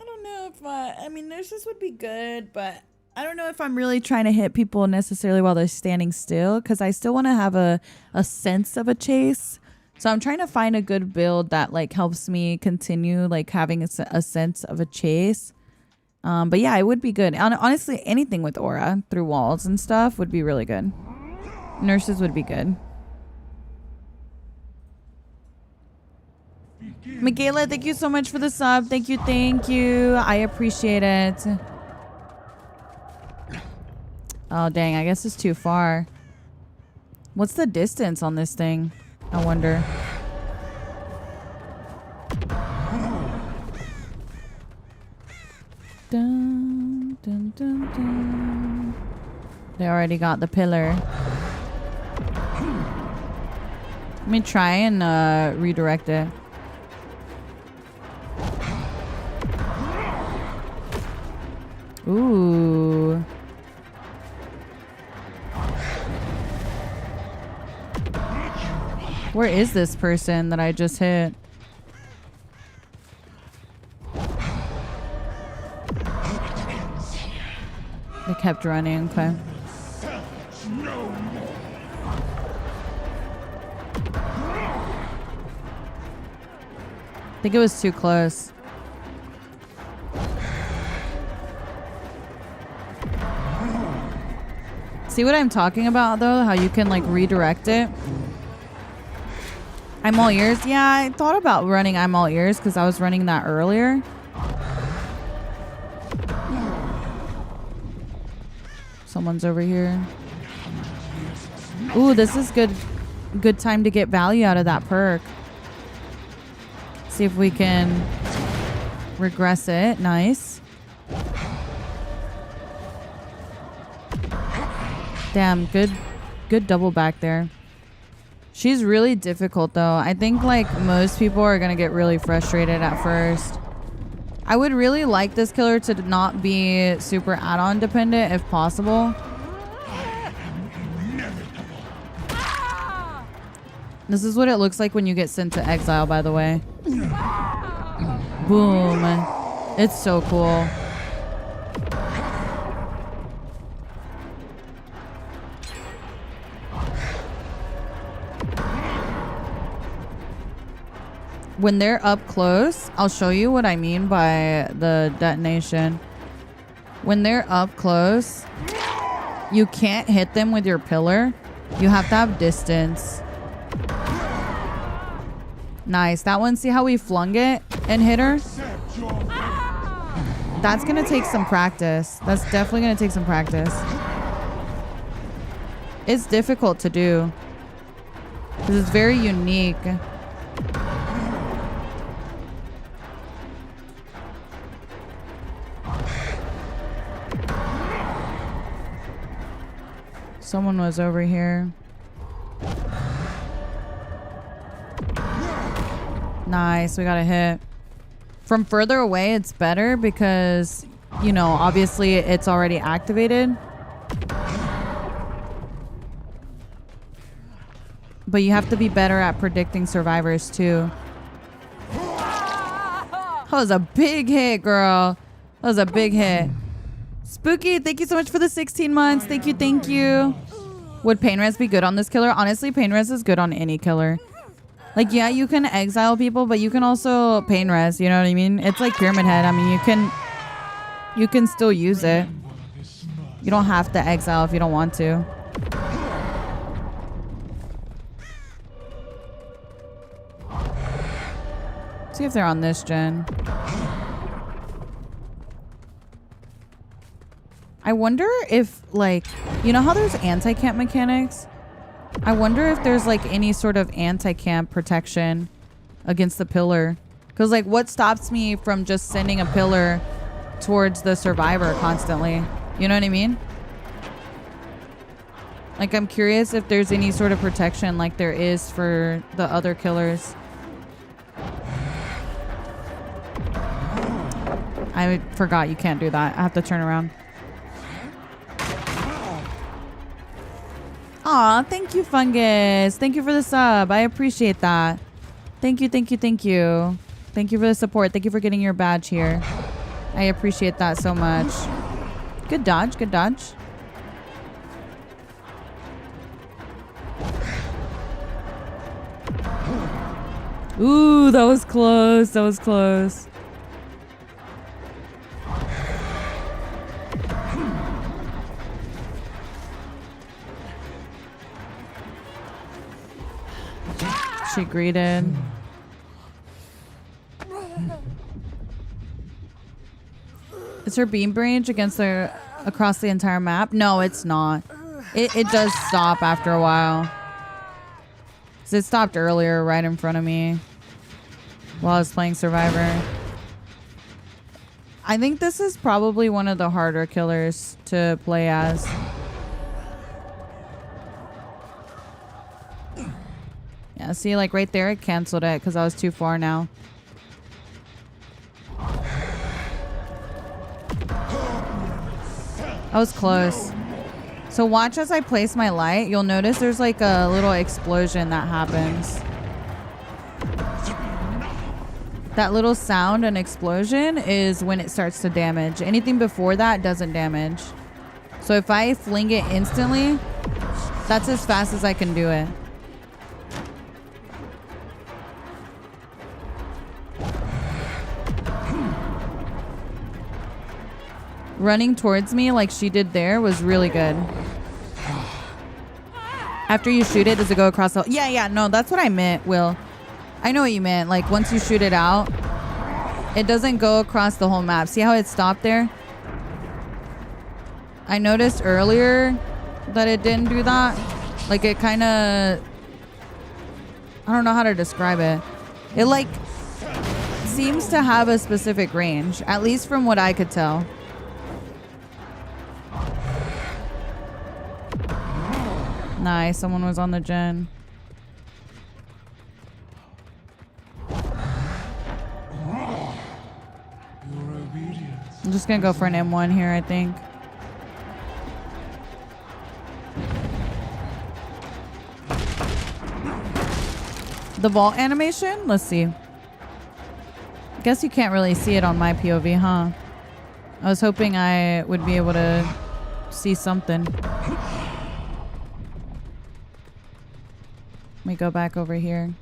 I don't know if I mean, nurses would be good, but I don't know if I'm really trying to hit people necessarily while they're standing still, because I still want to have a sense of a chase. So I'm trying to find a good build that like helps me continue like having a sense of a chase. But yeah, it would be good. Honestly, anything with aura through walls and stuff would be really good. Nurses would be good. Michaela, thank you so much for the sub. Thank you, thank you. I appreciate it. Oh, dang. I guess it's too far. What's the distance on this thing? I wonder. Dun, dun, dun, dun. They already got the pillar. Let me try and redirect it. Ooh. Where is this person that I just hit? They kept running, okay. I think it was too close. See what I'm talking about though? How you can like redirect it? I'm all ears. Yeah, I thought about running I'm all ears because I was running that earlier. Someone's over here. Ooh, this is good time to get value out of that perk. See if we can regress it. Nice. Damn, good double back there. She's really difficult though. I think like most people are gonna get really frustrated at first. I would really like this killer to not be super add-on dependent if possible. This is what it looks like when you get sent to exile, by the way. Boom. It's so cool. When they're up close, I'll show you what I mean by the detonation. When they're up close, you can't hit them with your pillar. You have to have distance. Nice. That one, see how we flung it and hit her? That's going to take some practice. That's definitely going to take some practice. It's difficult to do because it's very unique. Someone was over here. Nice, we got a hit. From further away, it's better because, you know, obviously it's already activated. But you have to be better at predicting survivors too. That was a big hit, girl. That was a big hit. Spooky, thank you so much for the 16 months. Thank you, thank you. Would pain res be good on this killer? Honestly, pain res is good on any killer. Like, yeah, you can exile people, but you can also pain res, you know what I mean? It's like Pyramid Head. I mean, you can still use it. You don't have to exile if you don't want to. See if they're on this gen. I wonder if, like, you know how there's anti-camp mechanics? I wonder if there's, like, any sort of anti-camp protection against the pillar. Because, like, what stops me from just sending a pillar towards the survivor constantly? You know what I mean? Like, I'm curious if there's any sort of protection like there is for the other killers. I forgot you can't do that. I have to turn around. Aw, thank you, Fungus. Thank you for the sub. I appreciate that. Thank you, thank you, thank you. Thank you for the support. Thank you for getting your badge here. I appreciate that so much. Good dodge, good dodge. Ooh, that was close. That was close. She greeted. Is her beam range across the entire map? No, it's not. It does stop after a while. 'Cause it stopped earlier right in front of me while I was playing Survivor. I think this is probably one of the harder killers to play as. Yeah, see, like right there, it canceled it because I was too far now. I was close. So watch as I place my light. You'll notice there's like a little explosion that happens. That little sound and explosion is when it starts to damage. Anything before that doesn't damage. So if I fling it instantly, that's as fast as I can do it. Running towards me like she did there was really good. After you shoot it, does it go across the... Yeah, no, that's what I meant, Will. I know what you meant. Like, once you shoot it out, it doesn't go across the whole map. See how it stopped there? I noticed earlier that it didn't do that. Like, it kind of... I don't know how to describe it. It, like, seems to have a specific range, at least from what I could tell. Nice, someone was on the gen. I'm just gonna go for an M1 here, I think. The vault animation? Let's see. I guess you can't really see it on my POV, huh? I was hoping I would be able to see something. Let me go back over here.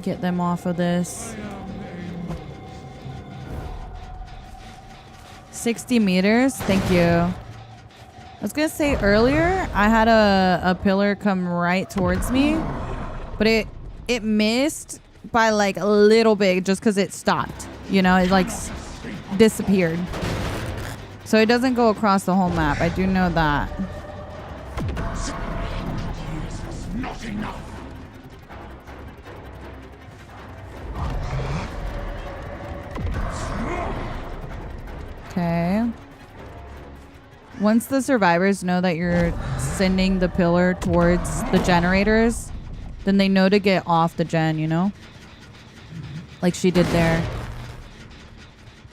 Get them off of this. 60 meters. Thank you. I was going to say earlier, I had a pillar come right towards me, but it missed by like a little bit just because it stopped. You know, it like disappeared. So it doesn't go across the whole map. I do know that. Okay. Once the survivors know that you're sending the pillar towards the generators, then they know to get off the gen, you know? Like she did there.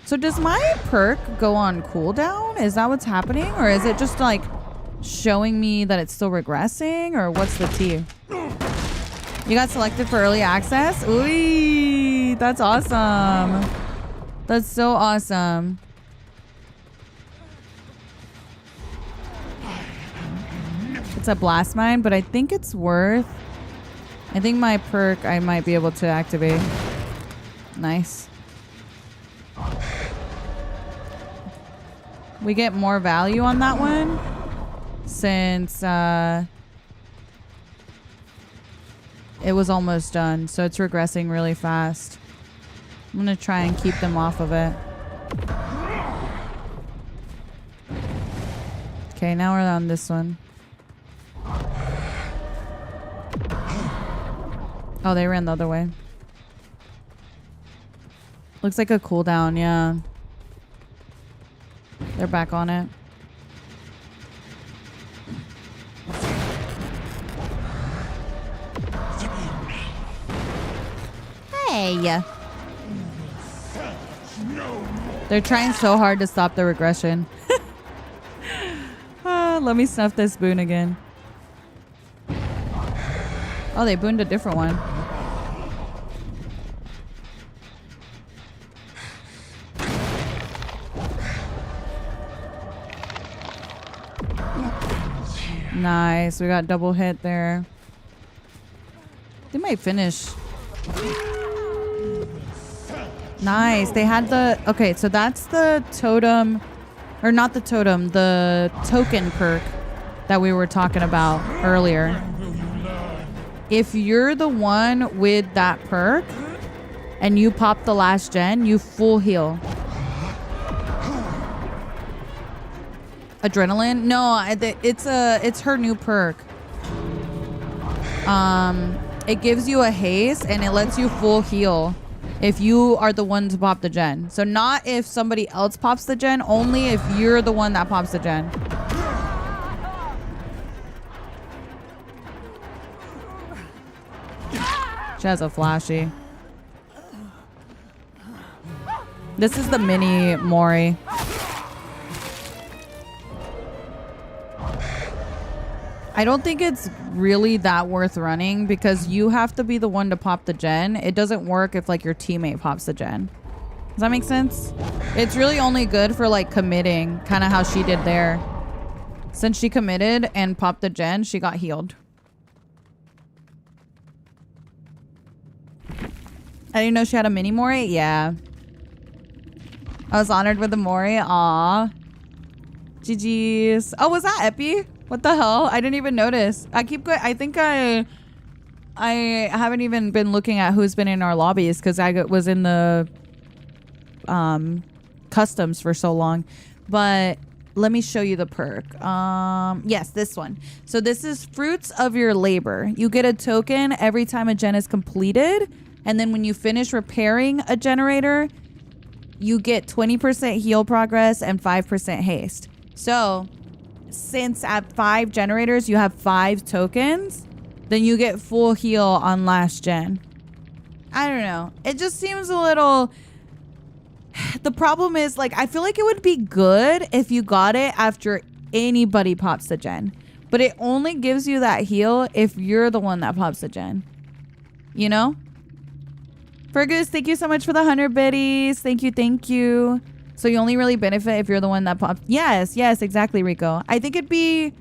So does my perk go on cooldown? Is that what's happening? Or is it just like showing me that it's still regressing? Or what's the tea? You got selected for early access? Ooh, that's awesome. That's so awesome. It's a blast mine, but I think it's worth... I think my perk I might be able to activate. Nice. We get more value on that one since it was almost done, so it's regressing really fast. I'm gonna try and keep them off of it. Okay, now we're on this one. Oh, they ran the other way. Looks like a cooldown, yeah. They're back on it. Hey! They're trying so hard to stop the regression. Let me snuff this boon again. Oh, they booned a different one. Nice. We got double hit there. They might finish. Nice. They had the... Okay, so that's the totem... Or not the totem, the token perk that we were talking about earlier. If you're the one with that perk and you pop the last gen, you full heal. Adrenaline? No, it's her new perk. It gives you a haste and it lets you full heal if you are the one to pop the gen. So not if somebody else pops the gen, only if you're the one that pops the gen. She has a flashy. This is the mini Mori. I don't think it's really that worth running because you have to be the one to pop the gen. It doesn't work if like your teammate pops the gen. Does that make sense? It's really only good for like committing, kind of how she did there. Since she committed and popped the gen, she got healed. I didn't know she had a mini Mori. Yeah. I was honored with the Mori. Aw. GG's. Oh, was that Epi? What the hell? I didn't even notice. I keep going. I think I haven't even been looking at who's been in our lobbies because I was in the customs for so long. But let me show you the perk. Yes, this one. So this is fruits of your labor. You get a token every time a gen is completed. And then when you finish repairing a generator, you get 20% heal progress and 5% haste. So since at 5 generators you have 5 tokens, then you get full heal on last gen. I don't know. It just seems a little... The problem is, like, I feel like it would be good if you got it after anybody pops the gen. But it only gives you that heal if you're the one that pops the gen. You know? Fergus, thank you so much for the 100 biddies. Thank you, thank you. So you only really benefit if you're the one that pops. Yes, yes, exactly, Rico. I think it'd be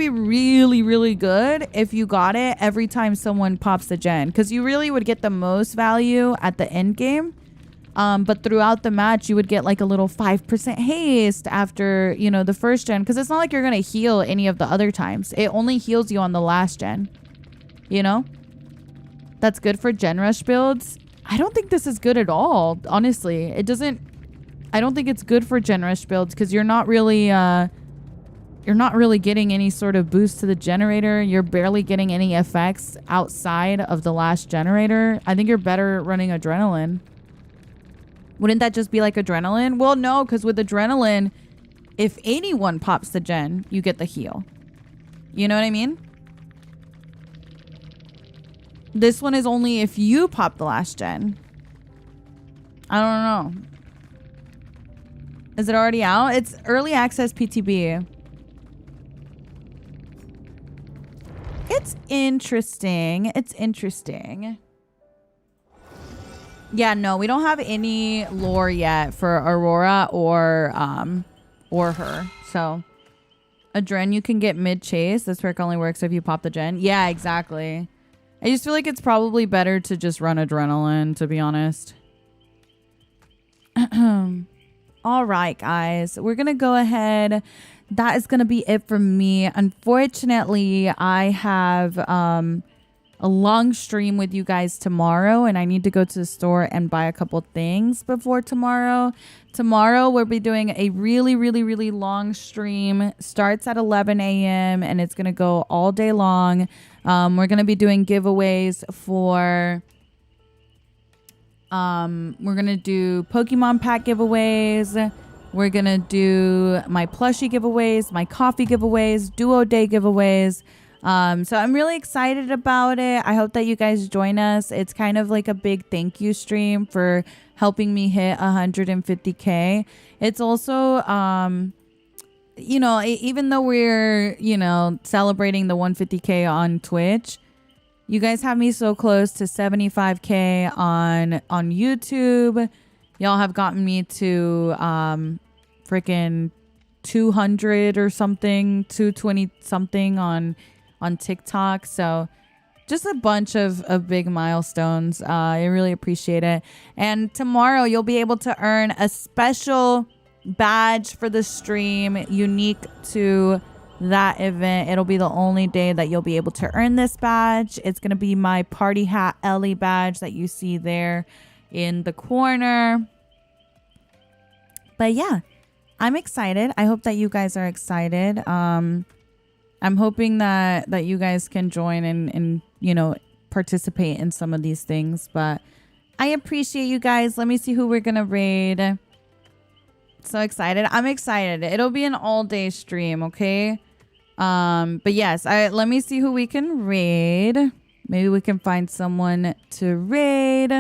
really, really good if you got it every time someone pops the gen, because you really would get the most value at the end game. But throughout the match, you would get like a little 5% haste after, you know, the first gen, because it's not like you're gonna heal any of the other times. It only heals you on the last gen. You know, that's good for gen rush builds. I don't think this is good at all, honestly. It doesn't... I don't think it's good for gen rush builds because you're not really getting any sort of boost to the generator. You're barely getting any effects outside of the last generator. I think you're better running adrenaline. Wouldn't that just be like adrenaline? Well, no, because with adrenaline, if anyone pops the gen, you get the heal. You know what I mean? This one is only if you pop the last gen. I don't know. Is it already out? It's early access PTB. It's interesting. It's interesting. Yeah, no, we don't have any lore yet for Aurora or her. So, Adren, you can get mid chase. This perk only works if you pop the gen. Yeah, exactly. I just feel like it's probably better to just run adrenaline, to be honest. All right, guys. We're going to go ahead. That is going to be it for me. Unfortunately, I have a long stream with you guys tomorrow, and I need to go to the store and buy a couple things before tomorrow. Tomorrow, we'll be doing a really, really, really long stream. Starts at 11 a.m., and it's going to go all day long. We're going to be doing giveaways for... we're going to do Pokemon pack giveaways. We're going to do my plushie giveaways, my coffee giveaways, duo day giveaways. So I'm really excited about it. I hope that you guys join us. It's kind of like a big thank you stream for helping me hit 150K. It's also, you know, even though we're, you know, celebrating the 150K on Twitch, you guys have me so close to 75K on YouTube. Y'all have gotten me to freaking 200 or something, 220 something on on TikTok. So just a bunch of big milestones. I really appreciate it. And tomorrow you'll be able to earn a special badge for the stream unique to that event. It'll be the only day that you'll be able to earn this badge. It's going to be my party hat Ellie badge that you see there in the corner. But yeah, I'm excited. I hope that you guys are excited. I'm hoping that you guys can join and you know, participate in some of these things. But I appreciate you guys. Let me see who we're going to raid. So excited. I'm excited. It'll be an all-day stream, okay? But yes, let me see who we can raid. Maybe we can find someone to raid.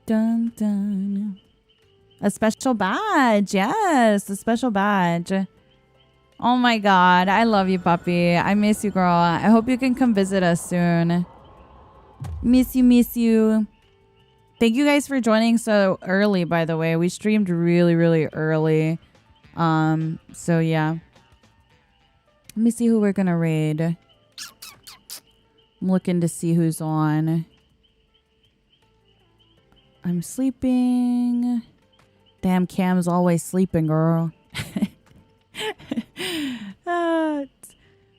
Dun dun. A special badge. Yes, a special badge. Oh my god, I love you, puppy. I miss you, girl. I hope you can come visit us soon. Miss you. Thank you guys for joining so early, by the way. We streamed really, really early. So yeah. Let me see who we're gonna raid. I'm looking to see who's on. I'm sleeping. Damn, Cam's always sleeping, girl.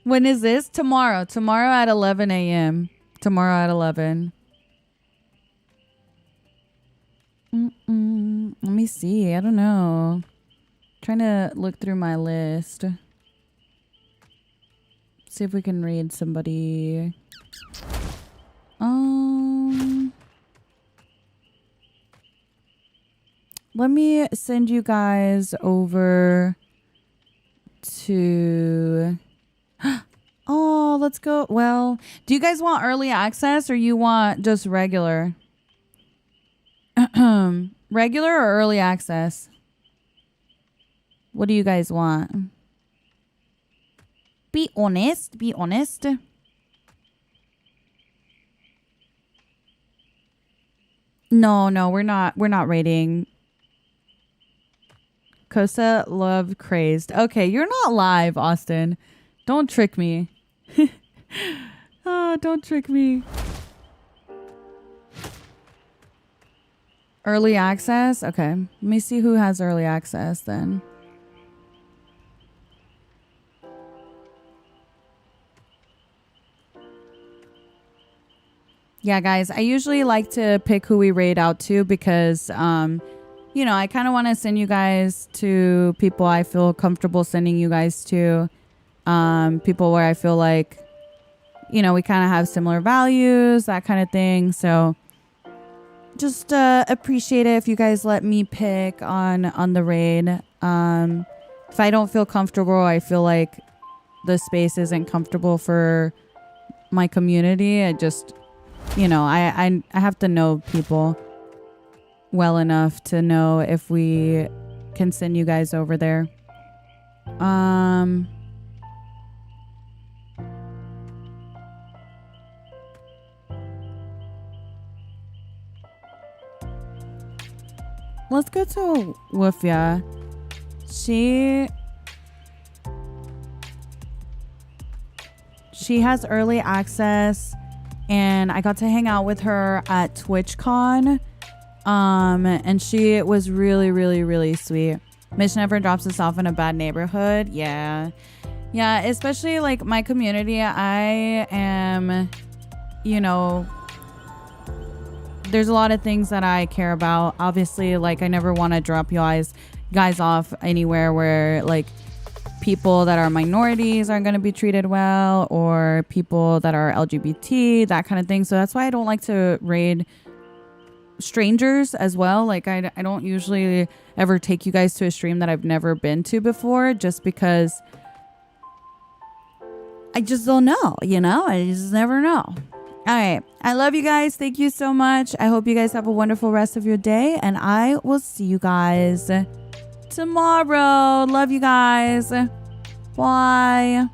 When is this? Tomorrow. Tomorrow at 11 a.m. Tomorrow at 11. Let me see. I don't know. Trying to look through my list. See if we can read somebody. Let me send you guys over to... Oh, let's go. Well, do you guys want early access or you want just regular? Regular or early access? What do you guys want? Be honest. Be honest. No, we're not rating. Kosa love crazed. Okay, you're not live, Austin. Don't trick me. Oh, don't trick me. Early access? Okay. Let me see who has early access then. Yeah, guys, I usually like to pick who we raid out to because, you know, I kind of want to send you guys to people I feel comfortable sending you guys to. People where I feel like, you know, we kind of have similar values, that kind of thing. So just appreciate it if you guys let me pick on the raid. If I don't feel comfortable, I feel like the space isn't comfortable for my community. I just, you know, I have to know people well enough to know if we can send you guys over there. Let's go to Wufia. She has early access and I got to hang out with her at TwitchCon. And she was really, really, really sweet. Mitch never drops us off in a bad neighborhood. Yeah, especially like my community. I am, you know, there's a lot of things that I care about. Obviously, like I never want to drop you guys off anywhere where like people that are minorities aren't going to be treated well, or people that are LGBT, that kind of thing. So that's why I don't like to raid strangers as well. Like I don't usually ever take you guys to a stream that I've never been to before, just because I just don't know, you know. I just never know. All right, I love you guys. Thank you so much. I hope you guys have a wonderful rest of your day, and I will see you guys tomorrow. Love you guys. Bye.